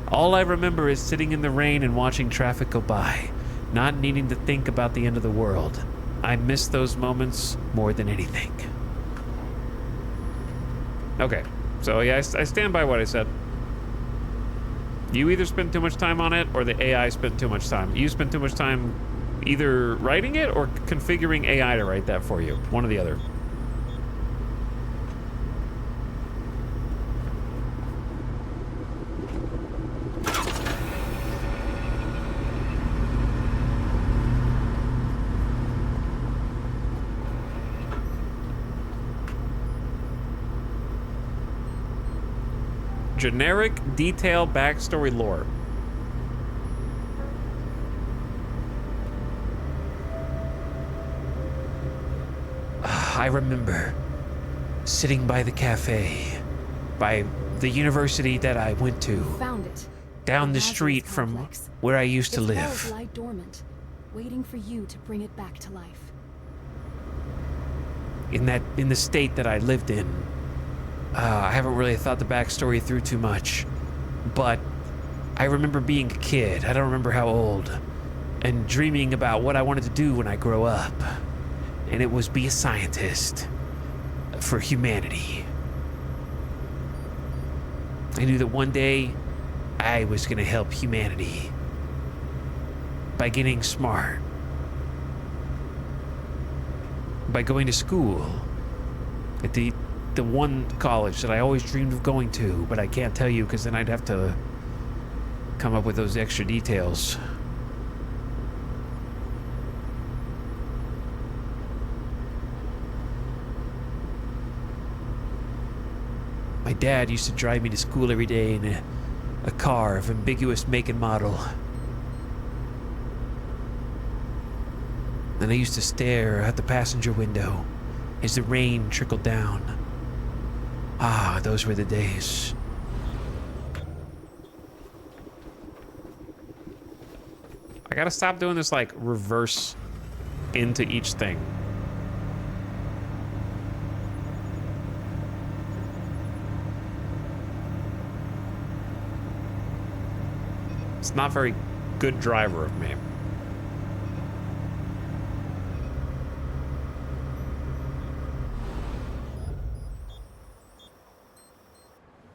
All I remember is sitting in the rain and watching traffic go by, not needing to think about the end of the world. I miss those moments more than anything. Okay, so yeah, I stand by what I said. You either spend too much time on it or the AI spent too much time. You spent too much time either writing it or configuring AI to write that for you. One or the other. Generic, detailed backstory lore. I remember sitting by the cafe, by the university that I went to, Found it. down the Lazarus street from complex. where I used to Its walls live. lie dormant, waiting for you to bring it back to life. In the state that I lived in. I haven't really thought the backstory through too much, but I remember being a kid, I don't remember how old, and dreaming about what I wanted to do when I grow up. And it was be a scientist for humanity. I knew that one day I was gonna help humanity by getting smart, by going to school at the the one college that I always dreamed of going to, but I can't tell you because then I'd have to come up with those extra details. My dad used to drive me to school every day in a car of ambiguous make and model. And I used to stare out the passenger window as the rain trickled down. Ah, those were the days. I gotta stop doing this, like, reverse into each thing. It's not very good driver of me.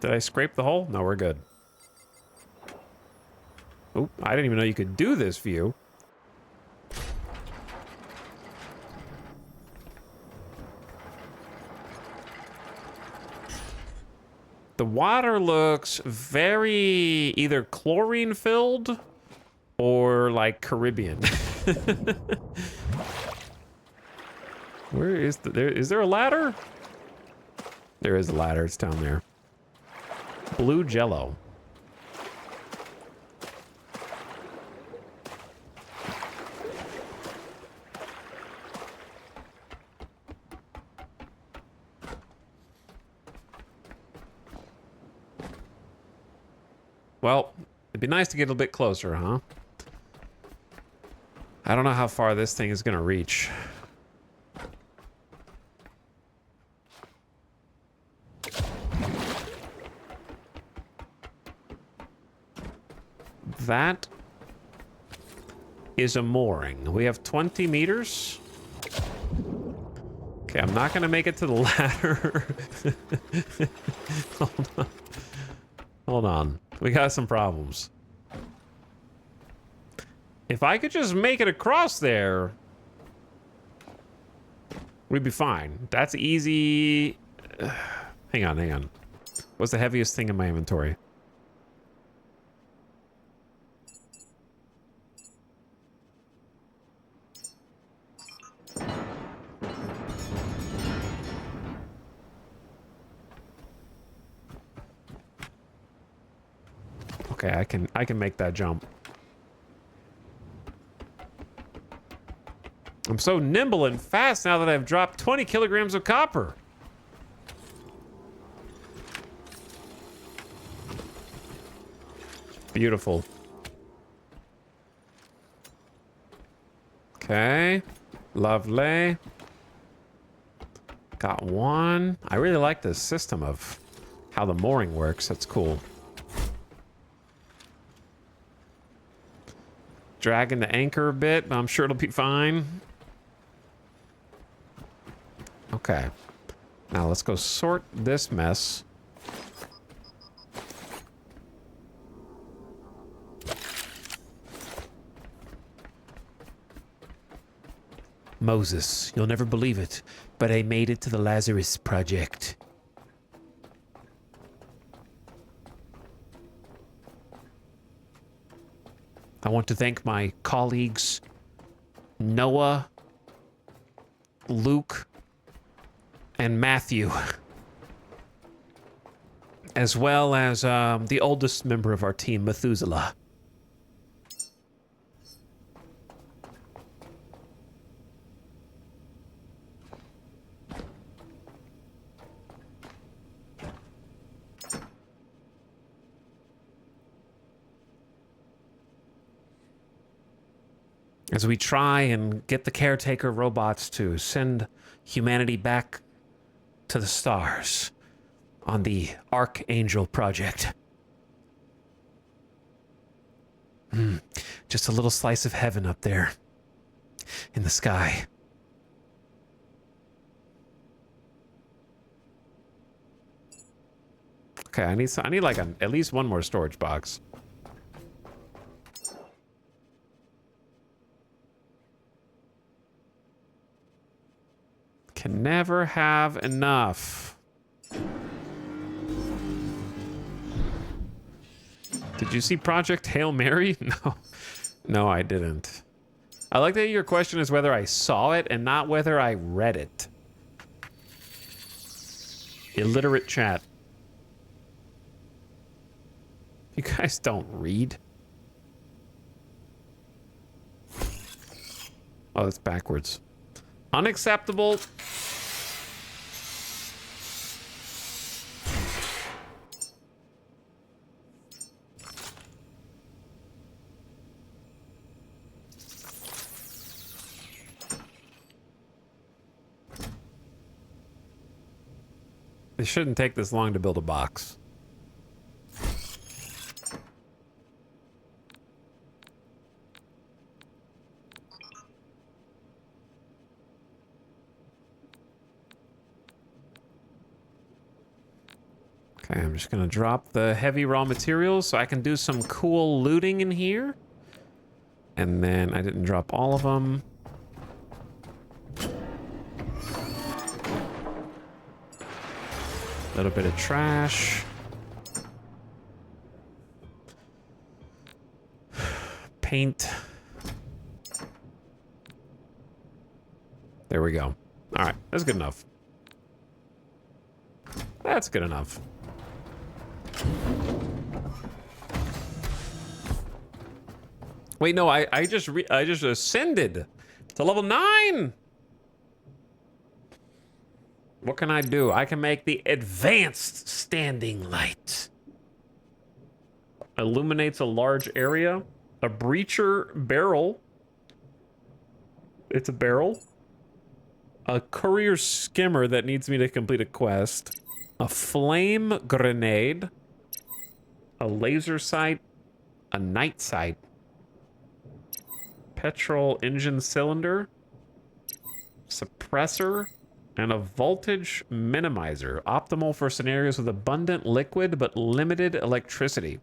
Did I scrape the hole? No, we're good. Oh, I didn't even know you could do this view. The water looks very either chlorine filled or like Caribbean. Where is is there a ladder? There is a ladder, it's down there. Blue jello. Well, it'd be nice to get a bit closer, huh? I don't know how far this thing is gonna reach. That is a mooring. We have 20 meters. Okay, I'm not gonna make it to the ladder. Hold on. Hold on. We got some problems. If I could just make it across there, we'd be fine. That's easy. Hang on, hang on. What's the heaviest thing in my inventory? Okay, I can make that jump. I'm so nimble and fast now that I've dropped 20 kilograms of copper. Beautiful. Okay. Lovely. Got one. I really like this system of how the mooring works. That's cool. Dragging the anchor a bit, but I'm sure it'll be fine. Okay. Now let's go sort this mess. Moses, you'll never believe it, but I made it to the Lazarus Project. I want to thank my colleagues, Noah, Luke, and Matthew, as well as the oldest member of our team, Methuselah. As we try and get the Caretaker robots to send humanity back to the stars on the Archangel Project. Just a little slice of heaven up there in the sky. Okay, I need like at least one more storage box. Can never have enough. Did you see Project Hail Mary? No. No, I didn't. I like that your question is whether I saw it and not whether I read it. Illiterate chat. You guys don't read. Oh, that's backwards. Unacceptable. It shouldn't take this long to build a box. Okay, I'm just gonna drop the heavy raw materials so I can do some cool looting in here. And then I didn't drop all of them. A little bit of trash. Paint. There we go. All right, that's good enough. That's good enough. Wait, no, I just ascended to level 9. What can I do? I can make the advanced standing light. Illuminates a large area. A breacher barrel. It's a barrel. A courier skimmer that needs me to complete a quest. A flame grenade. A laser sight. A night sight. Petrol engine cylinder. Suppressor. And a voltage minimizer. Optimal for scenarios with abundant liquid but limited electricity.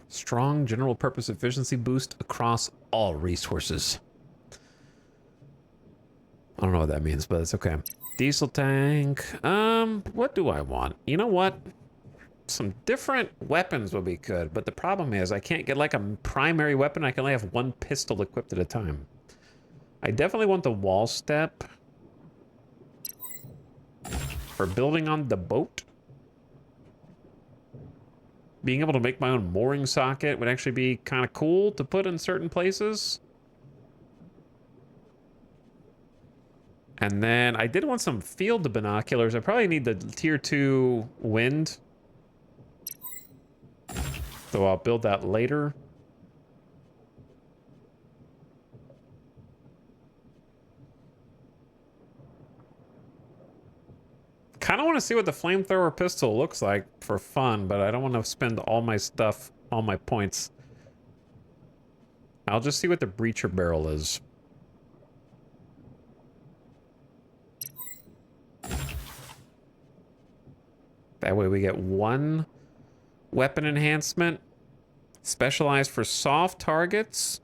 Strong general purpose efficiency boost across all resources. I don't know what that means, but it's okay. Diesel tank. What do I want? You know what? Some different weapons would be good, but the problem is I can't get like a primary weapon. I can only have one pistol equipped at a time. I definitely want the wall step for building on the boat. Being able to make my own mooring socket would actually be kind of cool to put in certain places. And then I did want some field binoculars. I probably need the tier 2 wind. So I'll build that later. Kind of want to see what the flamethrower pistol looks like for fun, but I don't want to spend all my stuff, all my points. I'll just see what the breacher barrel is. That way we get one weapon enhancement. Specialized for soft targets.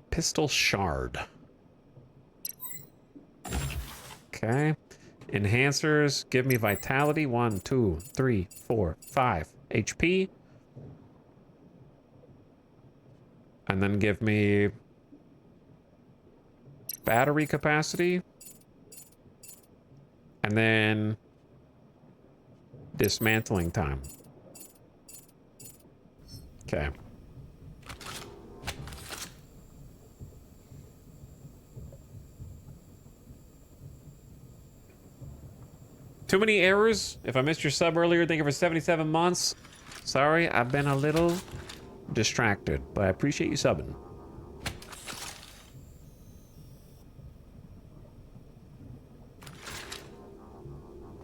Pistol shard. Okay. Enhancers give me vitality. 1, 2, 3, 4, 5 HP. And then give me battery capacity. And then dismantling time. Okay. Too many errors. If I missed your sub earlier, thank you for 77 months. Sorry, I've been a little distracted, but I appreciate you subbing.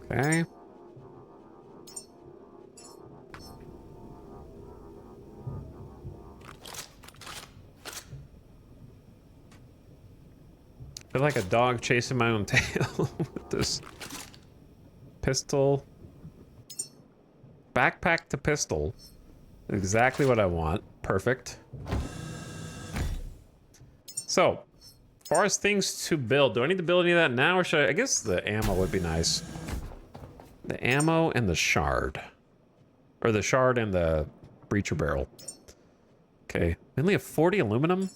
Okay. I feel like a dog chasing my own tail with this pistol. Backpack to pistol. Exactly what I want. Perfect. So, as far as things to build, do I need to build any of that now, or should I guess the ammo would be nice. The ammo and the shard. Or the shard and the breacher barrel. Okay, we only have 40 aluminum?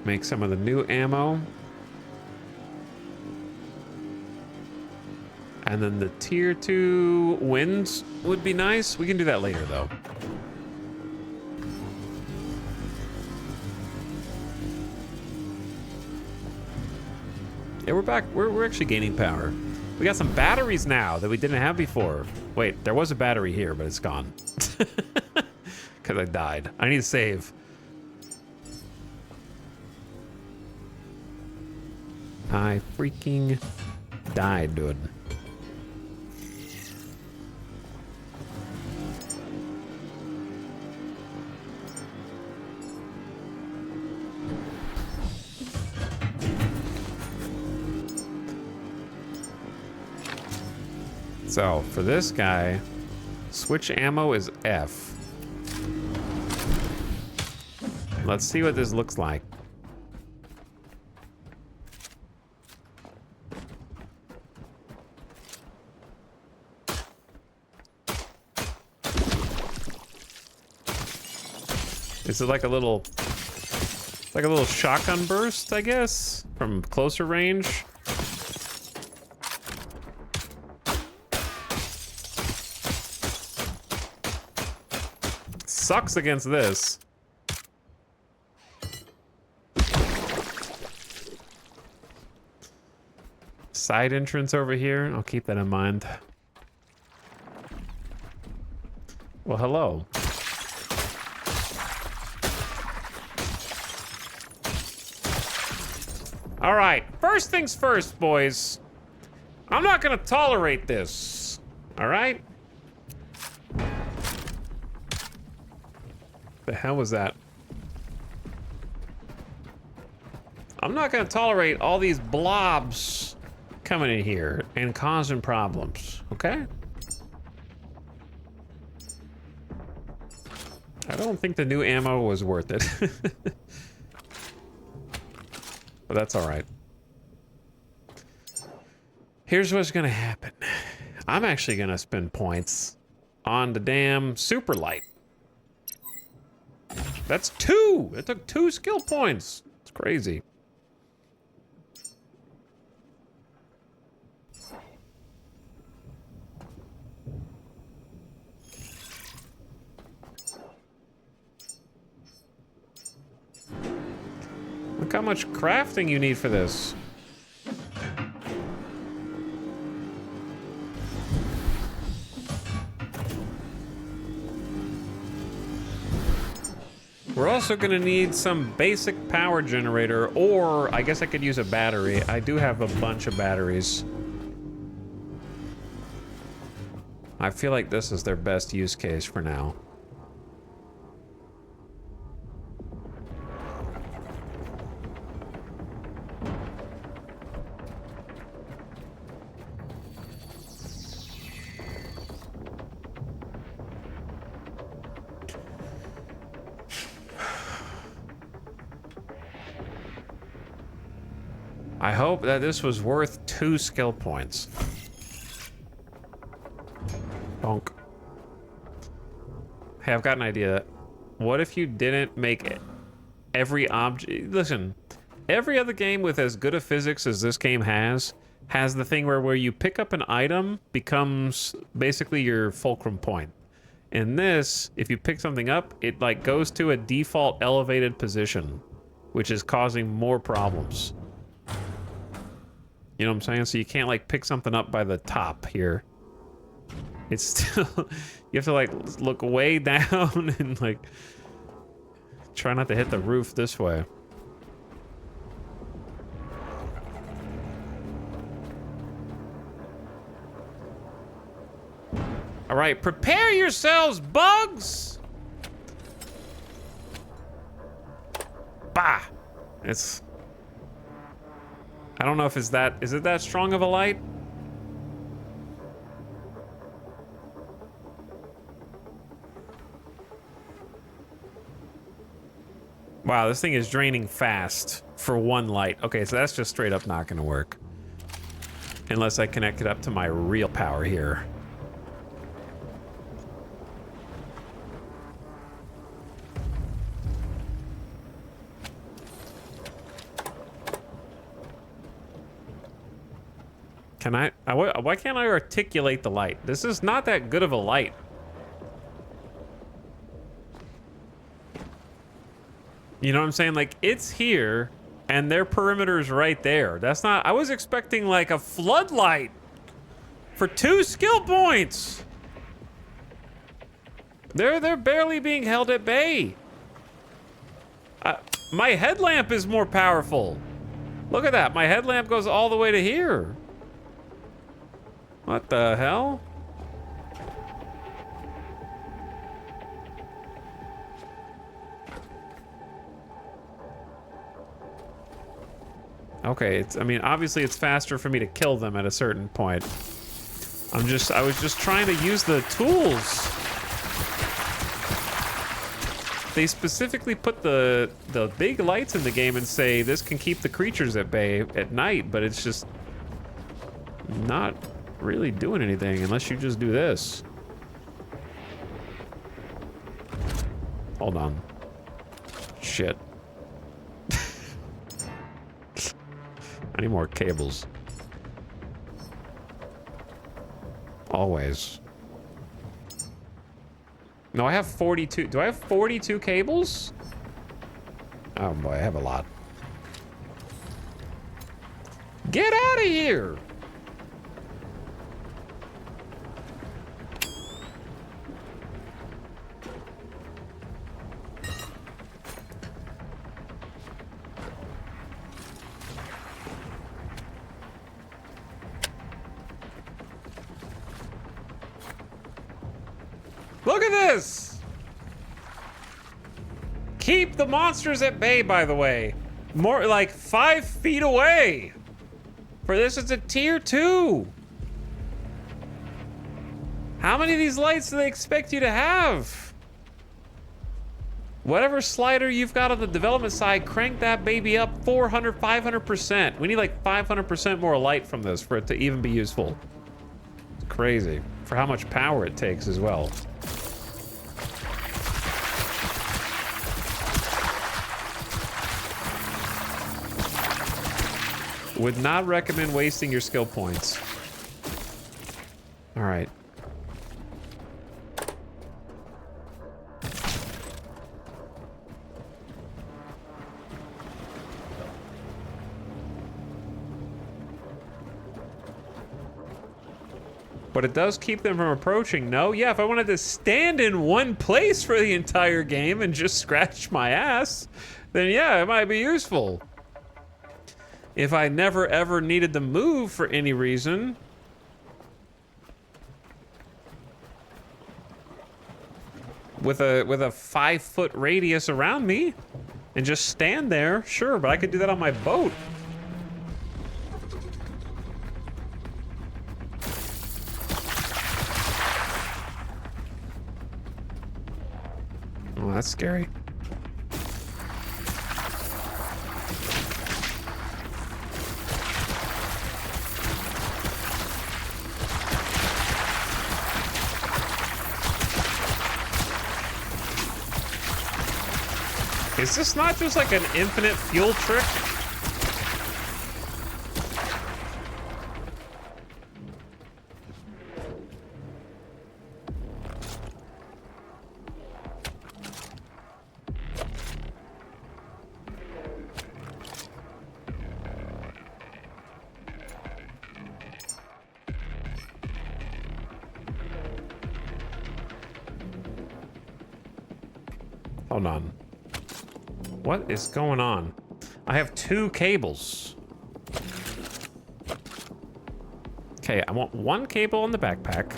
Make some of the new ammo. And then the tier 2 winds would be nice. We can do that later, though. Yeah, we're back. We're actually gaining power. We got some batteries now that we didn't have before. Wait, there was a battery here, but it's gone. Because I died. I need to save. I freaking died, dude. So, for this guy, switch ammo is F. Let's see what this looks like. Is it like a little shotgun burst, I guess, from closer range? Sucks against this. Side entrance over here. I'll keep that in mind. Well, hello. All right, first things first, boys. I'm not gonna tolerate this, all right? The hell was that? I'm not gonna tolerate all these blobs coming in here and causing problems, okay? I don't think the new ammo was worth it. But that's all right. Here's what's gonna happen. I'm actually gonna spend points on the damn super light. That's 2! It took 2 skill points. It's crazy. Look how much crafting you need for this. We're also gonna need some basic power generator, or I guess I could use a battery. I do have a bunch of batteries. I feel like this is their best use case for now. I hope that this was worth 2 skill points. Bonk. Hey, I've got an idea. What if you didn't make every object... Listen, every other game with as good a physics as this game has the thing where you pick up an item becomes basically your fulcrum point. In this, if you pick something up, it like goes to a default elevated position, which is causing more problems. You know what I'm saying? So you can't like pick something up by the top here. It's still, you have to like look way down and like try not to hit the roof this way. All right, prepare yourselves, bugs. Bah! I don't know if is it that strong of a light? Wow, this thing is draining fast for one light. Okay, so that's just straight up not gonna work. Unless I connect it up to my real power here. Can why can't I articulate the light? This is not that good of a light. You know what I'm saying? Like, it's here, and their perimeter's right there. That's not... I was expecting, like, a floodlight for 2 skill points. They're barely being held at bay. My headlamp is more powerful. Look at that. My headlamp goes all the way to here. What the hell? Okay, I mean, obviously it's faster for me to kill them at a certain point. I was just trying to use the tools. They specifically put the big lights in the game and say this can keep the creatures at bay at night, but it's just not really doing anything unless you just do this. Hold on. Shit. I need more cables. Always. No, I have 42. Do I have 42 cables? Oh boy, I have a lot. Get out of here! Look at this! Keep the monsters at bay, by the way. More like 5 feet away. For this, it's a tier 2. How many of these lights do they expect you to have? Whatever slider you've got on the development side, crank that baby up 400, 500%. We need like 500% more light from this for it to even be useful. It's crazy. For how much power it takes as well. Would not recommend wasting your skill points. All right. But it does keep them from approaching. No, yeah, if I wanted to stand in one place for the entire game and just scratch my ass, then yeah, it might be useful. If I never ever needed to move for any reason. With a 5-foot radius around me and just stand there, sure, but I could do that on my boat. Oh, that's scary. Is this not just like an infinite fuel trick? Hold on. What is going on? I have 2 cables. Okay, I want 1 cable on the backpack.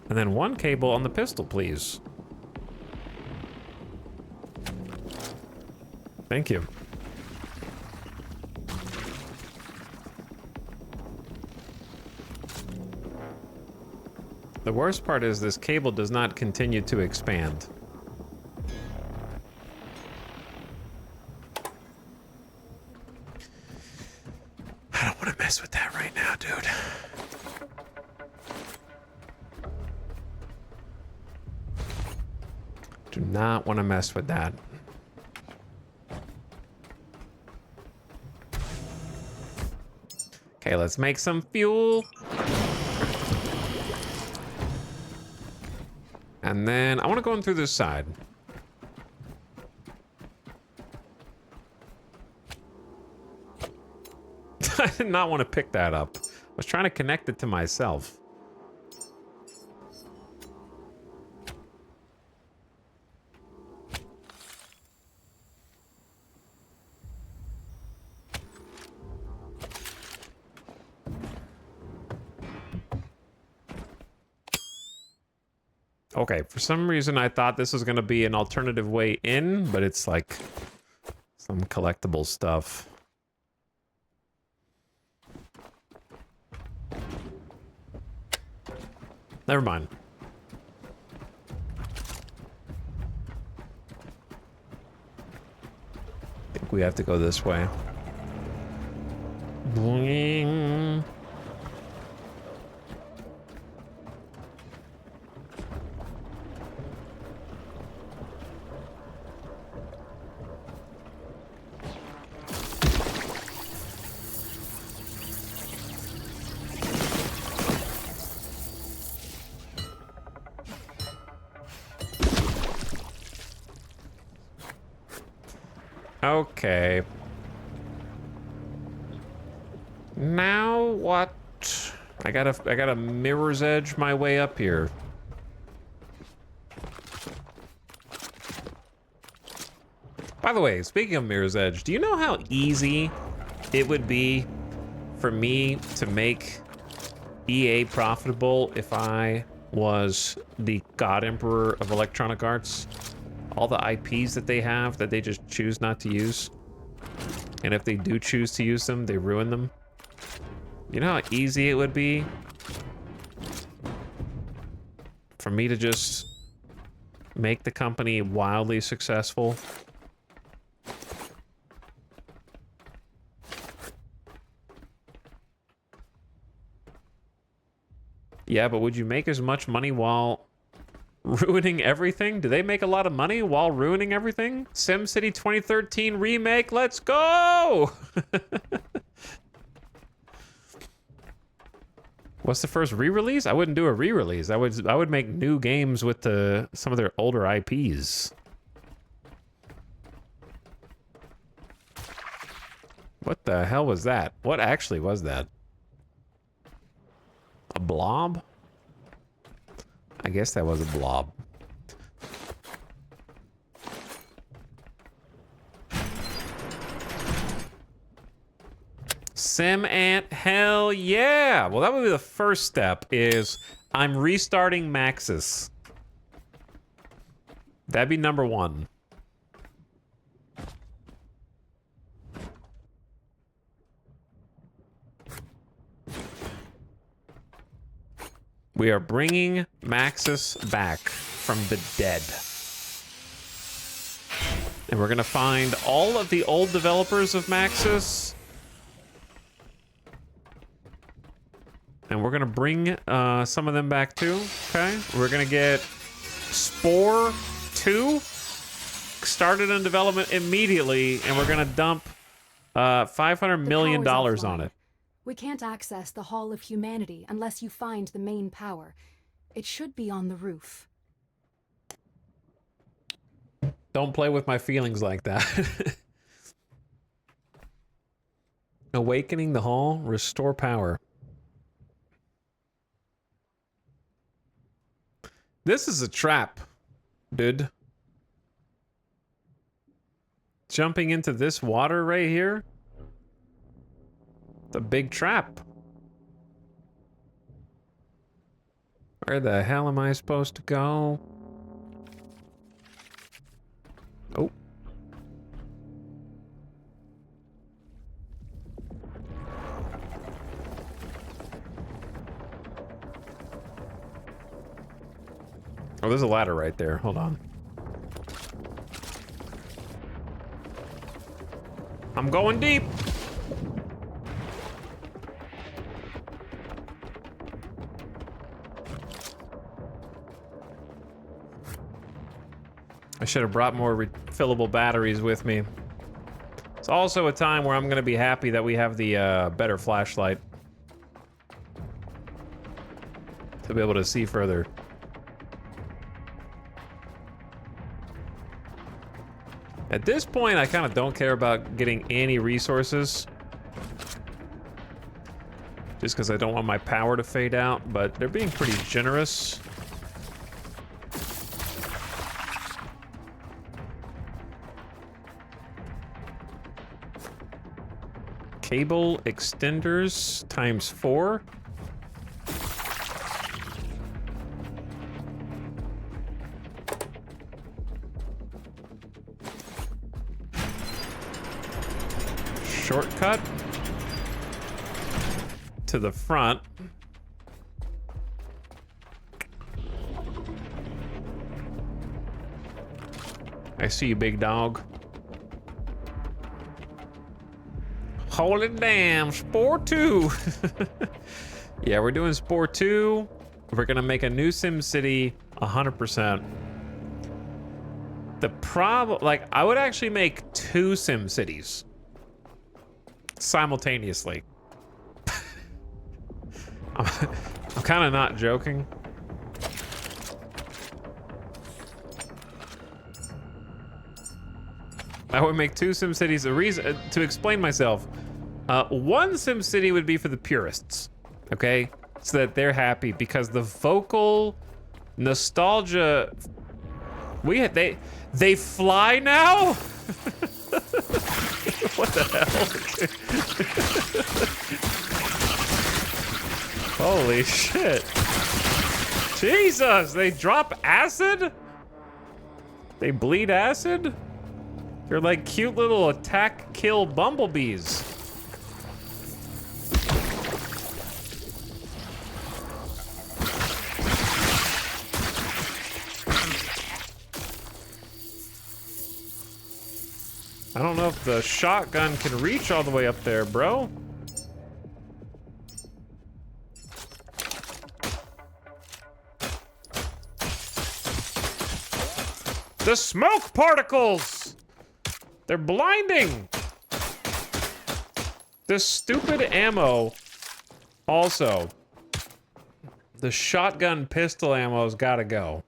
And then 1 cable on the pistol, please. Thank you. The worst part is this cable does not continue to expand. I don't want to mess with that right now, dude. Do not want to mess with that. Okay, let's make some fuel. And then I want to go in through this side. I did not want to pick that up. I was trying to connect it to myself. Okay, for some reason I thought this was going to be an alternative way in, but it's like some collectible stuff. Never mind. I think we have to go this way. Boing. Okay. Now what? I gotta mirror's edge my way up here. By the way, speaking of mirror's edge, do you know how easy it would be for me to make EA profitable if I was the God Emperor of Electronic Arts? All the IPs that they have that they just choose not to use. And if they do choose to use them, they ruin them. You know how easy it would be for me to just make the company wildly successful? Yeah, but would you make as much money while ruining everything? Do they make a lot of money while ruining everything? SimCity 2013 remake, let's go! What's the first re-release? I wouldn't do a re-release. I would make new games with some of their older IPs. What the hell was that? What actually was that? A blob? I guess that was a blob. Sim Ant, hell yeah! Well, that would be the first step, is I'm restarting Maxis. That'd be number one. We are bringing Maxis back from the dead. And we're gonna find all of the old developers of Maxis. And we're gonna bring some of them back too, okay? We're gonna get Spore 2 started in development immediately, and we're gonna dump $500 million on it. We can't access the Hall of Humanity unless you find the main power. It should be on the roof. Don't play with my feelings like that. Awakening the Hall, restore power. This is a trap, dude. Jumping into this water right here? The big trap. Where the hell am I supposed to go? Oh. Oh, there's a ladder right there. Hold on. I'm going deep. I should have brought more refillable batteries with me. It's also a time where I'm going to be happy that we have the better flashlight to be able to see further. At this point, I kind of don't care about getting any resources. Just because I don't want my power to fade out, but they're being pretty generous. Cable extenders times 4. Shortcut to the front. I see you, big dog. Holy damn, Spore 2. Yeah, we're doing Spore 2. We're gonna make a new SimCity 100%. The problem, like, I would actually make 2 SimCities simultaneously. I'm kind of not joking. I would make 2 SimCities. The reason, to explain myself, one SimCity would be for the purists, okay? So that they're happy because the vocal nostalgia. They fly now? What the hell? Holy shit. Jesus, they drop acid? They bleed acid? They're like cute little attack kill bumblebees. I don't know if the shotgun can reach all the way up there, bro. The smoke particles! They're blinding! This stupid ammo. Also, the shotgun pistol ammo's gotta go.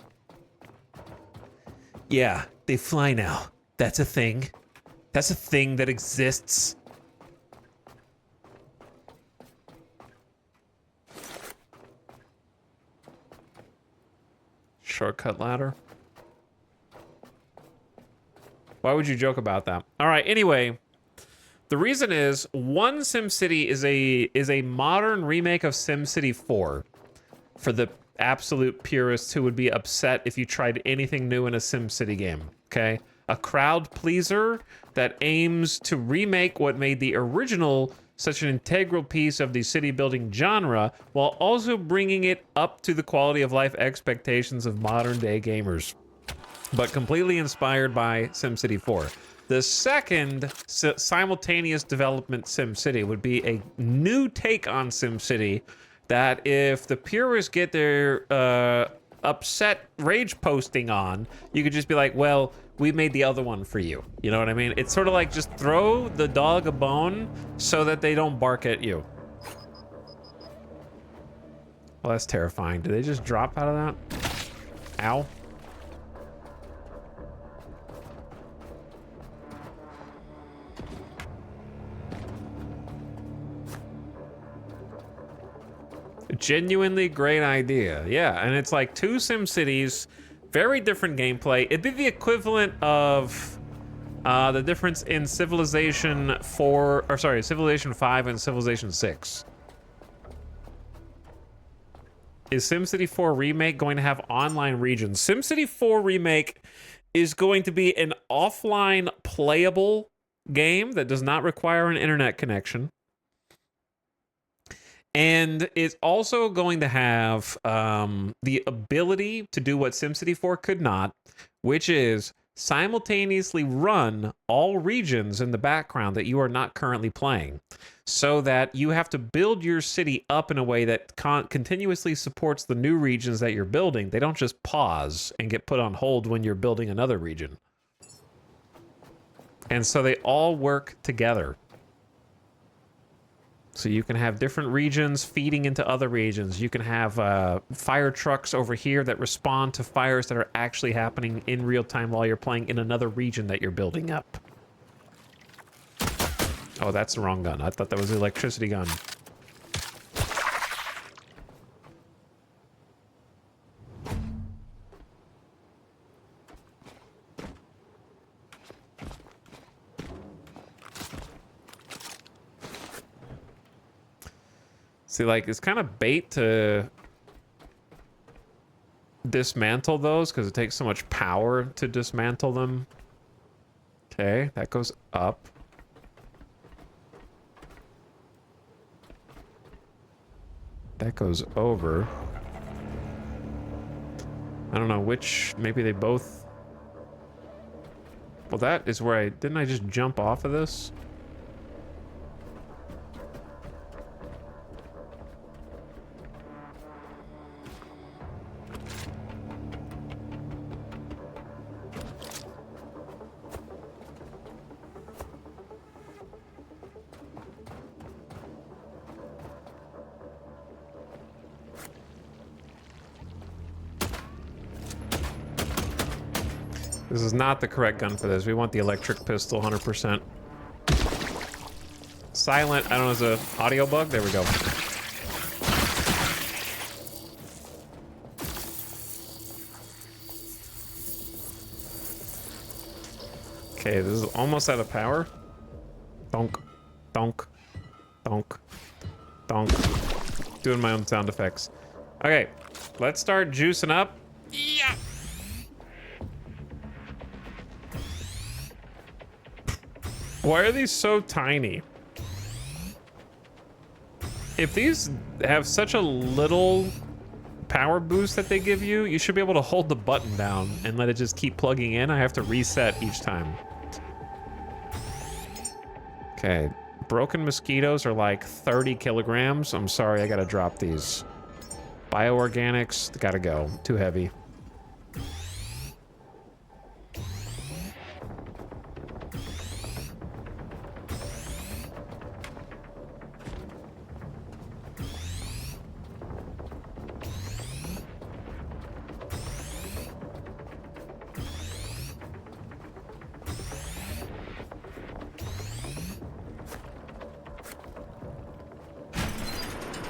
Yeah, they fly now. That's a thing. That's a thing that exists. Shortcut ladder. Why would you joke about that? All right, anyway, the reason is one SimCity is a modern remake of SimCity 4 for the absolute purists who would be upset if you tried anything new in a SimCity game, okay? A crowd pleaser that aims to remake what made the original such an integral piece of the city building genre while also bringing it up to the quality of life expectations of modern day gamers, but completely inspired by SimCity 4. The second simultaneous development SimCity would be a new take on SimCity that if the purists get their upset rage posting on, you could just be like, well, we made the other one for you. You know what I mean? It's sort of like just throw the dog a bone so that they don't bark at you. Well, that's terrifying. Did they just drop out of that? Ow. Genuinely great idea. Yeah, and it's like 2 SimCities, very different gameplay. It'd be the equivalent of the difference in Civilization 4, or sorry, Civilization 5 and Civilization 6. Is SimCity 4 Remake going to have online regions? SimCity 4 Remake is going to be an offline playable game that does not require an internet connection. And it's also going to have the ability to do what SimCity 4 could not, which is simultaneously run all regions in the background that you are not currently playing, so that you have to build your city up in a way that continuously supports the new regions that you're building. They don't just pause and get put on hold when you're building another region. And so they all work together. So you can have different regions feeding into other regions. You can have fire trucks over here that respond to fires that are actually happening in real time while you're playing in another region that you're building up. Oh, that's the wrong gun. I thought that was the electricity gun. See, like, it's kind of bait to dismantle those because it takes so much power to dismantle them. Okay, that goes up. That goes over. I don't know which, maybe they both. Well, that is where didn't I just jump off of this? This is not the correct gun for this. We want the electric pistol, 100%. Silent, I don't know, is a audio bug? There we go. Okay, this is almost out of power. Donk, donk, donk, donk. Doing my own sound effects. Okay, let's start juicing up. Yeah. Why are these so tiny? If these have such a little power boost that they give you, you should be able to hold the button down and let it just keep plugging in. I have to reset each time. Okay, broken mosquitoes are like 30 kilograms. I'm sorry, I gotta drop these. Bioorganics, gotta go. Too heavy.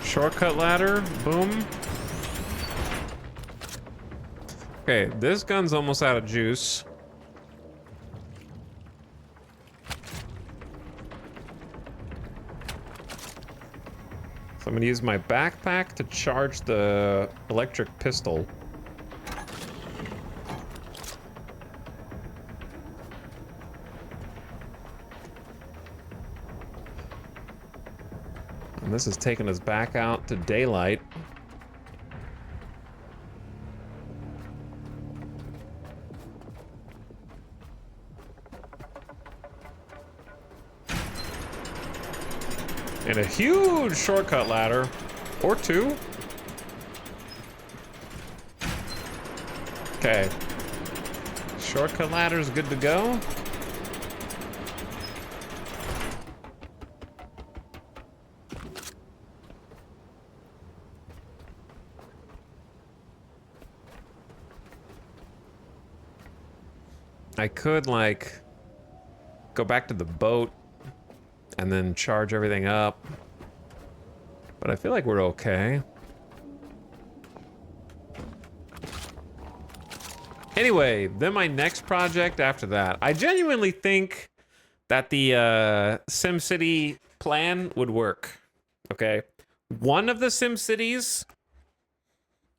Shortcut ladder, boom. Okay, this gun's almost out of juice. So I'm gonna use my backpack to charge the electric pistol. And this is taking us back out to daylight. And a huge shortcut ladder. Or two. Okay. Shortcut ladder is good to go. I could, like, go back to the boat and then charge everything up. But I feel like we're okay. Anyway, then my next project after that. I genuinely think that the SimCity plan would work. Okay? One of the SimCities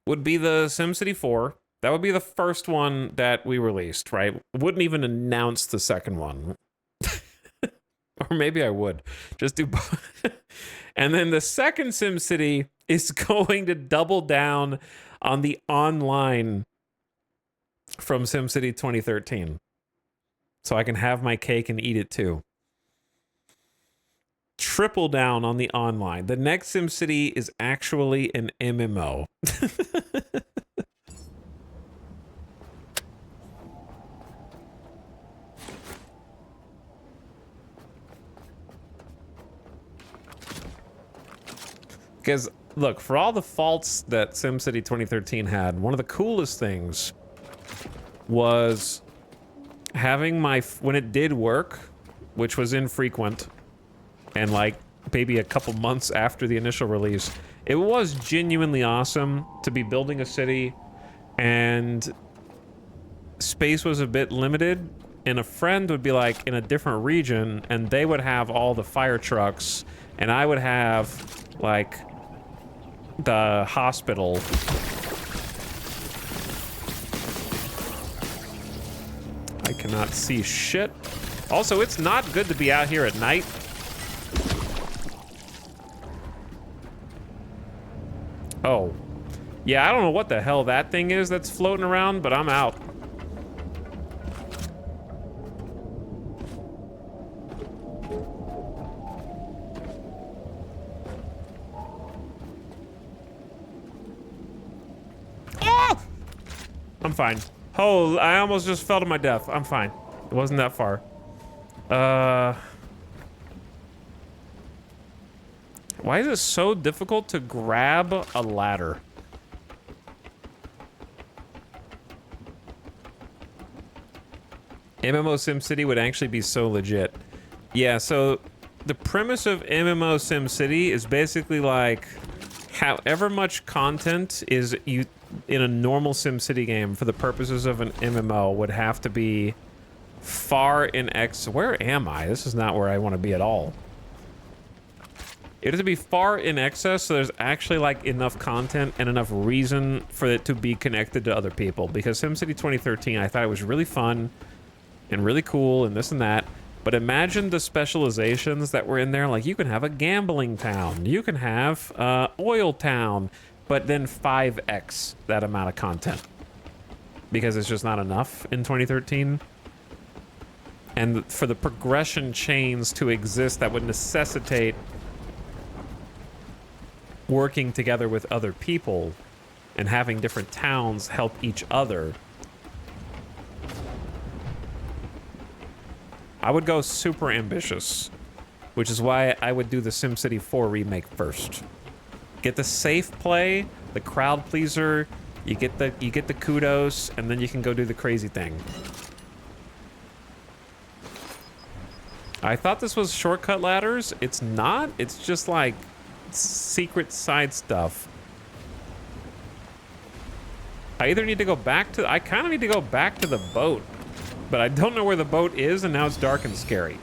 would be the SimCity 4. That would be the first one that we released, right? Wouldn't even announce the second one. Or maybe I would just do. And then the second SimCity is going to double down on the online from SimCity 2013. So I can have my cake and eat it too. Triple down on the online. The next SimCity is actually an MMO. Because, look, for all the faults that SimCity 2013 had, one of the coolest things was having my... When it did work, which was infrequent, and like maybe a couple months after the initial release, it was genuinely awesome to be building a city, and space was a bit limited, and a friend would be like in a different region, and they would have all the fire trucks, and I would have like the hospital. I cannot see shit. Also, it's not good to be out here at night. Oh. Yeah, I don't know what the hell that thing is that's floating around, but I'm out. Oh! I'm fine. Oh, I almost just fell to my death. I'm fine. It wasn't that far. Why is it so difficult to grab a ladder? MMO SimCity would actually be so legit. Yeah, so the premise of MMO SimCity is basically like however much content is you in a normal SimCity game for the purposes of an MMO would have to be far in X. Where am I? This is not where I want to be at all. It has to be far in excess, so there's actually like enough content and enough reason for it to be connected to other people. Because SimCity 2013, I thought it was really fun and really cool and this and that. But imagine the specializations that were in there. Like you can have a gambling town, you can have oil town, but then 5x that amount of content. Because it's just not enough in 2013. And for the progression chains to exist that would necessitate working together with other people and having different towns help each other, I would go super ambitious, which is why I would do the SimCity 4 remake first. Get the safe play, the crowd pleaser, you get the kudos, and then you can go do the crazy thing. I thought this was shortcut ladders. It's not. It's just like secret side stuff. I either need to go back to... I kind of need to go back to the boat, but I don't know where the boat is, and now it's dark and scary.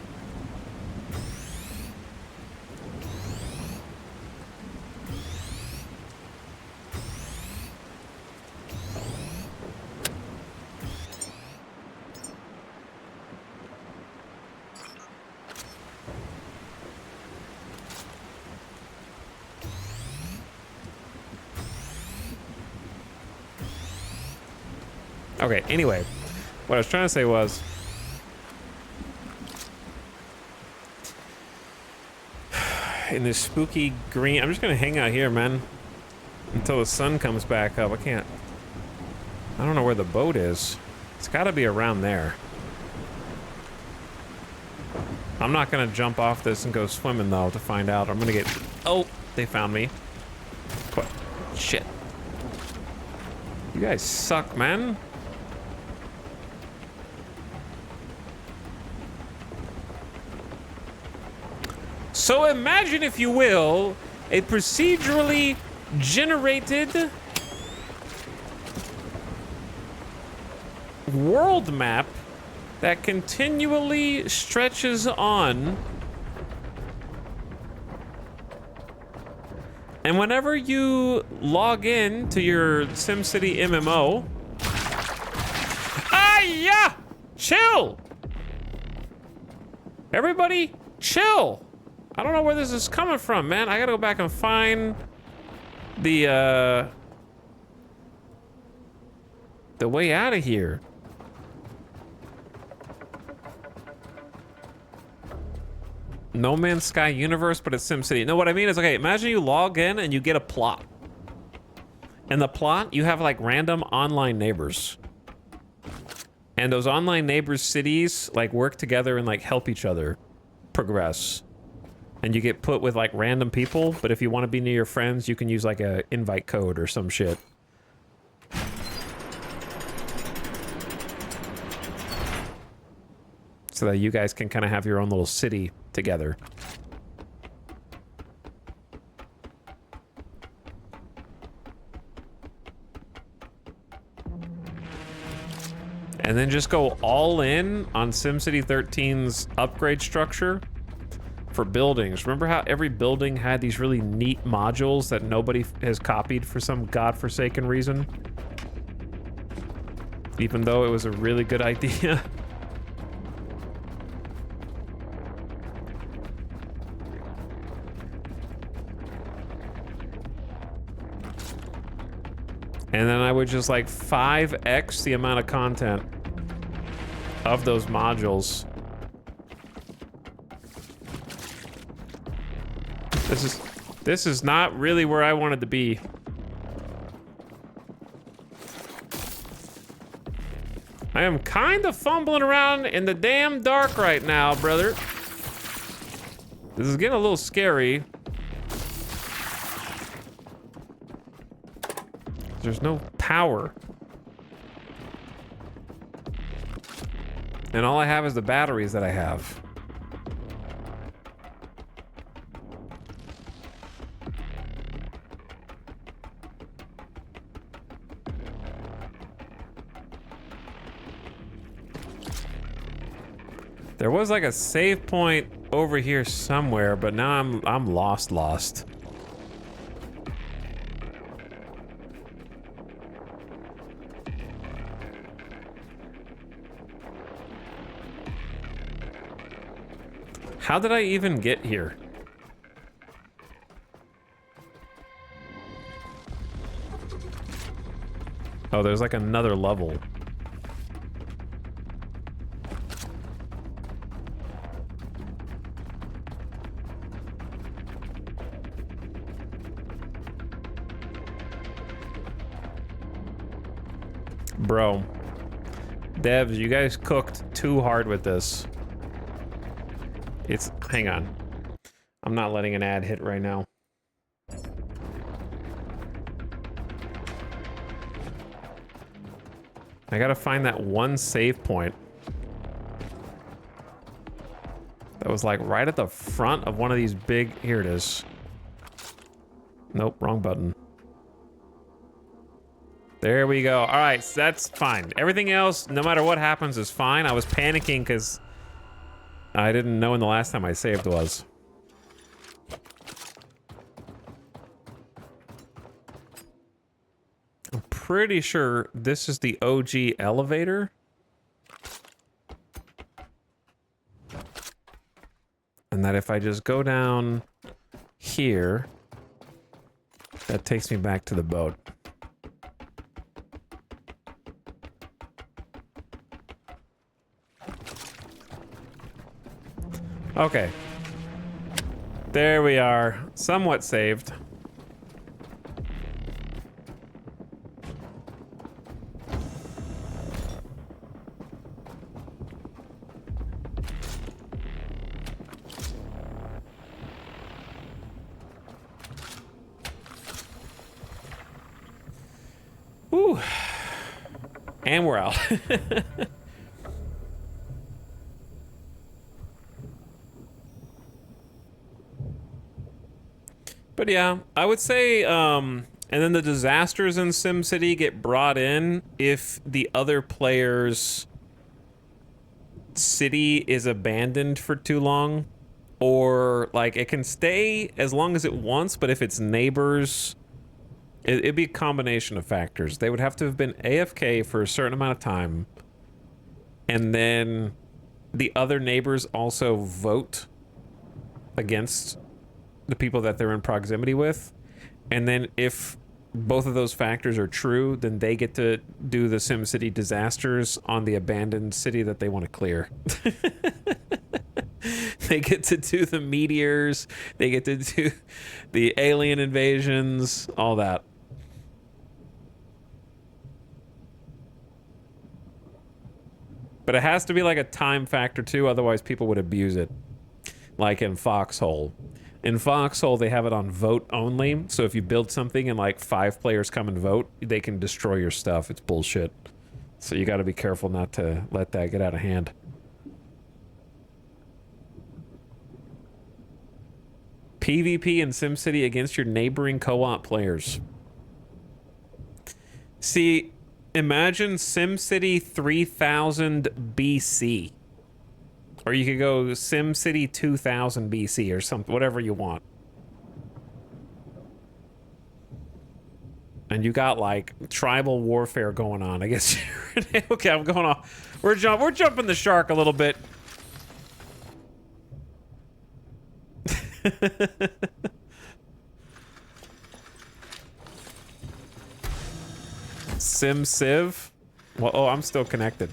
Okay, anyway, what I was trying to say was in this spooky green, I'm just gonna hang out here, man, until the sun comes back up. I don't know where the boat is. It's gotta be around there. I'm not gonna jump off this and go swimming though to find out. I'm gonna get, oh, they found me. What? Shit. You guys suck, man. So imagine, if you will, a procedurally generated world map that continually stretches on. And whenever you log in to your SimCity MMO... Ah, yeah! Chill! Everybody, Chill. I don't know where this is coming from, man. I gotta go back and find the way out of here. No Man's Sky universe, but it's SimCity. No, what I mean is, okay, imagine you log in and you get a plot. In the plot, you have like random online neighbors. And those online neighbors' cities like work together and like help each other progress. And you get put with like random people, but if you want to be near your friends, you can use like a invite code or some shit. So that you guys can kind of have your own little city together. And then just go all in on SimCity 13's upgrade structure for buildings. Remember how every building had these really neat modules that nobody has copied for some godforsaken reason? Even though it was a really good idea. And then I would just like 5x the amount of content of those modules. This is not really where I wanted to be. I am kind of fumbling around in the damn dark right now, brother. This is getting a little scary. There's no power. And all I have is the batteries that I have. There was like a save point over here somewhere, but now I'm lost. How did I even get here? Oh, there's like another level. Bro. Devs, you guys cooked too hard with this. Hang on. I'm not letting an ad hit right now. I gotta find that one save point. That was like right at the front of one of these big, here it is. Nope, wrong button. There we go. All right, so that's fine. Everything else, no matter what happens, is fine. I was panicking because I didn't know when the last time I saved was. I'm pretty sure this is the OG elevator. And that if I just go down here, that takes me back to the boat. Okay. There we are. Somewhat saved. Ooh. And we're out. But yeah, I would say, and then the disasters in SimCity get brought in if the other player's city is abandoned for too long, or like it can stay as long as it wants, but if its neighbors, it'd be a combination of factors. They would have to have been AFK for a certain amount of time, and then the other neighbors also vote against the people that they're in proximity with. And then if both of those factors are true, then they get to do the SimCity disasters on the abandoned city that they want to clear. They get to do the meteors, they get to do the alien invasions, all that. But it has to be like a time factor too, otherwise people would abuse it. Like in Foxhole. In Foxhole, they have it on vote only, so if you build something and like 5 players come and vote, they can destroy your stuff. It's bullshit. So you gotta be careful not to let that get out of hand. PvP in SimCity against your neighboring co-op players. See, imagine SimCity 3000 BC. Or you could go SimCity 2000 BC or something, whatever you want. And you got like tribal warfare going on. I guess. Okay, I'm going off. We're jumping the shark a little bit. Sim Civ? Well, oh, I'm still connected.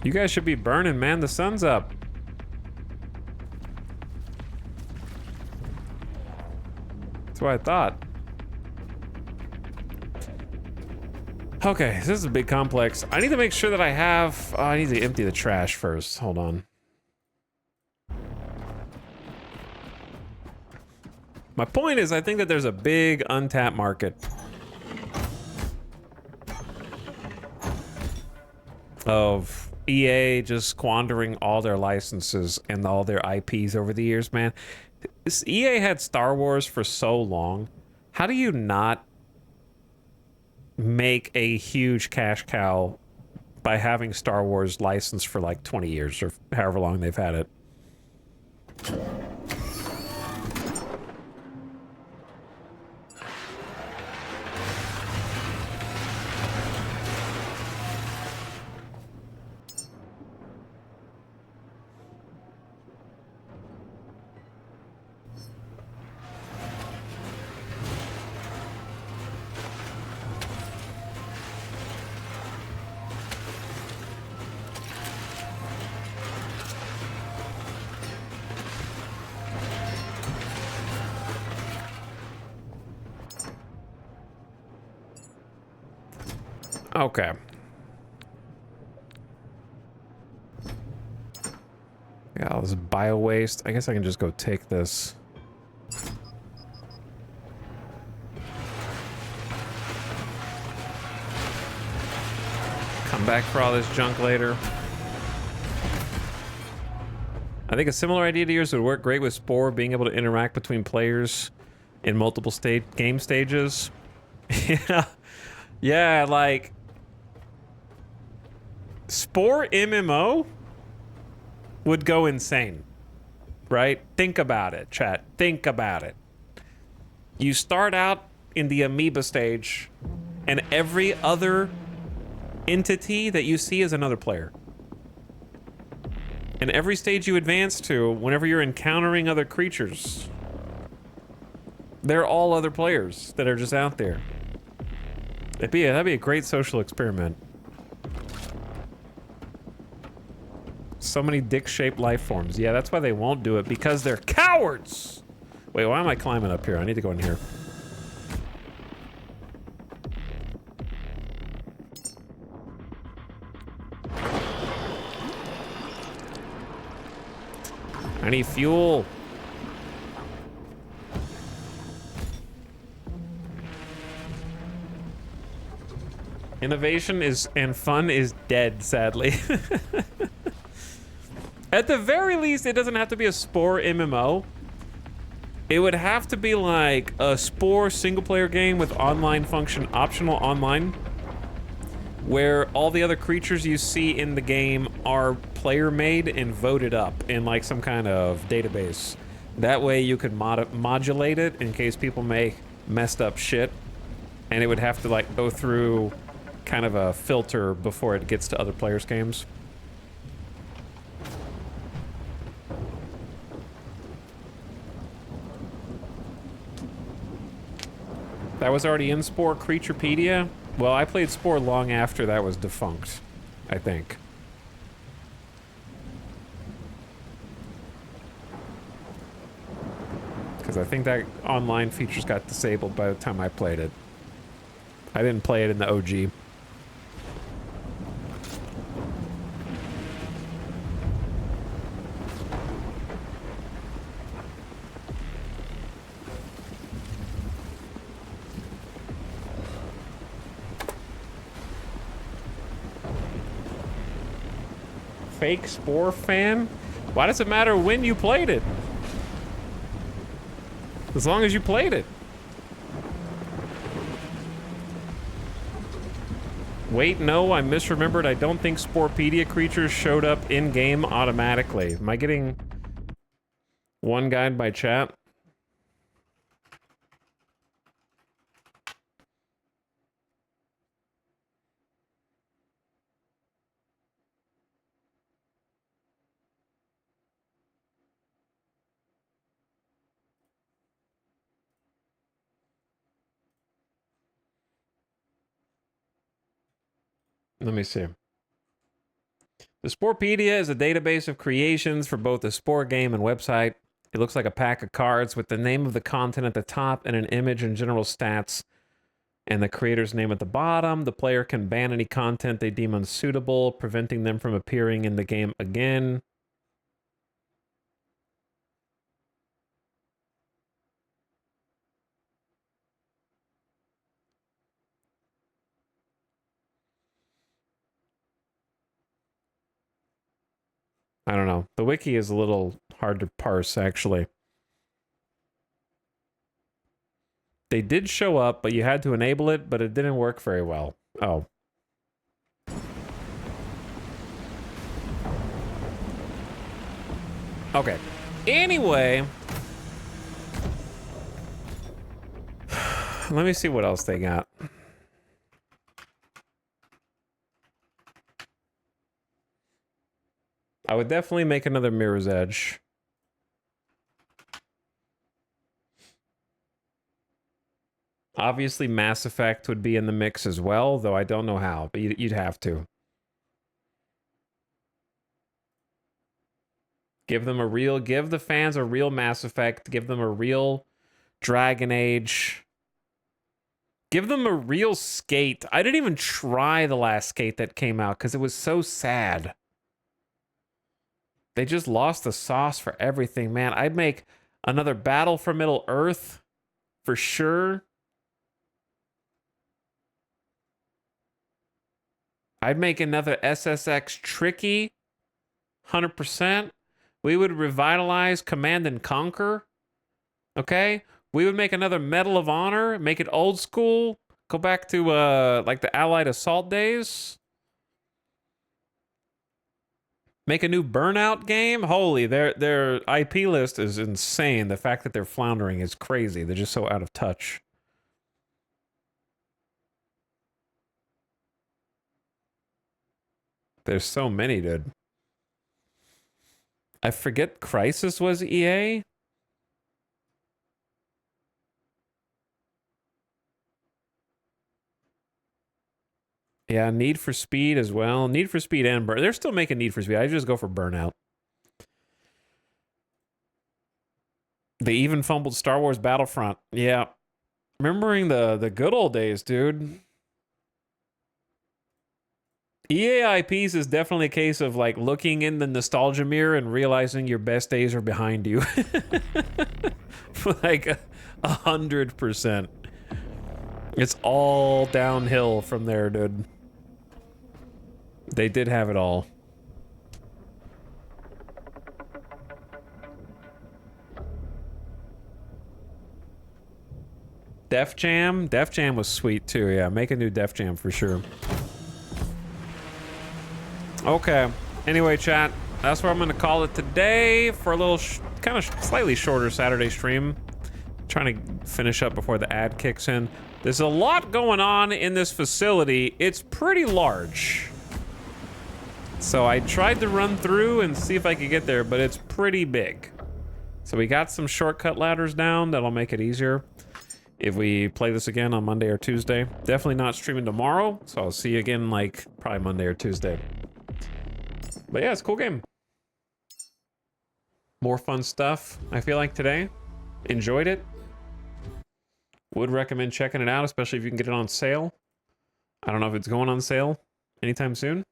You guys should be burning, man. The sun's up. That's what I thought. Okay, this is a big complex. I need to make sure that I have... Oh, I need to empty the trash first. Hold on. My point is, I think that there's a big untapped market of EA just squandering all their licenses and all their IPs over the years, man. EA had Star Wars for so long. How do you not make a huge cash cow by having Star Wars licensed for like 20 years or however long they've had it? Okay. Yeah, all this bio waste. I guess I can just go take this. Come back for all this junk later. I think a similar idea to yours would work great with Spore, being able to interact between players in multiple game stages. Yeah. Yeah, like... Spore MMO would go insane, right? Think about it, chat. Think about it. You start out in the amoeba stage, and every other entity that you see is another player. And every stage you advance to, whenever you're encountering other creatures, they're all other players that are just out there. That'd be a great social experiment. So many dick-shaped life forms. Yeah, that's why they won't do it, because they're cowards! Wait, why am I climbing up here? I need to go in here. I need fuel. Innovation is and fun is dead, sadly. At the very least, it doesn't have to be a Spore MMO. It would have to be like a Spore single-player game with online function, optional online, where all the other creatures you see in the game are player made and voted up in like some kind of database. That way you could modulate it in case people make messed up shit, and it would have to like go through kind of a filter before it gets to other players' games. That was already in Spore Creaturepedia? Well, I played Spore long after that was defunct, I think. Because I think that online features got disabled by the time I played it. I didn't play it in the OG. Fake Spore fan? Why does it matter when you played it? As long as you played it. Wait, no, I misremembered. I don't think Sporepedia creatures showed up in-game automatically. Am I getting one guide by chat? Let me see. The Sporepedia is a database of creations for both the Spore game and website. It looks like a pack of cards with the name of the content at the top and an image and general stats and the creator's name at the bottom. The player can ban any content they deem unsuitable, preventing them from appearing in the game again. I don't know. The wiki is a little hard to parse, actually. They did show up, but you had to enable it, but it didn't work very well. Oh. Okay. Anyway. Let me see what else they got. I would definitely make another Mirror's Edge. Obviously, Mass Effect would be in the mix as well, though I don't know how, but you'd have to. Give the fans a real Mass Effect, give them a real Dragon Age. Give them a real Skate. I didn't even try the last Skate that came out because it was so sad. They just lost the sauce for everything, man. I'd make another Battle for Middle-earth for sure. I'd make another SSX Tricky, 100%. We would revitalize Command and Conquer, okay? We would make another Medal of Honor, make it old school, go back to like the Allied Assault days. Make a new Burnout game? Holy, their IP list is insane. The fact that they're floundering is crazy. They're just so out of touch. There's so many, dude. I forget Crysis was EA? Yeah, Need for Speed as well. Need for Speed and Burnout. They're still making Need for Speed. I just go for Burnout. They even fumbled Star Wars Battlefront. Yeah. Remembering the good old days, dude. EA IPs is definitely a case of like looking in the nostalgia mirror and realizing your best days are behind you. Like 100%. It's all downhill from there, dude. They did have it all. Def Jam? Def Jam was sweet too, yeah. Make a new Def Jam for sure. Okay. Anyway, chat, that's where I'm going to call it today for a little kind of slightly shorter Saturday stream. Trying to finish up before the ad kicks in. There's a lot going on in this facility. It's pretty large. So I tried to run through and see if I could get there, but it's pretty big. So we got some shortcut ladders down that'll make it easier if we play this again on Monday or Tuesday. Definitely not streaming tomorrow, so I'll see you again like probably Monday or Tuesday. But yeah, it's a cool game. More fun stuff, I feel like, today. Enjoyed it. Would recommend checking it out, especially if you can get it on sale. I don't know if it's going on sale anytime soon.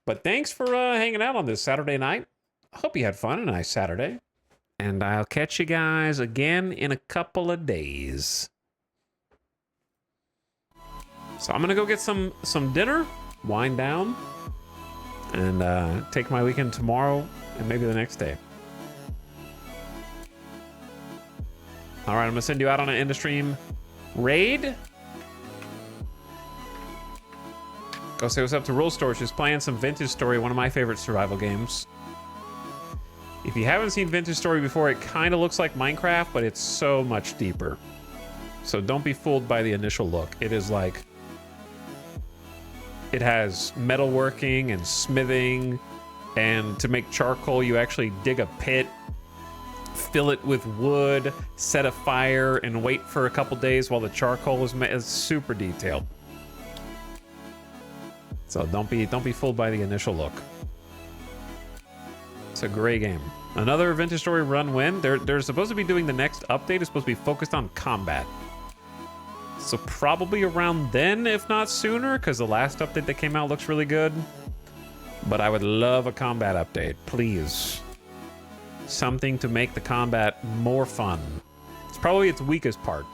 But thanks for hanging out on this Saturday night. I hope you had fun. A nice Saturday. And I'll catch you guys again in a couple of days. So I'm going to go get some dinner, wind down, and take my weekend tomorrow and maybe the next day. All right, I'm going to send you out on an end-of-stream raid. Go say what's up to Rule Storage, who's playing some Vintage Story, one of my favorite survival games. If you haven't seen Vintage Story before, it kind of looks like Minecraft, but it's so much deeper. So don't be fooled by the initial look. It is like... It has metalworking and smithing, and to make charcoal, you actually dig a pit, fill it with wood, set a fire, and wait for a couple days while the charcoal is made. It's super detailed. So don't be fooled by the initial look. It's a great game. Another Vintage Story run win. They're supposed to be doing the next update. It's supposed to be focused on combat. So probably around then, if not sooner, because the last update that came out looks really good. But I would love a combat update, please. Something to make the combat more fun. It's probably its weakest part.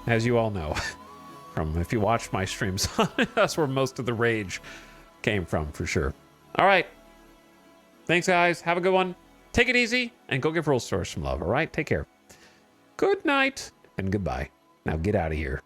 As you all know. From if you watch my streams, that's where most of the rage came from, for sure. All right. Thanks, guys. Have a good one. Take it easy, and go give Rule Storage some love, all right? Take care. Good night, and goodbye. Now get out of here.